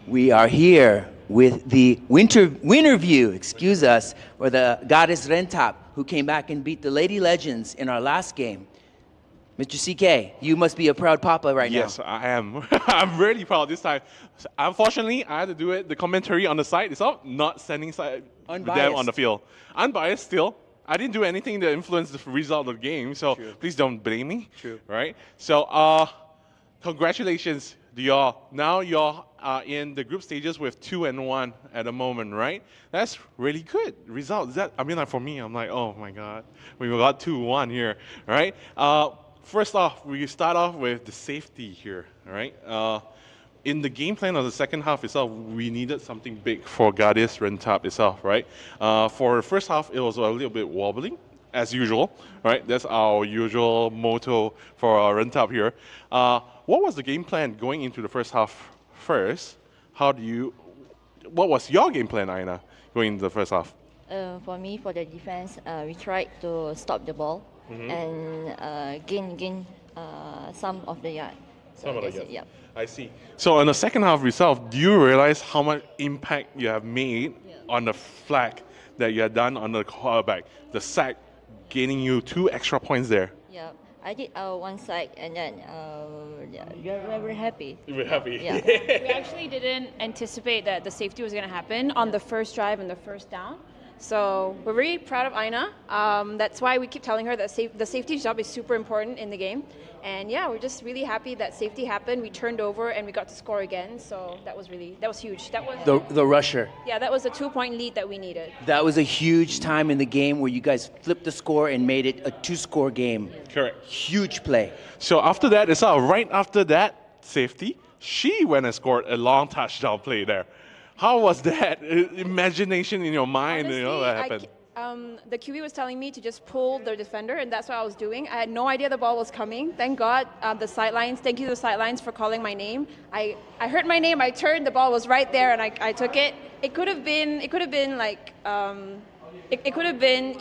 We are here with the winner view, excuse us, for the Goddess Rentap, who came back and beat the Lady Legends in our last game. Mr. CK, you must be a proud papa right now. Yes, I am. I'm really proud this time. Unfortunately, I had to do it, the commentary on the side itself, not standing side with them on the field. Unbiased still. I didn't do anything to influence the result of the game, so please don't blame me. True. Right? So, congratulations to y'all. Now y'all are in the group stages with 2-1 at the moment, right? That's really good result. For me, I'm like, oh my God, we got 2-1 here, right? First off, we start off with the safety here, right? In the game plan of the second half itself, we needed something big for Goddess Rentap itself, right? For the first half, it was a little bit wobbling, as usual, right? That's our usual motto for our Rentap here. What was the game plan going into the first half first? What was your game plan, Aina, going into the first half? For me, for the defense, we tried to stop the ball and gain some of the yard. Some of the yard. Yeah. I see. So in the second half itself, do you realize how much impact you have made on the flag that you have done on the quarterback? The sack gaining you 2 extra points there. Yeah. I did one side and then we are very happy. You were happy. Yeah. We actually didn't anticipate that the safety was going to happen on the first drive and the first down. So we're very proud of Aina. That's why we keep telling her that the safety job is super important in the game. And yeah, we're just really happy that safety happened. We turned over and we got to score again. So that was huge. That was The rusher. Yeah, that was a 2-point lead that we needed. That was a huge time in the game where you guys flipped the score and made it a 2-score game. Correct. Huge play. So after that, right after that safety, she went and scored a long touchdown play there. How was that? Imagination in your mind, Honestly, what happened? The QB was telling me to just pull the defender, and that's what I was doing. I had no idea the ball was coming. Thank God, thank you to the sidelines for calling my name. I heard my name, I turned, the ball was right there, and I took it. It could have been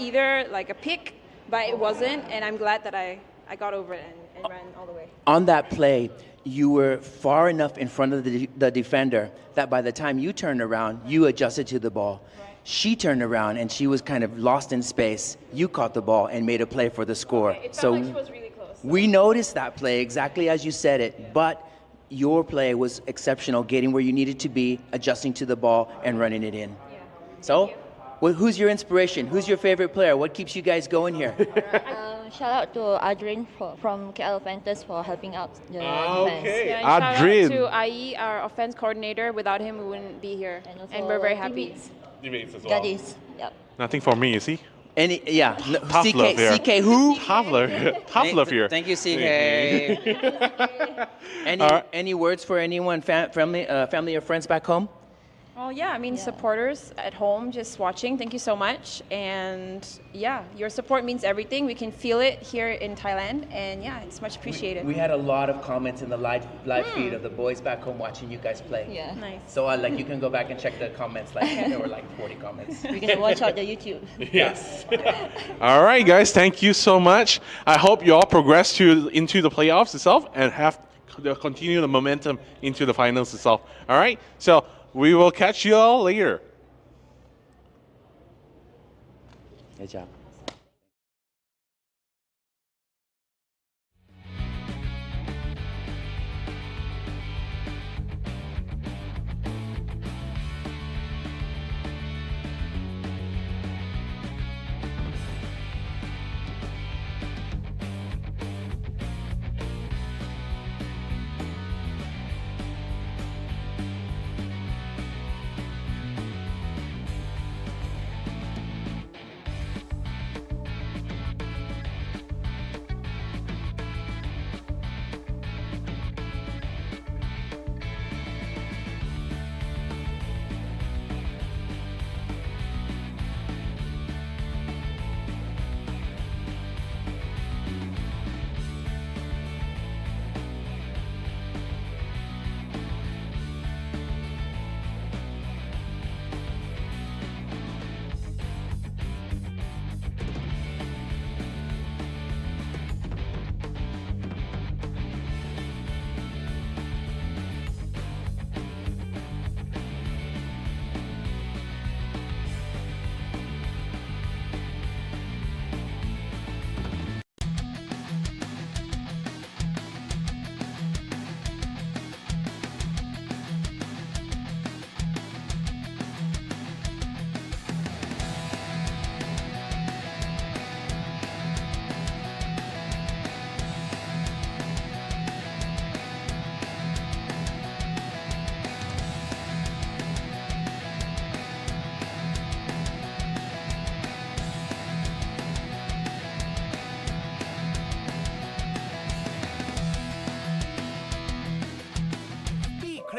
either like a pick, but it wasn't, and I'm glad that I got over it and ran all the way. On that play, you were far enough in front of the defender that by the time you turned around, you adjusted to the ball. Right. She turned around and she was kind of lost in space. You caught the ball and made a play for the score. It felt like she was really close. We noticed that play exactly as you said it, but your play was exceptional, getting where you needed to be, adjusting to the ball, and running it in. Yeah. So, who's your inspiration? Who's your favorite player? What keeps you guys going here? Shout out to Adrian from KL Fantasy for helping out the defense. Yeah, and Adrian. shout out to Ai, our offense coordinator. Without him, we wouldn't be here. And we're very happy. Teammates as well. That is, yep. Nothing for me, you see? Tough love here. CK who? Tough love here. Thank you, CK. Any words for anyone, family or friends back home? Well, yeah, I mean, supporters at home just watching, thank you so much. And yeah, your support means everything. We can feel it here in Thailand. And yeah, it's much appreciated. We had a lot of comments in the live feed of the boys back home watching you guys play. Yeah. Nice. So you can go back and check the comments. There were 40 comments. We're going to watch out the YouTube. Yes. All right, guys, thank you so much. I hope you all progress into the playoffs itself and have continue the momentum into the finals itself. All right, so we will catch you all later. Good job.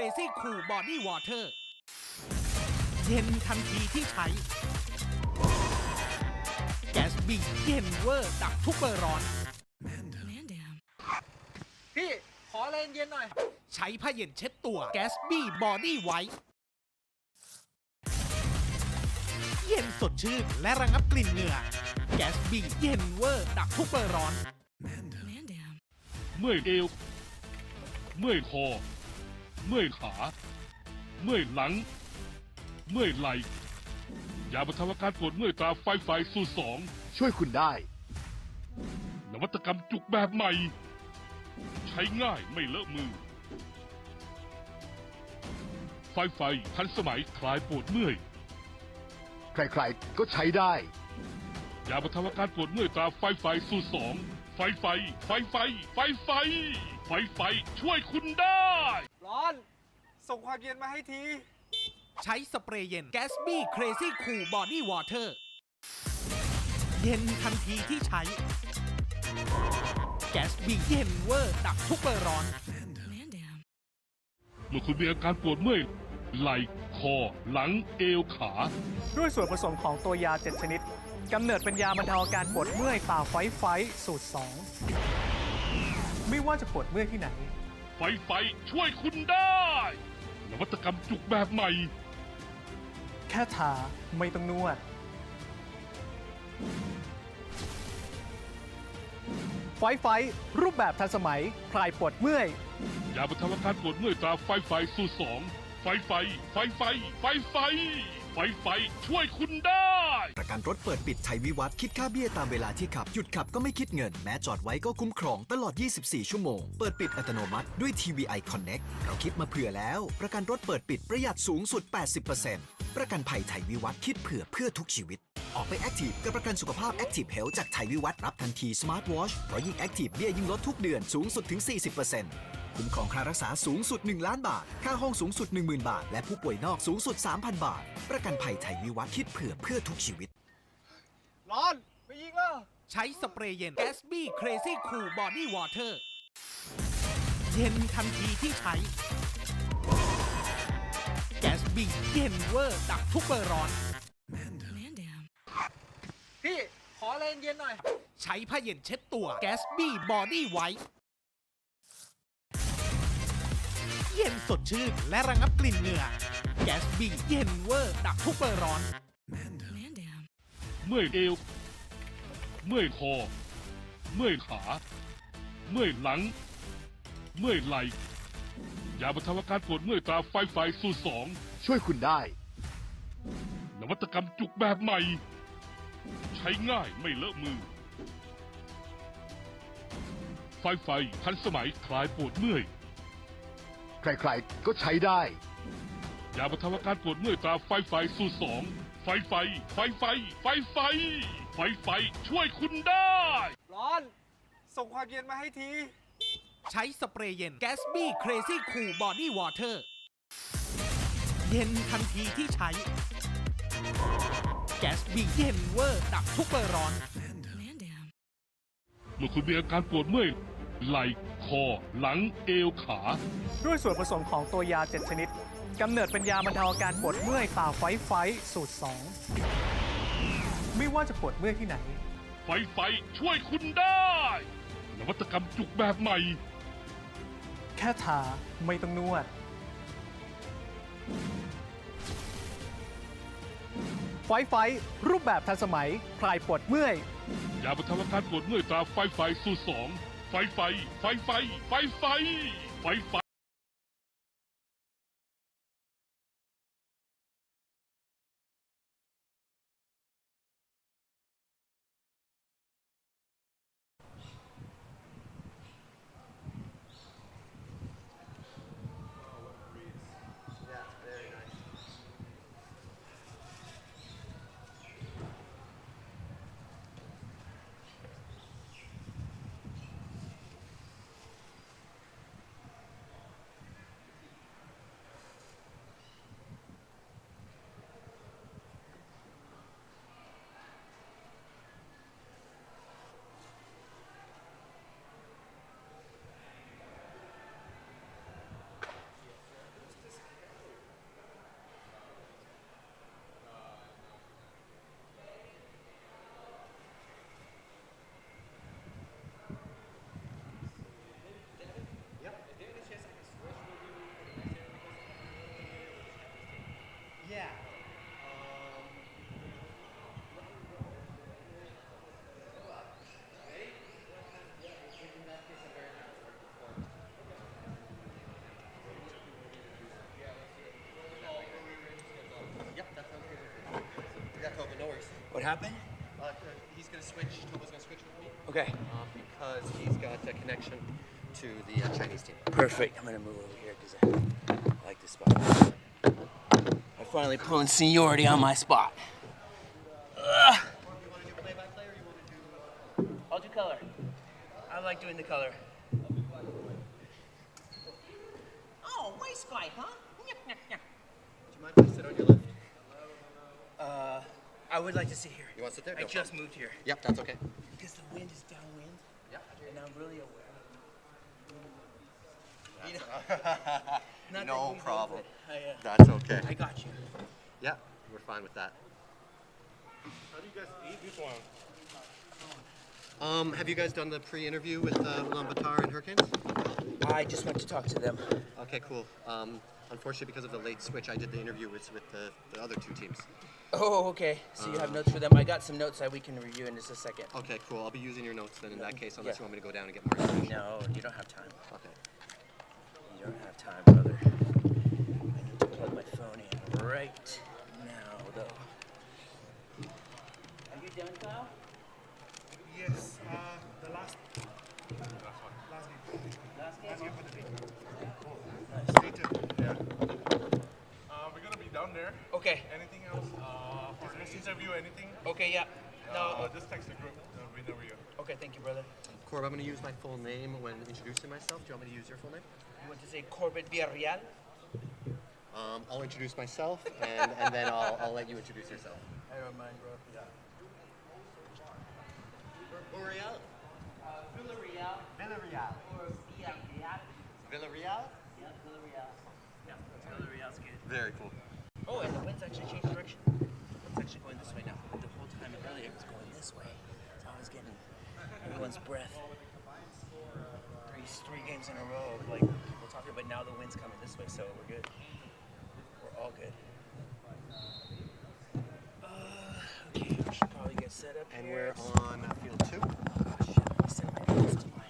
Crazy Cool Body Water เย็นทันทีที่ใช้ Gatsby เย็นเวอร์ดับทุกเบอร์ร้อนพี่ขออะไรเย็นหน่อยใช้ผ้าเย็นเช็ดตัว Gatsby Body White เย็นสดชื่นและระงับกลิ่นเหงื่อ Gatsby เย็นเวอร์ดับทุกเบอร์ร้อนเมื่อยเอวเมื่อยคอเมื่อยขาเมื่อยหลังเมื่อยไหล่ยาบรรเทาอาการปวดเมื่อยตราไฟสูตร2ช่วยคุณได้ นวัตกรรมจุกแบบใหม่ใช้ง่ายไม่เลอะมือไฟทันสมัยคลายปวดเมื่อยใครๆก็ใช้ได้ ยาบรรเทาอาการปวดเมื่อยตราไฟสูตร2ไฟช่วยคุณได้ร้อนส่งความเย็นมาให้ทีใช้สเปรย์เย็น Gatsby Crazy Cool Body Water เย็นทันทีที่ใช้ Gatsby เย็นเวอร์ดับทุกเบอร์ร้อนเมื่อคุณมีอาการปวดเมื่อยไหล่คอหลังเอวขา ด้วยส่วนผสมของตัวยา 7 ชนิดกำเนิดเป็นยาบรรเทาอาการปวดเมื่อยฝ่าไฟสูตร 2 ไม่ว่าจะปวดเมื่อยที่ไหนไฟช่วยคุณได้นวัตกรรมจุกแบบใหม่แค่ทาไม่ต้องนวดไฟรูปแบบทันสมัยคลายปวดเมื่อยยาบรรเทาอาการปวดเมื่อยตราไฟสูตร2ไฟช่วยคุณได้ประกันรถเปิดปิดไทยวิวัฒน์คิดค่าเบี้ยตามเวลาที่ขับหยุดขับก็ไม่คิดเงินแม้จอดไว้ก็คุ้มครองตลอด 24 ชั่วโมงเปิดปิดอัตโนมัติด้วย TVI Connect เราคิดมาเผื่อแล้วประกันรถเปิดปิดประหยัดสูงสุด 80% ประกันภัยไทยวิวัฒน์คิดเผื่อทุกชีวิตออกไปแอคทีฟกับประกันสุขภาพ Active Health จากไทยวิวัฒน์รับทันที Smart Watch เพราะยิ่งแอคทีฟเบี้ยยิ่งลดทุกเดือนสูงสุดถึง 40%คุ้มครองค่ารักษาสูงสุด1 ล้านบาทค่าห้องสูงสุด 10,000 บาทและผู้ป่วยนอกสูงสุด 3,000 บาทประกันภัยไทยวิวัฒน์คิดเพื่อทุกชีวิตร้อนไปยิงแล้วใช้สเปรย์เย็น Gatsby Crazy Cool Body Water เย็นทันทีที่ใช้ Gatsby เย็นเวอร์ดับทุกเบอร์ร้อนพี่ขออะไรเย็นหน่อยใช้ผ้าเย็นเช็ดตัว Gatsby Body White เย็นสดชื่นและระงับกลิ่นเหงื่อ Gatsby เย็นเวอร์ดับทุกเบอร์ร้อนเมื่อยเอวเมื่อยคอเมื่อยขาเมื่อยหลังเมื่อยไหล่ยาบรรเทาอาการปวดเมื่อยตราไฟสูตร2ช่วยคุณได้ นวัตกรรมจุกแบบใหม่ใช้ง่ายไม่เลอะมือไฟทันสมัยคลายปวดเมื่อยใครๆก็ใช้ได้ ยาบรรเทาอาการปวดเมื่อยตราไฟสูตร2ไฟช่วยคุณได้ร้อนส่งความเย็นมาให้ทีใช้สเปรย์เย็น Gatsby Crazy Cool Body Water เย็นทันทีที่ใช้ Gatsby เย็นเวอร์ดับทุกเบอร์ร้อนเมื่อคุณมีอาการปวดเมื่อยไหล่คอหลังเอวขา ด้วยส่วนผสมของตัวยา 7 ชนิดกำเนิดเป็นยาบรรเทาอาการปวดเมื่อยฝ่าไฟสูตร 2 ไม่ว่าจะปวดเมื่อยที่ไหนไฟช่วยคุณได้นวัตกรรมจุกแบบใหม่แค่ทาไม่ต้องนวดไฟรูปแบบทันสมัยคลายปวดเมื่อยยาบรรเทาอาการปวดเมื่อยตราไฟสูตร2ไฟ What happened? He's going to switch. Tomo's going to switch with me. Okay. Because he's got a connection to the Chinese team. Perfect. I'm gonna move over here because I like this spot. I finally pulling seniority on my spot. Ugh. I'll do color. I like doing the color. Oh, waist fight, huh? Do you mind if I sit on your left? I would like to sit here. You want to sit there? I just moved here. Yep, that's okay. Because the wind is downwind. Yep. And I'm really aware. No problem. I, That's okay. I got you. Yeah, we're fine with that. How do you guys eat this one? Have you guys done the pre-interview with Ulaanbaatar and Hurricanes? I just went to talk to them. Okay, cool. Unfortunately, because of the late switch, I did the interview with the other two teams. Oh, okay. So you have notes for them. I got some notes that we can review in just a second. Okay, cool. I'll be using your notes then in that case, unless you want me to go down and get more information. No, you don't have time. Okay. You don't have time, brother. I need to plug my phone in right now, though. Are you done, Kyle? Yes, the last game. Last game for the day. Yeah. We're gonna be down there. Okay. Anything else for this interview? Anything? Okay, yeah. No. Just text the group. We know you. Okay, thank you, brother. Corb, I'm going to use my full name when introducing myself. Do you want me to use your full name? You want to say Corbett Villarreal? I'll introduce myself, and then I'll let you introduce yourself. I don't mind, bro. Yeah. Villarreal. Villarreal. Villarreal. Or Villarreal. Villarreal? Yeah, Villarreal. Yeah, Villarreal's good. Very cool. Oh, and the wind's actually changed direction. It's actually going this way now. The whole time earlier it was going this way. So I was getting everyone's breath. Three games in a row of like we're talking, but now the wind's coming this way, so we're good. We're all good. Okay, we should probably get set up And here. we're on field 2. Oh shit, let me set my notes to my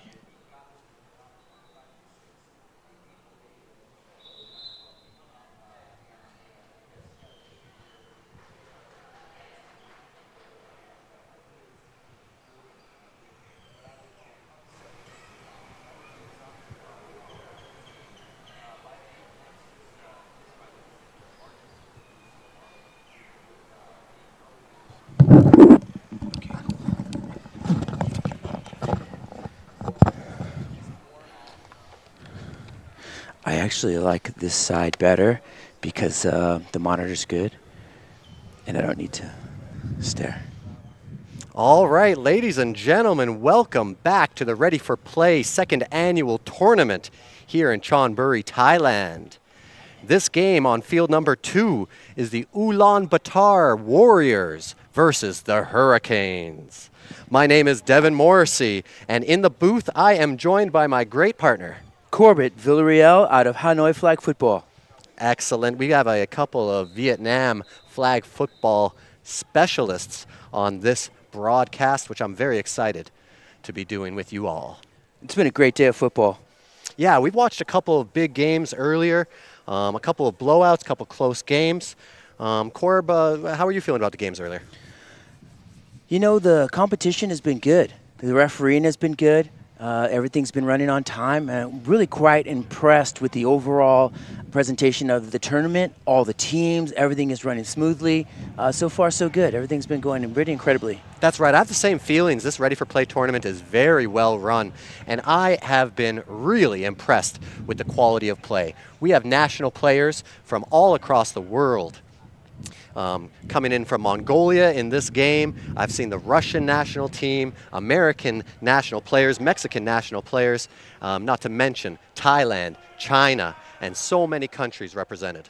I actually like this side better because the monitor's good and I don't need to stare. All right, ladies and gentlemen, welcome back to the Ready for Play second annual tournament here in Chonburi, Thailand. This game on field number 2 is the Ulaanbaatar Warriors versus the Hurricanes. My name is Devin Morrissey, and in the booth I am joined by my great partner, Corbett Villarreal out of Hanoi Flag Football. Excellent. We have a couple of Vietnam flag football specialists on this broadcast, which I'm very excited to be doing with you all. It's been a great day of football. Yeah, we've watched a couple of big games earlier, a couple of blowouts, a couple of close games. Corb, how are you feeling about the games earlier? You know, the competition has been good. The refereeing has been good. Everything's been running on time. Really quite impressed with the overall presentation of the tournament. All the teams, everything is running smoothly. So far, so good. Everything's been going pretty incredibly. That's right. I have the same feelings. This Ready for Play tournament is very well run, and I have been really impressed with the quality of play. We have national players from all across the world. Coming in from Mongolia in this game. I've seen the Russian national team, American national players, Mexican national players, not to mention Thailand, China, and so many countries represented.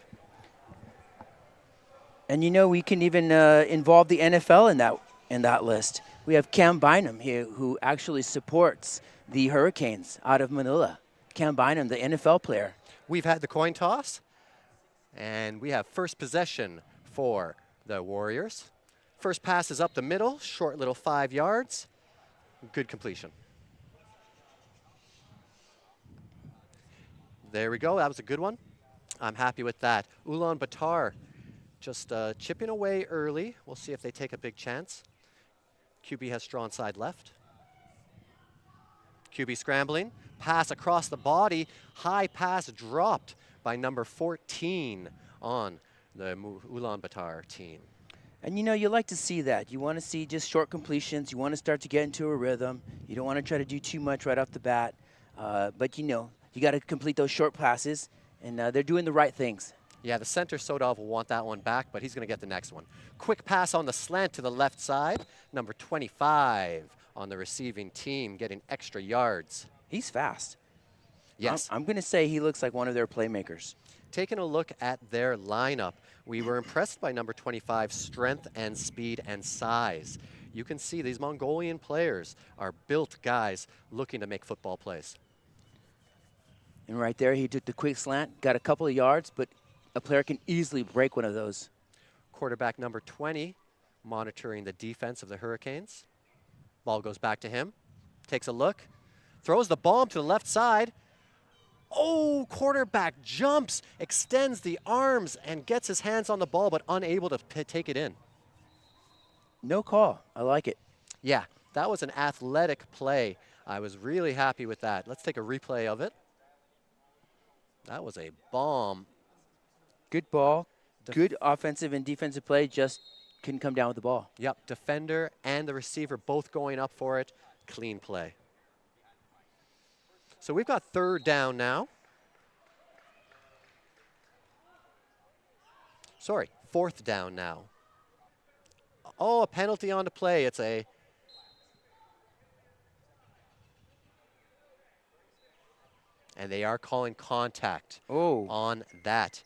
And you know, we can even involve the NFL in that list. We have Cam Bynum here, who actually supports the Hurricanes out of Manila. Cam Bynum, the NFL player. We've had the coin toss, and we have first possession for the Warriors. First pass is up the middle, short little 5 yards. Good completion. There we go. That was a good one. I'm happy with that. Ulaanbaatar just chipping away early. We'll see if they take a big chance. QB has straw side left. QB scrambling, pass across the body, high pass dropped by number 14 on the Ulaanbaatar team. And you know, you like to see that. You want to see just short completions. You want to start to get into a rhythm. You don't want to try to do too much right off the bat. But you know, you got to complete those short passes, and they're doing the right things. Yeah, the center Sodov will want that one back, but he's going to get the next one. Quick pass on the slant to the left side. Number 25 on the receiving team getting extra yards. He's fast. Yes. I'm going to say he looks like one of their playmakers. Taking a look at their lineup, we were impressed by number 25's strength and speed and size. You can see these Mongolian players are built guys looking to make football plays. And right there, he took the quick slant, got a couple of yards, but a player can easily break one of those. Quarterback number 20 monitoring the defense of the Hurricanes. Ball goes back to him, takes a look, throws the bomb to the left side. Oh, quarterback jumps, extends the arms, and gets his hands on the ball, but unable to take it in. No call. I like it. Yeah, that was an athletic play. I was really happy with that. Let's take a replay of it. That was a bomb. Good ball. Good offensive and defensive play, just couldn't come down with the ball. Yep, defender and the receiver both going up for it. Clean play. So we've got third down now. Sorry, fourth down now. Oh, a penalty on the play. It's a... And they are calling contact on that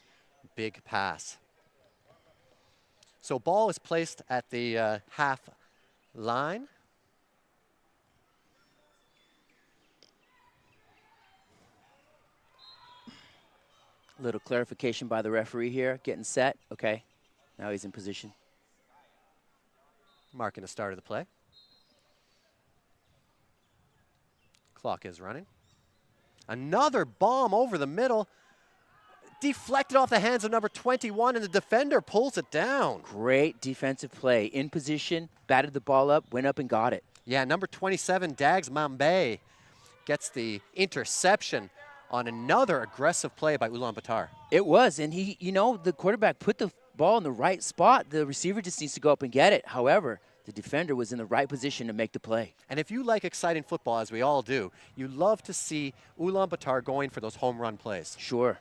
big pass. So ball is placed at the half line. Little clarification by the referee here. Getting set. Okay. Now he's in position. Marking the start of the play. Clock is running. Another bomb over the middle. Deflected off the hands of number 21, and the defender pulls it down. Great defensive play. In position, batted the ball up, went up and got it. Yeah, number 27, Dags Mambe, gets the interception on another aggressive play by Ulaanbaatar. It was, and he, you know, the quarterback put the ball in the right spot. The receiver just needs to go up and get it. However, the defender was in the right position to make the play. And if you like exciting football, as we all do, you love to see Ulaanbaatar going for those home run plays. Sure.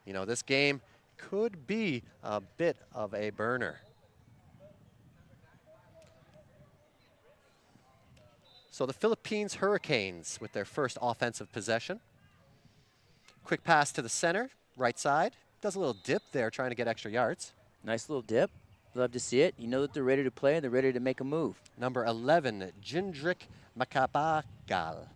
You know, this game could be a bit of a burner. So the Philippines Hurricanes with their first offensive possession. Quick pass to the center, right side. Does a little dip there, trying to get extra yards. Nice little dip. Love to see it. You know that they're ready to play and they're ready to make a move. Number 11, Jindrik Makabagal.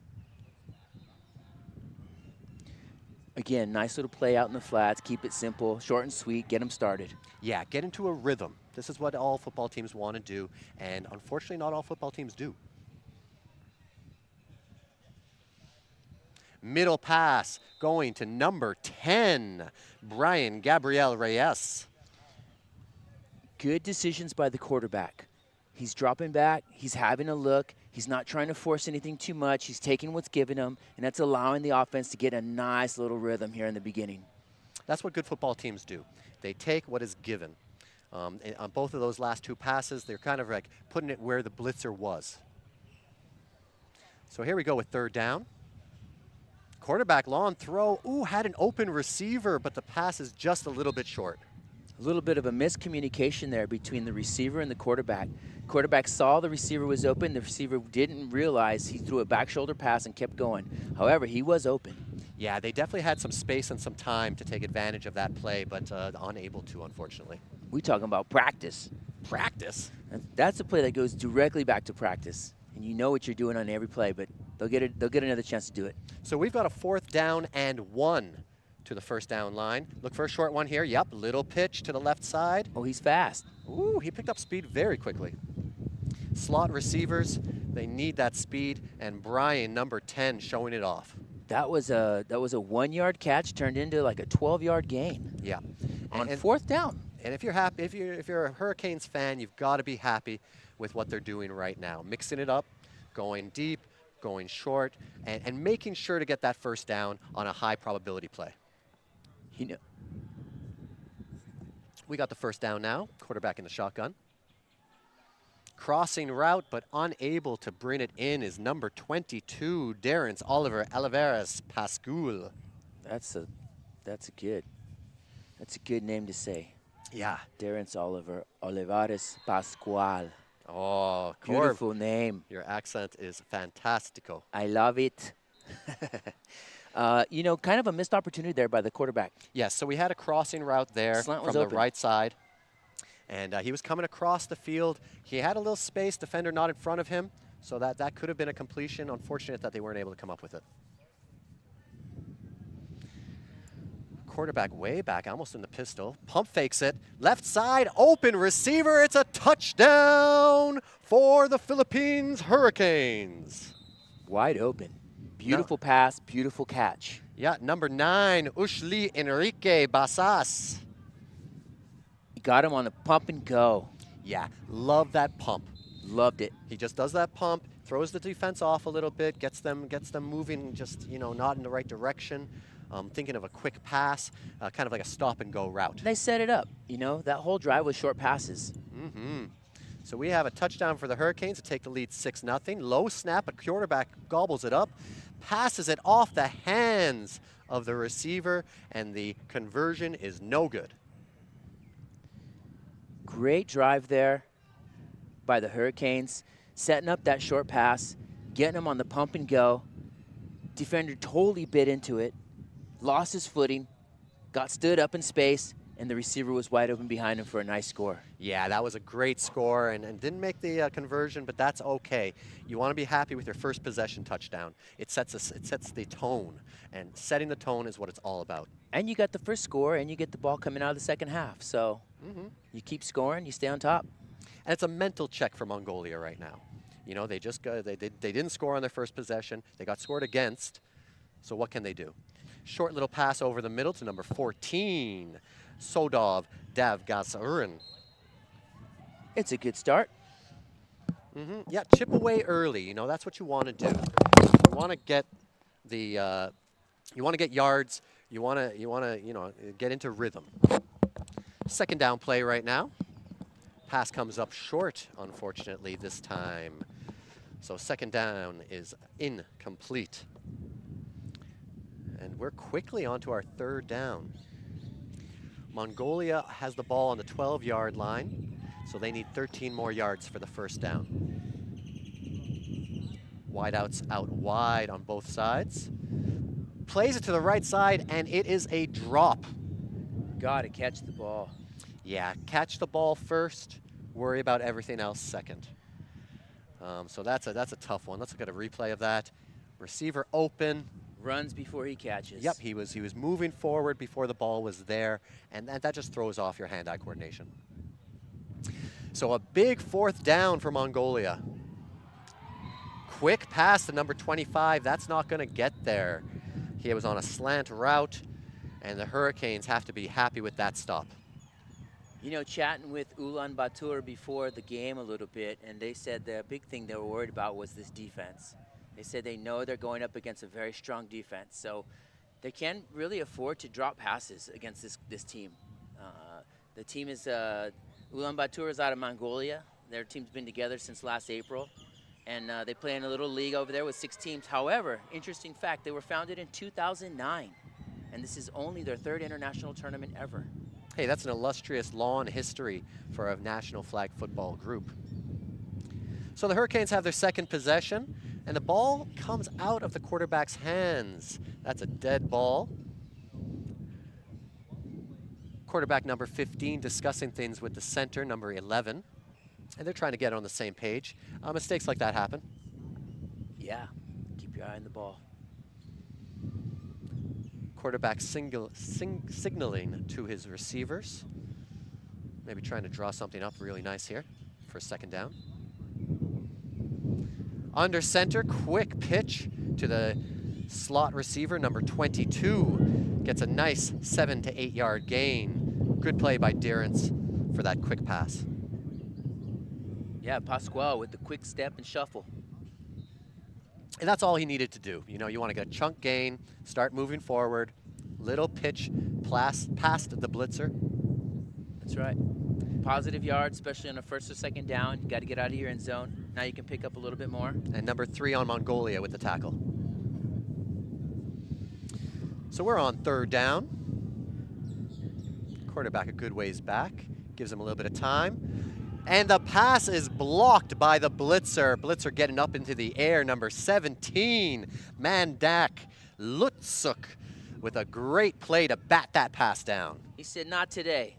Again, nice little play out in the flats. Keep it simple, short and sweet, get them started. Yeah, get into a rhythm. This is what all football teams want to do, and unfortunately not all football teams do. Middle pass going to number 10, Brian Gabriel Reyes. Good decisions by the quarterback. He's dropping back, he's having a look, he's not trying to force anything too much, he's taking what's given him, and that's allowing the offense to get a nice little rhythm here in the beginning. That's what good football teams do. They take what is given. On both of those last two passes, they're kind of like putting it where the blitzer was. So here we go with third down. Quarterback long throw. Ooh, had an open receiver, but the pass is just a little bit short. A little bit of a miscommunication there between the receiver and the quarterback. Quarterback saw the receiver was open. The receiver didn't realize he threw a back shoulder pass and kept going. However, he was open. Yeah, they definitely had some space and some time to take advantage of that play, but unable to, unfortunately. We're talking about practice. Practice? That's a play that goes directly back to practice. And you know what you're doing on every play, but they'll get another chance to do it. So we've got a 4th down and 1 to the first down line. Look for a short one here. Yep, little pitch to the left side. Oh, he's fast. Ooh, he picked up speed very quickly. Slot receivers, they need that speed, and Brian, number 10, showing it off. That was a 1-yard catch turned into like a 12-yard gain. Yeah. On 4th down. And if you're happy, if you're a Hurricanes fan, you've got to be happy with what they're doing right now. Mixing it up, going deep, going short, and making sure to get that first down on a high probability play. We got the first down now, quarterback in the shotgun. Crossing route, but unable to bring it in is number 22, Darren's Oliver Oliveras Pascual. That's a good name to say. Yeah. Darren's Olivares Pascual. Oh, beautiful name. Your accent is fantastico. I love it. You know, kind of a missed opportunity there by the quarterback. Yes, so we had a crossing route there Slant from was the open. right side. And he was coming across the field. He had a little space, defender not in front of him, so that could have been a completion. Unfortunate that they weren't able to come up with it. Quarterback way back, almost in the pistol. Pump fakes it. Left side, open receiver. It's a touchdown for the Philippines Hurricanes. Wide open. Beautiful pass, beautiful catch. Yeah, number 9, Ushli Enrique Basas. Got him on the pump and go. Yeah, love that pump. Loved it. He just does that pump, throws the defense off a little bit, gets them moving, just not in the right direction. Thinking of a quick pass, kind of like a stop and go route. They set it up. You know, that whole drive was short passes. So we have a touchdown for the Hurricanes to take the lead 6-0. Low snap, but quarterback gobbles it up, passes it off the hands of the receiver, and the conversion is no good. Great drive there by the Hurricanes, setting up that short pass, getting him on the pump and go. Defender totally bit into it, lost his footing, got stood up in space, and the receiver was wide open behind him for a nice score. Yeah, that was a great score and didn't make the conversion, but that's okay. You want to be happy with your first possession touchdown. It sets the tone, and setting the tone is what it's all about. And you got the first score, and you get the ball coming out of the second half. So you keep scoring, you stay on top. And it's a mental check for Mongolia right now. You know, they didn't score on their first possession. They got scored against. So what can they do? Short little pass over the middle to number 14, Sodov Davgasarin. It's a good start. Yeah, chip away early. You know, that's what you want to do. You want to get yards. You want to get into rhythm. Second down play right now. Pass comes up short, unfortunately, this time. So second down is incomplete. And we're quickly onto our third down. Mongolia has the ball on the 12-yard line, so they need 13 more yards for the first down. Wideouts out wide on both sides. Plays it to the right side, and it is a drop. Gotta catch the ball. Yeah, catch the ball first, worry about everything else second. So that's a tough one. Let's look at a replay of that. Receiver open. Runs before he catches. Yep, he was moving forward before the ball was there, and that just throws off your hand-eye coordination. So a big fourth down for Mongolia. Quick pass to number 25. That's not going to get there. He was on a slant route, and the Hurricanes have to be happy with that stop. You know, chatting with Ulaanbaatar before the game a little bit, and they said the big thing they were worried about was this defense. They said they know they're going up against a very strong defense, so they can't really afford to drop passes against this team. The team is, Ulaanbaatar is out of Mongolia. Their team's been together since last April, and they play in a little league over there with 6 teams. However, interesting fact, they were founded in 2009, and this is only their 3rd international tournament ever. Hey, that's an illustrious long history for a national flag football group. So the Hurricanes have their second possession, and the ball comes out of the quarterback's hands. That's a dead ball. Quarterback number 15 discussing things with the center, number 11. And they're trying to get on the same page. Mistakes like that happen. Yeah, keep your eye on the ball. Quarterback signaling to his receivers. Maybe trying to draw something up really nice here for a second down. Under center, quick pitch to the slot receiver, number 22. Gets a nice 7 to 8 yard gain. Good play by Dearance for that quick pass. Yeah, Pascual with the quick step and shuffle. And that's all he needed to do. You want to get a chunk gain, start moving forward, little pitch past the blitzer. That's right. Positive yards, especially on the first or second down. You got to get out of your end zone. Now you can pick up a little bit more. And number 3 on Mongolia with the tackle. So we're on 3rd down. Quarterback a good ways back. Gives him a little bit of time. And the pass is blocked by the blitzer. Blitzer getting up into the air, number 17, Mandak Lutsuk, with a great play to bat that pass down. He said, not today.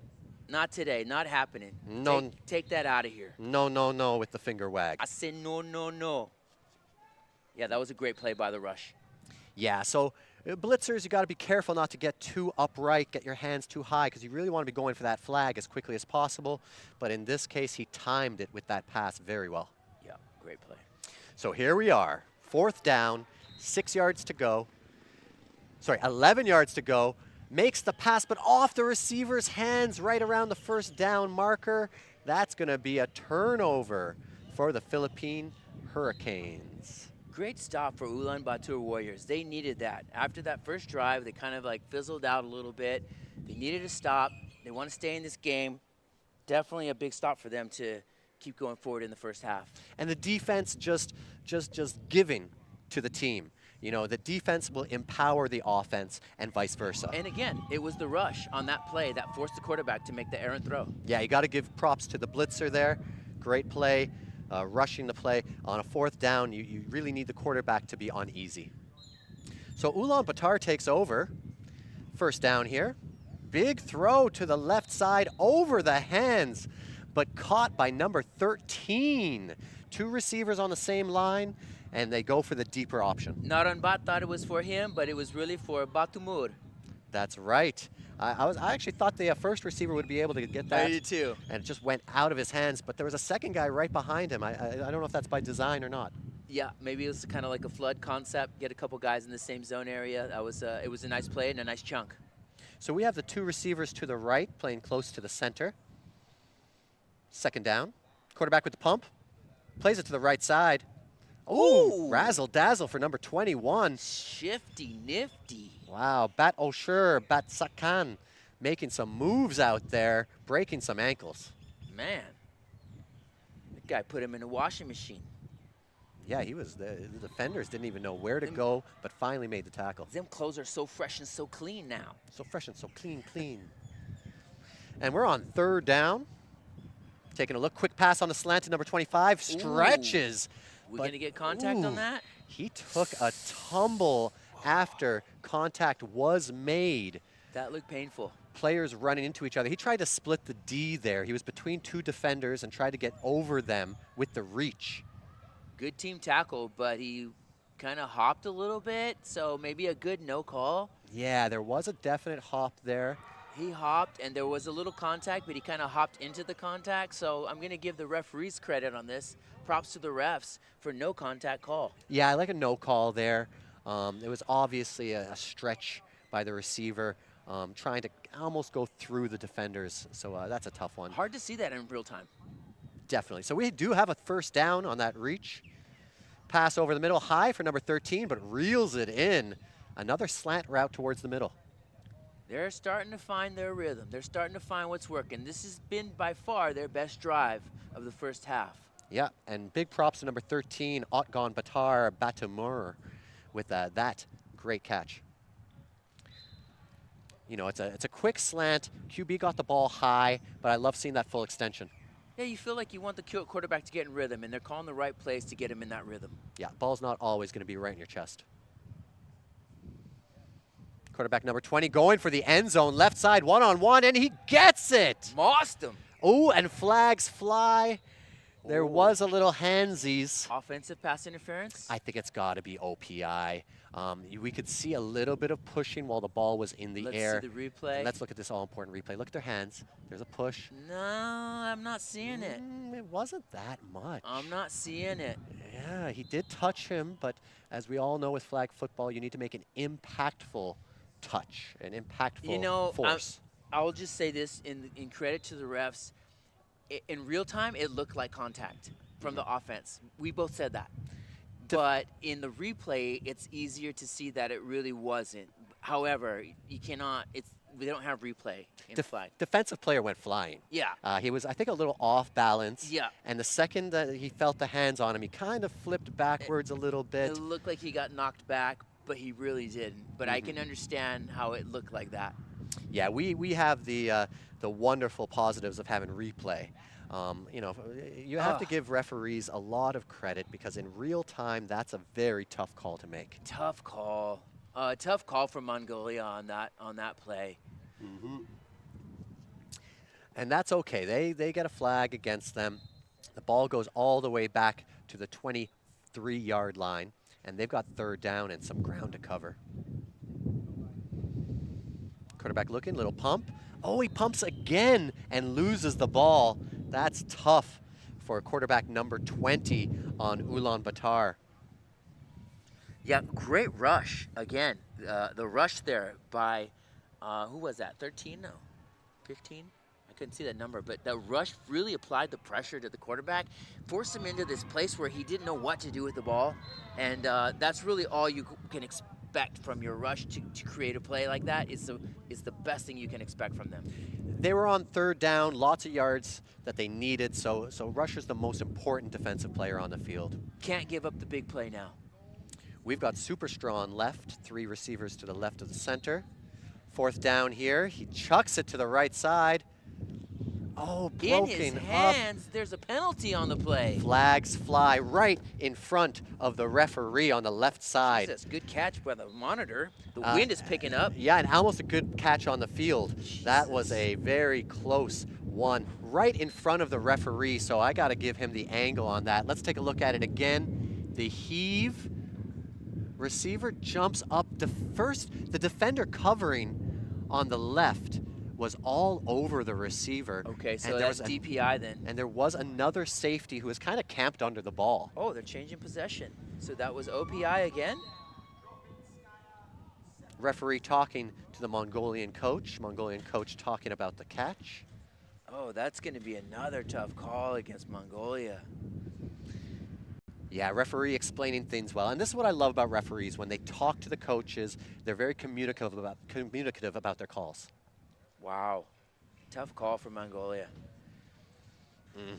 Not today. Not happening. No. Take that out of here. No, no, no with the finger wag. I said, no, no, no. Yeah, that was a great play by the rush. Yeah, so blitzers, you got to be careful not to get too upright, get your hands too high, because you really want to be going for that flag as quickly as possible. But in this case, he timed it with that pass very well. Yeah, great play. So here we are, 4th down, 6 yards to go. Sorry, 11 yards to go. Makes the pass, but off the receiver's hands right around the 1st down marker. That's going to be a turnover for the Philippine Hurricanes. Great stop for Ulaanbaatar Warriors. They needed that. After that first drive, they kind of like fizzled out a little bit. They needed a stop. They want to stay in this game. Definitely a big stop for them to keep going forward in the first half. And the defense just giving to the team. The defense will empower the offense and vice versa. And again, it was the rush on that play that forced the quarterback to make the errant throw. Yeah, you got to give props to the blitzer there. Great play, rushing the play. On a 4th down, you really need the quarterback to be uneasy. So Ulaanbaatar takes over. 1st down here. Big throw to the left side over the hands, but caught by number 13. 2 receivers on the same line, and they go for the deeper option. Naranbat thought it was for him, but it was really for Batumur. That's right. I actually thought the first receiver would be able to get that. I did too. And it just went out of his hands, but there was a second guy right behind him. I don't know if that's by design or not. Yeah, maybe it was kind of like a flood concept, get a couple guys in the same zone area. It was a nice play and a nice chunk. So we have the 2 receivers to the right playing close to the center. 2nd down. Quarterback with the pump. Plays it to the right side. Ooh, razzle-dazzle for number 21. Shifty, nifty. Wow, Bat Oshur, Bat Sakan making some moves out there, breaking some ankles. Man, that guy put him in a washing machine. Yeah, the defenders didn't even know where to go, but finally made the tackle. Them clothes are so fresh and so clean now. So fresh and so clean. And we're on 3rd down. Taking a look, quick pass on the slant to number 25, stretches. We're going to get contact on that? He took a tumble after contact was made. That looked painful. Players running into each other. He tried to split the D there. He was between 2 defenders and tried to get over them with the reach. Good team tackle, but he kind of hopped a little bit, so maybe a good no call. Yeah, there was a definite hop there. He hopped, and there was a little contact, but he kind of hopped into the contact, so I'm going to give the referees credit on this. Props to the refs for no contact call. Yeah, I like a no call there. It was obviously a stretch by the receiver, trying to almost go through the defenders, so that's a tough one. Hard to see that in real time. Definitely. So we do have a 1st down on that reach. Pass over the middle, high for number 13, but reels it in. Another slant route towards the middle. They're starting to find their rhythm. They're starting to find what's working. This has been by far their best drive of the first half. Yeah, and big props to number 13, Ulaanbaatar Batumur, with that great catch. It's a quick slant. QB got the ball high, but I love seeing that full extension. Yeah, you feel like you want the quarterback to get in rhythm, and they're calling the right plays to get him in that rhythm. Yeah, ball's not always going to be right in your chest. Quarterback number 20 going for the end zone, left side, one-on-one, and he gets it! Mossed him. Oh, and flags fly. There was a little handsies. Offensive pass interference? I think it's got to be OPI. We could see a little bit of pushing while the ball was in the air. Let's see the replay. And let's look at this all-important replay. Look at their hands. There's a push. No, I'm not seeing it. It wasn't that much. I'm not seeing it. Yeah, he did touch him, but as we all know with flag football, you need to make an impactful touch, an impactful force. I'll just say this in credit to the refs. In real time, it looked like contact from the offense. We both said that. But in the replay, it's easier to see that it really wasn't. However, you cannot. They don't have replay in flag. Defensive player went flying. Yeah. He was, I think, a little off balance. Yeah. And the second that he felt the hands on him, he kind of flipped backwards a little bit. It looked like he got knocked back, but he really didn't. But I can understand how it looked like that. Yeah, we have the wonderful positives of having replay. You know, you have to give referees a lot of credit because in real time, that's a very tough call to make. Tough call. Tough call for Mongolia on that play. And that's okay. They get a flag against them. The ball goes all the way back to the 23-yard line, and they've got third down and some ground to cover. Quarterback looking, little pump. Oh, he pumps again and loses the ball. That's tough for quarterback number 20 on Ulaanbaatar. Yeah, great rush again. The rush there by, who was that, 13? No, 15? I couldn't see that number, but the rush really applied the pressure to the quarterback, forced him into this place where he didn't know what to do with the ball, and that's really all you can expect from your rush to create a play like that. Is the best thing you can expect from them. They were on third down, lots of yards that they needed, so Rusher's the most important defensive player on the field. Can't give up the big play now. We've got Super Straw on left, 3 receivers to the left of the center. Fourth down here, he chucks it to the right side. Oh, broken in his hands, there's a penalty on the play. Flags fly right in front of the referee on the left side. Jesus, good catch by the monitor. The wind is picking up. Yeah, and almost a good catch on the field. Jesus. That was a very close one, right in front of the referee, so I got to give him the angle on that. Let's take a look at it again. The heave, receiver jumps up. The defender covering on the left was all over the receiver. Okay, so that's DPI then. And there was another safety who was kind of camped under the ball. Oh, they're changing possession. So that was OPI again? Referee talking to the Mongolian coach talking about the catch. Oh, that's going to be another tough call against Mongolia. Yeah, referee explaining things well. And this is what I love about referees. When they talk to the coaches, they're very communicative about their calls. Wow. Tough call for Mongolia.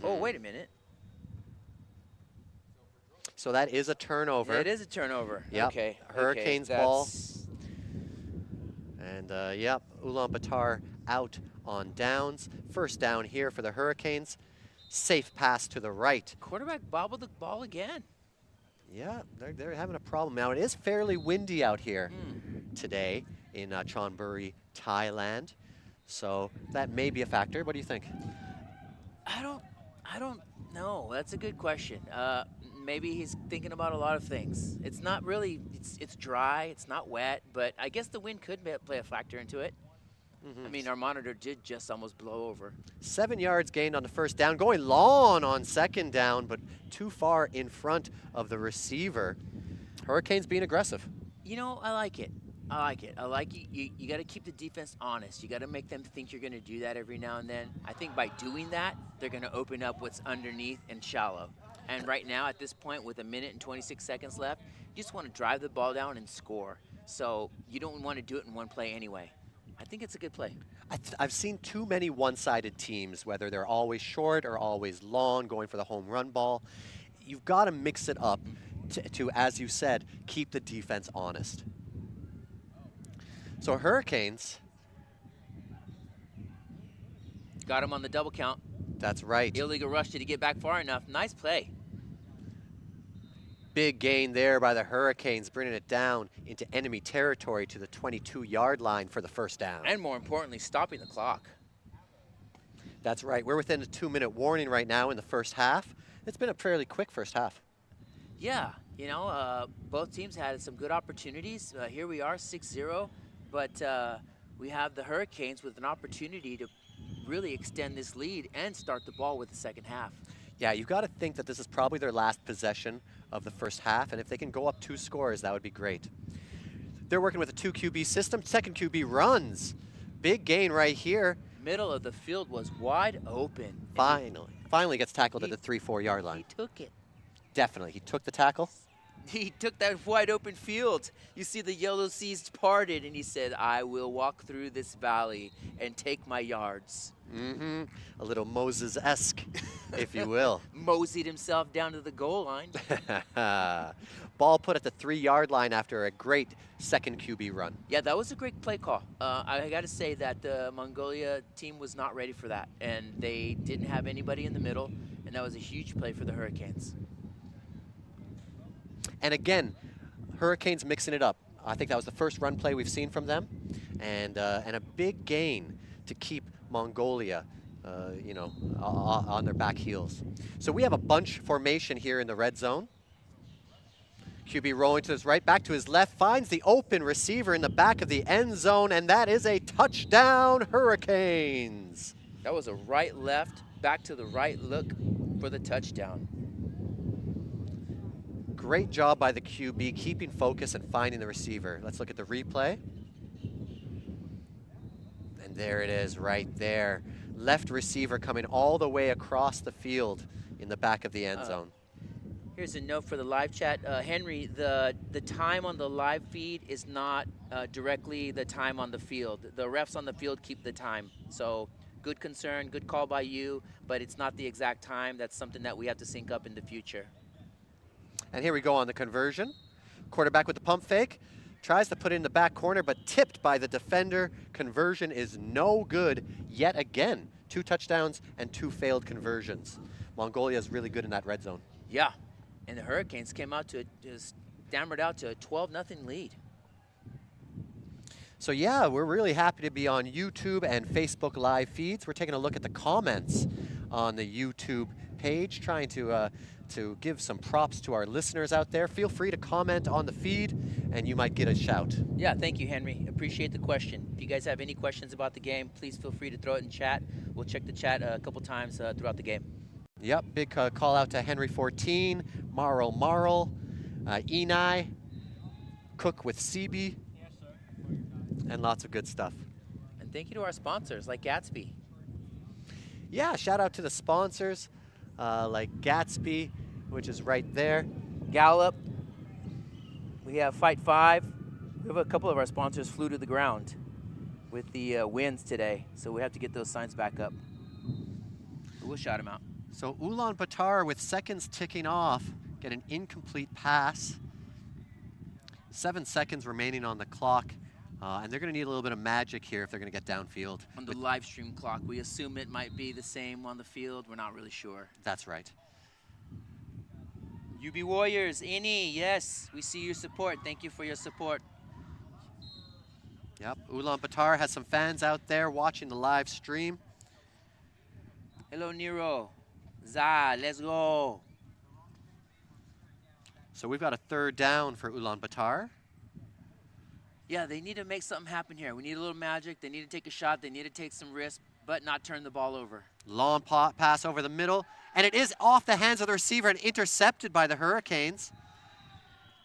Oh, wait a minute. So that is a turnover. Yeah, it is a turnover. Yep. Okay. Hurricanes ball. And, yep, Ulaanbaatar out on downs. First down here for the Hurricanes. Safe pass to the right. Quarterback bobbled the ball again. Yeah, they're having a problem now. It is fairly windy out here today in Chonburi, Thailand. So that may be a factor. What do you think? I don't know. That's a good question. Maybe he's thinking about a lot of things. It's not really, it's dry, it's not wet, but I guess the wind could play a factor into it. I mean, our monitor did just almost blow over. 7 yards gained on the first down, going long on second down, but too far in front of the receiver. Hurricanes being aggressive. You know, I like it. I like it. I like you got to keep the defense honest. You got to make them think you're going to do that every now and then. I think by doing that, they're going to open up what's underneath and shallow. And right now, at this point, with 1 minute and 26 seconds left, you just want to drive the ball down and score. So you don't want to do it in one play anyway. I think it's a good play. I've seen too many one-sided teams, whether they're always short or always long, going for the home run ball. You've got to mix it up to, as you said, keep the defense honest. So Hurricanes. Got him on the double count. That's right. Illegal rush. Did he get back far enough? Nice play. Big gain there by the Hurricanes, bringing it down into enemy territory to the 22-yard line for the first down. And more importantly, stopping the clock. That's right. We're within a 2-minute warning right now in the first half. It's been a fairly quick first half. Yeah, you know, both teams had some good opportunities. Here we are, 6-0, but we have the Hurricanes with an opportunity to really extend this lead and start the ball with the second half. Yeah, you've got to think that this is probably their last possession of the first half, and if they can go up 2 scores, that would be great. They're working with a 2 QB system. Second QB runs. big gain right here. Middle of the field was wide open. Finally gets tackled at the 3-4 yard line. He took it. Definitely, he took the tackle. He took that wide open field. You see the yellow seas parted, and he said, I will walk through this valley and take my yards. A little Moses-esque, if you will. Moseyed himself down to the goal line. Ball put at the 3-yard line after a great second QB run. Yeah, that was a great play call. I got to say that the Mongolia team was not ready for that, and they didn't have anybody in the middle, and that was a huge play for the Hurricanes. And again, Hurricanes mixing it up. I think that was the first run play we've seen from them, and a big gain to keep Mongolia, on their back heels. So we have a bunch formation here in the red zone. QB rolling to his right, back to his left, finds the open receiver in the back of the end zone, and that is a touchdown, Hurricanes. That was a right-left, back to the right look for the touchdown. Great job by the QB, keeping focus and finding the receiver. Let's look at the replay. And there it is right there. Left receiver coming all the way across the field in the back of the end zone. Here's a note for the live chat. Henry, the time on the live feed is not directly the time on the field. The refs on the field keep the time. So good concern, good call by you, but it's not the exact time. That's something that we have to sync up in the future. And here we go on the conversion. Quarterback with the pump fake. Tries to put it in the back corner, but tipped by the defender. Conversion is no good yet again. 2 touchdowns and 2 failed conversions. Mongolia is really good in that red zone. Yeah, and the Hurricanes came out to just stammered out to a 12-0 lead. So yeah, we're really happy to be on YouTube and Facebook live feeds. We're taking a look at the comments on the YouTube page, trying to give some props to our listeners out there. Feel free to comment on the feed, and you might get a shout. Yeah, thank you, Henry. Appreciate the question. If you guys have any questions about the game, please feel free to throw it in chat. We'll check the chat a couple times throughout the game. Yep, big call out to Henry14, Marl, Enai, Cook with CB, and lots of good stuff. And thank you to our sponsors like Gatsby. Yeah, shout out to the sponsors like Gatsby, which is right there. Gallop. We have Fight 5. We have a couple of our sponsors flew to the ground with the winds today, so we have to get those signs back up. But we'll shout them out. So Ulaanbaatar with seconds ticking off, get an incomplete pass. 7 seconds remaining on the clock, and they're going to need a little bit of magic here if they're going to get downfield. On the live stream clock, we assume it might be the same on the field. We're not really sure. That's right. UB Warriors, Ini, yes, we see your support. Thank you for your support. Yep, Ulaanbaatar has some fans out there watching the live stream. Hello, Nero. Za, let's go. So we've got a 3rd down for Ulaanbaatar. Yeah, they need to make something happen here. We need a little magic. They need to take a shot. They need to take some risk, but not turn the ball over. Long pass over the middle, and it is off the hands of the receiver and intercepted by the Hurricanes.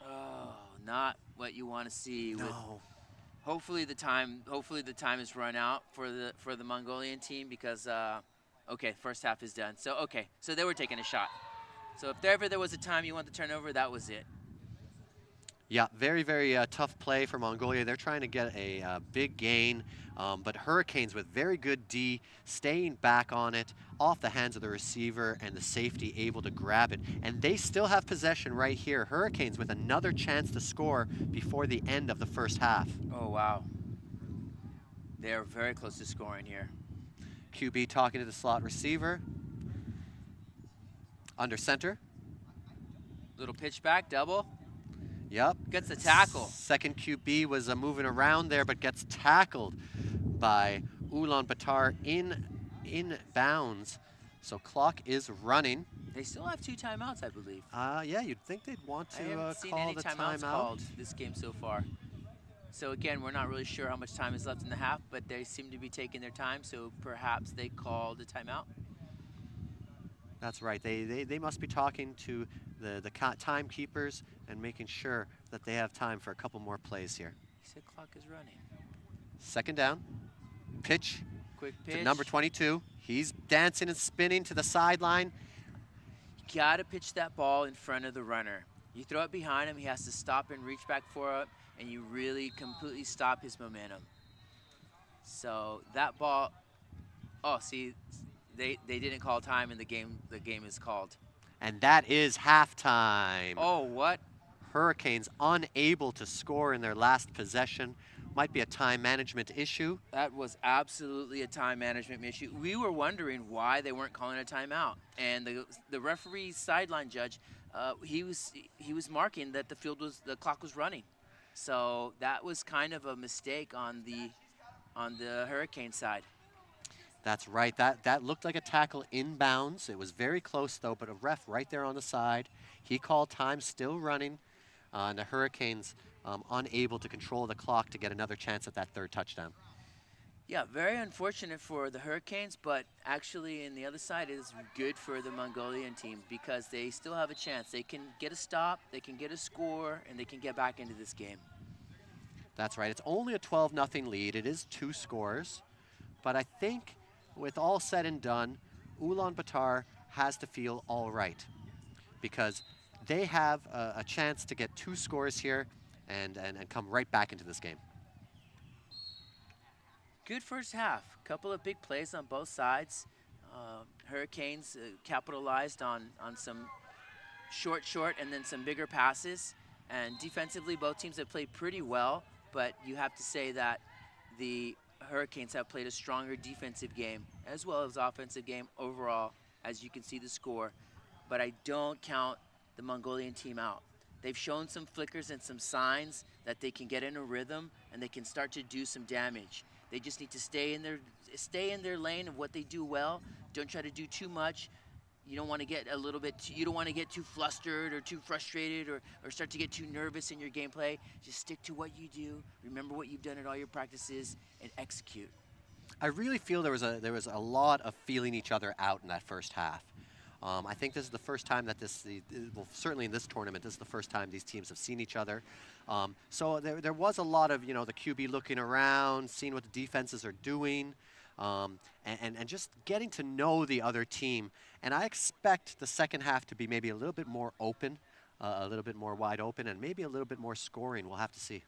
Oh, not what you want to see. No. Hopefully the time is run out for the Mongolian team because okay, first half is done. So so they were taking a shot. So if ever there was a time you want to turn over, that was it. Yeah, very, very tough play for Mongolia. They're trying to get a big gain, but Hurricanes with very good D, staying back on it, off the hands of the receiver, and the safety able to grab it. And they still have possession right here. Hurricanes with another chance to score before the end of the first half. Oh, wow. They're very close to scoring here. QB talking to the slot receiver. Under center. Little pitch back, double. Yep. Gets the tackle. Second QB was moving around there, but gets tackled by Ulaanbaatar in bounds. So clock is running. They still have 2 timeouts, I believe. Yeah, you'd think they'd want to I haven't seen call any the timeouts timeout. called this game so far. So again, we're not really sure how much time is left in the half, but they seem to be taking their time, so perhaps they call the timeout. That's right. They must be talking to the timekeepers and making sure that they have time for a couple more plays here. He said clock is running. 2nd down. Quick pitch Quick to pitch. number 22. He's dancing and spinning to the sideline. You gotta pitch that ball in front of the runner. You throw it behind him, he has to stop and reach back for it, and you really completely stop his momentum. So that ball, oh, see, they didn't call time in the game. The game is called. And that is halftime. Oh, what? Hurricanes unable to score in their last possession. Might be a time management issue. That was absolutely a time management issue. We were wondering why they weren't calling a timeout. And the referee sideline judge, he was marking that the clock was running. So that was kind of a mistake on the Hurricane side. That's right. That looked like a tackle inbounds. It was very close though, but a ref right there on the side. He called time, still running, and the Hurricanes unable to control the clock to get another chance at that third touchdown. Yeah, very unfortunate for the Hurricanes, but actually on the other side it is good for the Mongolian team because they still have a chance. They can get a stop, they can get a score, and they can get back into this game. That's right. It's only a 12-0 lead. It is 2 scores, but I think with all said and done, Ulaanbaatar has to feel all right because they have a chance to get 2 scores here and come right back into this game. Good first half. Couple of big plays on both sides. Hurricanes capitalized on some short, and then some bigger passes. And defensively, both teams have played pretty well, but you have to say that the Hurricanes have played a stronger defensive game as well as offensive game overall, as you can see the score. But I don't count the Mongolian team out. They've shown some flickers and some signs that they can get in a rhythm and they can start to do some damage. They just need to stay in their lane of what they do well. Don't try to do too much. You don't want to get you don't want to get too flustered or too frustrated or start to get too nervous in your gameplay. Just stick to what you do. Remember what you've done at all your practices and execute. I really feel there was a lot of feeling each other out in that first half. I think this is the first time that well, certainly in this tournament, this is the first time these teams have seen each other. So there was a lot of, the QB looking around, seeing what the defenses are doing, and just getting to know the other team. And I expect the second half to be maybe a little bit more open, a little bit more wide open, and maybe a little bit more scoring. We'll have to see.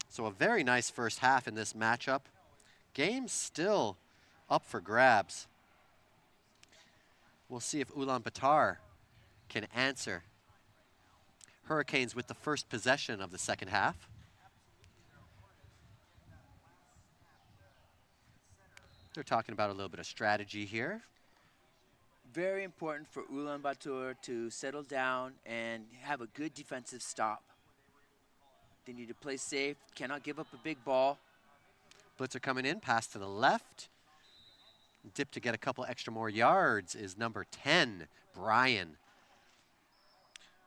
So a very nice first half in this matchup. Game still up for grabs. We'll see if Ulaanbaatar can answer. Hurricanes with the first possession of the second half. They're talking about a little bit of strategy here. Very important for Ulaanbaatar to settle down and have a good defensive stop. They need to play safe, cannot give up a big ball. Blitzer coming in, pass to the left. Dip to get a couple extra more yards is number 10, Brian.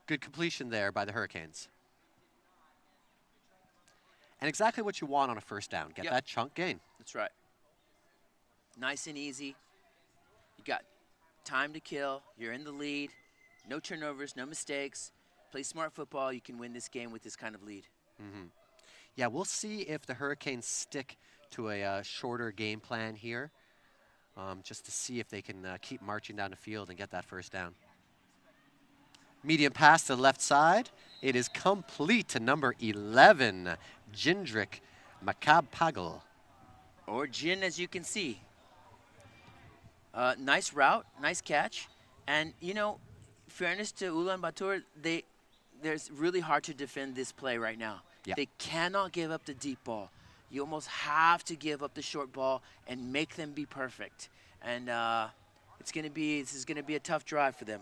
Good completion there by the Hurricanes. And exactly what you want on a first down. Get that chunk gain. That's right. Nice and easy. You got time to kill. You're in the lead. No turnovers, no mistakes. Play smart football. You can win this game with this kind of lead. Mm-hmm. Yeah, we'll see if the Hurricanes stick to a shorter game plan here, just to see if they can keep marching down the field and get that first down. Medium pass to the left side. It is complete to number 11, Jindrik Makabpagal. Or Jin, as you can see. Nice route, nice catch. And, fairness to Ulaanbaatar, there's really hard to defend this play right now. Yep. They cannot give up the deep ball. You almost have to give up the short ball and make them be perfect. And this is going to be a tough drive for them.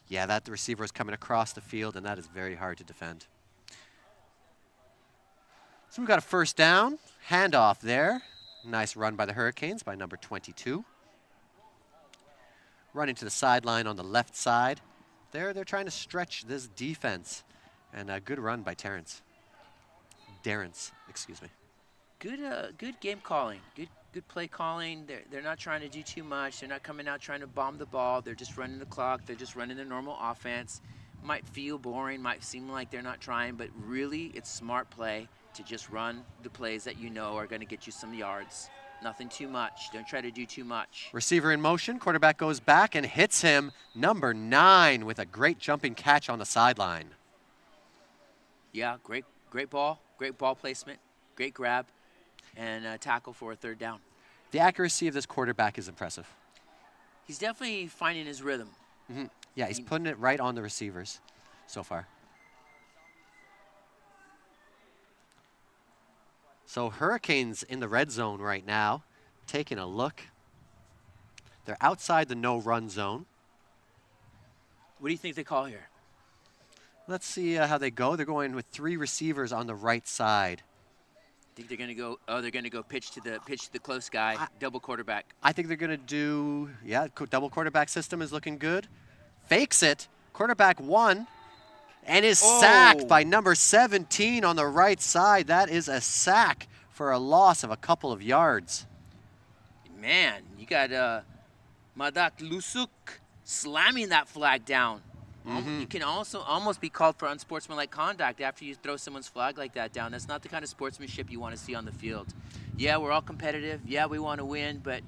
Yeah, the receiver is coming across the field, and that is very hard to defend. So we've got a first down, handoff there. Nice run by the Hurricanes by number 22. Running to the sideline on the left side. They're trying to stretch this defense. And a good run by Darrence, excuse me. Good game calling. Good play calling. They're not trying to do too much. They're not coming out trying to bomb the ball. They're just running the clock. They're just running the normal offense. might feel boring, might seem like they're not trying, but really it's smart play to just run the plays that you know are going to get you some yards. Nothing too much. Don't try to do too much. Receiver in motion. Quarterback goes back and hits him. Number 9 with a great jumping catch on the sideline. Yeah, great ball placement, great grab, and tackle for a 3rd down. The accuracy of this quarterback is impressive. He's definitely finding his rhythm. Yeah, he's putting it right on the receivers so far. So Hurricanes in the red zone right now, taking a look. They're outside the no-run zone. What do you think they call here? Let's see how they go. They're going with 3 receivers on the right side. Think they're going to go? Oh, they're going to go pitch to the close guy, double quarterback. I think they're going to do, yeah, double quarterback system is looking good. Fakes it, quarterback 1, and is sacked by number 17 on the right side. That is a sack for a loss of a couple of yards. Man, you got Madak Lusuk slamming that flag down. You can also almost be called for unsportsmanlike conduct after you throw someone's flag like that down. That's not the kind of sportsmanship you want to see on the field. Yeah, we're all competitive. Yeah, we want to win, but,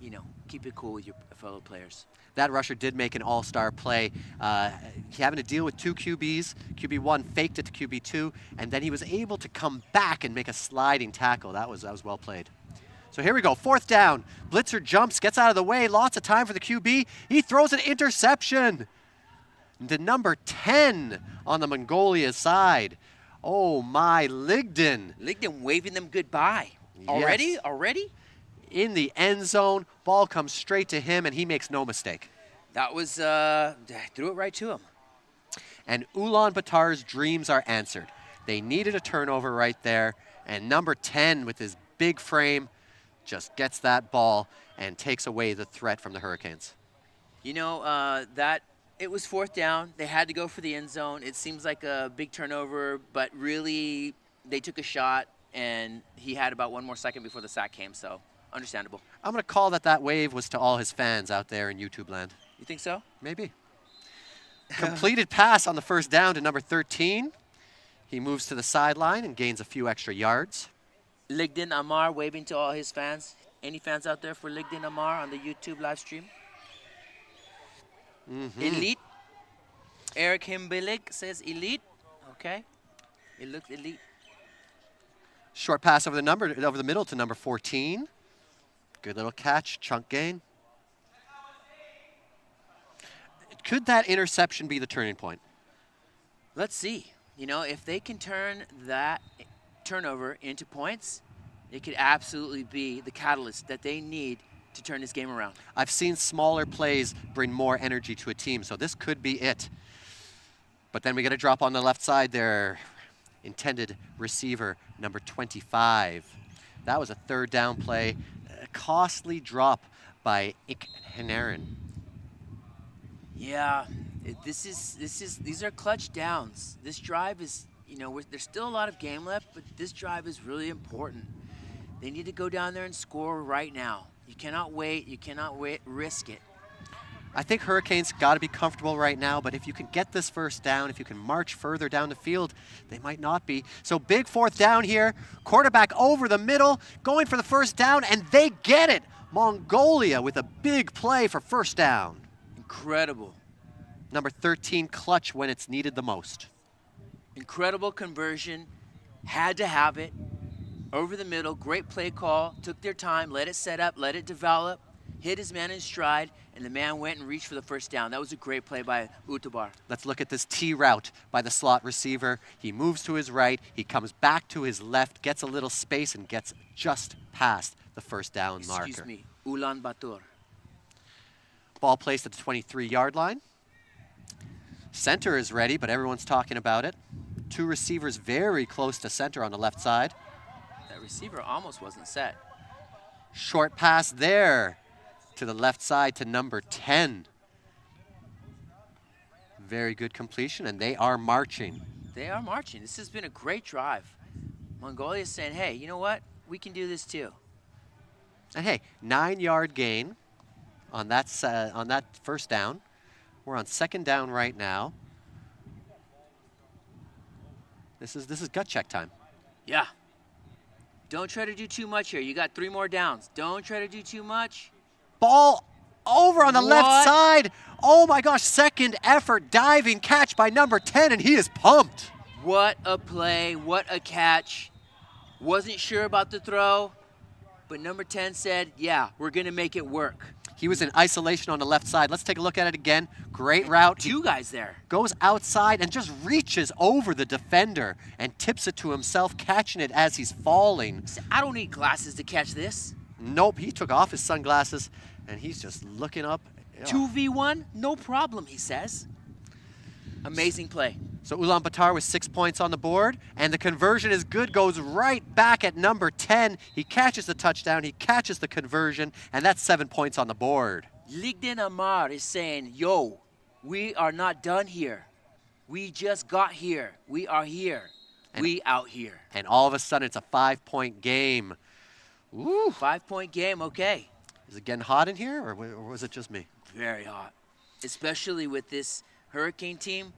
you know, keep it cool with your fellow players. That rusher did make an all-star play. Having to deal with 2 QBs. QB1 faked it to QB2, and then he was able to come back and make a sliding tackle. That was well played. So here we go, 4th down. Blitzer jumps, gets out of the way, lots of time for the QB. He throws an interception to number 10 on the Mongolia side. Oh my, Ligden. Ligden waving them goodbye. Yes. Already? In the end zone, ball comes straight to him, and he makes no mistake. That was, threw it right to him. And Ulaanbaatar's dreams are answered. They needed a turnover right there, and number 10 with his big frame just gets that ball and takes away the threat from the Hurricanes. You know, it was 4th down. They had to go for the end zone. It seems like a big turnover, but really they took a shot, and he had about 1 more second before the sack came, so understandable. I'm going to call that wave was to all his fans out there in YouTube land. You think so? Maybe. Completed pass on the 1st down to number 13. He moves to the sideline and gains a few extra yards. Ligden Amar waving to all his fans. Any fans out there for Ligden Amar on the YouTube live stream? Elite. Eric Himbilig says elite. Okay. It looks elite. Short pass over the middle to number 14. Good little catch, chunk gain. Could that interception be the turning point? Let's see. You know, if they can turn that turnover into points, it could absolutely be the catalyst that they need to turn this game around. I've seen smaller plays bring more energy to a team, so this could be it. But then we get a drop on the left side there. Intended receiver, number 25. That was a 3rd down play. A costly drop by Ikhenaran. Yeah, these are clutch downs. This drive is, you know, there's still a lot of game left, but this drive is really important. They need to go down there and score right now. You cannot wait. You cannot risk it. I think Hurricanes got to be comfortable right now, but if you can get this 1st down, if you can march further down the field, they might not be. So big 4th down here, quarterback over the middle, going for the 1st down, and they get it. Mongolia with a big play for 1st down. Incredible. Number 13 clutch when it's needed the most. Incredible conversion, had to have it. Over the middle, great play call, took their time, let it set up, let it develop, hit his man in stride, and the man went and reached for the 1st down. That was a great play by Utabar. Let's look at this T route by the slot receiver. He moves to his right, he comes back to his left, gets a little space, and gets just past the 1st down marker. Excuse me, Ulaanbaatar. Ball placed at the 23-yard line. Center is ready, but everyone's talking about it. 2 receivers very close to center on the left side. That receiver almost wasn't set. Short pass there to the left side to number 10. Very good completion, and they are marching. They are marching. This has been a great drive. Mongolia is saying, hey, you know what? We can do this too. And hey, 9-yard gain on that 1st down We're on second down right now. This is gut check time. Yeah. Don't try to do too much here. You got 3 more downs. Don't try to do too much. Ball over on the left What? side. Oh my gosh, second effort, diving catch by number 10, and he is pumped. What a play, what a catch. Wasn't sure about the throw, but number 10 said, yeah, we're gonna make it work. He was in isolation on the left side. Let's take a look at it again. Great route. 2 guys there. Goes outside and just reaches over the defender and tips it to himself, catching it as he's falling. I don't need glasses to catch this. Nope, he took off his sunglasses and he's just looking up. 2v1, no problem, he says. Amazing play. So Ulaanbaatar with 6 points on the board, and the conversion is good, goes right back at number 10. He catches the touchdown, he catches the conversion, and that's 7 points on the board. Ligden Amar is saying, yo, we are not done here. We just got here. We are here. We out here. And all of a sudden, it's a 5-point game. Ooh. 5-point game, okay. Is it getting hot in here, or was it just me? Very hot, especially with this Hurricane team.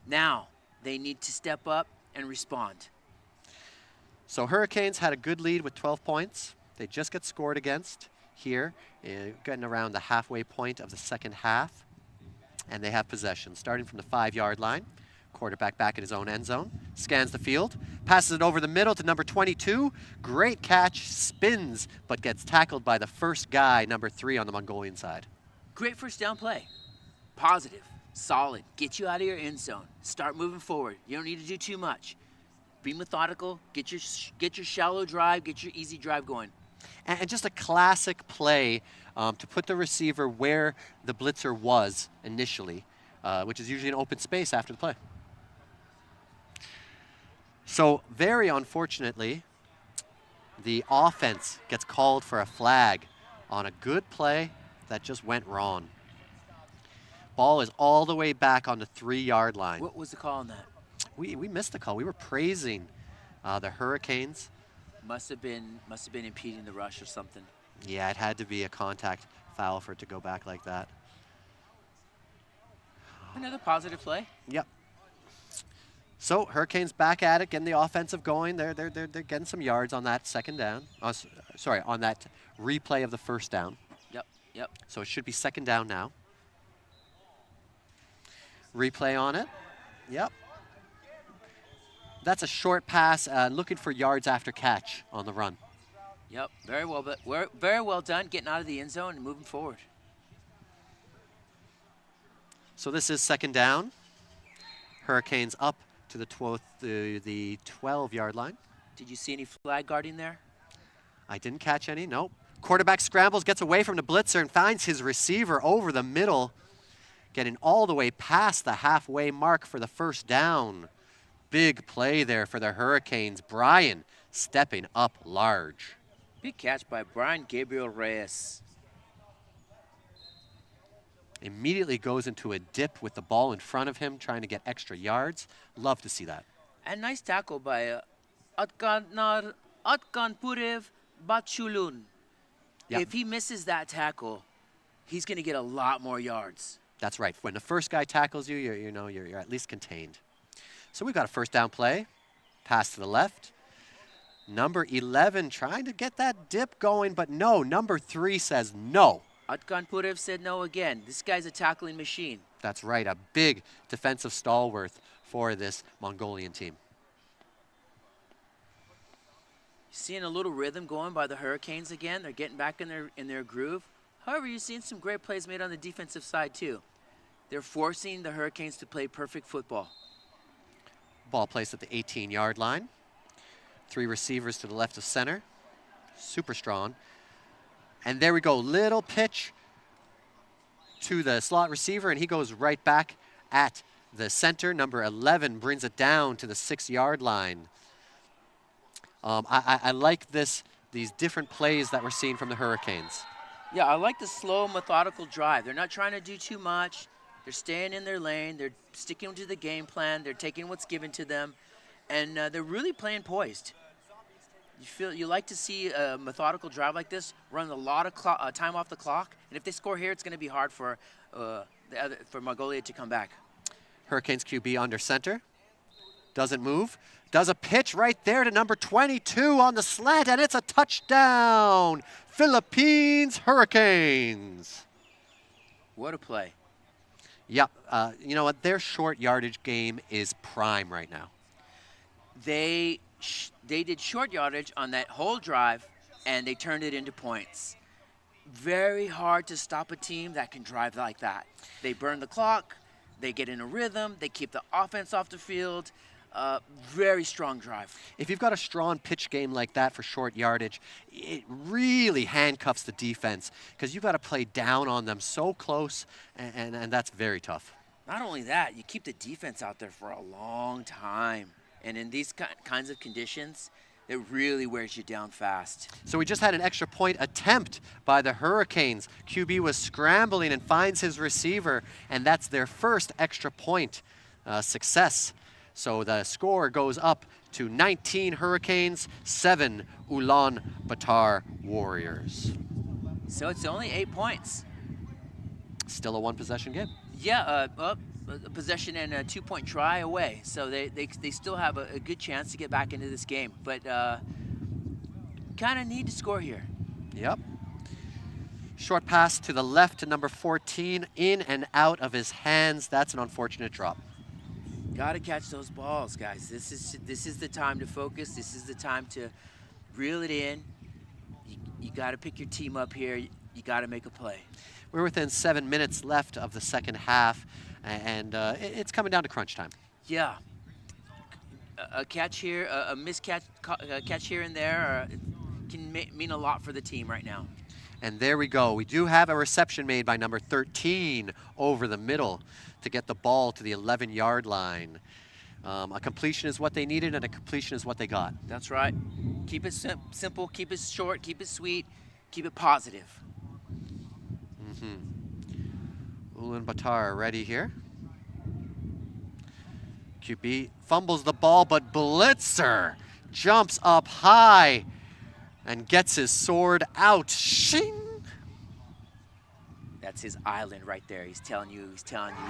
Now, they need to step up and respond. So Hurricanes had a good lead with 12 points. They just get scored against here, getting around the halfway point of the second half. And they have possession, starting from the 5-yard line. Quarterback back in his own end zone, scans the field, passes it over the middle to number 22. Great catch, spins, but gets tackled by the first guy, number 3 on the Mongolian side. Great first down play. Positive, solid, get you out of your end zone. Start moving forward. You don't need to do too much. Be methodical, get your shallow drive, get your easy drive going. And just a classic play to put the receiver where the blitzer was initially, which is usually an open space after the play. So very unfortunately, the offense gets called for a flag on a good play that just went wrong. Ball is all the way back on the 3-yard line. What was the call on that? We missed the call. We were praising the Hurricanes. Must have been impeding the rush or something. Yeah, it had to be a contact foul for it to go back like that. Another positive play. Yep. So Hurricanes back at it, getting the offensive going. They're getting some yards on that second down. Sorry, on that replay of the first down. Yep. So it should be second down now. Replay on it. Yep. That's a short pass, looking for yards after catch on the run. Yep, very well done, getting out of the end zone and moving forward. So this is second down. Hurricanes up to the 12-yard line. Did you see any flag guarding there? I didn't catch any, nope. Quarterback scrambles, gets away from the blitzer, and finds his receiver over the middle, getting all the way past the halfway mark for the first down. Big play there for the Hurricanes. Brian stepping up large. Big catch by Brian Gabriel Reyes. Immediately goes into a dip with the ball in front of him, trying to get extra yards. Love to see that. And nice tackle by Atkanpurev Bachulun. Yep. If he misses that tackle, he's going to get a lot more yards. That's right. When the first guy tackles you, you're at least contained. So we've got a first down play. Pass to the left. Number 11 trying to get that dip going, but no. Number 3 says no. Atkanpurev said no again. This guy's a tackling machine. That's right. A big defensive stalwart for this Mongolian team. Seeing a little rhythm going by the Hurricanes again. They're getting back in their groove. However, you're seeing some great plays made on the defensive side too. They're forcing the Hurricanes to play perfect football. Ball placed at the 18-yard line. 3 receivers to the left of center. Super strong. And there we go. Little pitch to the slot receiver, and he goes right back at the center. Number 11 brings it down to the 6-yard line. I like these different plays that we're seeing from the Hurricanes. Yeah, I like the slow, methodical drive. They're not trying to do too much. They're staying in their lane. They're sticking to the game plan. They're taking what's given to them. And they're really playing poised. You like to see a methodical drive like this, run a lot of time off the clock. And if they score here, it's going to be hard for for Mongolia to come back. Hurricanes QB under center. Doesn't move. Does a pitch right there to number 22 on the slant, and it's a touchdown. Philippines Hurricanes. What a play. Yep. You know what? Their short yardage game is prime right now. They did short yardage on that whole drive, and they turned it into points. Very hard to stop a team that can drive like that. They burn the clock. They get in a rhythm. They keep the offense off the field. Very strong drive. If you've got a strong pitch game like that for short yardage, it really handcuffs the defense because you've got to play down on them so close, and that's very tough. Not only that, you keep the defense out there for a long time. And in these kinds of conditions, it really wears you down fast. So we just had an extra point attempt by the Hurricanes. QB was scrambling and finds his receiver, and that's their first extra point success. So the score goes up to 19 Hurricanes, 7 Ulaanbaatar Warriors. So it's only 8 points. Still a one-possession game. Yeah, a possession and a 2-point try away. So they still have a good chance to get back into this game. But kind of need to score here. Yep. Short pass to the left to number 14, in and out of his hands. That's an unfortunate drop. Got to catch those balls, guys. This is the time to focus. This is the time to reel it in. You got to pick your team up here. You got to make a play. We're within 7 minutes left of the second half, and it's coming down to crunch time. Yeah. A catch here, a miscatch, catch here and there can mean a lot for the team right now. And there we go. We do have a reception made by number 13 over the middle to get the ball to the 11-yard line. A completion is what they needed, and a completion is what they got. That's right. Keep it simple, keep it short, keep it sweet, keep it positive. Ulaanbaatar ready here. QB fumbles the ball, but Blitzer jumps up high and gets his sword out. Shing! That's his island right there. He's telling you,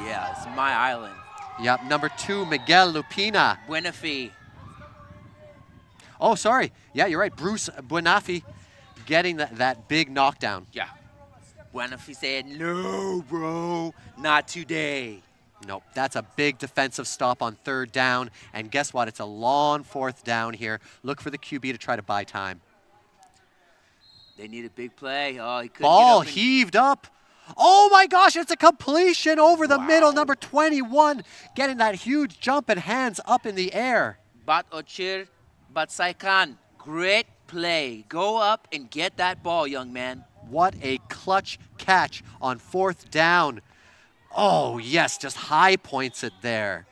yeah, it's my island. Yep, number 2, Miguel Lupina. Buenafi. Oh, sorry. Yeah, you're right. Bruce Buenafi getting that big knockdown. Yeah. Buenafi said, no, bro, not today. Nope, that's a big defensive stop on 3rd down. And guess what? It's a long 4th down here. Look for the QB to try to buy time. They need a big play. Oh, he couldn't Ball get up heaved up. Oh my gosh, it's a completion over the middle. Number 21 getting that huge jump and hands up in the air. Bat Ochir Batsaikan, great play. Go up and get that ball, young man. What a clutch catch on 4th down. Oh yes, just high points it there.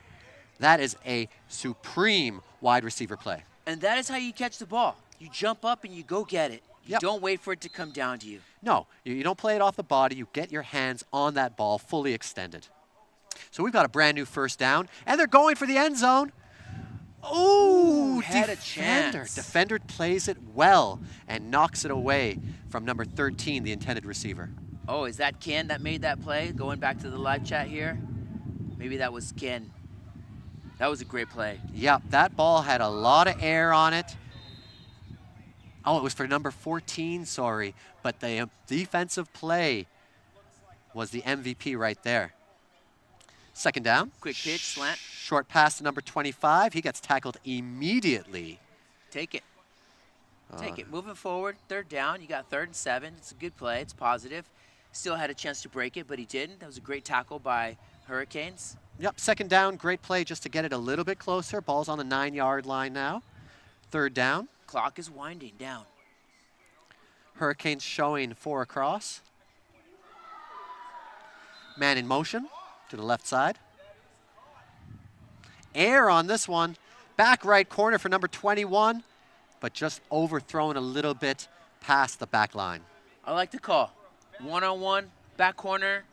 That is a supreme wide receiver play. And that is how you catch the ball. You jump up and you go get it. You don't wait for it to come down to you. No, you don't play it off the body. You get your hands on that ball fully extended. So we've got a brand new 1st down, and they're going for the end zone. Ooh, had a chance. Defender plays it well and knocks it away from number 13, the intended receiver. Oh, is that Ken that made that play? Going back to the live chat here. Maybe that was Ken. That was a great play. Yep, that ball had a lot of air on it. Oh, it was for number 14, sorry. But the defensive play was the MVP right there. 2nd down. Quick pitch, slant. Short pass to number 25. He gets tackled immediately. Take it. Take it. Moving forward, 3rd down. You got 3rd and 7. It's a good play. It's positive. Still had a chance to break it, but he didn't. That was a great tackle by Hurricanes. Yep, 2nd down. Great play just to get it a little bit closer. Ball's on the 9-yard line now. 3rd down. Clock is winding down. Hurricanes showing 4 across. Man in motion to the left side. Air on this one. Back right corner for number 21, but just overthrown a little bit past the back line. I like the call. One-on-one, back corner.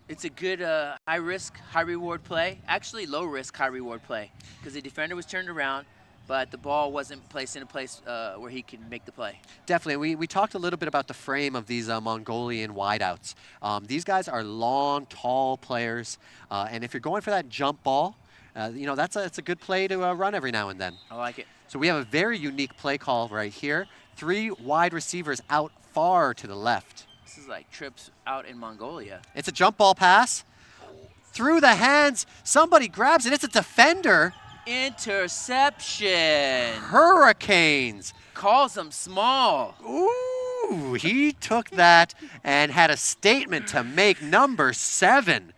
It's a good high-risk, high-reward play. Actually, low-risk, high-reward play because the defender was turned around. but the ball wasn't placed in a place where he could make the play. Definitely. We talked a little bit about the frame of these Mongolian wideouts. These guys are long, tall players, and if you're going for that jump ball, you know, it's a good play to run every now and then. I like it. So we have a very unique play call right here. 3 wide receivers out far to the left. This is like trips out in Mongolia. It's a jump ball pass. Through the hands, somebody grabs it. It's a defender. Interception. Hurricanes. Calls them small. Ooh, he took that and had a statement to make. Number 7.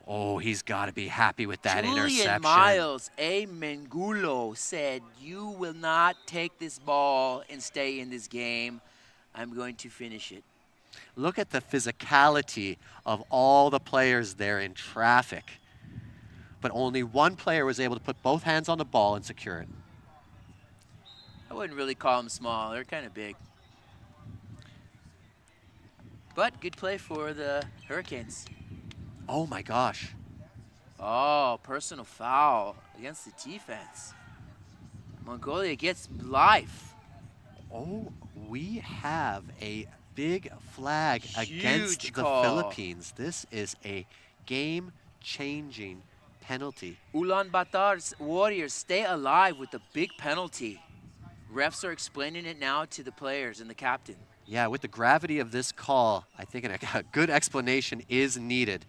Oh, he's got to be happy with that interception. Julian Miles, a Mengulo, said, "You will not take this ball and stay in this game. I'm going to finish it." Look at the physicality of all the players there in traffic. But only one player was able to put both hands on the ball and secure it. I wouldn't really call them small. They're kind of big. But good play for the Hurricanes. Oh my gosh. Oh, personal foul against the defense. Mongolia gets life. Oh, we have a big flag against the call. Philippines. This is a game-changing penalty. Ulaanbaatar's Warriors stay alive with a big penalty. Refs are explaining it now to the players and the captain. Yeah, with the gravity of this call, I think a good explanation is needed.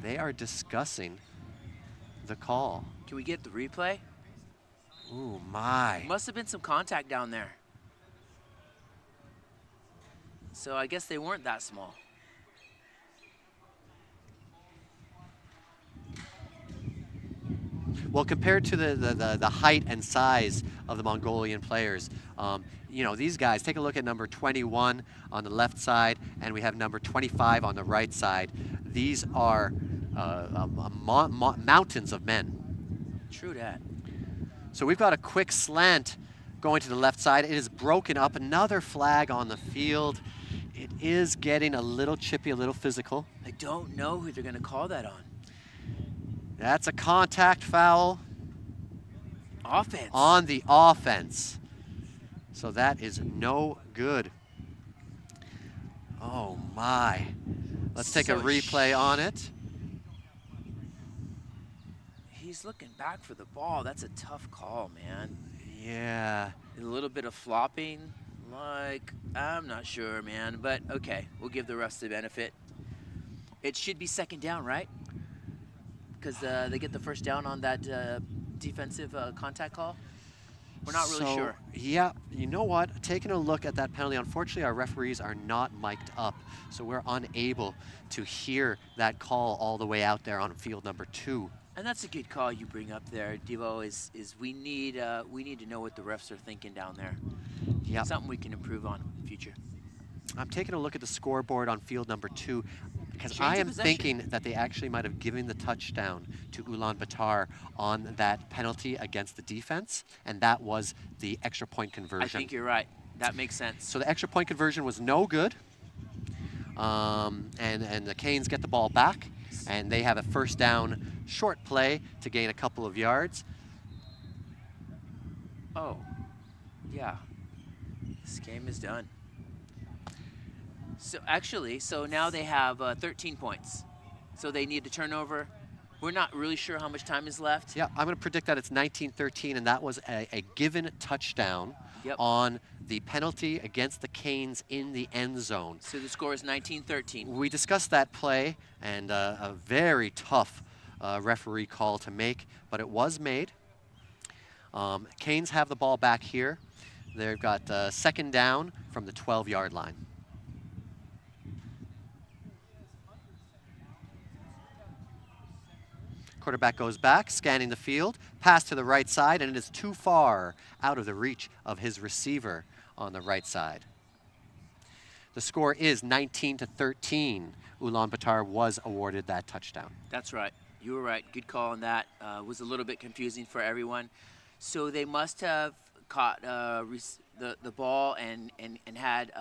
They are discussing the call. Can we get the replay? Ooh, my. Must have been some contact down there. So I guess they weren't that small. Well, compared to the height and size of the Mongolian players, you know, these guys, take a look at number 21 on the left side, and we have number 25 on the right side. These are mountains of men. True that. So we've got a quick slant going to the left side. It is broken up. Another flag on the field. It is getting a little chippy, a little physical. I don't know who they're going to call that on. That's a contact foul. Offense. On the offense. So that is no good. Oh my. Let's take a replay on it. He's looking back for the ball. That's a tough call, man. Yeah. A little bit of flopping. Like, I'm not sure, man. But okay, we'll give the rest the benefit. It should be second down, right? Because they get the first down on that defensive contact call. We're not really sure. Yeah, you know what? Taking a look at that penalty, unfortunately our referees are not mic'd up, so we're unable to hear that call all the way out there on field number 2. And that's a good call you bring up there, Devo, is we need to know what the refs are thinking down there. Yeah. Something we can improve on in the future. I'm taking a look at the scoreboard on field number 2 because Change I of am possession. thinking that they actually might have given the touchdown to Ulaanbaatar on that penalty against the defense, and that was the extra point conversion. I think you're right. That makes sense. So the extra point conversion was no good, and the Canes get the ball back, and they have a first down short play to gain a couple of yards. Oh, yeah. This game is done. So actually, now they have 13 points. So they need to turnover. We're not really sure how much time is left. Yeah, I'm going to predict that it's 19-13, and that was a given touchdown on the penalty against the Canes in the end zone. So the score is 19-13. We discussed that play, and a very tough referee call to make, but it was made. Canes have the ball back here. They've got second down from the 12-yard line. Quarterback goes back, scanning the field, pass to the right side, and it is too far out of the reach of his receiver on the right side. The score is 19-13. Ulaanbaatar was awarded that touchdown. That's right. You were right. Good call on that. Was a little bit confusing for everyone. So they must have caught the ball and had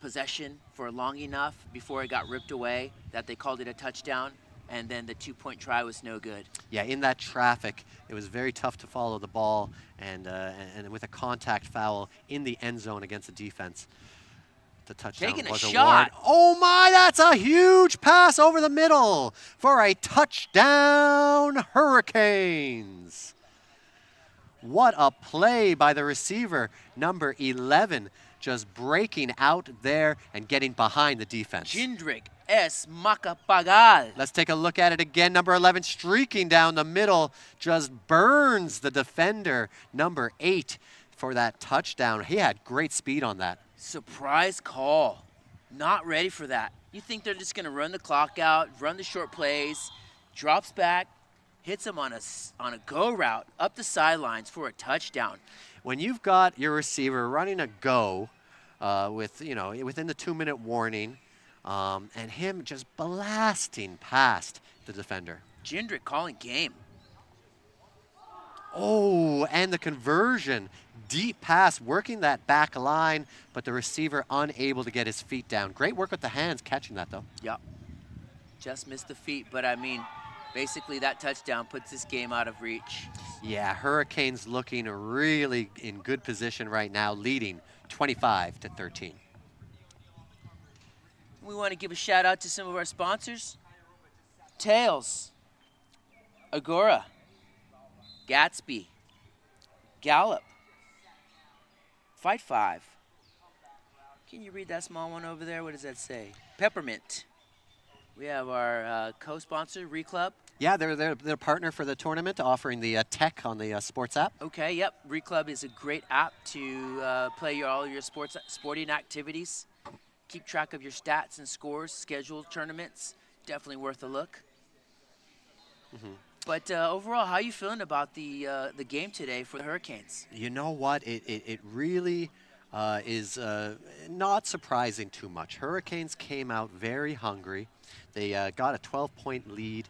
possession for long enough before it got ripped away that they called it a touchdown. and then the 2-point try was no good. Yeah, in that traffic, it was very tough to follow the ball, and with a contact foul in the end zone against the defense, the touchdown Taking a was shot. awarded. Oh my, that's a huge pass over the middle for a touchdown, Hurricanes. What a play by the receiver, number 11, just breaking out there and getting behind the defense. Jindrik S. Macapagal. Let's take a look at it again. Number 11 streaking down the middle, just burns the defender, number 8, for that touchdown. He had great speed on that. Surprise call. Not ready for that. You think they're just going to run the clock out, run the short plays, drops back, hits him on a go route up the sidelines for a touchdown. When you've got your receiver running a go within the 2-minute warning, and him just blasting past the defender. Jindrik calling game. Oh, and the conversion. Deep pass, working that back line, but the receiver unable to get his feet down. Great work with the hands catching that, though. Yep. Just missed the feet, but I mean, basically that touchdown puts this game out of reach. Yeah, Hurricanes looking really in good position right now, leading 25-13. We want to give a shout out to some of our sponsors. Tails, Agora, Gatsby, Gallop, Fight 5. Can you read that small one over there? What does that say? Peppermint. We have our co-sponsor, Reclub. Yeah, they're partner for the tournament, offering the tech on the sports app. Okay, yep. Reclub is a great app to play all your sporting activities. Keep track of your stats and scores, schedule tournaments. Definitely worth a look. Mm-hmm. But overall, how are you feeling about the game today for the Hurricanes? You know what? It really is not surprising too much. Hurricanes came out very hungry. They got a 12-point lead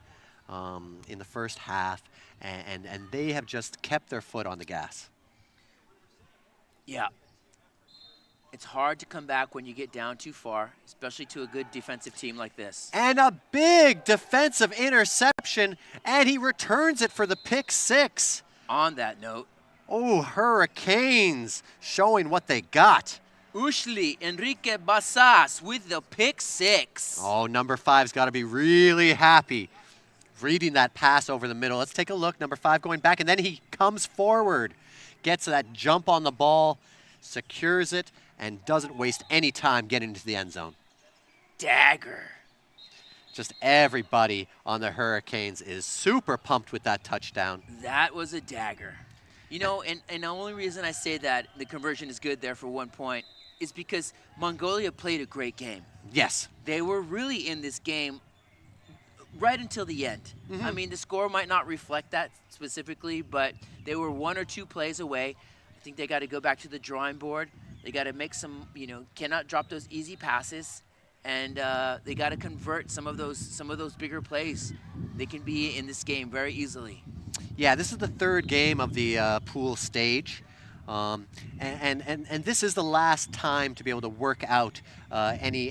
in the first half, and they have just kept their foot on the gas. Yeah. It's hard to come back when you get down too far, especially to a good defensive team like this. And a big defensive interception, and he returns it for the pick 6. On that note. Oh, Hurricanes showing what they got. Ushli Enrique Basas with the pick 6. Oh, number 5's got to be really happy reading that pass over the middle. Let's take a look. Number 5 going back, and then he comes forward, gets that jump on the ball, secures it, and doesn't waste any time getting into the end zone. Dagger. Just everybody on the Hurricanes is super pumped with that touchdown. That was a dagger. You know, and the only reason I say that the conversion is good there for 1 point is because Mongolia played a great game. Yes. They were really in this game right until the end. Mm-hmm. I mean, the score might not reflect that specifically, but they were 1 or 2 plays away. I think they got to go back to the drawing board. They got to make some, cannot drop those easy passes, and they got to convert some of those bigger plays. They can be in this game very easily. Yeah, this is the 3rd game of the pool stage, and this is the last time to be able to work out anything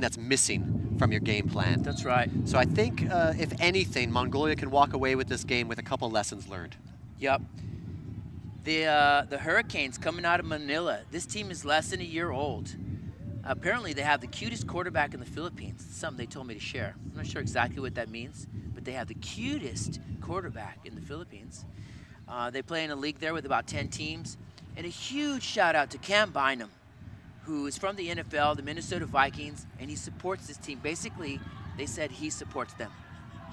that's missing from your game plan. That's right. So I think if anything, Mongolia can walk away with this game with a couple lessons learned. Yep. The Hurricanes coming out of Manila. This team is less than a year old. Apparently, they have the cutest quarterback in the Philippines. It's something they told me to share. I'm not sure exactly what that means, but they have the cutest quarterback in the Philippines. They play in a league there with about 10 teams. And a huge shout out to Cam Bynum, who is from the NFL, the Minnesota Vikings, and he supports this team. Basically, they said he supports them.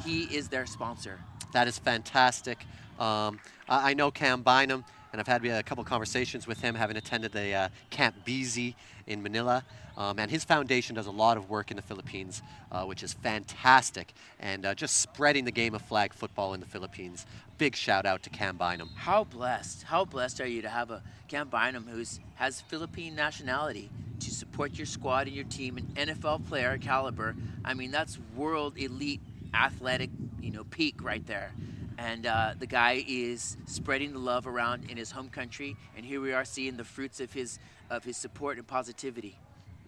He is their sponsor. That is fantastic. I know Cam Bynum, and I've had a couple conversations with him, having attended the Camp BZ in Manila. And his foundation does a lot of work in the Philippines, which is fantastic, and just spreading the game of flag football in the Philippines. Big shout out to Cam Bynum. How blessed are you to have a Cam Bynum who has Philippine nationality to support your squad and your team, an NFL player caliber. I mean, that's world elite athletic, peak right there. And the guy is spreading the love around in his home country, and here we are seeing the fruits of his support and positivity.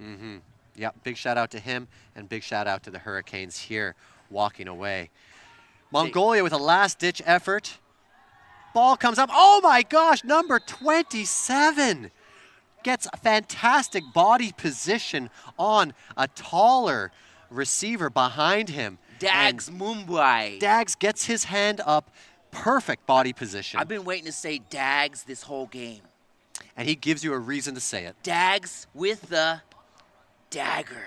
Mm-hmm. Yep, big shout out to him, and big shout out to the Hurricanes here walking away. Mongolia with a last-ditch effort. Ball comes up. Oh my gosh, number 27 gets a fantastic body position on a taller receiver behind him. Dags Mumbai. Dags gets his hand up. Perfect body position. I've been waiting to say Dags this whole game. And he gives you a reason to say it. Dags with the dagger.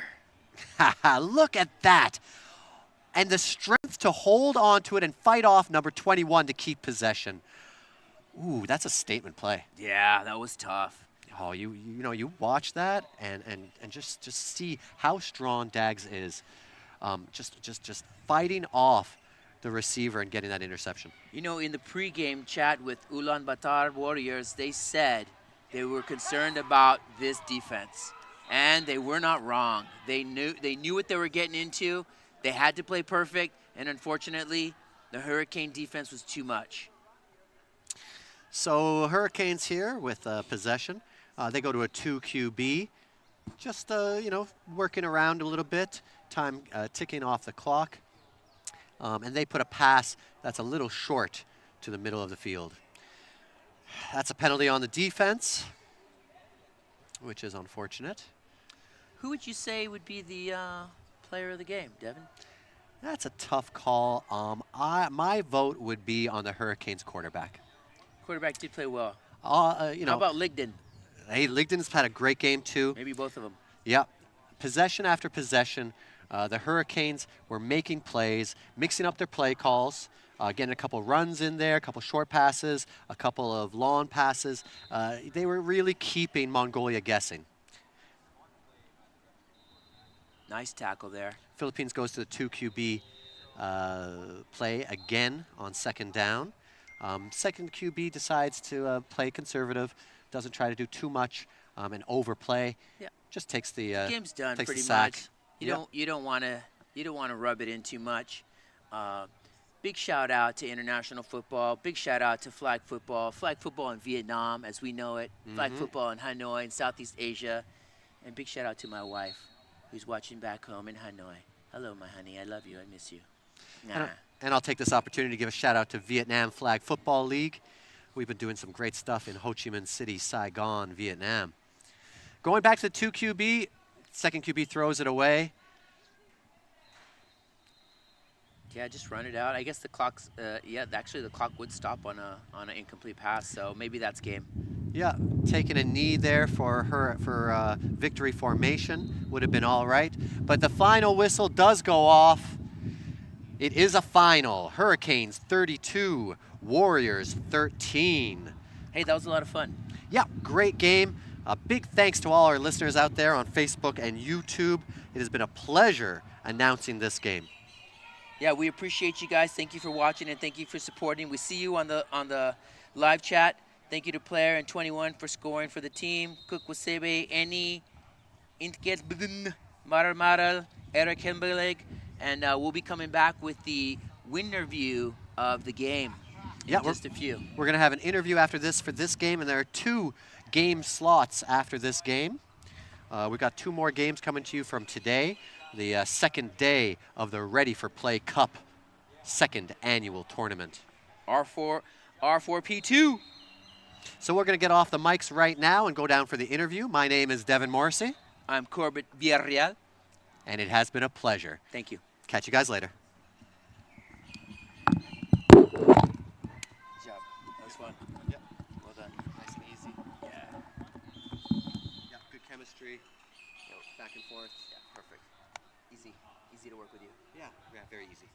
Look at that. And the strength to hold on to it and fight off number 21 to keep possession. Ooh, that's a statement play. Yeah, that was tough. Oh, you watch that and just see how strong Dags is. Just fighting off the receiver and getting that interception. You know, in the pregame chat with Ulaanbaatar Warriors, they said they were concerned about this defense. And they were not wrong. They knew what they were getting into. They had to play perfect, and unfortunately, the Hurricane defense was too much. So Hurricanes here with possession. They go to a 2 QB. Just, working around a little bit. Time ticking off the clock. And they put a pass that's a little short to the middle of the field. That's a penalty on the defense, which is unfortunate. Who would you say would be the player of the game, Devin? That's a tough call. My vote would be on the Hurricanes quarterback. Quarterback did play well. How about Ligdon? Hey, Ligdon's had a great game too. Maybe both of them. Yep. Possession after possession. The Hurricanes were making plays, mixing up their play calls, getting a couple runs in there, a couple short passes, a couple of long passes. They were really keeping Mongolia guessing. Nice tackle there. Philippines goes to the 2 QB play again on second down. Second QB decides to play conservative, doesn't try to do too much and overplay. Yeah. Just takes the game's done takes pretty the sack. much. You don't want to rub it in too much. Big shout out to international football. Big shout out to flag football in Vietnam as we know it. Flag football in Hanoi in Southeast Asia, and big shout out to my wife, who's watching back home in Hanoi. Hello, my honey. I love you. I miss you. Nah. And I'll take this opportunity to give a shout out to Vietnam Flag Football League. We've been doing some great stuff in Ho Chi Minh City, Saigon, Vietnam. Going back to the 2 QB, second QB throws it away. Yeah, just run it out. I guess the clock's, actually the clock would stop on an incomplete pass, so maybe that's game. Yeah, taking a knee there for victory formation would have been all right. But the final whistle does go off. It is a final. Hurricanes 32, Warriors 13. Hey, that was a lot of fun. Yeah, great game. A big thanks to all our listeners out there on Facebook and YouTube. It has been a pleasure announcing this game. Yeah, we appreciate you guys. Thank you for watching and thank you for supporting. We see you on the live chat. Thank you to Player and 21 for scoring for the team. Cook Wasebe, Eni, Intget Bdn, Maral Maral, Eric Hembeleg, and we'll be coming back with the winner view of the game. Yeah, just a few. We're going to have an interview after this for this game, and there are 2 game slots after this game. We've got 2 more games coming to you from today, the second day of the Ready for Play Cup second annual tournament. R4P2. So we're going to get off the mics right now and go down for the interview. My name is Devin Morrissey. I'm Corbett Villarreal. And it has been a pleasure. Thank you. Catch you guys later. Good job. That was fun. Yep. Well done. Nice and easy. Yeah. Yeah, good chemistry. Back and forth. Yeah, perfect. Easy to work with you. Yeah, very easy.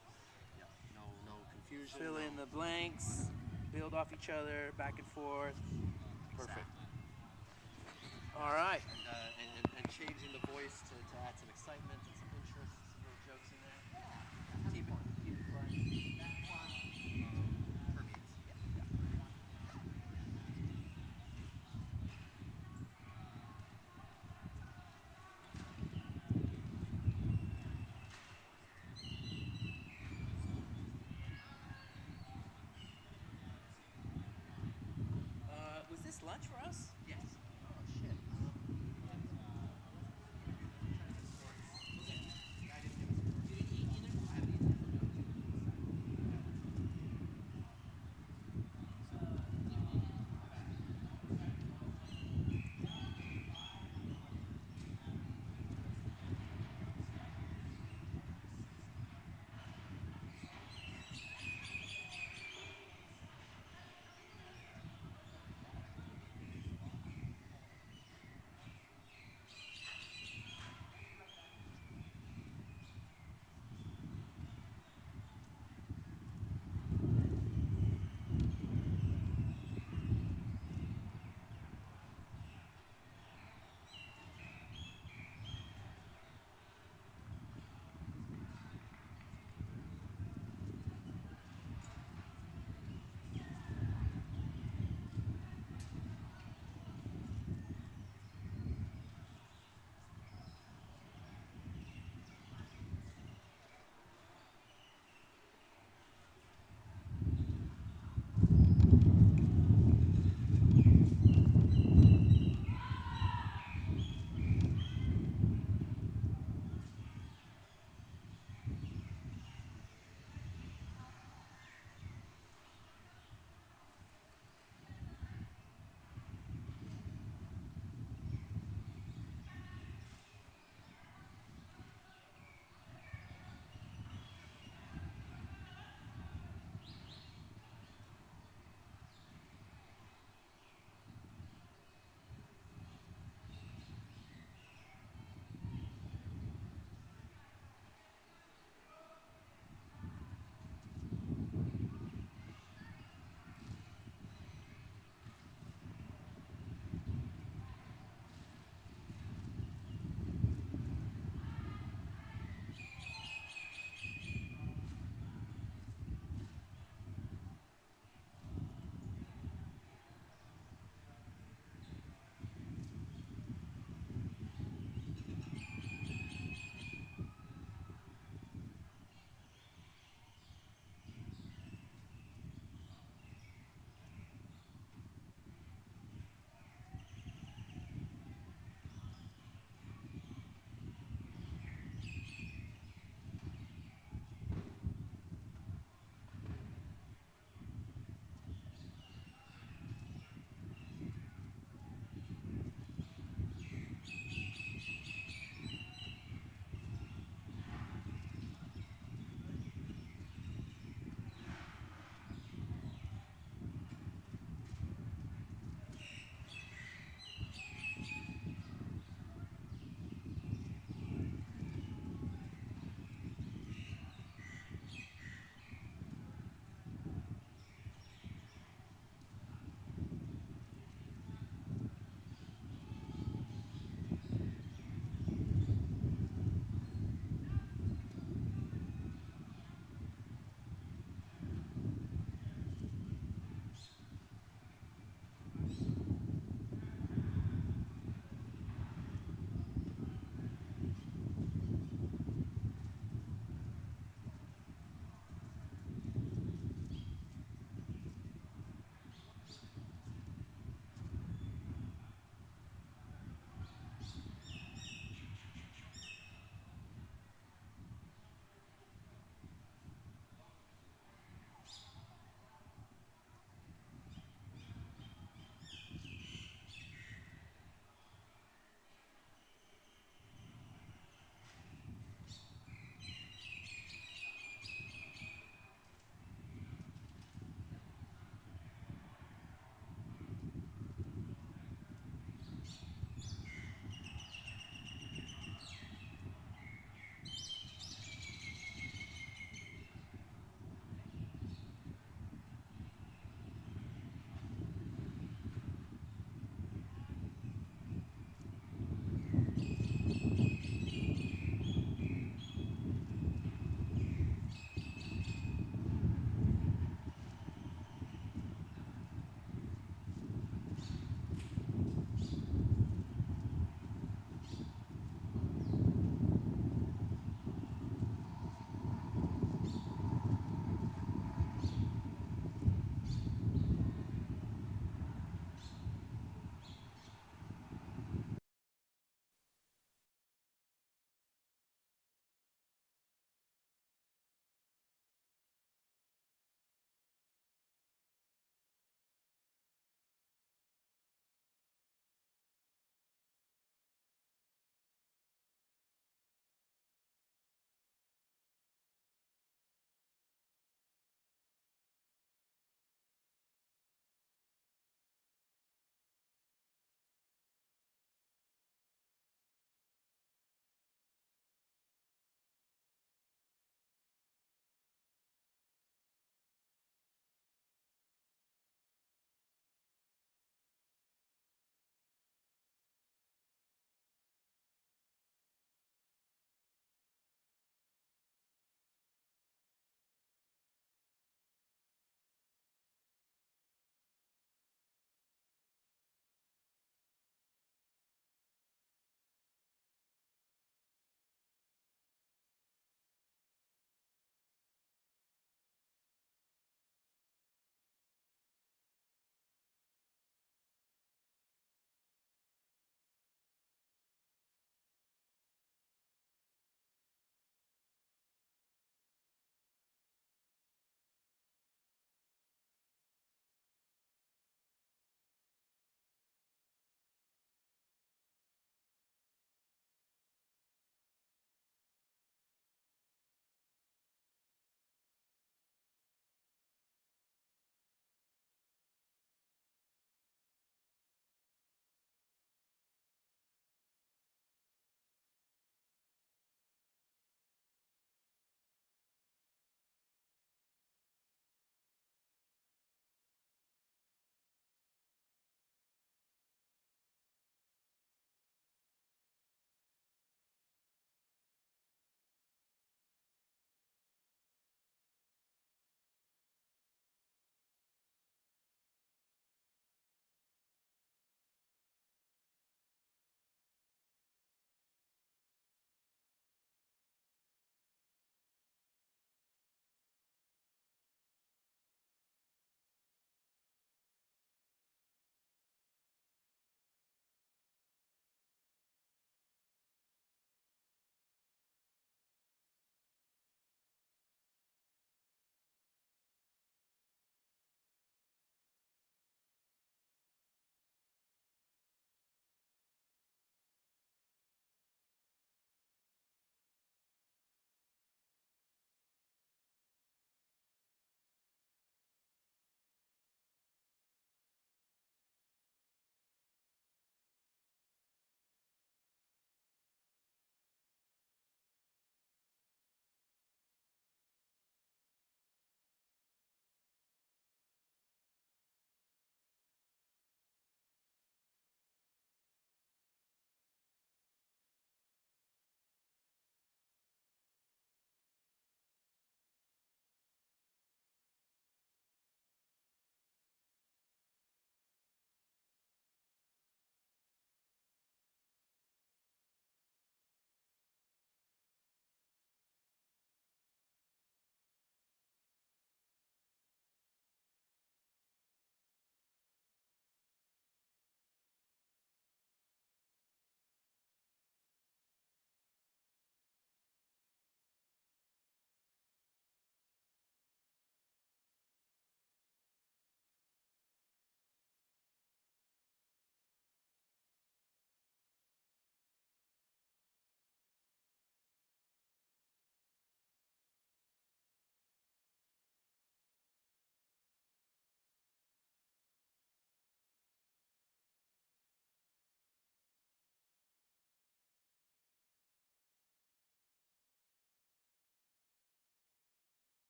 Yeah. No confusion. Fill in the blanks, build off each other, back and forth. Perfect. All right. And changing the voice to add some excitement and some interest, some little jokes in there. Keep it fun. Was this lunch for us? Yes. Oh, shit.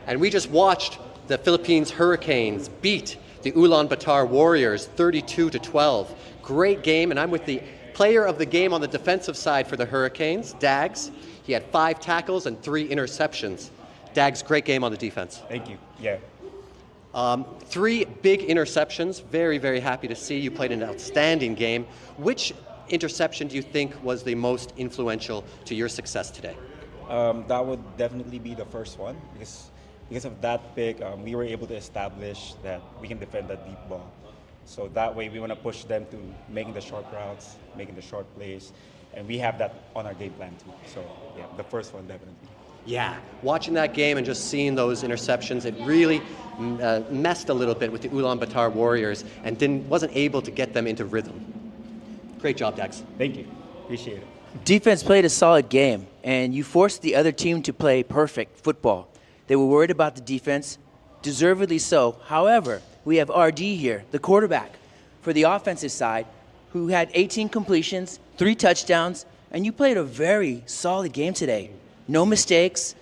And we just watched the Philippines Hurricanes beat the Ulaanbaatar Warriors 32-12. Great game, and I'm with the player of the game on the defensive side for the Hurricanes, Dags. He had 5 tackles and 3 interceptions. Dags, great game on the defense. Thank you. Yeah. 3 big interceptions. Very, very happy to see you played an outstanding game. Which interception do you think was the most influential to your success today? That would definitely be the first one because of that pick, we were able to establish that we can defend that deep ball. So that way we want to push them to making the short routes, making the short plays, and we have that on our game plan too. So yeah, the first one definitely. Yeah, watching that game and just seeing those interceptions, it really messed a little bit with the Ulaanbaatar Warriors and wasn't able to get them into rhythm. Great job, Dax. Thank you. Appreciate it. Defense played a solid game, and you forced the other team to play perfect football. They were worried about the defense, deservedly so. However, we have RD here, the quarterback, for the offensive side, who had 18 completions, 3 touchdowns, and you played a very solid game today. No mistakes.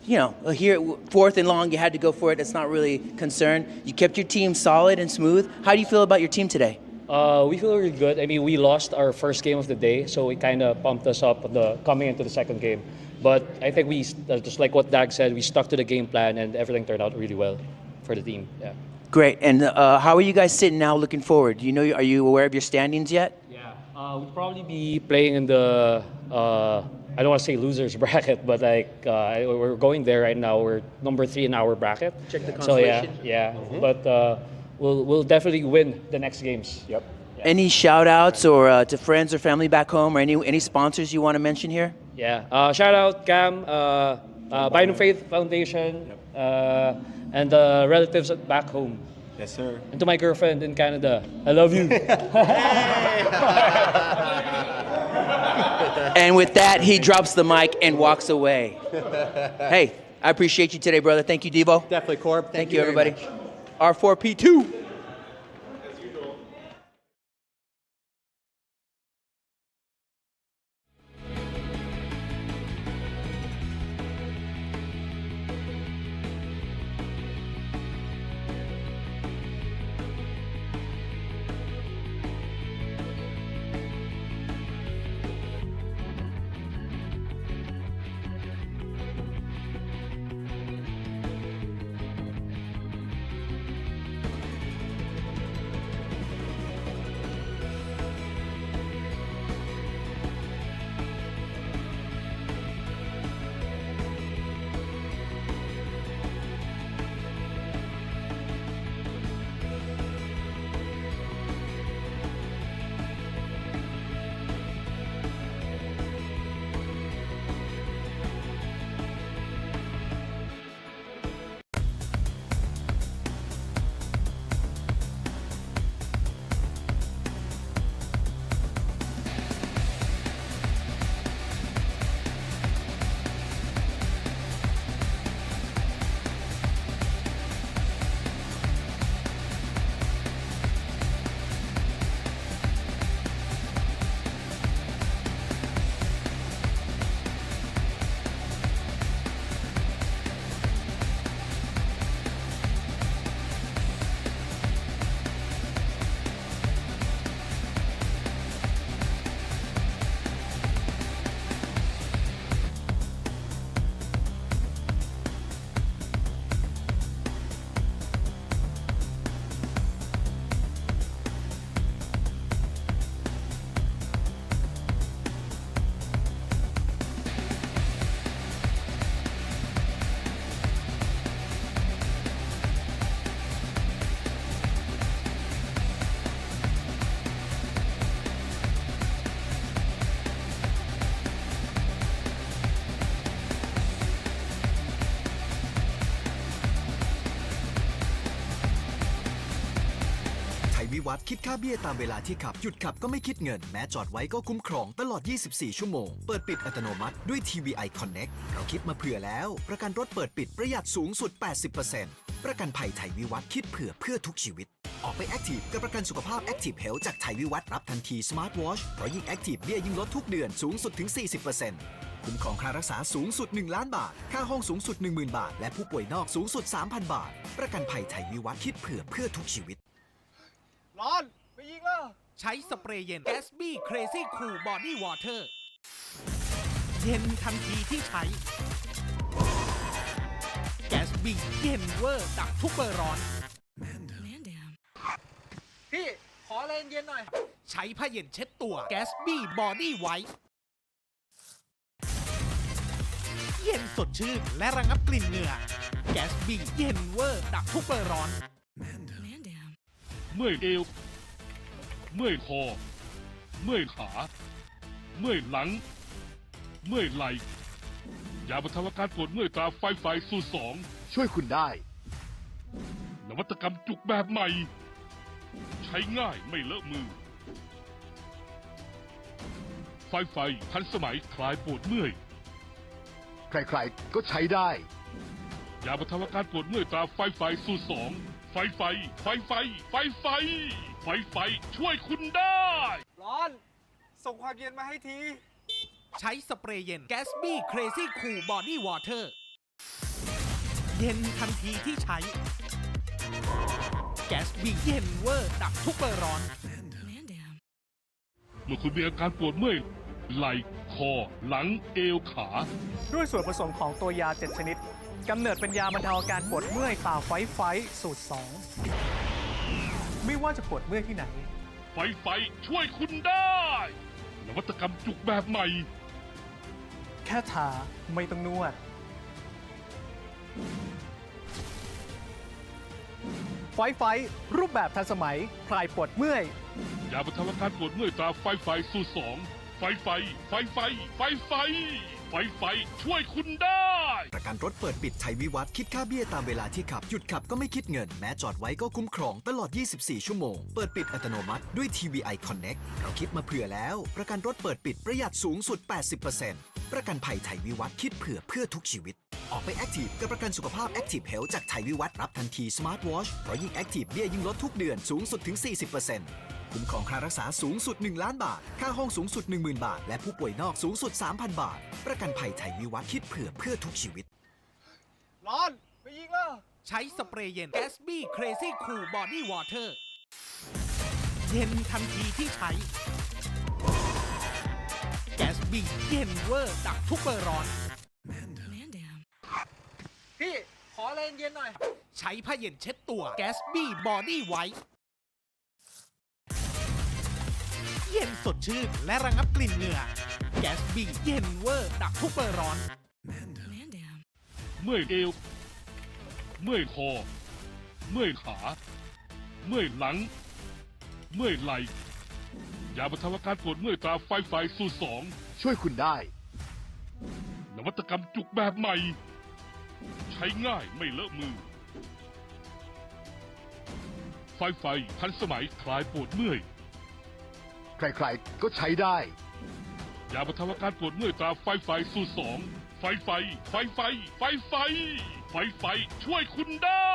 You know, here, 4th and long, you had to go for it. That's not really concern. You kept your team solid and smooth. How do you feel about your team today? We feel really good. I mean, we lost our first game of the day, so it kind of pumped us up coming into the second game. But I think we, just like what Dag said, we stuck to the game plan and everything turned out really well for the team. Yeah. Great. And how are you guys sitting now looking forward? Are you aware of your standings yet? Yeah. We'll probably be playing in the, I don't want to say losers bracket, but we're going there right now. We're number 3 in our bracket. Check the consolation. So yeah. Mm-hmm. But we'll definitely win the next games. Yep. Yeah. Any shout outs or to friends or family back home or any sponsors you want to mention here? Yeah. Shout out Cam, Bynum Faith Foundation, and the relatives back home. Yes, sir. And to my girlfriend in Canada, I love you. And with that, he drops the mic and walks away. Hey, I appreciate you today, brother. Thank you, Devo. Definitely, Corb. Thank you, everybody. R4P2.วิวัฒน์คิดค่าเบี้ยตามเวลาที่ขับหยุดขับก็ไม่คิดเงินแม้จอดไว้ก็คุ้มครองตลอด 24 ชั่วโมงเปิดปิดอัตโนมัติด้วย TVI Connect เราคิดมาเผื่อแล้วประกันรถเปิดปิดประหยัดสูงสุด 80% ประกันภัยไทยวิวัฒน์คิดเพื่อทุกชีวิตออกไปแอคทีฟกับประกันสุขภาพ Active Health จากไทยวิวัฒน์รับทันที Smart Watch เพราะยิ่งแอคทีฟเบี้ยยิ่งลดทุกเดือนสูงสุดถึง 40% คุ้มครองค่ารักษาสูงสุด1 ล้านบาทค่าห้องสูงสุด 10,000 บาทและผู้ป่วยนอกสูงสุด 3,000 บาทประกันภัยไทยวิวัฒน์คิดเพื่อทุกชีวิต ร้อนไปยิงแล้วใช้สเปรย์เย็น Gatsby Crazy Cool Body Water เย็นทันทีที่ใช้ Gatsby เย็นเวอร์ดับทุกเบอร์ร้อนพี่ขออะไรเย็นหน่อยใช้ผ้าเย็นเช็ดตัว Gatsby Body White เย็นสดชื่นและระงับกลิ่นเหงื่อ Gatsby เย็นเวอร์ดับทุกเบอร์ร้อนเมื่อยเอวเมื่อยคอเมื่อยขาเมื่อยหลังเมื่อยไหล่ยาบรรเทาอาการปวดเมื่อยตราไฟสูตร 2 ช่วยคุณได้ นวัตกรรมจุกแบบใหม่ใช้ง่ายไม่เลอะมือไฟทันสมัยคลายปวดเมื่อยใครๆก็ใช้ได้ ยาบรรเทาอาการปวดเมื่อยตราไฟสูตร 2 ไฟช่วยคุณได้ร้อนส่งความเย็นมาให้ทีใช้สเปรย์เย็น Gatsby Crazy Cool Body Water เย็นทันทีที่ใช้ Gatsby เย็นเวอร์ดับทุกเบอร์ร้อนเมื่อคุณมีอาการปวดเมื่อยไหล่คอหลังเอวขาด้วยส่วนผสมของตัวยา 7 ชนิดกำเนิดเป็นยาบรรเทาอาการปวดเมื่อยตาไฟสูตร 2 ไม่ว่าจะปวดเมื่อยที่ไหนไฟช่วยคุณได้นวัตกรรมจุกแบบใหม่แค่ทาไม่ต้องนวดไฟรูปแบบทันสมัยคลายปวดเมื่อยยาบรรเทาอาการปวดเมื่อยตราไฟสูตร 2 ไฟช่วยคุณได้ประกันรถเปิดปิดไทยวิวัฒน์คิดค่าเบี้ยตามเวลาที่ขับหยุดขับก็ไม่คิดเงินแม้จอดไว้ก็คุ้มครองตลอด 24 ชั่วโมงเปิดปิดอัตโนมัติด้วย TVI Connect เราคิดมาเผื่อแล้วประกันรถเปิดปิดประหยัดสูงสุด 80% ประกันภัยไทยวิวัฒน์คิดเพื่อทุกชีวิตออกไปแอคทีฟกับประกันสุขภาพ Active Health จากไทยวิวัฒน์รับทันที Smart Watch เพราะยิ่งแอคทีฟเบี้ยยิ่งลดทุกเดือนสูงสุดถึง 40%คุ้มครองค่ารักษาสูงสุด1 ล้านบาทค่าห้องสูงสุด 10,000 บาทและผู้ป่วยนอกสูงสุด 3,000 บาทประกันภัยไทยวิวัฒน์คิดเพื่อทุกชีวิตร้อนไปยิงแล้วใช้สเปรย์เย็น Gatsby Crazy Cool Body Water เย็นทันทีที่ใช้ Gatsby เย็นเวอร์ดับทุกเบอร์ร้อนพี่ขออะไรเย็นหน่อยใช้ผ้าเย็นเช็ดตัว Gatsby Body White เย็นสดชื่นและระงับกลิ่นเหงื่อ Gatsby เย็นเวอร์ดับทุกเบอร์ร้อนเมื่อยเอวเมื่อยคอเมื่อยขาเมื่อยหลังเมื่อยไหล่ยาบรรเทาอาการปวดเมื่อยตราไฟสูตร 2 ช่วยคุณได้ นวัตกรรมจุกแบบใหม่ใช้ง่ายไม่เลอะมือไฟทันสมัยคลายปวดเมื่อยใครๆก็ใช้ได้ ยาบรรเทาอาการปวดเมื่อยตราไฟสูตร 2 ไฟช่วยคุณได้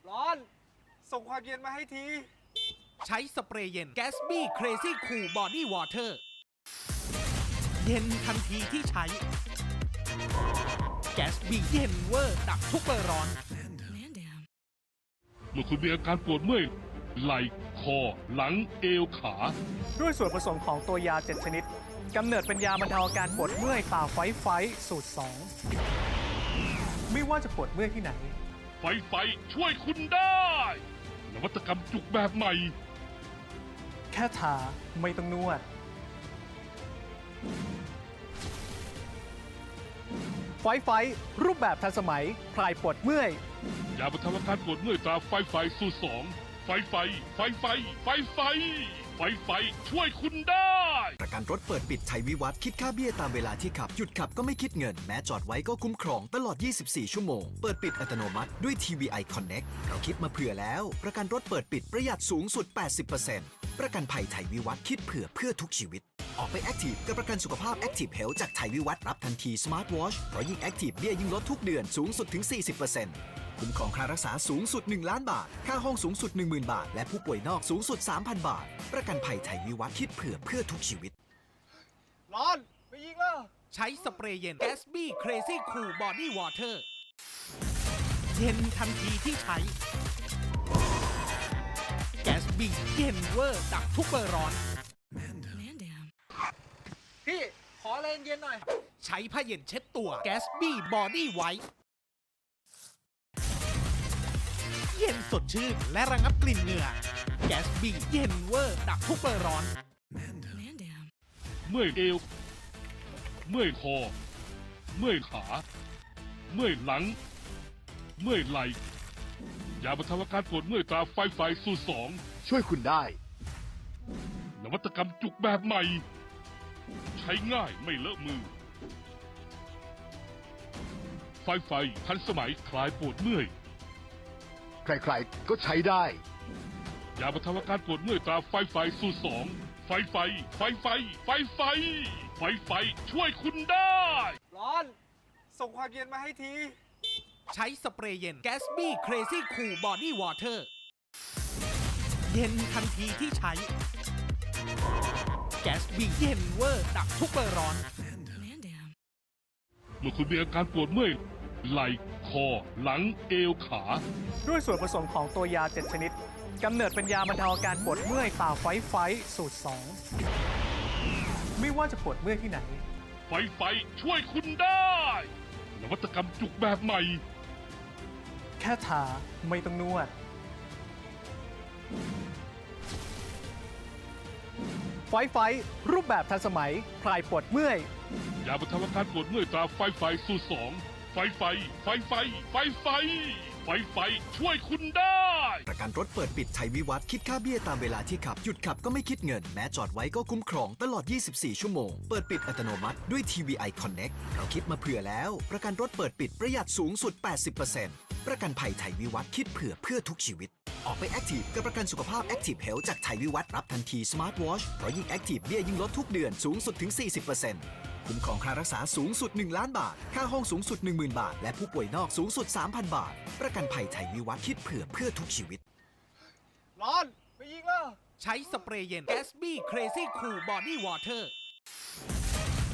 ร้อนส่งความเย็นมาให้ทีใช้สเปรย์เย็น Gatsby Crazy Cool Body Water เย็นทันทีที่ใช้ Gatsby เย็นเวอร์ดับทุกเบอร์ร้อนเมื่อคุณมีอาการปวดเมื่อยไหล่คอหลังเอวขาด้วยส่วนผสมของตัวยา 7 ชนิดกำเนิดเป็นยาบรรเทาอาการปวดเมื่อยตาไฟสูตร 2 ไม่ว่าจะปวดเมื่อยที่ไหนไฟช่วยคุณได้นวัตกรรมจุกแบบใหม่แค่ทาไม่ต้องนวดไฟรูปแบบทันสมัยคลายปวดเมื่อยยาบรรเทาอาการปวดเมื่อยตราไฟสูตร 2 ไฟช่วยคุณได้ประกันรถเปิดปิดไทยวิวัฒน์คิดค่าเบี้ยตามเวลาที่ขับหยุดขับก็ไม่คิดเงินแม้จอดไว้ก็คุ้มครองตลอด 24 ชั่วโมงเปิดปิดอัตโนมัติด้วย TVI Connect เราคิดมาเผื่อแล้วประกันรถเปิดปิดประหยัดสูงสุด 80% ประกันภัยไทยวิวัฒน์คิดเพื่อทุกชีวิตออกไปแอคทีฟกับประกันสุขภาพ Active Health จากไทยวิวัฒน์รับทันที Smart Watch เพราะยิ่งแอคทีฟเบี้ยยิ่งลดทุกเดือนสูงสุดถึง 40%คุ้มครองค่ารักษาสูงสุด1 ล้านบาทค่าห้องสูงสุด 10,000 บาทและผู้ป่วยนอกสูงสุด 3,000 บาทประกันภัยไทยวิวัฒน์คิดเพื่อทุกชีวิตร้อนไปยิงแล้ว ใช้สเปรย์เย็น Gatsby Crazy Cool Body Water เย็นทันทีที่ใช้ Gatsby เย็นเวอร์ดับทุกเบอร์ร้อนพี่ขอเลนเย็นหน่อยใช้ผ้าเย็นเช็ดตัว Gatsby Body White เย็นสดชื่นและระงับกลิ่นเหงื่อ Gatsby เย็นเวอร์ดับทุกเบอร์ร้อนเมื่อยเอวเมื่อยคอเมื่อยขาเมื่อยหลังเมื่อยไหล่ยาบรรเทาอาการปวดเมื่อยตราไฟสูตร2ช่วยคุณได้ นวัตกรรมจุกแบบใหม่ใช้ง่ายไม่เลอะมือไฟทันสมัยคลายปวดเมื่อยใครๆก็ใช้ได้ ยาบรรเทาอาการปวดเมื่อยตราไฟสูตร2ไฟช่วยคุณได้ร้อนส่งความเย็นมาให้ทีใช้สเปรย์เย็น Gatsby Crazy Cool Body Water เย็นทันทีที่ใช้ Gatsby เย็นเวอร์ดับทุกเบอร์ร้อนเมื่อคุณมีอาการปวดเมื่อยไหล่คอหลังเอวขา ด้วยส่วนผสมของตัวยา 7 ชนิดกำเนิดเป็นยาบรรเทาอาการปวดเมื่อยฝ่าไฟสูตร 2 ไม่ว่าจะปวดเมื่อยที่ไหนไฟช่วยคุณได้นวัตกรรมจุกแบบใหม่แค่ทาไม่ต้องนวดไฟรูปแบบทันสมัยคลายปวดเมื่อยยาบรรเทาอาการปวดเมื่อยตราไฟสูตร2ไฟช่วยคุณได้ประกันรถเปิดปิดไทยวิวัฒน์คิดค่าเบี้ยตามเวลาที่ขับหยุดขับก็ไม่คิดเงินแม้จอดไว้ก็คุ้มครองตลอด 24 ชั่วโมงเปิดปิดอัตโนมัติด้วย TVI Connect เราคิดมาเผื่อแล้วประกันรถเปิดปิดประหยัดสูงสุด 80% ประกันภัยไทยวิวัฒน์คิดเพื่อทุกชีวิตออกไปแอคทีฟกับประกันสุขภาพ Active Health จากไทยวิวัฒน์รับทันที Smart Watch เพราะยิ่งแอคทีฟเบี้ยยิ่งลดทุกเดือนสูงสุดถึง 40%คุ้มครองค่ารักษาสูงสุด1 ล้านบาทค่าห้องสูงสุด 10,000 บาทและผู้ป่วยนอกสูงสุด 3,000 บาทประกันภัยไทยวิวัฒน์คิดเพื่อทุกชีวิตร้อนไปยิงแล้วใช้สเปรย์เย็น Gatsby Crazy Cool Body Water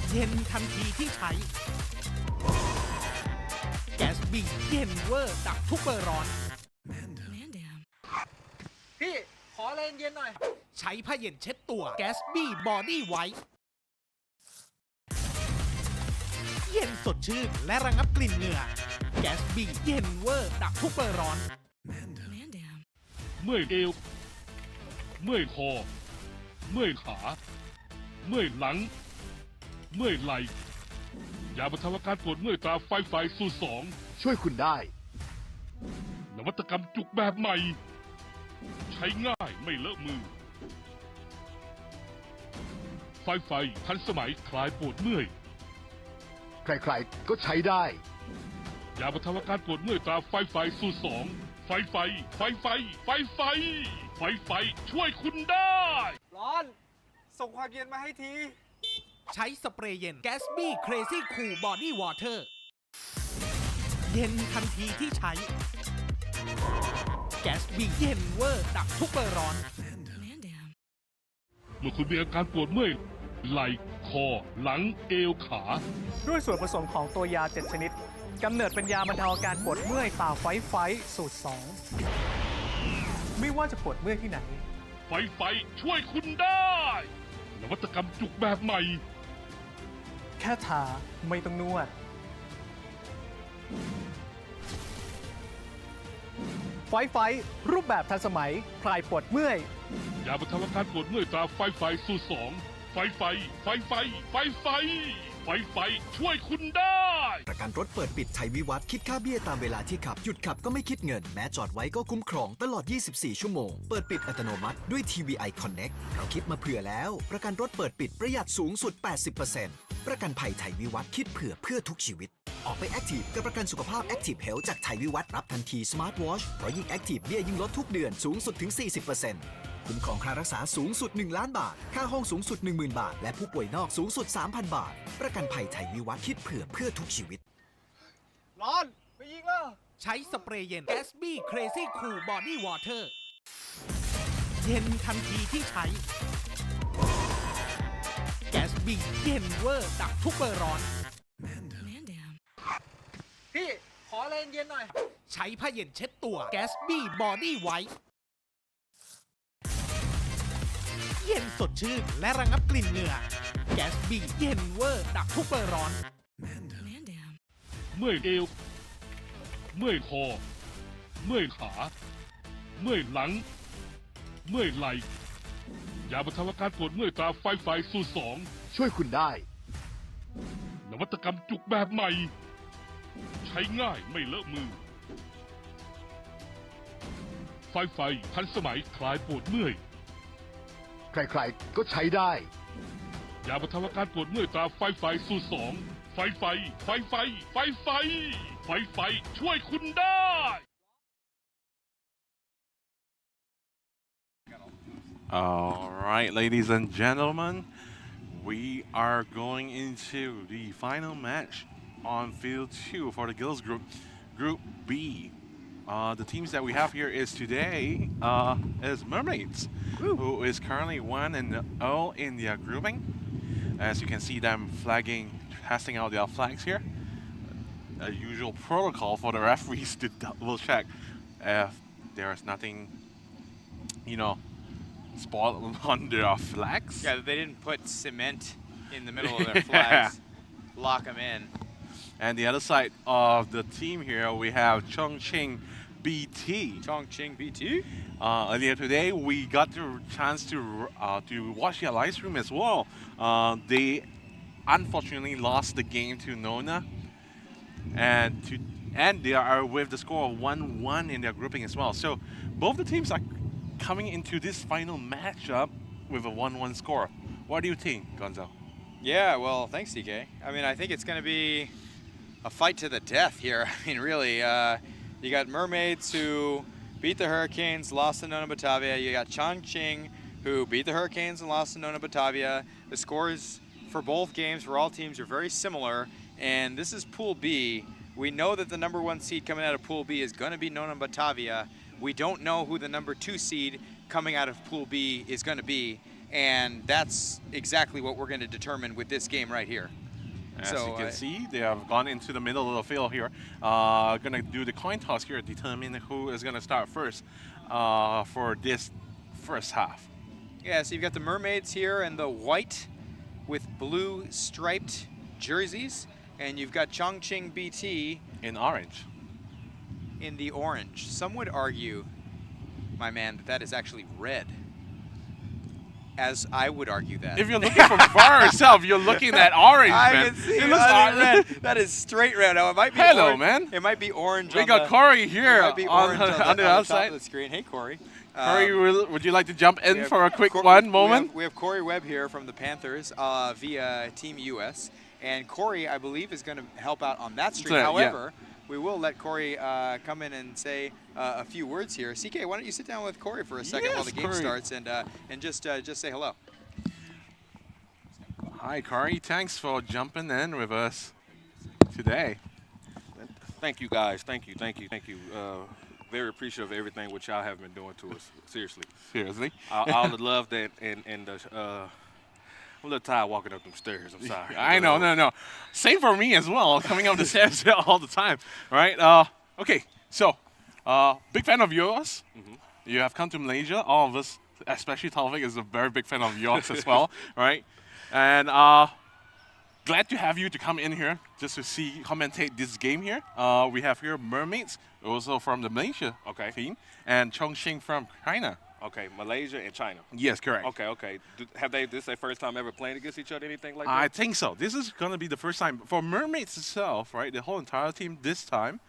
เย็นทันทีที่ใช้ Gatsby เย็นเวอร์ดับทุกเบอร์ร้อนพี่ขอเลนเย็นหน่อยใช้ผ้าเย็นเช็ดตัว Gatsby Body White เย็นสดชื่นและระงับกลิ่นเหงื่อ Gatsby เย็นเวอร์ดับทุกเบอร์ร้อนเมื่อยเอวเมื่อยคอเมื่อยขาเมื่อยหลังเมื่อยไหล่ยาบรรเทาอาการปวดเมื่อยตราไฟสูตร2ช่วยคุณได้ นวัตกรรมจุกแบบใหม่ใช้ง่ายไม่เลอะมือไฟทันสมัยคลายปวดเมื่อยใครๆก็ใช้ได้ ยาบรรเทาอาการปวดเมื่อยตราไฟสูตร2ไฟช่วยคุณได้ร้อนส่งความเย็นมาให้ทีใช้สเปรย์เย็น Gatsby Crazy Cool Body Water เย็นทันทีที่ใช้ Gatsby เย็นเวอร์ดับทุกเบอร์ร้อนเมื่อคุณมีอาการปวดเมื่อยไหล่คอหลังเอวขาด้วยส่วนผสมของตัวยา 7 ชนิดกำเนิดเป็นยาบรรเทาอาการปวดเมื่อยฝ่าไฟสูตร 2 ไม่ว่าจะปวดเมื่อยที่ไหนไฟช่วยคุณได้นวัตกรรมจุกแบบใหม่แค่ทาไม่ต้องนวดไฟรูปแบบทันสมัยคลายปวดเมื่อยยาบรรเทาอาการปวดเมื่อยตราไฟสูตร2ไฟช่วยคุณได้ประกันรถเปิดปิดไทยวิวัฒน์คิดค่าเบี้ยตามเวลาที่ขับหยุดขับก็ไม่คิดเงินแม้จอดไว้ก็คุ้มครองตลอด 24 ชั่วโมงเปิดปิดอัตโนมัติด้วย TVI Connect เราคิดมาเผื่อแล้วประกันรถเปิดปิดประหยัดสูงสุด 80% ประกันภัยไทยวิวัฒน์คิดเพื่อทุกชีวิตออกไปแอคทีฟกับประกันสุขภาพ Active Health จากไทยวิวัฒน์รับทันที Smart Watch เพราะยิ่งแอคทีฟเบี้ยยิ่งลดทุกเดือนสูงสุดถึง 40%คุ้มครองค่ารักษาสูงสุด1 ล้านบาทค่าห้องสูงสุด 10,000 บาทและผู้ป่วยนอกสูงสุด 3,000 บาทประกันภัยไทยวิวัฒน์คิดเพื่อทุกชีวิตร้อนไปยิงแล้วใช้สเปรย์เย็น Gatsby Crazy Cool Body Water เย็นทันทีที่ใช้ Gatsby บีเย็นเวอร์ดับทุกเบอร์ร้อนพี่ขออะไรเย็นหน่อยใช้ผ้าเย็นเช็ดตัวแกสบี้บอดี้ไวท์เย็นสดชื่นและระงับกลิ่นเหงื่อแกสบี้เย็นเวอร์ดับทุกเบอร์ร้อน เมื่อยเอวเมื่อยคอเมื่อยขาเมื่อยหลังเมื่อยไหล่ยาบรรเทาอาการปวดเมื่อยตราไฟสูตร ช่วยคุณได้ 2 นวัตกรรมจุกแบบใหม่ ใช้ง่ายไม่เลอะมือ ไฟทันสมัยคลายปวดเมื่อย ใครๆก็ใช้ได้ ยาบรรเทาอาการปวดเมื่อยตราไฟสูตร 2 ไฟช่วยคุณได้ All right, ladies and gentlemen, we are going into the final match on field 2 for the girls group, Group B. The teams that we have here is today is Mermaids, who is currently 1-0 in their grouping. As you can see them testing out their flags here. A usual protocol for the referees to double check if there is nothing, spot on their flags. Yeah, they didn't put cement in the middle of their flags. Lock them in. And the other side of the team here, we have Chongqing BT. Chongqing BT? Earlier today, we got the chance to watch their live stream as well. They unfortunately lost the game to Nona, and they are with the score of 1-1 in their grouping as well. So both the teams are coming into this final matchup with a 1-1 score. What do you think, Gonzo? Yeah, well, thanks, DK. I mean, I think it's going to be a fight to the death here. I mean, really, you got Mermaids who beat the Hurricanes, lost to Nona Batavia. You got Chongqing who beat the Hurricanes and lost to Nona Batavia. The scores for both games for all teams are very similar, and this is Pool B. We know that the #1 seed coming out of Pool B is going to be Nona Batavia. We don't know who the #2 seed coming out of Pool B is going to be, and that's exactly what we're going to determine with this game right here. As you can see, they have gone into the middle of the field here. Going to do the coin toss here to determine who is going to start first for this first half. Yeah, so you've got the Mermaids here in the white with blue striped jerseys, and you've got Chongqing BT in orange. In the orange. Some would argue, my man, that is actually red. As I would argue that. If you're looking from far yourself, you're looking at orange, man. I can see it looks red. That is straight red. Now, it might be Hello, orange. man. It might be orange. We got Corey here on the outside top of the screen. Hey, Corey. Corey, would you like to jump in for a quick moment? We have Corey Webb here from the Panthers via Team US. And Corey, I believe, is going to help out on that stream. However, we will let Corey come in and say a few words here. CK, why don't you sit down with Corey for a second while the game starts and just say hello. Hi, Corey. Thanks for jumping in with us today. Thank you, guys. Thank you. Very appreciative of everything what y'all have been doing to us. Seriously. Seriously? All the love that and I'm a little tired walking up them stairs. I'm sorry. I know, no. Same for me as well, coming up the stairs all the time, right? Okay, so big fan of yours. You have come to Malaysia. All of us, especially Taufik, is a very big fan of yours as well, right? And glad to have you to come in here just to commentate this game here. We have here Mermaids, also from the Malaysia team, and Chongqing from China. Okay, Malaysia and China. Yes, correct. Okay. This is their first time ever playing against each other, anything like that? I think so. This is going to be the first time. For Mermaids itself, right, the whole entire team this time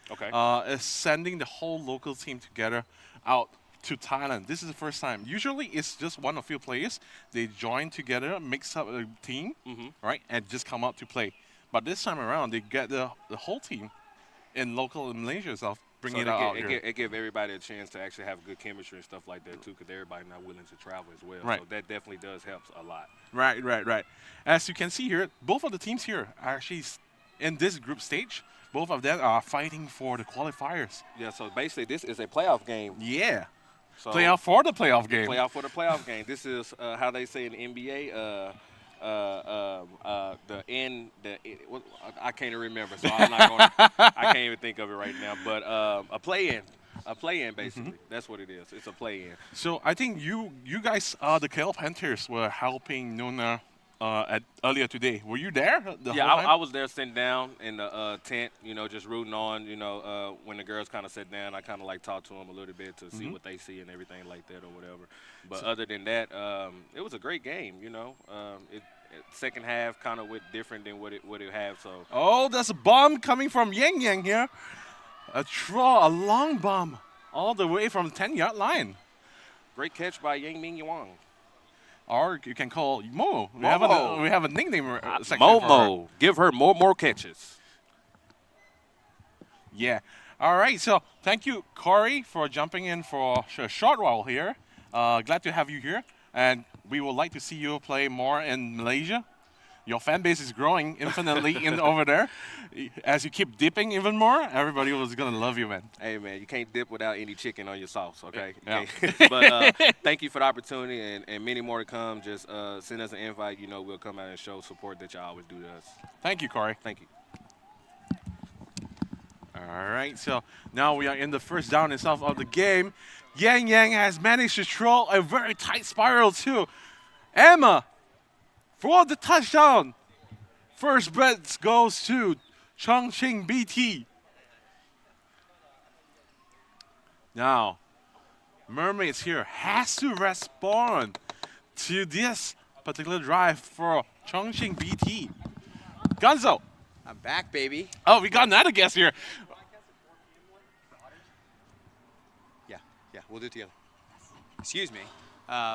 is sending the whole local team together out to Thailand. This is the first time. Usually it's just one or few players. They join together, mix up a team, right, and just come out to play. But this time around, they get the whole team in local Malaysia itself. Bring it out here. It give everybody a chance to actually have good chemistry and stuff like that too, because everybody not willing to travel as well. Right. So that definitely does help a lot. Right. As you can see here, both of the teams here are actually in this group stage. Both of them are fighting for the qualifiers. Yeah. So basically, this is a playoff game. Yeah. So playoff for the playoff game. Playoff for the playoff game. This is how they say in the NBA. I can't even remember, so I'm not going to, I can't even think of it right now, but a play-in. A play-in, basically. That's what it is. It's a play-in. So I think you guys, the KL Panthers, were helping Nona earlier today. Were you there? Yeah, I was there sitting down in the tent, just rooting on, when the girls kind of sit down, I kind of like talk to them a little bit to see what they see and everything like that or whatever. But other than that, it was a great game, second half kind of went different than what it had. So. Oh, there's a bomb coming from Yang Yang here. A long bomb all the way from the 10-yard line. Great catch by Yang Ming Wang. Or you can call Mo. We have a nickname section Momo. Give her more catches. Yeah. All right. So thank you, Corey, for jumping in for a short while here. Glad to have you here. And we would like to see you play more in Malaysia. Your fan base is growing infinitely over there. As you keep dipping even more, everybody was going to love you, man. Hey, man, you can't dip without any chicken on your sauce, okay? Yeah. But thank you for the opportunity and many more to come. Just send us an invite. We'll come out and show support that y'all always do to us. Thank you, Corey. Thank you. All right, so now we are in the first down itself of the game. Yang Yang has managed to throw a very tight spiral too. Emma for the touchdown. First bet goes to Chongqing BT. Now, Mermaids here has to respond to this particular drive for Chongqing BT. Gonzo. I'm back, baby. Oh, we got another guest here. Yeah, we'll do it together. Excuse me.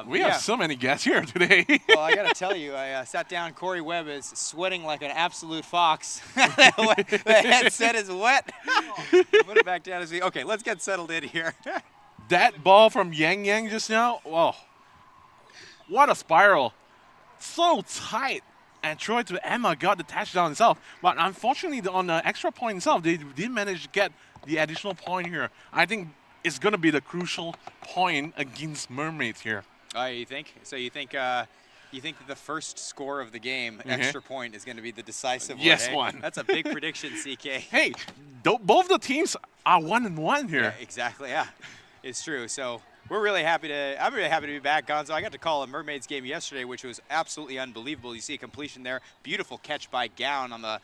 We have so many guests here today. Well, I got to tell you, I sat down. Corey Webb is sweating like an absolute fox. The headset is wet. Put it back down his feet. Okay, let's get settled in here. That ball from Yang Yang just now, whoa. What a spiral. So tight. And Troy to Emma got the touchdown itself. But unfortunately, on the extra point itself, they didn't manage to get the additional point here. I think it's going to be the crucial point against Mermaids here. You think? So you think that the first score of the game, extra point, is going to be the decisive one? Yes, eh? one. That's a big prediction, CK. Hey, both the teams are 1-1 here. Yeah, exactly, yeah. It's true. So I'm really happy to be back, Gonzo. I got to call a Mermaids game yesterday, which was absolutely unbelievable. You see a completion there. Beautiful catch by Gown on the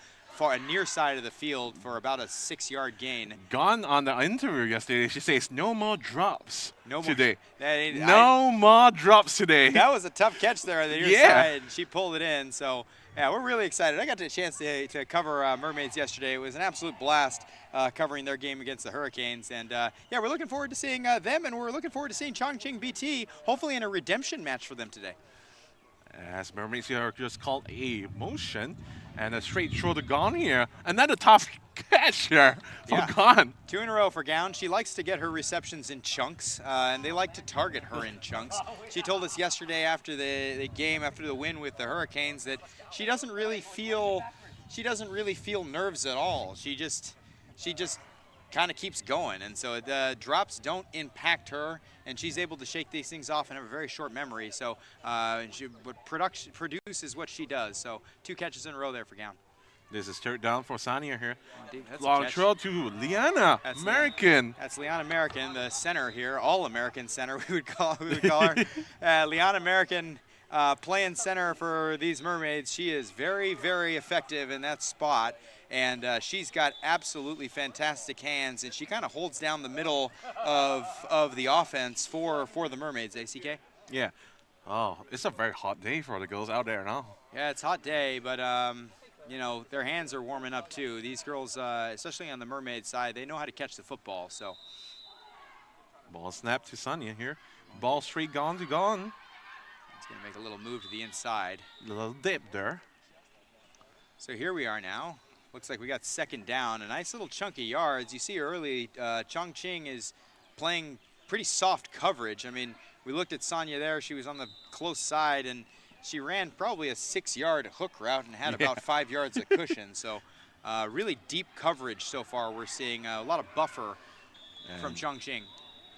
near side of the field for about a 6-yard gain. Gone on the interview yesterday, she says no more drops today. No more drops today. That was a tough catch there on the near side, and she pulled it in. So, yeah, we're really excited. I got the chance to cover Mermaids yesterday. It was an absolute blast covering their game against the Hurricanes. And, yeah, we're looking forward to seeing them, and we're looking forward to seeing Chongqing BT, hopefully in a redemption match for them today. As Mermaids here just called a motion and a straight throw to Gone here. Another tough catch here from Gone. 2 in a row for Gown. She likes to get her receptions in chunks, and they like to target her in chunks. She told us yesterday after the game, after the win with the Hurricanes, that she doesn't really feel nerves at all. She just kind of keeps going, and so the drops don't impact her, and she's able to shake these things off and have a very short memory. So what produce is what she does. So 2 catches in a row there for Gown. This is third down for Sania here. Indeed, that's long throw to Liana American. That's Liana American, the center here, all-American center we would call her. Liana American playing center for these Mermaids. She is very, very effective in that spot. And she's got absolutely fantastic hands, and she kind of holds down the middle of the offense for the Mermaids, ACK? Yeah. Oh, it's a very hot day for the girls out there now. Yeah, it's a hot day, but, their hands are warming up, too. These girls, especially on the Mermaid side, they know how to catch the football, so. Ball snap to Sonia here. Ball straight Gone to Gone. It's going to make a little move to the inside. A little dip there. So here we are now. Looks like we got second down. A nice little chunky yards. You see early, Chongqing is playing pretty soft coverage. I mean, we looked at Sonia there. She was on the close side, and she ran probably a 6-yard hook route and had about 5 yards of cushion. So really deep coverage so far. We're seeing a lot of buffer from Chongqing.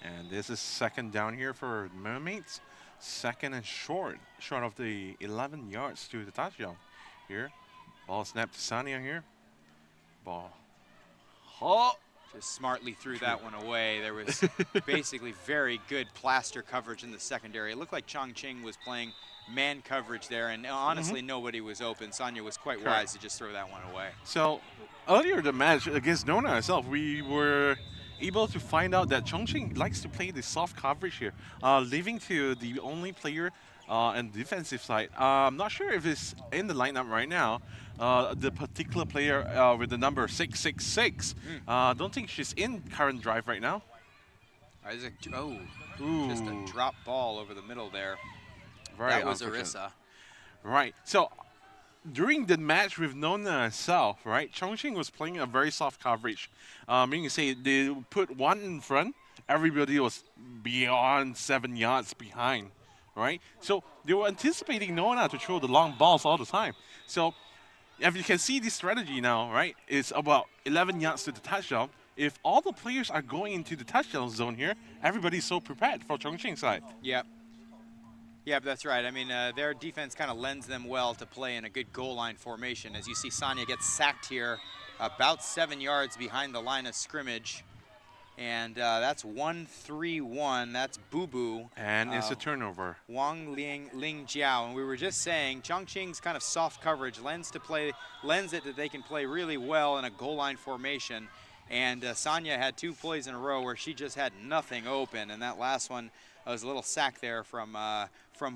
And this is second down here for Mermaids. Second and short of the 11 yards to the touchdown here. Ball snapped to Sanya here. Ball. Oh! Just smartly threw that one away. There was basically very good plaster coverage in the secondary. It looked like Chongqing was playing man coverage there, and honestly, nobody was open. Sanya was quite wise to just throw that one away. So earlier the match against Nona herself, we were able to find out that Chongqing likes to play the soft coverage here, leaving to the only player on the defensive side. I'm not sure if it's in the lineup right now. The particular player with the number 666. Don't think she's in current drive right now. Just a drop ball over the middle there. That was Arissa. Right. So during the match with Nona herself, right, Chongqing was playing a very soft coverage. Meaning to say they put one in front, everybody was beyond 7 yards behind, right? So they were anticipating Nona to throw the long balls all the time. So if you can see this strategy now, right, it's about 11 yards to the touchdown. If all the players are going into the touchdown zone here, everybody's so prepared for Chongqing side. Yep. Yeah, that's right. I mean, their defense kind of lends them well to play in a good goal line formation. As you see, Sanya gets sacked here about 7 yards behind the line of scrimmage. And that's 1-3-1. That's Boo Boo. And it's a turnover. Wang Ling Jiao. And we were just saying, Chongqing's kind of soft coverage lends it that they can play really well in a goal line formation. And Sanya had 2 plays in a row where she just had nothing open. And that last one was a little sack there from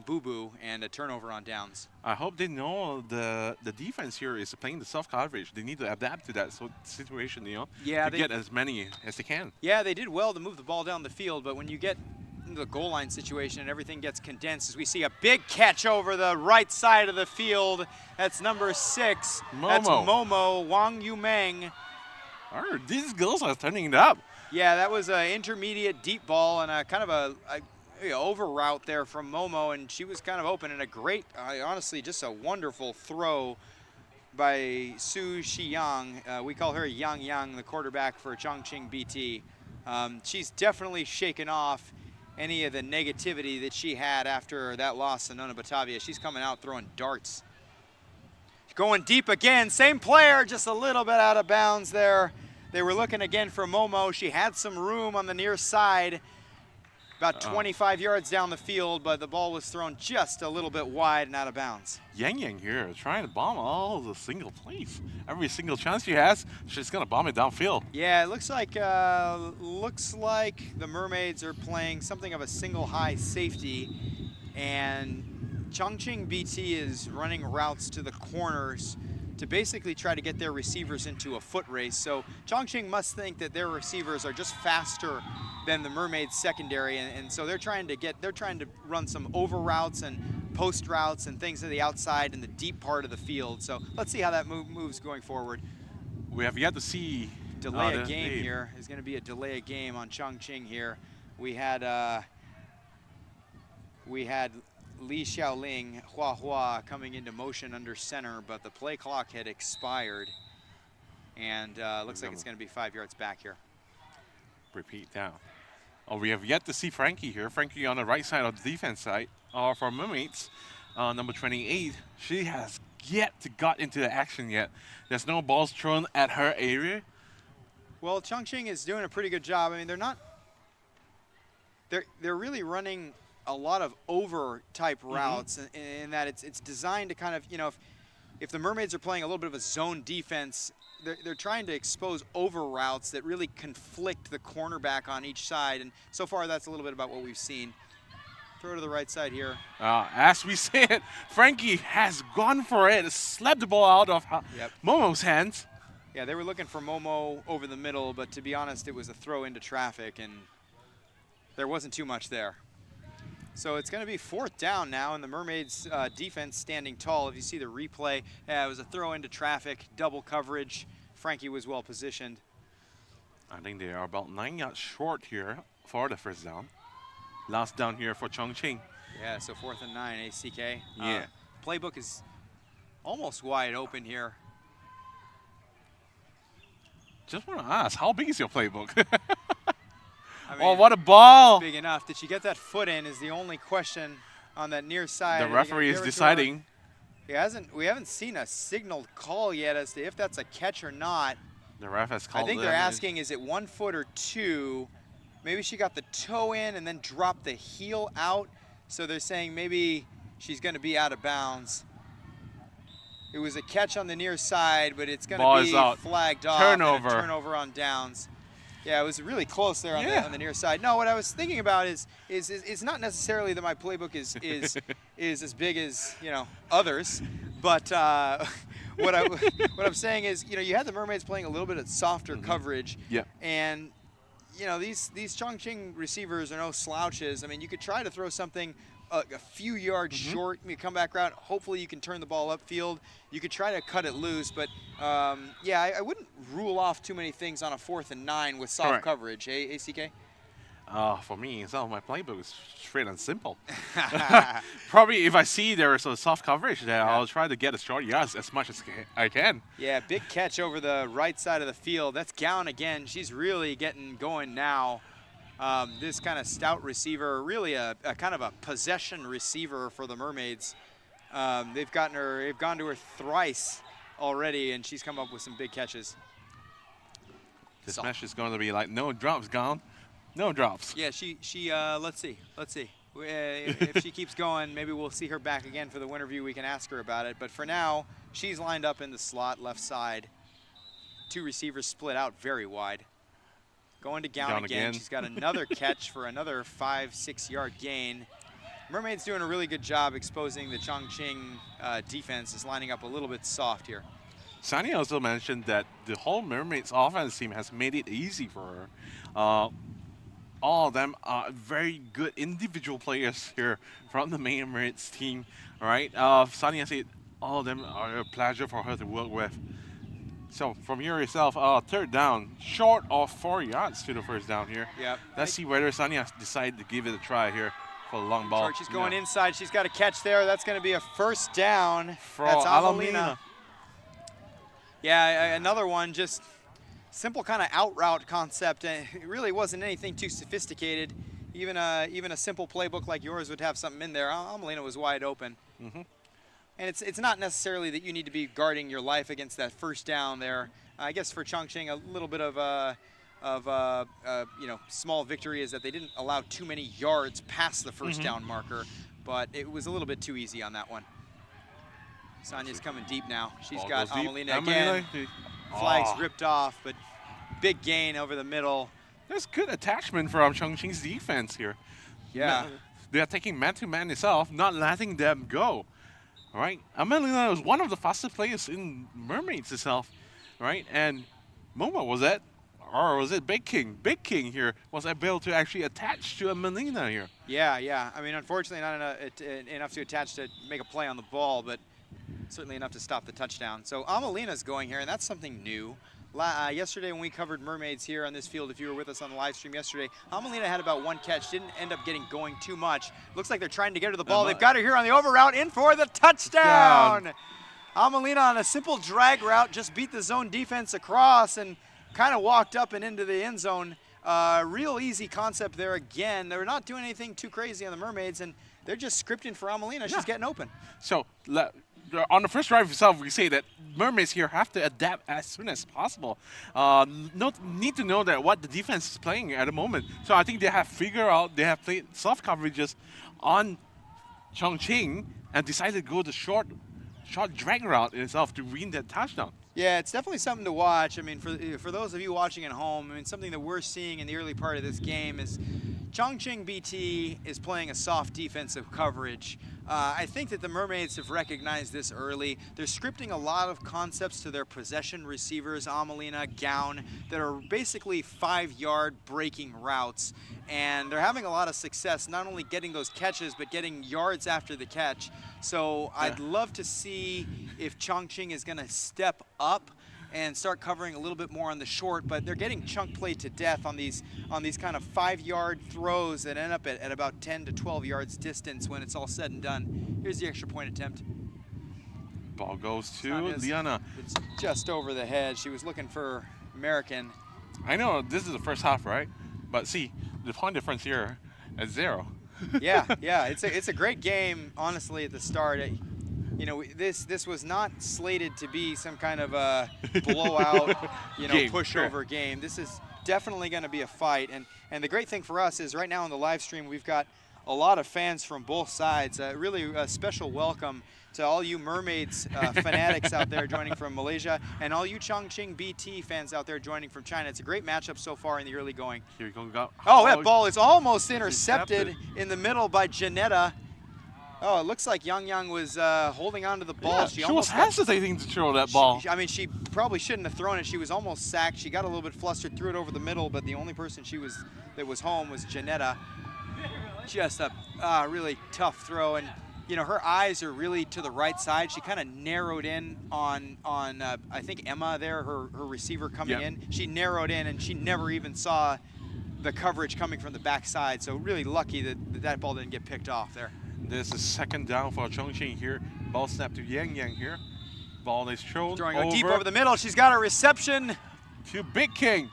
Boo Boo and a turnover on downs. I hope they know the defense here is playing the soft coverage. They need to adapt to that situation, to get as many as they can. Yeah, they did well to move the ball down the field, but when you get into the goal line situation and everything gets condensed, as we see a big catch over the right side of the field. That's number 6. Momo. That's Momo, Wang Yumeng. These girls are turning it up. Yeah, that was an intermediate deep ball and a kind of a over route there from Momo, and she was kind of open, and a great, honestly, just a wonderful throw by Su Shiyang. We call her Yang Yang, the quarterback for Chongqing BT. She's definitely shaken off any of the negativity that she had after that loss to Nona Batavia. She's coming out throwing darts. Going deep again, same player, just a little bit out of bounds there. They were looking again for Momo. She had some room on the near side, about 25 yards down the field, but the ball was thrown just a little bit wide and out of bounds. Yang Yang here trying to bomb all the single plays. Every single chance she has, she's going to bomb it downfield. Yeah, it looks like the Mermaids are playing something of a single high safety, and Chongqing BT is running routes to the corners to basically try to get their receivers into a foot race. So Chongqing must think that their receivers are just faster than the Mermaids secondary, and so they're trying to run some over routes and post routes and things to the outside in the deep part of the field. So let's see how that moves going forward. We have yet to see delay a game here. Is going to be a delay a game on Chongqing here. We had Li Xiaoling, Hua Hua coming into motion under center, but the play clock had expired, and looks like it's going to be 5 yards back here. Repeat down. Oh, we have yet to see Frankie here. Frankie on the right side of the defense side. For Mermaids, number 28, she has yet to got into the action yet. There's no balls thrown at her area. Well, Chongqing is doing a pretty good job. I mean, they're really running a lot of over type routes in that it's designed to kind of, if the Mermaids are playing a little bit of a zone defense, they're trying to expose over routes that really conflict the cornerback on each side, and so far that's a little bit about what we've seen. Throw to the right side here. As we said, Frankie has gone for it, slapped the ball out of Momo's hands. Yeah, they were looking for Momo over the middle, but to be honest, it was a throw into traffic, and there wasn't too much there. So it's going to be 4th down now, and the Mermaids defense standing tall. If you see the replay, it was a throw into traffic, double coverage. Frankie was well positioned. I think they are about 9 yards short here for the first down. Last down here for Chongqing. Yeah, so 4th and 9, ACK. Yeah. Playbook is almost wide open here. Just want to ask, how big is your playbook? I mean, oh, what a ball! Big enough. Did she get that foot in is the only question. on that near side. The referee is deciding. We haven't seen a signaled call yet as to if that's a catch or not. The ref has called. I think they're asking, is it 1 foot or 2? Maybe she got the toe in and then dropped the heel out. So they're saying maybe she's going to be out of bounds. It was a catch on the near side, but it's going to be flagged off. Turnover. Turnover on downs. Yeah, it was really close there on the near side. No, what I was thinking about is it's not necessarily that my playbook is as big as others, but what I'm saying is you had the Mermaids playing a little bit of softer coverage. Yeah. And these Chongqing receivers are no slouches. I mean, you could try to throw something a few yards short, you come back around. Hopefully you can turn the ball upfield. You could try to cut it loose, but yeah, I wouldn't rule off too many things on a 4th and 9 with soft coverage. ACK? For me, my playbook is straight and simple. Probably if I see there is a soft coverage there, I'll try to get a short yards as much as I can. Yeah, big catch over the right side of the field. That's Gown again. She's really getting going now. This kind of stout receiver, really a kind of a possession receiver for the Mermaids. They've gone to her thrice already, and she's come up with some big catches. This match is going to be like no drops, Gown. No drops. Yeah, she let's see. If she keeps going, maybe we'll see her back again for the winter view. We can ask her about it. But for now, she's lined up in the slot left side. 2 receivers split out very wide. Going to Gown again. She's got another catch for another 5-6 yard gain. Mermaids doing a really good job exposing the Chongqing defense. Is lining up a little bit soft here. Sanya also mentioned that the whole Mermaids offense team has made it easy for her. All of them are very good individual players here from the main Mermaids team. All right, Sanya said all of them are a pleasure for her to work with. So from here yourself, 3rd down, short of 4 yards to the first down here. Yep. Let's see whether Sanya decides to give it a try here for the long ball. She's going inside. She's got a catch there. That's going to be a 1st down. For That's Alamina. Yeah, another one, just simple kind of out route concept. It really wasn't anything too sophisticated. Even a simple playbook like yours would have something in there. Amalina was wide open. And it's not necessarily that you need to be guarding your life against that 1st down there. I guess for Chongqing, a little bit of small victory is that they didn't allow too many yards past the 1st down marker, but it was a little bit too easy on that one. Sanya's coming deep now. She's got Amalina again. Flags ripped off, but big gain over the middle. There's good attachment from Chongqing's defense here. Yeah. They are taking man-to-man itself, not letting them go. All right, Amelina was one of the fastest players in Mermaids itself, right? And Momo was it, or was it Big King? Big King here was able to actually attach to Amelina here. Yeah. I mean, unfortunately, not enough to attach to make a play on the ball, but certainly enough to stop the touchdown. So Amelina's going here, and that's something new. Yesterday when we covered Mermaids here on this field, if you were with us on the live stream yesterday, Amelina had about 1 catch, didn't end up getting going too much. Looks like they're trying to get her to the ball. They've got her here on the over route, in for the touchdown. Amelina on a simple drag route just beat the zone defense across and kind of walked up and into the end zone. Real easy concept there again. They're not doing anything too crazy on the Mermaids, and they're just scripting for Amelina. She's getting open. So on the first drive itself, we say that Mermaids here have to adapt as soon as possible. Need to know that what the defense is playing at the moment. So I think they have figured out, they have played soft coverages on Chongqing and decided to go the short drag route itself to win that touchdown. Yeah, it's definitely something to watch. I mean, for those of you watching at home, I mean, something that we're seeing in the early part of this game is Chongqing BT is playing a soft defensive coverage. I think that the Mermaids have recognized this early. They're scripting a lot of concepts to their possession receivers, Amelina, Gown, that are basically 5-yard breaking routes. And they're having a lot of success not only getting those catches, but getting yards after the catch. So I'd love to see if Chongqing is going to step up and start covering a little bit more on the short, but they're getting chunk played to death on these kind of 5-yard throws that end up at about 10 to 12 yards distance when it's all said and done. Here's the extra point attempt. Ball goes to Liana. It's just over the head. She was looking for American. I know this is the first half, right? But see, the point difference here is 0. Yeah, it's a great game, honestly, at the start. You know, this was not slated to be some kind of a blowout, you know, pushover game. This is definitely going to be a fight. And the great thing for us is right now on the live stream, we've got a lot of fans from both sides. Really a special welcome to all you Mermaids fanatics out there joining from Malaysia, and all you Chongqing BT fans out there joining from China. It's a great matchup so far in the early going. Here we go. Oh, that ball is almost intercepted in the middle by Janetta. Oh, it looks like Yang was holding on to the ball. Yeah, she was hesitating to throw that ball. I mean, she probably shouldn't have thrown it. She was almost sacked. She got a little bit flustered, threw it over the middle, but the only person that was home was Janetta. Just a really tough throw, and you know, her eyes are really to the right side. She kind of narrowed in on I think Emma there, her receiver coming in. She narrowed in, and she never even saw the coverage coming from the backside. So really lucky that ball didn't get picked off there. This is second down for Chongqing here. Ball snap to Yang here. Ball is thrown Throwing deep over the middle. She's got a reception. To Big King.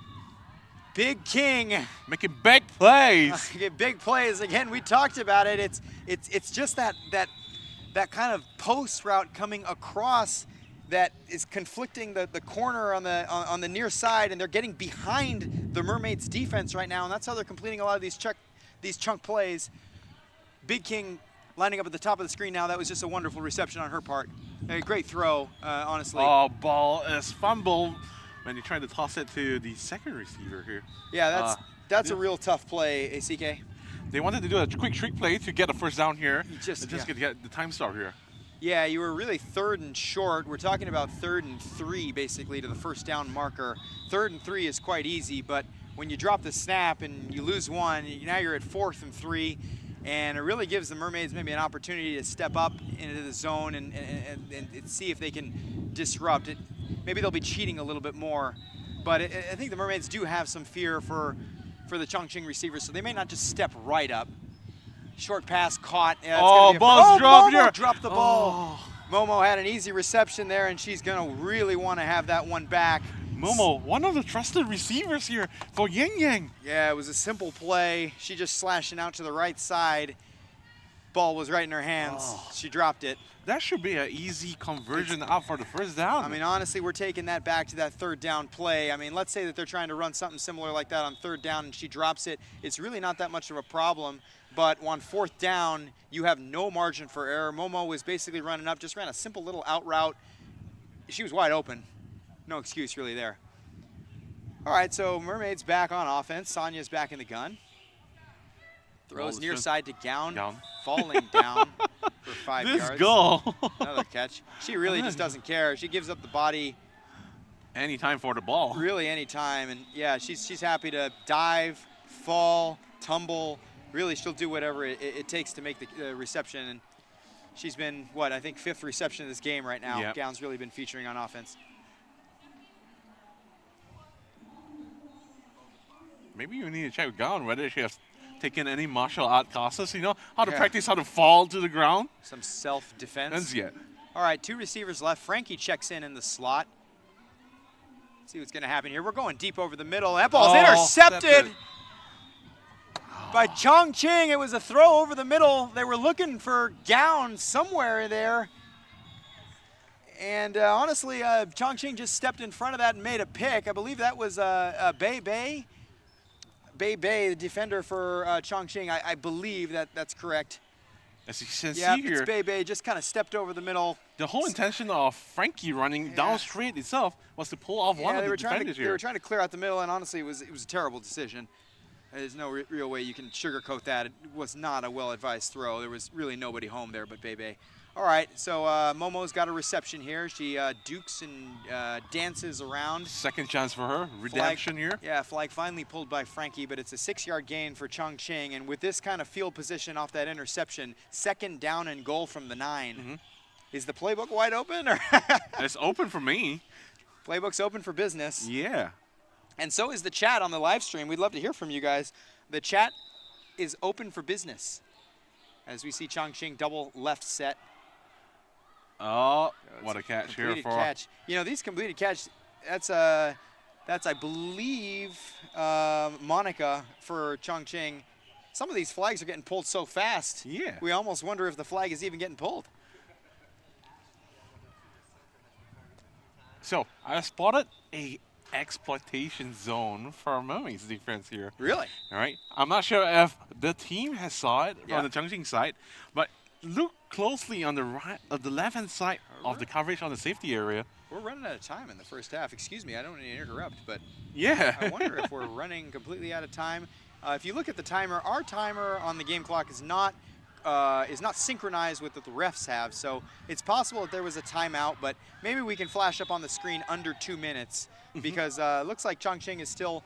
Big King. Making big plays. Big plays. Again, we talked about it. It's just that kind of post route coming across that is conflicting the corner on the near side, and they're getting behind the Mermaids defense right now, and that's how they're completing a lot of these chunk plays. Big King lining up at the top of the screen now. That was just a wonderful reception on her part. A great throw, honestly. Oh, ball is fumbled when you're trying to toss it to the second receiver here. Yeah, that's a real tough play, ACK. They wanted to do a quick trick play to get a first down here. Just to get the time start here. Yeah, you were really 3rd and short. We're talking about 3rd and 3 basically to the first down marker. 3rd and 3 is quite easy, but when you drop the snap and you lose one, now you're at 4th and 3. And it really gives the Mermaids maybe an opportunity to step up into the zone and see if they can disrupt it. Maybe they'll be cheating a little bit more, but I think the Mermaids do have some fear for the Chongqing receivers, so they may not just step right up. Short pass caught. Yeah, ball's dropped here. Momo dropped the ball. Momo had an easy reception there, and she's going to really want to have that one back. Momo, one of the trusted receivers here for Yang. Yeah, it was a simple play. She just slashing out to the right side. Ball was right in her hands. She dropped it. That should be an easy conversion out for the first down. I mean, honestly, we're taking that back to that 3rd down play. I mean, let's say that they're trying to run something similar like that on 3rd down and she drops it. It's really not that much of a problem. But on 4th down, you have no margin for error. Momo was basically running up, just ran a simple little out route. She was wide open. No excuse really there. All right, so Mermaids back on offense. Sonia's back in the gun. Throws near side to Gown. Falling down for 5 yards. This goal. Another catch. She really just doesn't care. She gives up the body. Anytime for the ball. Really anytime. And yeah, she's happy to dive, fall, tumble. Really, she'll do whatever it takes to make the reception. And she's been, I think 5th reception of this game right now. Yep. Gown's really been featuring on offense. Maybe you need to check with Gown whether she has taken any martial art classes, you know, how to practice how to fall to the ground. Some self-defense. That's it. All right, 2 receivers left. Frankie checks in the slot. Let's see what's going to happen here. We're going deep over the middle. That ball's intercepted by Chongqing. It was a throw over the middle. They were looking for Gown somewhere there. And honestly, Chongqing just stepped in front of that and made a pick. I believe that was Bei, the defender for Chongqing. I believe that's correct. As you can see here, it's Bei just kind of stepped over the middle. The whole intention of Frankie running down straight itself was to pull off one of the defenders here. They were trying to clear out the middle, and honestly, it was a terrible decision. There's no real way you can sugarcoat that. It was not a well-advised throw. There was really nobody home there but Bei. All right, so Momo's got a reception here. She dukes and dances around. Second chance for her, redemption here. Yeah, flag finally pulled by Frankie, but it's a 6-yard gain for Chongqing. And with this kind of field position off that interception, 2nd down and goal from the 9. Is the playbook wide open? Or it's open for me. Playbook's open for business. Yeah. And so is the chat on the live stream. We'd love to hear from you guys. The chat is open for business. As we see Chongqing double left set. Oh, what a catch here for catch. You know, these completed catch, that's I believe Monica for Chongqing. some of these flags are getting pulled so fast. Yeah. We almost wonder if the flag is even getting pulled. So I spotted a exploitation zone for Mermaid's defense here. Really? All right. I'm not sure if the team has saw it Yeah. on the Chongqing side, but look closely on the the left-hand side of the coverage on the safety area. We're running out of time in the first half. Excuse me, I don't want to interrupt, but Yeah. I wonder if we're running completely out of time. If you look at the timer, our timer on the game clock is not synchronized with what the refs have, so it's possible that there was a timeout, but maybe we can flash up on the screen under 2 minutes because it looks like Chongqing is still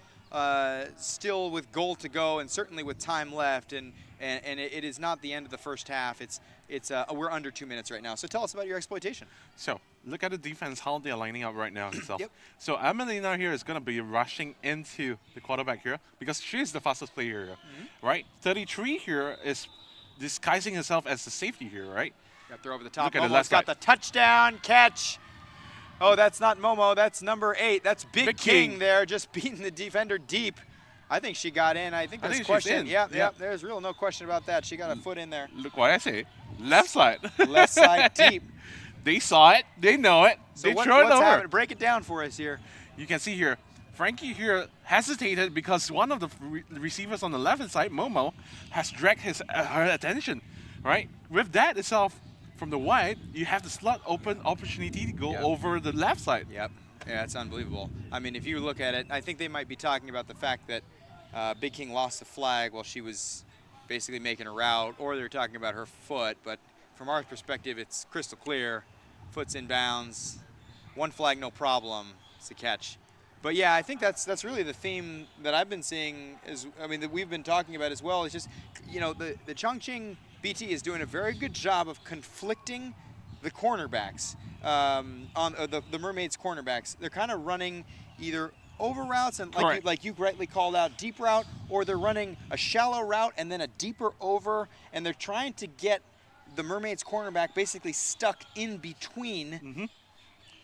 with goal to go and certainly with time left, and it is not the end of the first half. We're under 2 minutes right now. So tell us about your exploitation. So look at the defense, how they're lining up right now itself. Yep. So Emelina here is going to be rushing into the quarterback here because she's the fastest player here, right? 33 here is disguising herself as the safety here, right? Got throw over the top. Look at the Momo's left got side. the touchdown catch. Oh, that's not Momo. That's number 8. That's Big King King. there, just beating the defender deep. I think she got in. I think there's a question. she's in. Yeah, Yeah. there's real no question about that. She got a foot in there. Look what I say. Left side. Left side deep. They saw it. They know it. So they what's throw it over. happening? Break it down for us here. You can see here, Frankie here hesitated because one of the receivers on the left-hand side, Momo, has dragged her attention, right? With that itself, from the wide, you have the slot open opportunity to go over the left side. Yep. Yeah, it's unbelievable. I mean, if you look at it, I think they might be talking about the fact that Big King lost the flag while she was basically making a route, or they're talking about her foot, but from our perspective, it's crystal clear. Foot's in bounds. One flag, no problem. It's a catch. But yeah, I think that's really the theme that I've been seeing, that we've been talking about as well. It's just, the Chongqing BT is doing a very good job of conflicting the cornerbacks, on the Mermaids cornerbacks. They're kind of running either over routes and like you rightly called out, deep route, or they're running a shallow route and then a deeper over, and they're trying to get the Mermaids cornerback basically stuck in between,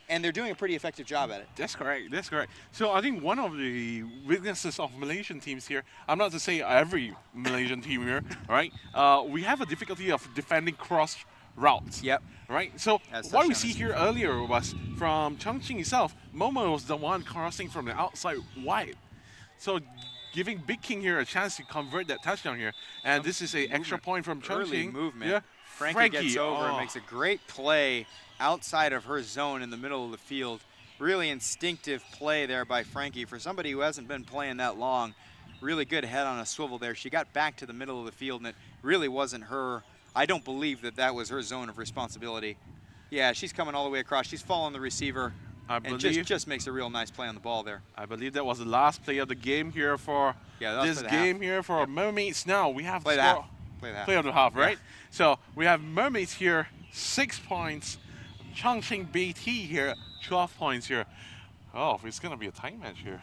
and they're doing a pretty effective job at it. That's correct. That's correct. So I think one of the weaknesses of Malaysian teams here, I'm not to say every Malaysian team here, right? We have a difficulty of defending cross routes. Yep. Right? So what we see here earlier was from Chongqing itself, Momo was the one crossing from the outside wide. So giving Big King here a chance to convert that touchdown here. And this is an extra point from Chongqing. Early movement. Yeah. Frankie gets over and makes a great play outside of her zone in the middle of the field. Really instinctive play there by Frankie. For somebody who hasn't been playing that long, really good head on a swivel there. She got back to the middle of the field, and it really wasn't her. I don't believe that was her zone of responsibility. Yeah, she's coming all the way across. She's following the receiver and just makes a real nice play on the ball there. I believe that was the last play of the game here for this game here for Mermaids. Now we have play of the half, right? So we have Mermaids here, 6 points. Chongqing BT here, 12 points here. Oh, it's going to be a tight match here.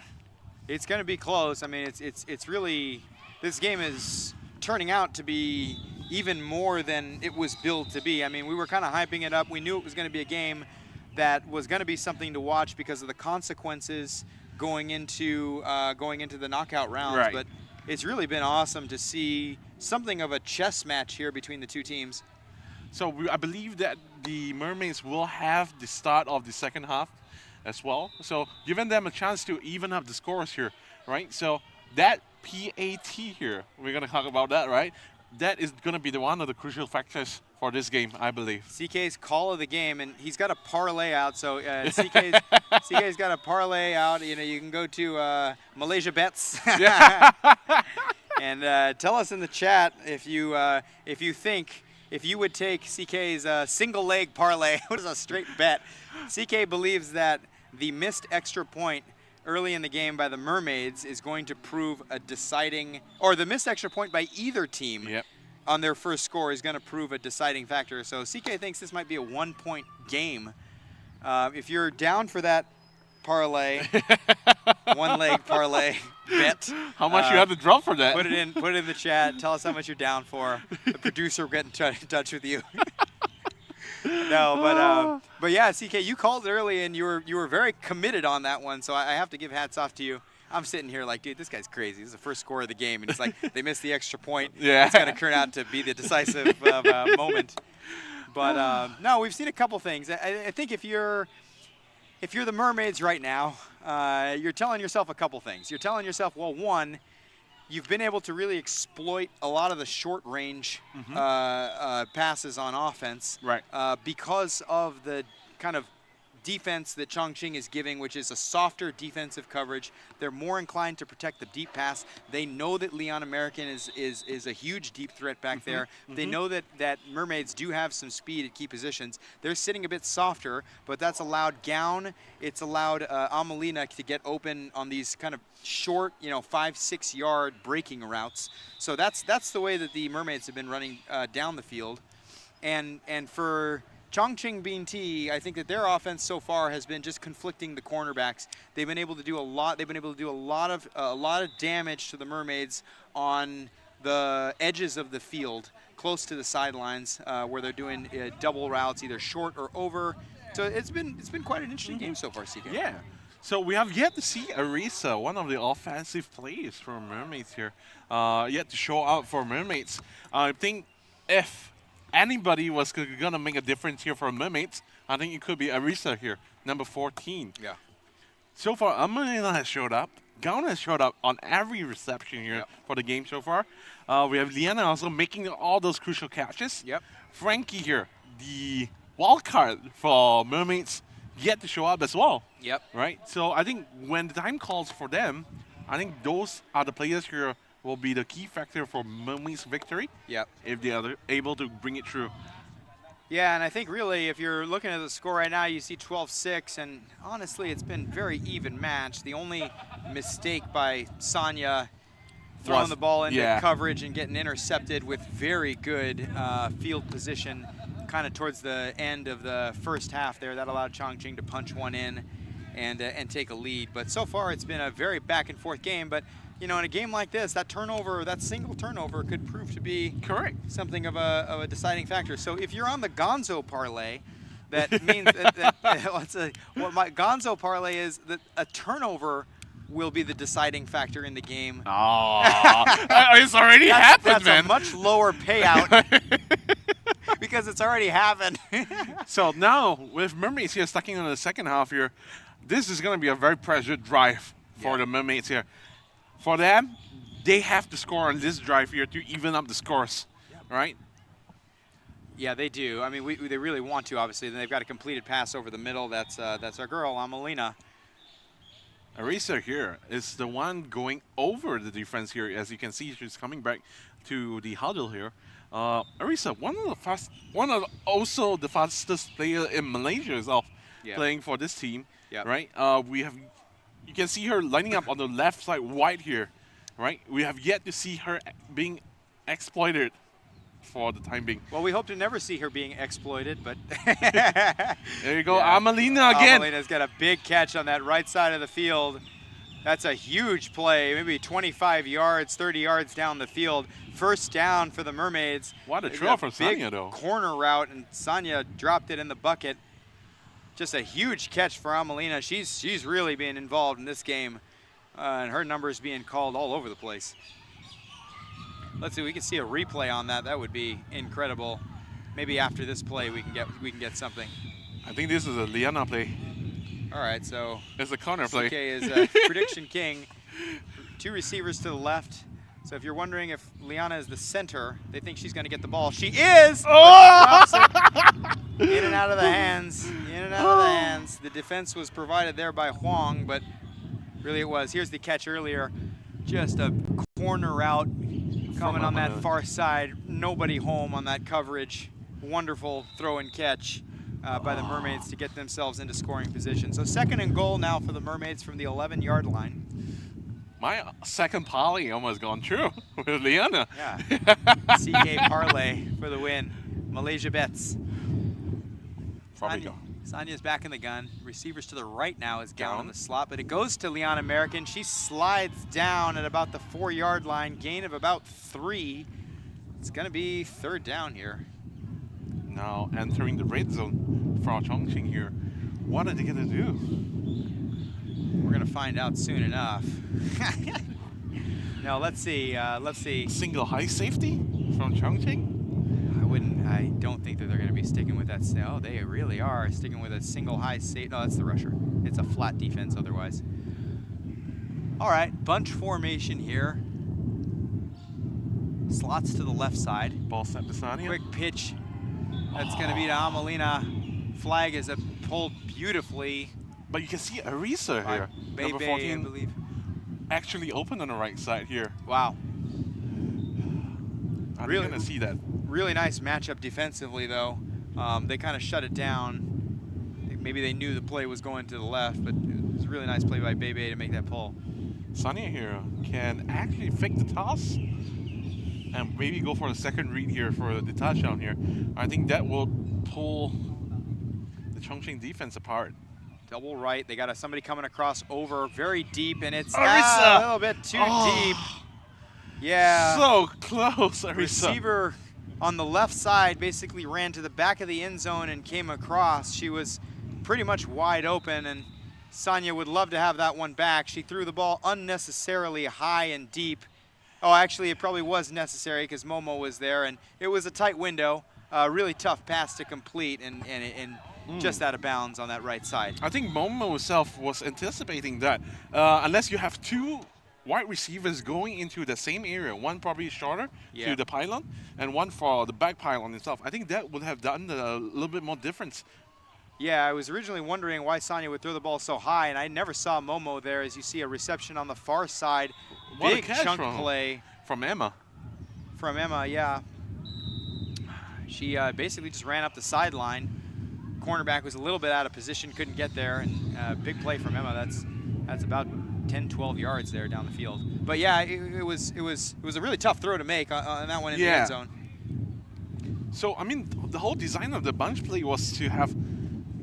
It's going to be close. I mean, it's really, this game is turning out to be even more than it was billed to be. I mean, we were kind of hyping it up. We knew it was going to be a game that was going to be something to watch because of the consequences going into the knockout rounds. Right. But it's really been awesome to see something of a chess match here between the two teams. So I believe that the Mermaids will have the start of the second half as well. So giving them a chance to even up the scores here, right? So that PAT here, we're going to talk about that, right? That is going to be one of the crucial factors for this game, I believe. CK's call of the game, and he's got a parlay out. So CK's got a parlay out. You know, you can go to Malaysia Bets and tell us in the chat if you think if you would take CK's single leg parlay. What is a straight bet? CK believes that the missed extra point early in the game by the Mermaids is going to prove a deciding, or the missed extra point by either team on their first score is going to prove a deciding factor. So CK thinks this might be a 1-point game. If you're down for that parlay, one-leg parlay bet. How much you have to drop for that? Put it in the chat. Tell us how much you're down for. The producer will get in touch with you. No, but yeah, CK, you called it early and you were very committed on that one. So I have to give hats off to you. I'm sitting here like, dude, this guy's crazy. This is the first score of the game, and he's like, they missed the extra point. Yeah. It's going to turn out to be the decisive moment. But no, we've seen a couple things. I think if you're the Mermaids right now, you're telling yourself a couple things. You're telling yourself, well, one, you've been able to really exploit a lot of the short-range passes on offense, right? Because of the kind of defense that Chongqing is giving, which is a softer defensive coverage. They're more inclined to protect the deep pass. They know that Leon American is a huge deep threat back there. They know that Mermaids do have some speed at key positions. They're sitting a bit softer, but that's allowed Gown, it's allowed Amelina to get open on these kind of short, 5-6 yard breaking routes. So that's the way that the Mermaids have been running down the field. And for Chongqing BT, I think that their offense so far has been just conflicting the cornerbacks. They've been able to do a lot. They've been able to do a lot of damage to the Mermaids on the edges of the field, close to the sidelines, where they're doing double routes, either short or over. So it's been quite an interesting game so far, CK. Yeah. So we have yet to see Arisa, one of the offensive players for Mermaids here, yet to show out for Mermaids. I think if anybody was going to make a difference here for Mermaids, I think it could be Arisa here, number 14. Yeah. So far, Amelina has showed up. Gauna has showed up on every reception here for the game so far. We have Liana also making all those crucial catches. Yep. Frankie here, the wild card for Mermaids, yet to show up as well. Yep. Right? So I think when the time calls for them, I think those are the players here will be the key factor for Mermaids' victory. Yep. If they are able to bring it through. Yeah, and I think really if you're looking at the score right now, you see 12-6, and honestly, it's been very even match. The only mistake by Sonia throwing the ball into coverage and getting intercepted with very good field position kind of towards the end of the first half there. That allowed Chongqing to punch one in and take a lead. But so far, it's been a very back-and-forth game. But in a game like this, that turnover, that single turnover could prove to be something of a deciding factor. So if you're on the Gonzo parlay, that means what my Gonzo parlay is that a turnover will be the deciding factor in the game. Oh, it's already happened, man. That's a much lower payout because it's already happened. So now, with Mermaids here stacking on the second half here, this is going to be a very pressured drive for the Mermaids here. For them, they have to score on this drive here to even up the scores, right? Yeah, they do. I mean, they really want to, obviously. Then they've got a completed pass over the middle. That's our girl, Amelina. Arisa here is the one going over the defense here. As you can see, she's coming back to the huddle here. Arisa, one of also the fastest player in Malaysia is playing for this team, right? You can see her lining up on the left side wide here, right? We have yet to see her being exploited for the time being. Well, we hope to never see her being exploited, but there you go, Amelina again. Amelina's got a big catch on that right side of the field. That's a huge play, maybe 25 yards, 30 yards down the field. First down for the Mermaids. What a throw from Sonia, though. Corner route, and Sonia dropped it in the bucket. Just a huge catch for Amelina. She's really being involved in this game, and her numbers being called all over the place. Let's see, we can see a replay on that. That would be incredible. Maybe after this play we can get something. I think this is a Liana play. All right, so it's a corner play. CK is prediction king. 2 receivers to the left. So if you're wondering if Liana is the center, they think she's going to get the ball. She is! Oh! In and out of the hands. In and out of the hands. The defense was provided there by Huang, but really it was. Here's the catch earlier. Just a corner route coming on that far side. Nobody home on that coverage. Wonderful throw and catch by the Mermaids to get themselves into scoring position. So 2nd and goal now for the Mermaids from the 11-yard line. My second parlay almost gone true with Liana. Yeah. CK parlay for the win. Malaysia bets. Sonia's back in the gun. Receivers to the right now is down on the slot, but it goes to Leon American. She slides down at about the 4-yard line, gain of about 3. It's going to be 3rd down here. Now entering the red zone for Chongqing here. What are they going to do? We're going to find out soon enough. Now, let's see. Single high safety from Chongqing? I don't think that they're going to be sticking with that. Oh, they really are sticking with a single high safety. No, that's the rusher. It's a flat defense otherwise. All right, bunch formation here. Slots to the left side. Ball set to Sania. Quick pitch. That's going to be to Amelina. Flag is pulled beautifully. But you can see Arisa here. Bebe, number 14, I believe. Actually open on the right side here. Wow. I'm really going to see that. Really nice matchup defensively, though. They kind of shut it down. Maybe they knew the play was going to the left, but it was a really nice play by Bebe to make that pull. Sania here can actually fake the toss and maybe go for the second read here for the touchdown here. I think that will pull the Chongqing defense apart. Double right. They got somebody coming across over very deep, and it's Arisa! a little bit too deep. Yeah. So close, Arisa. Receiver on the left side basically ran to the back of the end zone and came across. She was pretty much wide open, and Sonia would love to have that one back. She threw the ball unnecessarily high and deep. Oh, actually, it probably was necessary because Momo was there, and it was a tight window. Really tough pass to complete, and just out of bounds on that right side. I think Momo herself was anticipating that. Unless you have two wide receivers going into the same area, one probably shorter to the pylon, and one for the back pylon itself. I think that would have done a little bit more difference. Yeah, I was originally wondering why Sonia would throw the ball so high, and I never saw Momo there. As you see, a reception on the far side. What Big a catch chunk play. From Emma. From Emma, yeah. She basically just ran up the sideline. Cornerback was a little bit out of position, couldn't get there, and big play from Emma. That's about 10, 12 yards there down the field. But yeah, it was a really tough throw to make on that one in the end zone. So I mean, the whole design of the bunch play was to have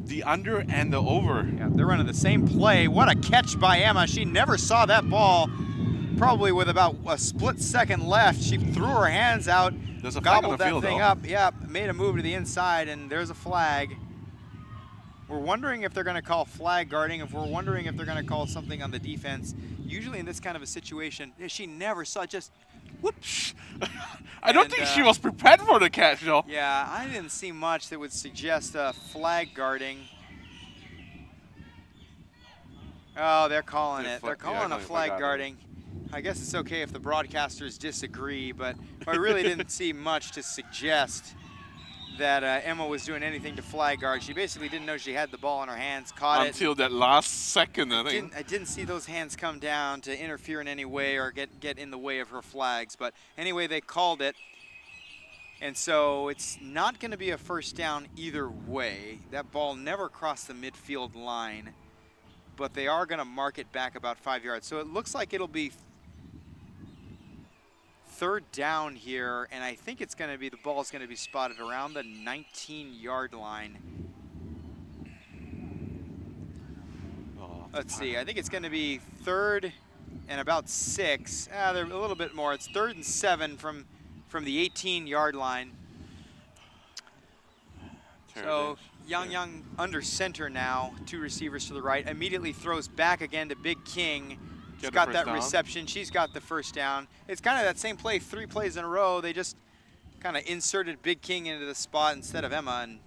the under and the over. Yeah, they're running the same play. What a catch by Emma. She never saw that ball. Probably with about a split second left, she threw her hands out, There's a flag on gobbled the that field, thing though. up. Yeah, made a move to the inside, and there's a flag. We're wondering if they're going to call flag guarding, if we're wondering if they're going to call something on the defense. Usually in this kind of a situation, she never saw, just whoops. I don't think she was prepared for the catch, though. Yeah, I didn't see much that would suggest flag guarding. Oh, they're calling it. They're calling a flag guarding. I guess it's okay if the broadcasters disagree, but I really didn't see much to suggest that Emma was doing anything to flag guard. She basically didn't know she had the ball in her hands, caught Until that last second, I think. I didn't see those hands come down to interfere in any way or get in the way of her flags. But anyway, they called it. And so it's not going to be a first down either way. That ball never crossed the midfield line. But they are going to mark it back about 5 yards. So it looks like it'll be third down here, and I think it's going to be, the ball's going to be spotted around the 19-yard line. Let's see, I think it's going to be third and about 6. They're a little bit more. It's 3rd and 7 from the 18-yard line. So Yang under center now, 2 receivers to the right, immediately throws back again to Big King. She's got that reception. She's got the first down. It's kind of that same play 3 plays in a row. They just kind of inserted Big King into the spot instead of Emma, and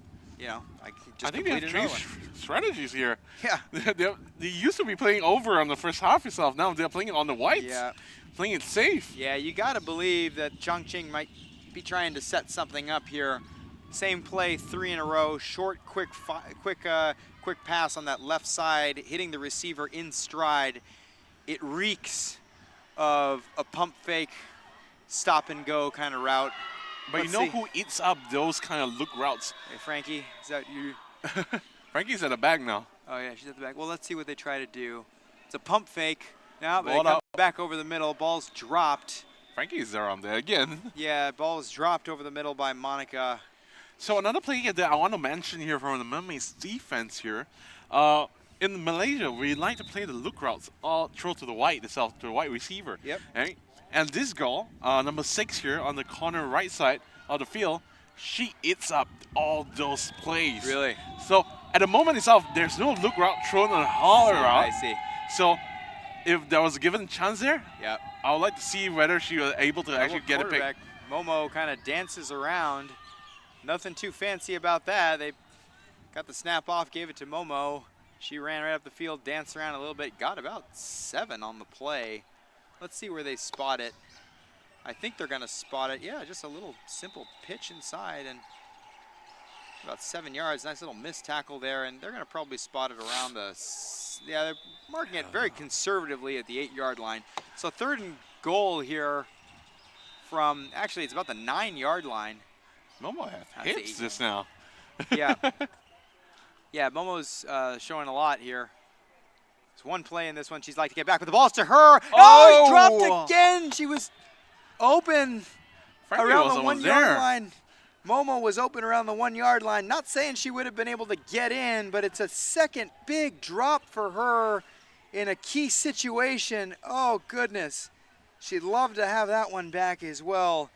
I think they have changed strategies here. Yeah. They used to be playing over on the first half itself. Now they're playing it on the whites. Yeah. Playing it safe. Yeah, you got to believe that Chongqing might be trying to set something up here. Same play 3 in a row. Short, quick pass on that left side, hitting the receiver in stride. It reeks of a pump fake, stop and go kind of route. But you know who eats up those kind of look routes? Hey, Frankie, is that you? Frankie's at the back now. Oh, yeah, she's at the back. Well, let's see what they try to do. It's a pump fake. Now they come back over the middle. Ball's dropped. Frankie's around there again. Yeah, ball's dropped over the middle by Monica. So another play that I want to mention here from the Mermaids defense here. In Malaysia, we like to play the look routes, all throw to the white itself, to the wide receiver. Yep. Right? And this girl, number 6 here on the corner right side of the field, she eats up all those plays. Really? So at the moment itself, there's no look route thrown on the holler route. I see. So if there was a given chance there, yeah, I would like to see whether she was able to actually get a pick. Momo kind of dances around. Nothing too fancy about that. They got the snap off, gave it to Momo. She ran right up the field, danced around a little bit, got about 7 on the play. Let's see where they spot it. I think they're going to spot it. Yeah, just a little simple pitch inside and about 7 yards. Nice little missed tackle there, and they're going to probably spot it around the, yeah, they're marking it very conservatively at the 8-yard line. So 3rd and goal here from, actually it's about the 9-yard line. Momo hits this now. Yeah. Yeah, Momo's showing a lot here. There's one play in this one. She's like to get back, but the ball's to her. Oh, he dropped again. She was open around the 1-yard line. Momo was open around the 1-yard line. Not saying she would have been able to get in, but it's a second big drop for her in a key situation. Oh, goodness. She'd love to have that one back as well.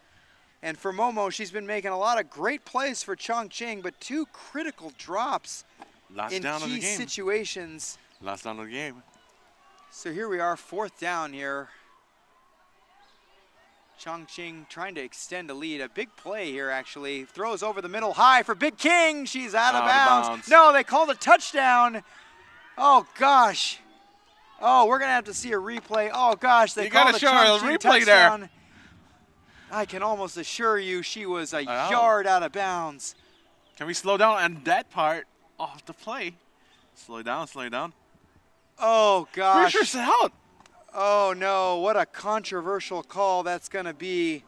And for Momo, she's been making a lot of great plays for Chongqing, but 2 critical drops in key situations. Last down of the game. So here we are, 4th down here. Chongqing trying to extend a lead. A big play here, actually. Throws over the middle high for Big King. She's out of bounds. No, they called a touchdown. Oh, gosh. Oh, we're going to have to see a replay. Oh, gosh, they called a Chongqing touchdown. There. I can almost assure you she was a yard out of bounds. Can we slow down on that part of the play? Slow down, slow down. Oh, gosh. Pressure's out. Oh, no. What a controversial call that's going to be.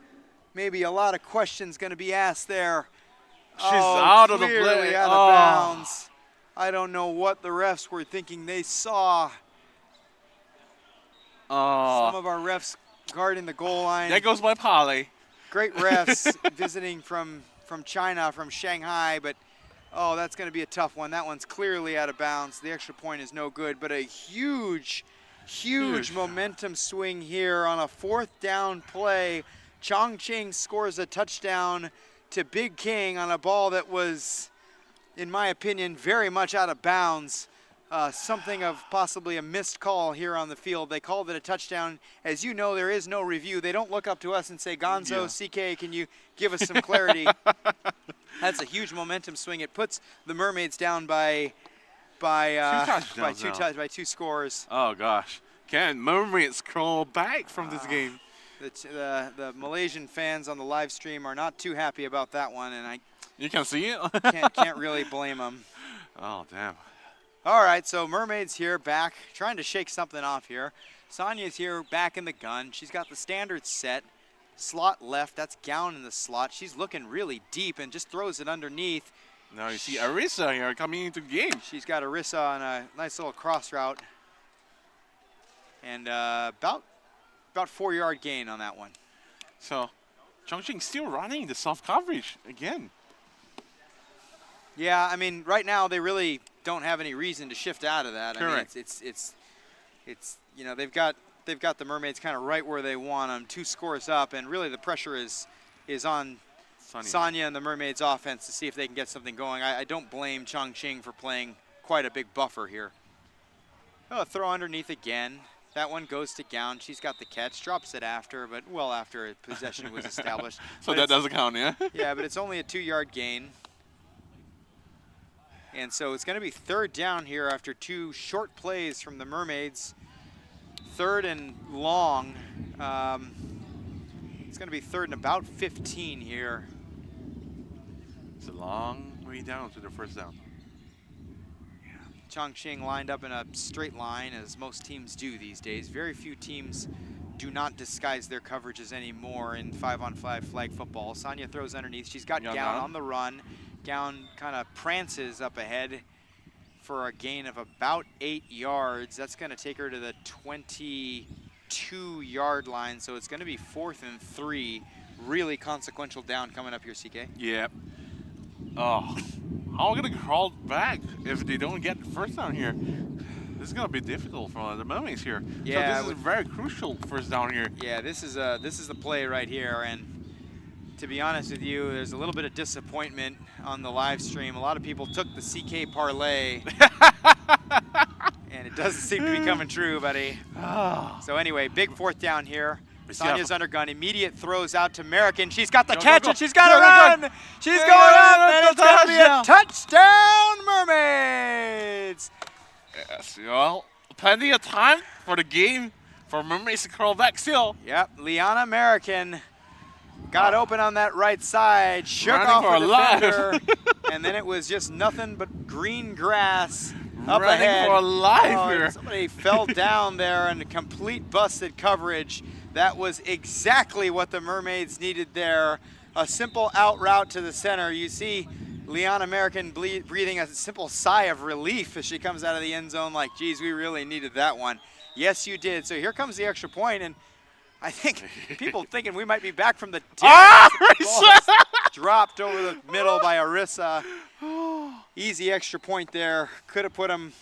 Maybe a lot of questions going to be asked there. She's out of the play. Out of bounds. I don't know what the refs were thinking they saw. Some of our refs guarding the goal line. There goes my Polly. Great refs visiting from China, from Shanghai, but oh, that's going to be a tough one. That one's clearly out of bounds. The extra point is no good, but a huge momentum swing here on a 4th down play. Chongqing scores a touchdown to Big King on a ball that was, in my opinion, very much out of bounds. Something of possibly a missed call here on the field. They called it a touchdown. As you know, there is no review. They don't look up to us and say, Gonzo, CK, can you give us some clarity? That's a huge momentum swing. It puts the Mermaids down by 2 scores. Oh, gosh. Can Mermaids crawl back from this game? The Malaysian fans on the live stream are not too happy about that one, and you can see it? can't really blame them. Oh, damn. All right, so Mermaids here back, trying to shake something off here. Sonia's here back in the gun. She's got the standard set. Slot left, that's Gown in the slot. She's looking really deep and just throws it underneath. Now you see Arisa here coming into the game. She's got Arisa on a nice little cross route. And about 4-yard gain on that one. So Chongqing still running the soft coverage again. Yeah, I mean, right now they really don't have any reason to shift out of that. Correct. I mean, it's you know, they've got the Mermaids kind of right where they want them, 2 scores up, and really the pressure is on Sonia and the Mermaids offense to see if they can get something going. I don't blame Chongqing for playing quite a big buffer here. Oh, throw underneath again. That one goes to Gown. She's got the catch, drops it after, but well after possession was established. So that doesn't count, yeah? Yeah, but it's only a 2-yard gain. And so it's going to be 3rd down here after 2 short plays from the Mermaids. 3rd and long. It's going to be 3rd and about 15 here. It's a long way down to the 1st down. Chongqing lined up in a straight line, as most teams do these days. Very few teams do not disguise their coverages anymore in 5-on-5 flag football. Sonia throws underneath. She's got Gown on the run. Gown kind of prances up ahead for a gain of about 8 yards. That's going to take her to the 22-yard line, so it's going to be 4th and 3. Really consequential down coming up here, CK. Yeah. Oh, how are we going to crawl back if they don't get the 1st down here? This is going to be difficult for the Mermaids here. Yeah, so this is a very crucial 1st down here. Yeah, this is the play right here, and to be honest with you, there's a little bit of disappointment on the live stream. A lot of people took the CK parlay, and it Doesn't seem to be coming true, buddy. So anyway, big fourth down here. Sonia's under gun. Immediate throws out to American. She's got the catch, and she's got to run. She's going up, and it's going to be a touchdown, Mermaids. Yes, well, plenty of time for the game for Mermaids to crawl back still. Yep, Liana American got open on that right side, shook Running off for a a life. defender, and then it was just nothing but green grass up Running ahead. for a life Oh, here. somebody fell down there in complete busted coverage. That was exactly what the Mermaids needed there. A simple out route to the center. You see Liana American breathing a simple sigh of relief as she comes out of the end zone like, geez, we really needed that one. Yes, you did. So here comes the extra point, and I think people thinking we might be back from the dead. Dropped over the middle by Arissa. Easy extra point there. Could have put them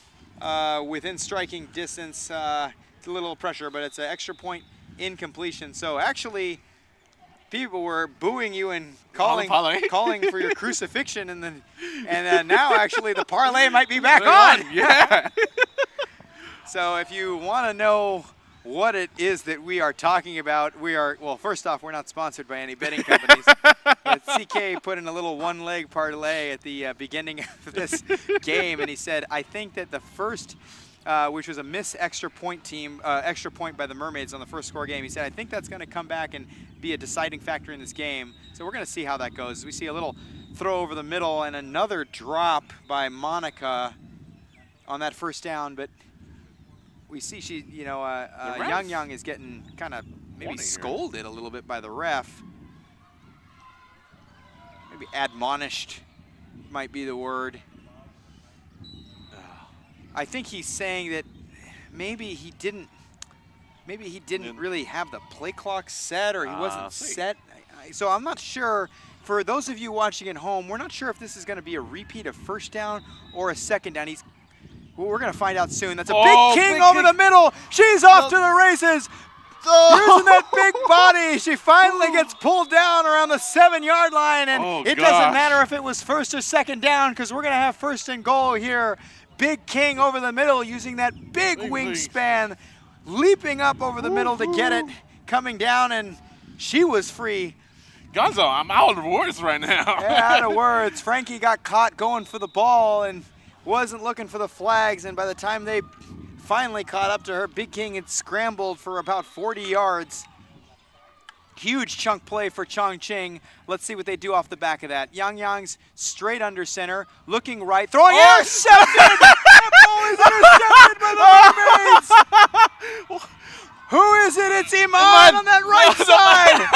within striking distance. It's a little pressure, but it's an extra point incompletion. So actually, people were booing you and calling for your crucifixion, and now actually the parlay might be back on. Yeah. So if you want to know what it is that we are talking about, well, first off, we're not sponsored by any betting companies. But CK put in a little one-leg parlay at the beginning of this game, and he said, I think that the first, which was a missed extra point by the Mermaids on the first score game, he said, I think that's going to come back and be a deciding factor in this game. So we're going to see how that goes. We see a little throw over the middle and another drop by Monica on that first down, but we see she, Yang Yang is getting kind of maybe scolded a little bit by the ref. Maybe admonished might be the word. I think he's saying that maybe he didn't really have the play clock set, or he wasn't set. So I'm not sure. For those of you watching at home, we're not sure if this is going to be a repeat of first down or a second down. We're going to find out soon. That's a big king over the middle. She's off to the races. Using that big body. She finally gets pulled down around the 7-yard line, and it doesn't matter if it was first or second down, because we're going to have first and goal here. Big king over the middle using that big wingspan, leaping up over the middle to get it, coming down, and she was free. Gonzo, I'm out of words right now. Yeah, out of words. Frankie got caught going for the ball and wasn't looking for the flags, and by the time they finally caught up to her, Big King had scrambled for about 40 yards. Huge chunk play for Chongqing. Let's see what they do off the back of that. Yang Yang's straight under center, looking right, throwing intercepted! That ball is intercepted by the Mermaids! Who is it? It's Iman on that right side!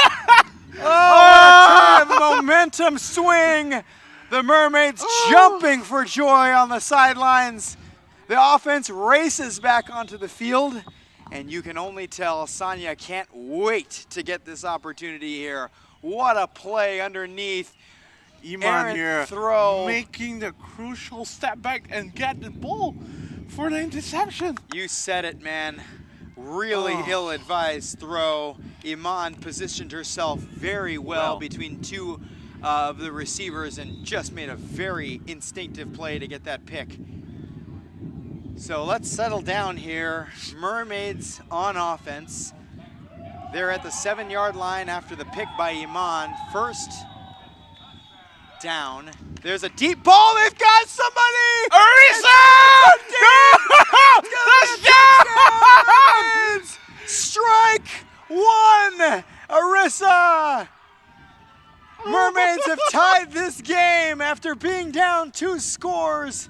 Oh, what a momentum swing! The Mermaids jumping for joy on the sidelines. The offense races back onto the field, and you can only tell Sonia can't wait to get this opportunity here. What a play underneath. Iman here throw. making the crucial step back and get the ball for the interception. You said it, man. Really ill-advised throw. Iman positioned herself very well between two of the receivers and just made a very instinctive play to get that pick. So let's settle down here. Mermaids on offense. They're at the 7-yard line after the pick by Iman. First down. There's a deep ball. They've got somebody! Arissa! Strike one! Arissa! Mermaids have tied this game after being down 2 scores.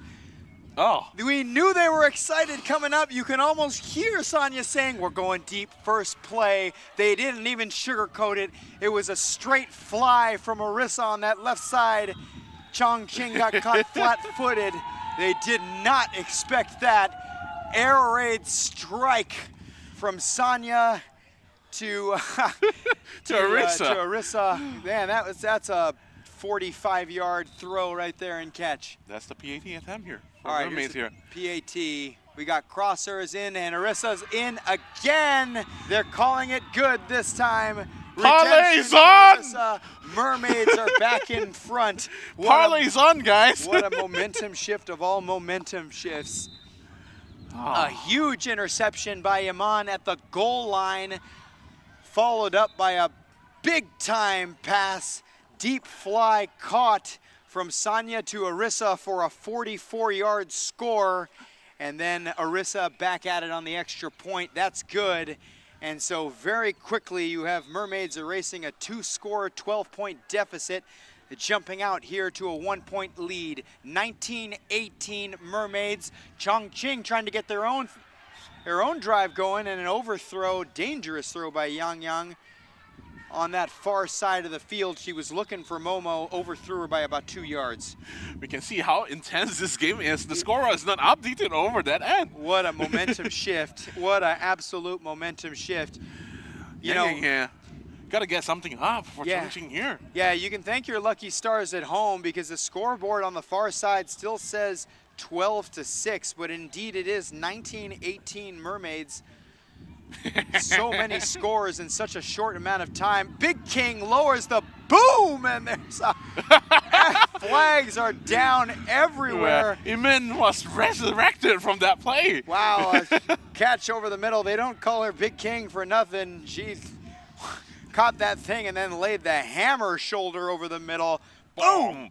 We knew they were excited coming up. You can almost hear Sonia saying, we're going deep first play. They didn't even sugarcoat it. It was a straight fly from Arissa on that left side. Chongqing got caught flat-footed. They did not expect that. Air raid strike from Sonia to Arissa. Man, that's a 45-yard throw right there and catch. That's the PAT attempt here. All right, Mermaids here. PAT. We got crossers in, and Arissa's in again. They're calling it good this time. Parlay's on! Mermaids are back in front. Parlay's on, guys. What a momentum shift of all momentum shifts. A huge interception by Iman at the goal line, followed up by a big-time pass, deep fly caught from Sanya to Arissa for a 44-yard score. And then Arissa back at it on the extra point. That's good. And so very quickly you have Mermaids erasing a 2-score, 12-point deficit, jumping out here to a 1-point lead. 19-18 Mermaids. Chongqing trying to get their own drive going, and an overthrow, dangerous throw by Yang Yang on that far side of the field. She was looking for Momo, overthrew her by about 2 yards. We can see how intense this game is. The score is not updated over that end. What a momentum shift. What an absolute momentum shift. You know, got to get something up for Chongqing here. Yeah, you can thank your lucky stars at home because the scoreboard on the far side still says 12-6, but indeed it is 19-18 Mermaids. So many scores in such a short amount of time. Big King lowers the boom, and there's flags are down everywhere. Iman was resurrected from that play. Wow, a catch over the middle. They don't call her Big King for nothing. She caught that thing and then laid the hammer shoulder over the middle. Boom!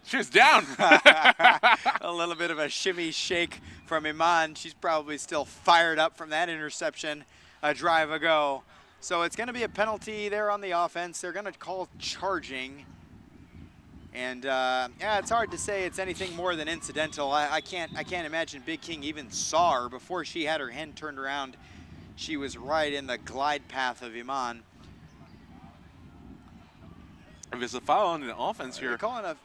She's down. A little bit of a shimmy shake from Iman. She's probably still fired up from that interception a drive ago. So it's going to be a penalty there on the offense. They're going to call charging. And yeah, it's hard to say it's anything more than incidental. I can't imagine Big King even saw her before she had her head turned around. She was right in the glide path of Iman. If it's a foul on the offense here. They're calling a,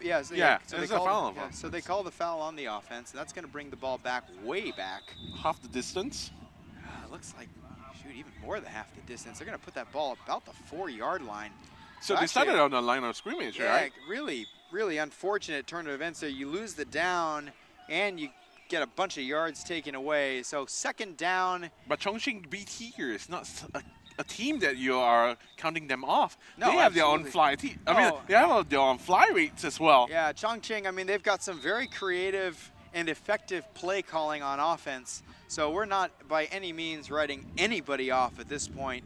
so it's a foul. So they call the foul on the offense. That's going to bring the ball back, way back. Half the distance? Looks like, shoot, even more than half the distance. They're going to put that ball about the 4-yard line. So they started on the line of scrimmage, right? Really, really unfortunate turn of events there. You lose the down, and you get a bunch of yards taken away. So second down. But Chongqing beat here is not a team that you are counting them off. No, they have their own fly team. I mean, they have their own fly rates as well. Yeah, Chongqing, I mean, they've got some very creative and effective play calling on offense. So we're not by any means writing anybody off at this point.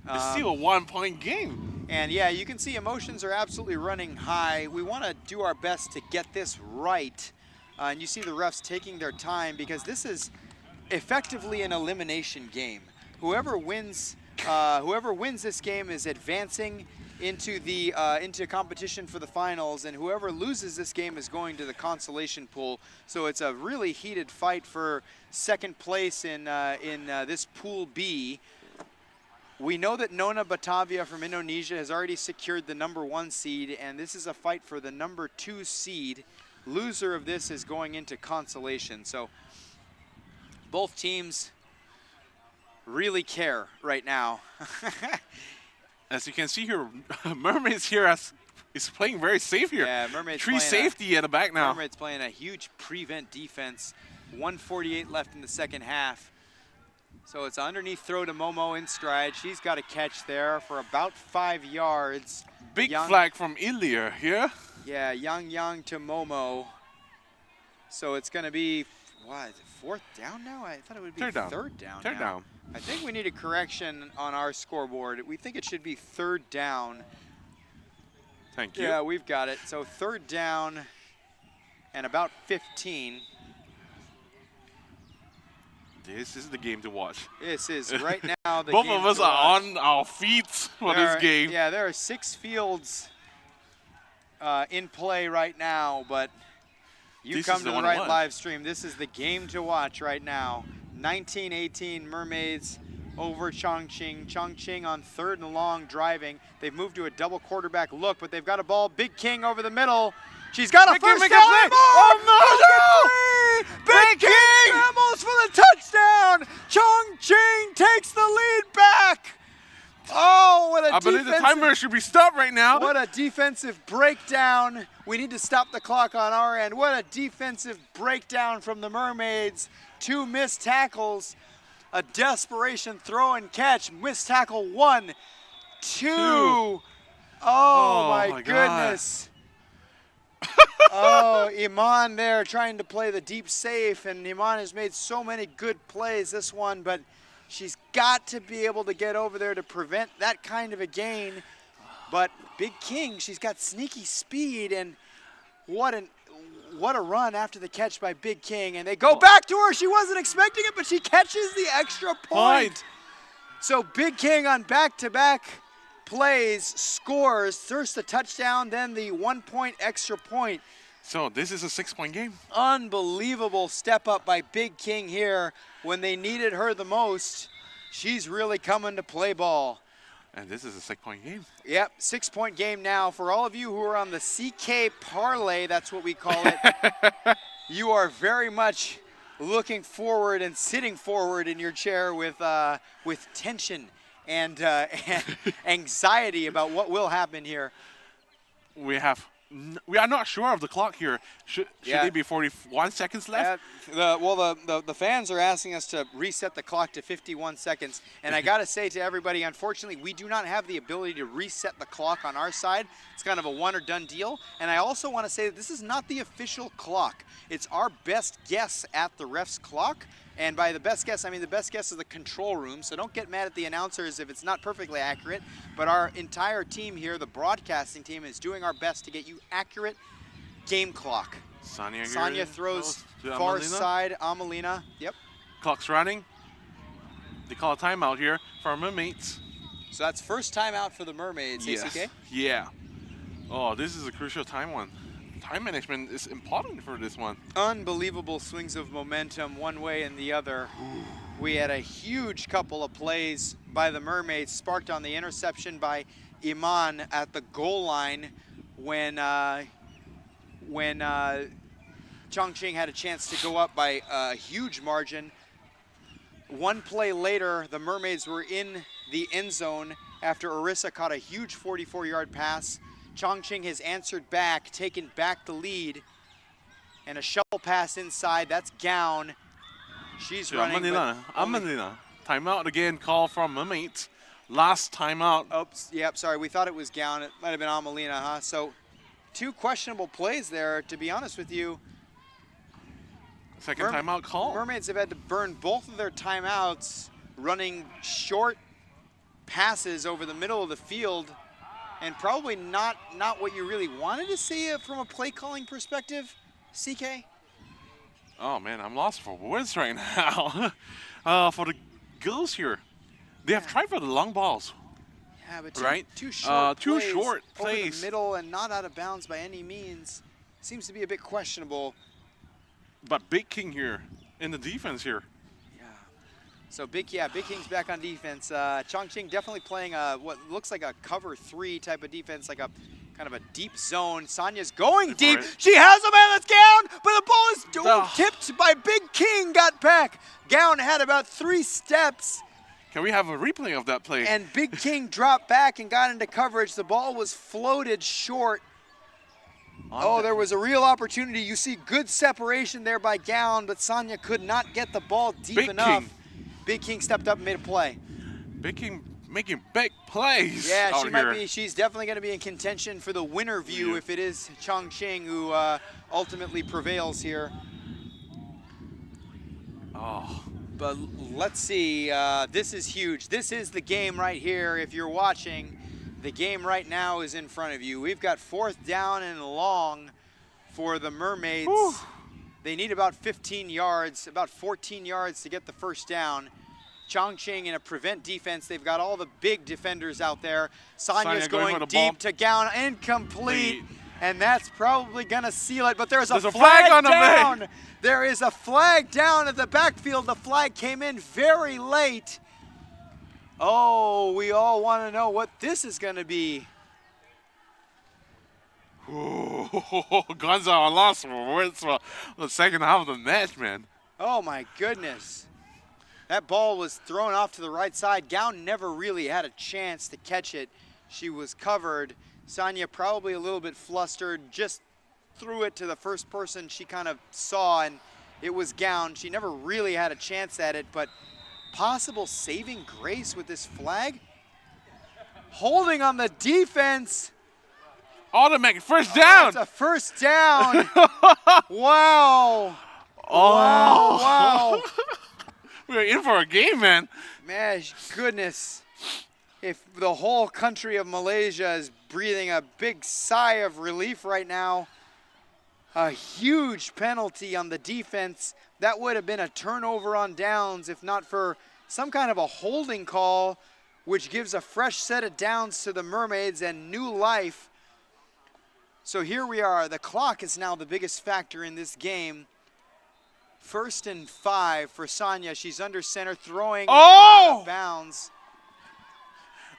It's still a 1-point game. And yeah, you can see emotions are absolutely running high. We want to do our best to get this right. And you see the refs taking their time because this is effectively an elimination game. Whoever wins this game is advancing into the into competition for the finals, and whoever loses this game is going to the consolation pool. So it's a really heated fight for second place in this Pool B. We know that Nona Batavia from Indonesia has already secured the #1 seed, and this is a fight for the #2 seed. Loser of this is going into consolation. So both teams really care right now. As you can see here, Mermaids here is playing very safe here. Yeah, Mermaids Tree safety at the back now. Mermaids playing a huge prevent defense. 1:48 left in the second half. So it's an underneath throw to Momo in stride. She's got a catch there for about 5 yards. Big flag from Ilir here. Yeah, Yang to Momo. So it's going to be, what, 4th down now? I thought it would be third down. Third down. I think we need a correction on our scoreboard. We think it should be 3rd down. Thank you. Yeah, we've got it. So 3rd down and about 15. This is the game to watch. This is right now the Both game of us to are watch. on our feet for this game. Yeah, there are 6 fields in play right now, but you come to the right live stream. This is the game to watch right now. 19-18 Mermaids over Chongqing. Chongqing on 3rd and long driving. They've moved to a double quarterback look, but they've got a ball. Big King over the middle. She's got a first down. Oh, no! Big King scrambles for the touchdown. Chongqing takes the lead back. Oh, what a I believe the timer should be stopped right now. What a defensive breakdown. We need to stop the clock on our end. What a defensive breakdown from the Mermaids. 2 missed tackles, a desperation throw and catch. Missed tackle 1, 2. Oh my goodness. Oh, Iman there trying to play the deep safe, and Iman has made so many good plays this one, but she's got to be able to get over there to prevent that kind of a gain. But Big King, she's got sneaky speed, and what a run after the catch by Big King. And they go back to her. She wasn't expecting it, but she catches the extra point. So Big King on back-to-back plays, scores, first the touchdown, then the 1 point extra point. So this is a 6-point game. Unbelievable step up by Big King here when they needed her the most. She's really coming to play ball. And this is a 6-point game. Yep, 6-point game now. For all of you who are on the CK parlay, that's what we call it, you are very much looking forward and sitting forward in your chair with tension and anxiety about what will happen here. We are not sure of the clock here. Should it be 41 seconds left? The fans are asking us to reset the clock to 51 seconds. And I got to say to everybody, unfortunately, we do not have the ability to reset the clock on our side. It's kind of a one or done deal. And I also want to say that this is not the official clock. It's our best guess at the ref's clock. And by the best guess, I mean the best guess is the control room, so don't get mad at the announcers if it's not perfectly accurate. But our entire team here, the broadcasting team, is doing our best to get you accurate game clock. Sonia throws far Amelina. side, Amelina. Yep. Clock's running. They call a timeout here for our Mermaids. So that's first timeout for the Mermaids, ACK? Yeah. Oh, this is a crucial time one. Time management is important for this one. Unbelievable swings of momentum one way and the other. We had a huge couple of plays by the Mermaids, sparked on the interception by Iman at the goal line when Chongqing had a chance to go up by a huge margin. One play later, the Mermaids were in the end zone after Arissa caught a huge 44-yard pass. Chongqing has answered back, taken back the lead, and a shovel pass inside. That's Gown. She's running. Amelina. Timeout again, call from Mermaids. Last timeout. Oops, yep, sorry, we thought it was Gown. It might have been Amelina, huh? So 2 questionable plays there, to be honest with you. Second timeout call. Mermaids have had to burn both of their timeouts running short passes over the middle of the field, and probably not what you really wanted to see from a play calling perspective, CK. Oh man, I'm lost for words right now. For the girls here, they have tried for the long balls. Yeah, but too short over plays the middle and not out of bounds by any means. Seems to be a bit questionable. But Big King here in the defense here. So Big King's back on defense. Chongqing definitely playing what looks like a cover 3 type of defense, like a kind of a deep zone. Sonia's going deep. She has a man that's Gown, but the ball is tipped by Big King, got back. Gown had about 3 steps. Can we have a replay of that play? And Big King dropped back and got into coverage. The ball was floated short. Oh, there was a real opportunity. You see good separation there by Gown, but Sonia could not get the ball deep enough. Big King stepped up and made a play. Big King making big plays. Yeah, out she might here. be. She's definitely going to be in contention for the winner view if it is Chongqing who ultimately prevails here. Oh. But let's see. This is huge. This is the game right here. If you're watching, the game right now is in front of you. We've got 4th down and long for the Mermaids. Whew. They need about 15 yards, about 14 yards to get the first down. Chongqing in a prevent defense. They've got all the big defenders out there. Sonia's going deep to Gown, incomplete. And that's probably going to seal it. But there's a flag on down. There is a flag down at the backfield. The flag came in very late. Oh, we all want to know what this is going to be. Guns are lost for words for the second half of the match, man. Oh my goodness. That ball was thrown off to the right side. Gown never really had a chance to catch it. She was covered. Sonia probably a little bit flustered, just threw it to the first person she kind of saw, and it was Gown. She never really had a chance at it, but possible saving grace with this flag. Holding on the defense. Automatic first down. It's a first down. Wow. Oh. Wow. We're in for a game, man. Man, goodness. If the whole country of Malaysia is breathing a big sigh of relief right now, a huge penalty on the defense. That would have been a turnover on downs if not for some kind of a holding call, which gives a fresh set of downs to the Mermaids and new life. So here we are. The clock is now the biggest factor in this game. 1st and 5 for Sonia. She's under center, throwing out of bounds.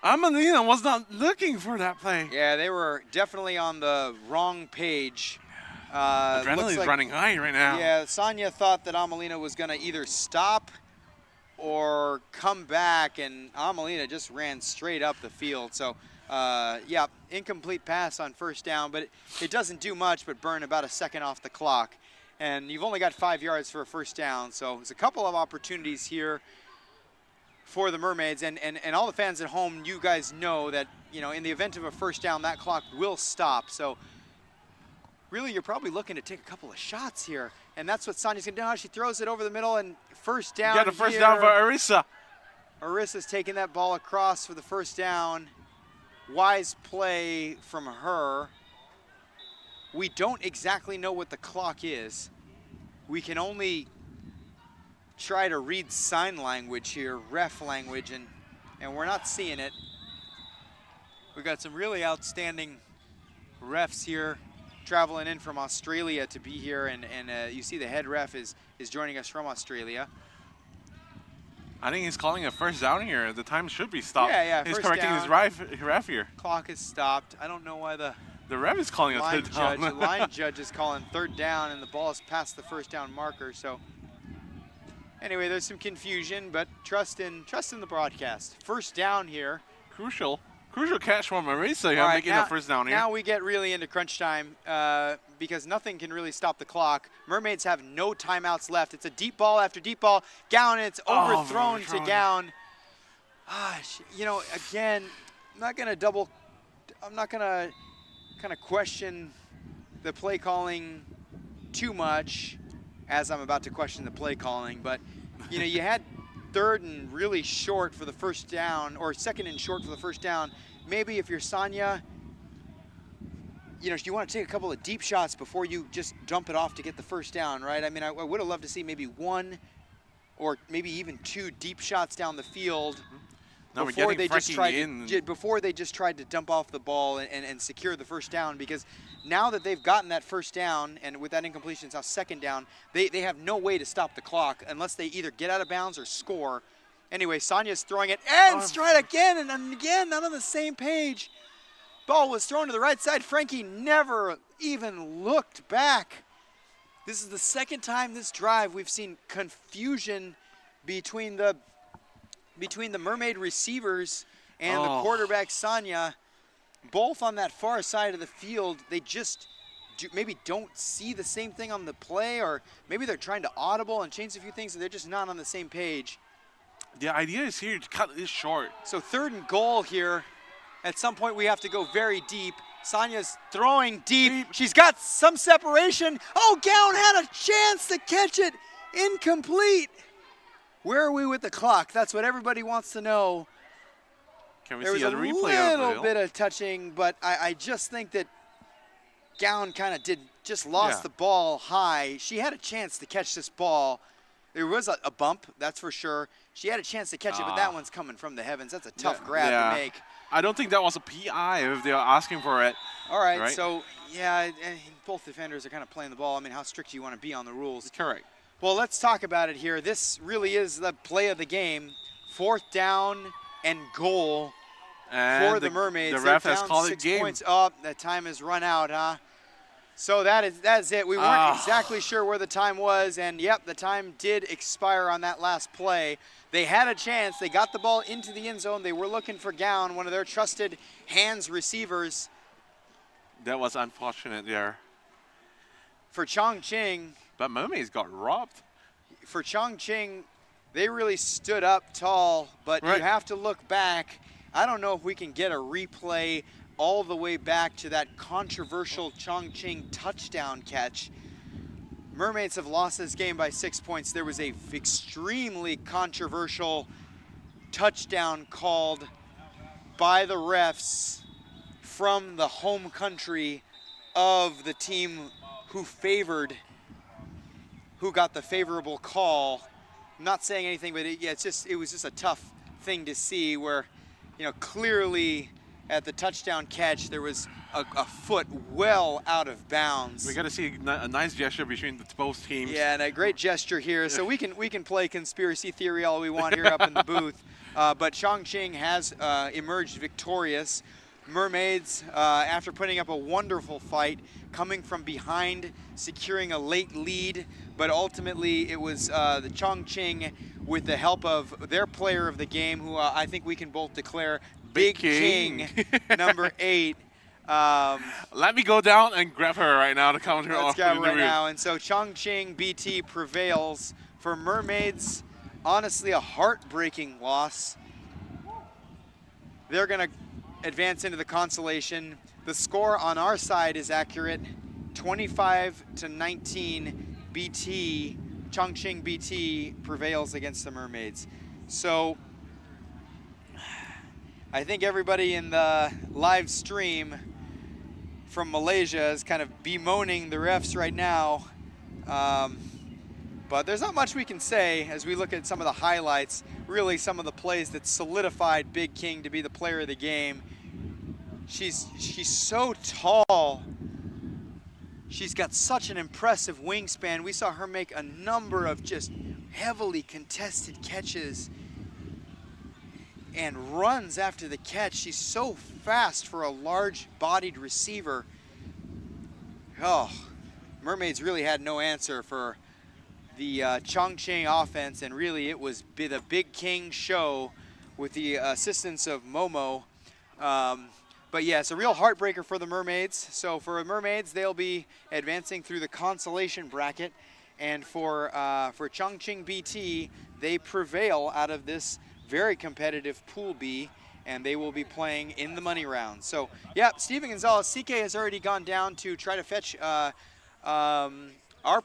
Amelina was not looking for that play. Yeah, they were definitely on the wrong page. Adrenaline's running high right now. Yeah, Sonia thought that Amelina was going to either stop or come back, and Amelina just ran straight up the field. So, yeah, incomplete pass on first down, but it doesn't do much but burn about a second off the clock. And you've only got 5 yards for a first down, so there's a couple of opportunities here for the Mermaids. And all the fans at home, you guys know that, you know, in the event of a first down, that clock will stop. So really, you're probably looking to take a couple of shots here. And that's what Sonia's going to do. She throws it over the middle and first down. You got a first down for Arissa. Arissa's taking that ball across for the first down. Wise play from her. We don't exactly know what the clock is. We can only try to read sign language here, ref language, and we're not seeing it. We've got some really outstanding refs here traveling in from Australia to be here, and you see the head ref is joining us from Australia. I think he's calling a first down here. The time should be stopped. Yeah, he's first correcting down. his ref here. Clock is stopped. I don't know why the ref is calling a third down. The line judge is calling third down, and the ball is past the first down marker. So anyway, there's some confusion, but trust in the broadcast. First down here. Crucial catch from Marisa here, All right, making a first down here. Now we get really into crunch time because nothing can really stop the clock. Mermaids have no timeouts left. It's a deep ball after deep ball. Gown, and it's overthrown to Gown. You know, again, I'm not going to kind of question the play calling too much, as I'm about to question the play calling, but you know, you had 3rd and really short for the first down, or 2nd and short for the first down. Maybe if you're Sonia, you know, you want to take a couple of deep shots before you just dump it off to get the first down, right? I mean, I would have loved to see maybe 1 or maybe even 2 deep shots down the field. Now Before they just tried to dump off the ball and secure the first down, because now that they've gotten that first down, and with that incompletion, it's now 2nd down, they have no way to stop the clock unless they either get out of bounds or score. Anyway, Sonia's throwing it, and straight again, and again, not on the same page. Ball was thrown to the right side. Frankie never even looked back. This is the 2nd time this drive we've seen confusion between the Mermaid receivers and the quarterback, Sonia, both on that far side of the field. They just maybe don't see the same thing on the play, or maybe they're trying to audible and change a few things, and they're just not on the same page. The idea is here to cut this short. So 3rd and goal here. At some point, we have to go very deep. Sonia's throwing deep. She's got some separation. Oh, Gown had a chance to catch it. Incomplete. Where are we with the clock? That's what everybody wants to know. Can we there see was a a replay little bit of touching, but I just think that Gown kind of lost the ball high. She had a chance to catch this ball. There was a bump, that's for sure. She had a chance to catch it, but that one's coming from the heavens. That's a tough grab to make. I don't think that was a PI if they're asking for it. All right, so, yeah, and both defenders are kind of playing the ball. I mean, how strict do you want to be on the rules? Correct. Well, let's talk about it here. This really is the play of the game. 4th down and goal for the Mermaids. The ref has called it 6 game. points up. The time has run out, huh? So that's it. We weren't exactly sure where the time was, and yep, the time did expire on that last play. They had a chance. They got the ball into the end zone. They were looking for Gown, one of their trusted hands receivers. That was unfortunate there. For Chongqing. But Mermaids got robbed. For Chongqing, they really stood up tall, but you have to look back. I don't know if we can get a replay all the way back to that controversial Chongqing touchdown catch. Mermaids have lost this game by 6 points. There was a extremely controversial touchdown called by the refs from the home country of the team who got the favorable call. I'm not saying anything, but it was just a tough thing to see where, clearly at the touchdown catch there was a foot well out of bounds. We got to see a nice gesture between both teams. Yeah, and a great gesture here. So we can play conspiracy theory all we want here up in the booth, but Chongqing has emerged victorious. Mermaids, after putting up a wonderful fight, coming from behind, securing a late lead, but ultimately it was the Chongqing, with the help of their player of the game, who I think we can both declare Big King, number 8. Let me go down and grab her right now to come to her Let's off grab the her right interview. now. And so Chongqing BT prevails. For Mermaids, honestly, a heartbreaking loss. They're going to advance into the consolation. The score on our side is accurate, 25-19. BT, Chongqing BT prevails against the Mermaids. So I think everybody in the live stream from Malaysia is kind of bemoaning the refs right now. But there's not much we can say as we look at some of the highlights, really some of the plays that solidified Big King to be the player of the game. She's so tall. She's got such an impressive wingspan. We saw her make a number of just heavily contested catches and runs after the catch. She's so fast for a large-bodied receiver. Oh, Mermaids really had no answer for the Chongqing offense, and really it was the Big King show with the assistance of Momo. But yeah, it's a real heartbreaker for the Mermaids. So for Mermaids, they'll be advancing through the consolation bracket. And for Chongqing BT, they prevail out of this very competitive Pool B, and they will be playing in the money round. So yeah, Steven Gonzalez, CK has already gone down to try to fetch our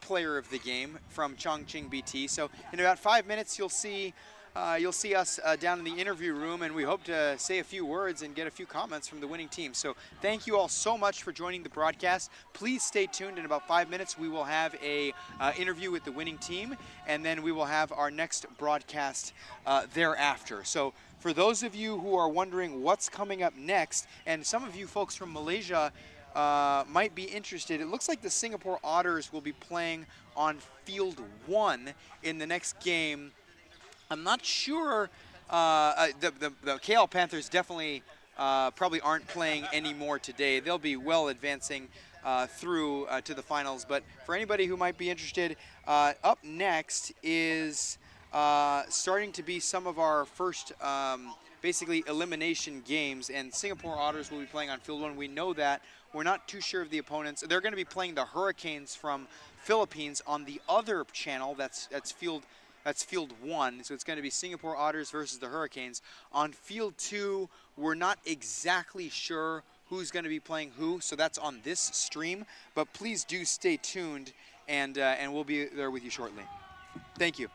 player of the game from Chongqing BT. So in about 5 minutes, you'll see us down in the interview room, and we hope to say a few words and get a few comments from the winning team. So thank you all so much for joining the broadcast. Please stay tuned. In about 5 minutes, we will have a interview with the winning team, and then we will have our next broadcast thereafter. So for those of you who are wondering what's coming up next, and some of you folks from Malaysia might be interested, it looks like the Singapore Otters will be playing on Field 1 in the next game. I'm not sure, the KL Panthers definitely probably aren't playing anymore today. They'll be well advancing through to the finals. But for anybody who might be interested, up next is starting to be some of our first basically elimination games, and Singapore Otters will be playing on Field 1. We know that. We're not too sure of the opponents. They're going to be playing the Hurricanes from Philippines on the other channel. That's Field 1, so it's going to be Singapore Otters versus the Hurricanes. On Field 2, we're not exactly sure who's going to be playing who, so that's on this stream. But please do stay tuned, and we'll be there with you shortly. Thank you.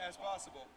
As possible.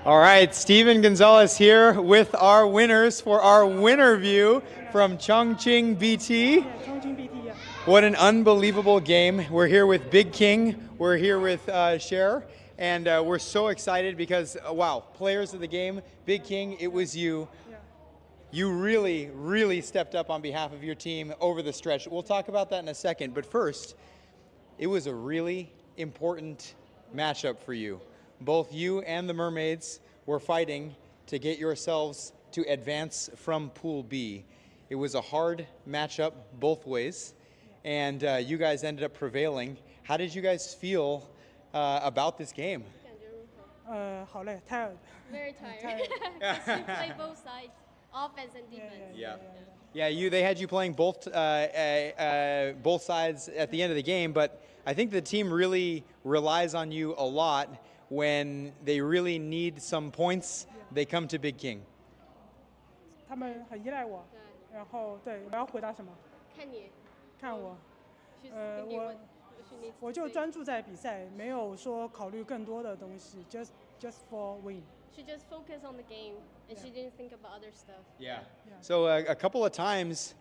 All right, Steven Gonzalez here with our winners for our winner view from Chongqing BT. What an unbelievable game. We're here with Big King. We're here with Cher. And we're so excited because, wow, players of the game, Big King, it was you. You really, really stepped up on behalf of your team over the stretch. We'll talk about that in a second. But first, it was a really important matchup for you. Both you and the Mermaids were fighting to get yourselves to advance from Pool B. It was a hard matchup both ways, and you guys ended up prevailing. How did you guys feel about this game? 好累, tired. Very tired. Because you play both sides, offense and defense. Yeah, they had you playing both sides at the end of the game, but I think the team really relies on you a lot. When they really need some points, they come to Big King. 他们很依赖我，然后对我要回答什么？看你，看我，我就专注在比赛，没有说考虑更多的东西，just for win. She just focused on the game and she didn't think about other stuff. Yeah. So a couple of times,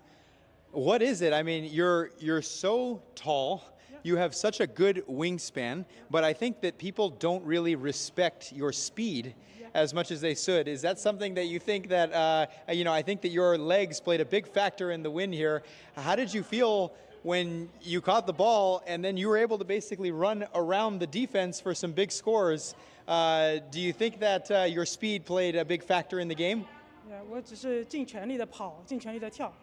what is it? I mean, you're so tall. You have such a good wingspan, but I think that people don't really respect your speed as much as they should. Is that something that you think that, I think that your legs played a big factor in the win here. How did you feel when you caught the ball and then you were able to basically run around the defense for some big scores? Do you think that your speed played a big factor in the game? 我只是尽全力的跑，尽全力的跳。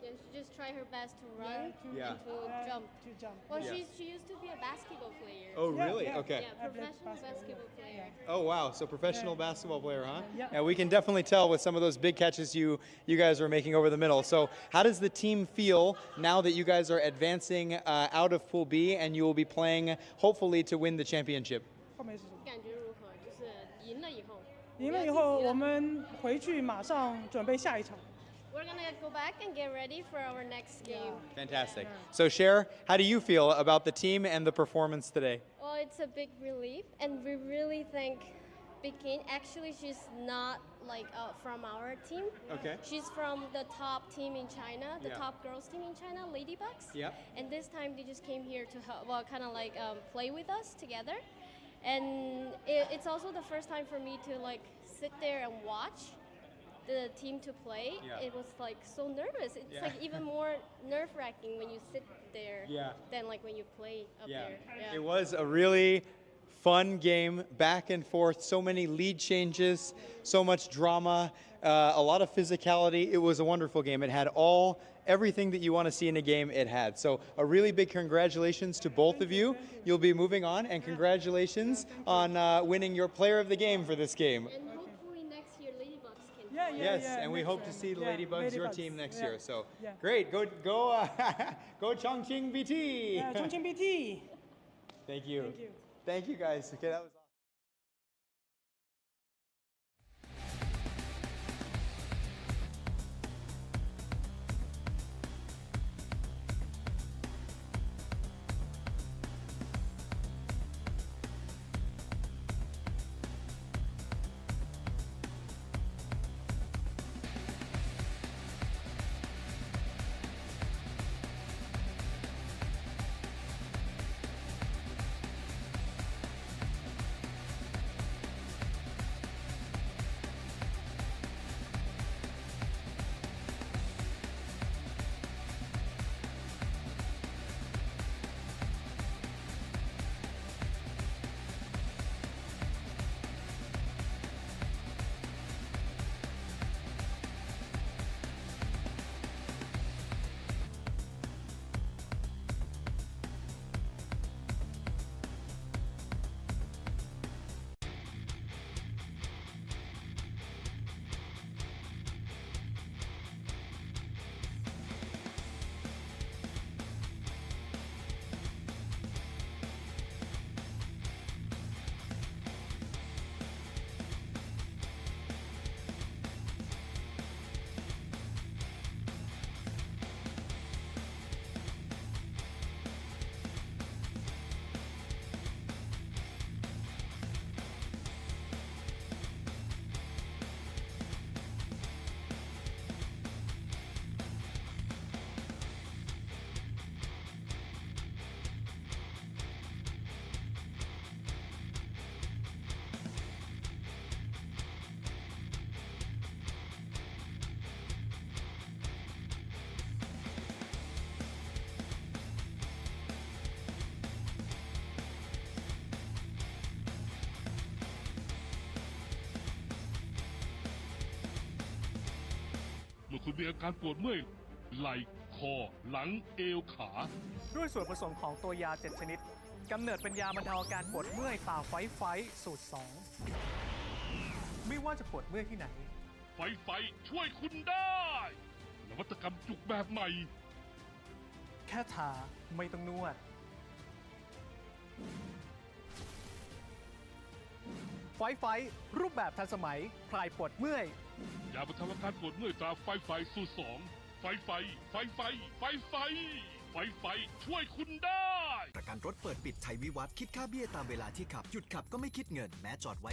Yeah, she just tried her best to run and to jump. Well, she used to be a basketball player. Oh, really? Okay. Yeah, professional basketball player. Oh, wow. So professional basketball player, huh? Yeah, we can definitely tell with some of those big catches you guys were making over the middle. So how does the team feel now that you guys are advancing out of Pool B and you will be playing, hopefully, to win the championship? 感觉如何？就是赢了以后。赢了以后，我们回去马上准备下一场。 We're gonna go back and get ready for our next game. Fantastic. So Cher, how do you feel about the team and the performance today? Well, it's a big relief, and we really thank Big King. Actually, she's not like from our team. Okay. She's from the top team in China, the top girls team in China, Ladybugs. Yeah. And this time they just came here to help, well, kind of like play with us together. And it's also the first time for me to like sit there and watch the team to play. It was like so nervous. It's like even more nerve-wracking when you sit there than like when you play up there. Yeah. It was a really fun game, back and forth, so many lead changes, so much drama, a lot of physicality. It was a wonderful game. It had everything that you want to see in a game, it had. So a really big congratulations to both of you. You'll be moving on, and congratulations on winning your player of the game for this game. And hopefully next year Ladybugs can. Yes, and we hope to see the Ladybugs, your team, next year. So great, go Chongqing BT. Yeah, Chongqing BT. Thank you. Thank you, guys. Okay, that was. คุณมีอาการปวดเมื่อยไหล่คอหลังเอวขา ด้วยส่วนผสมของตัวยา 7 ชนิดกำเนิดเป็นยาบรรเทาอาการปวดเมื่อยฝ่าไฟสูตร 2 ไม่ว่าจะปวดเมื่อยที่ไหน ไฟช่วยคุณได้นวัตกรรมจุกแบบใหม่ แค่ทาไม่ต้องนวด ไฟรูปแบบทันสมัยคลายปวดเมื่อย ยาบรรเทาอาการปวดเมื่อยตราไฟสูตร 2 ไฟช่วยคุณได้ ประกันรถเปิดปิดไทยวิวัฒน์คิดค่าเบี้ยตามเวลาที่ขับหยุดขับก็ไม่คิดเงินแม้จอดไว้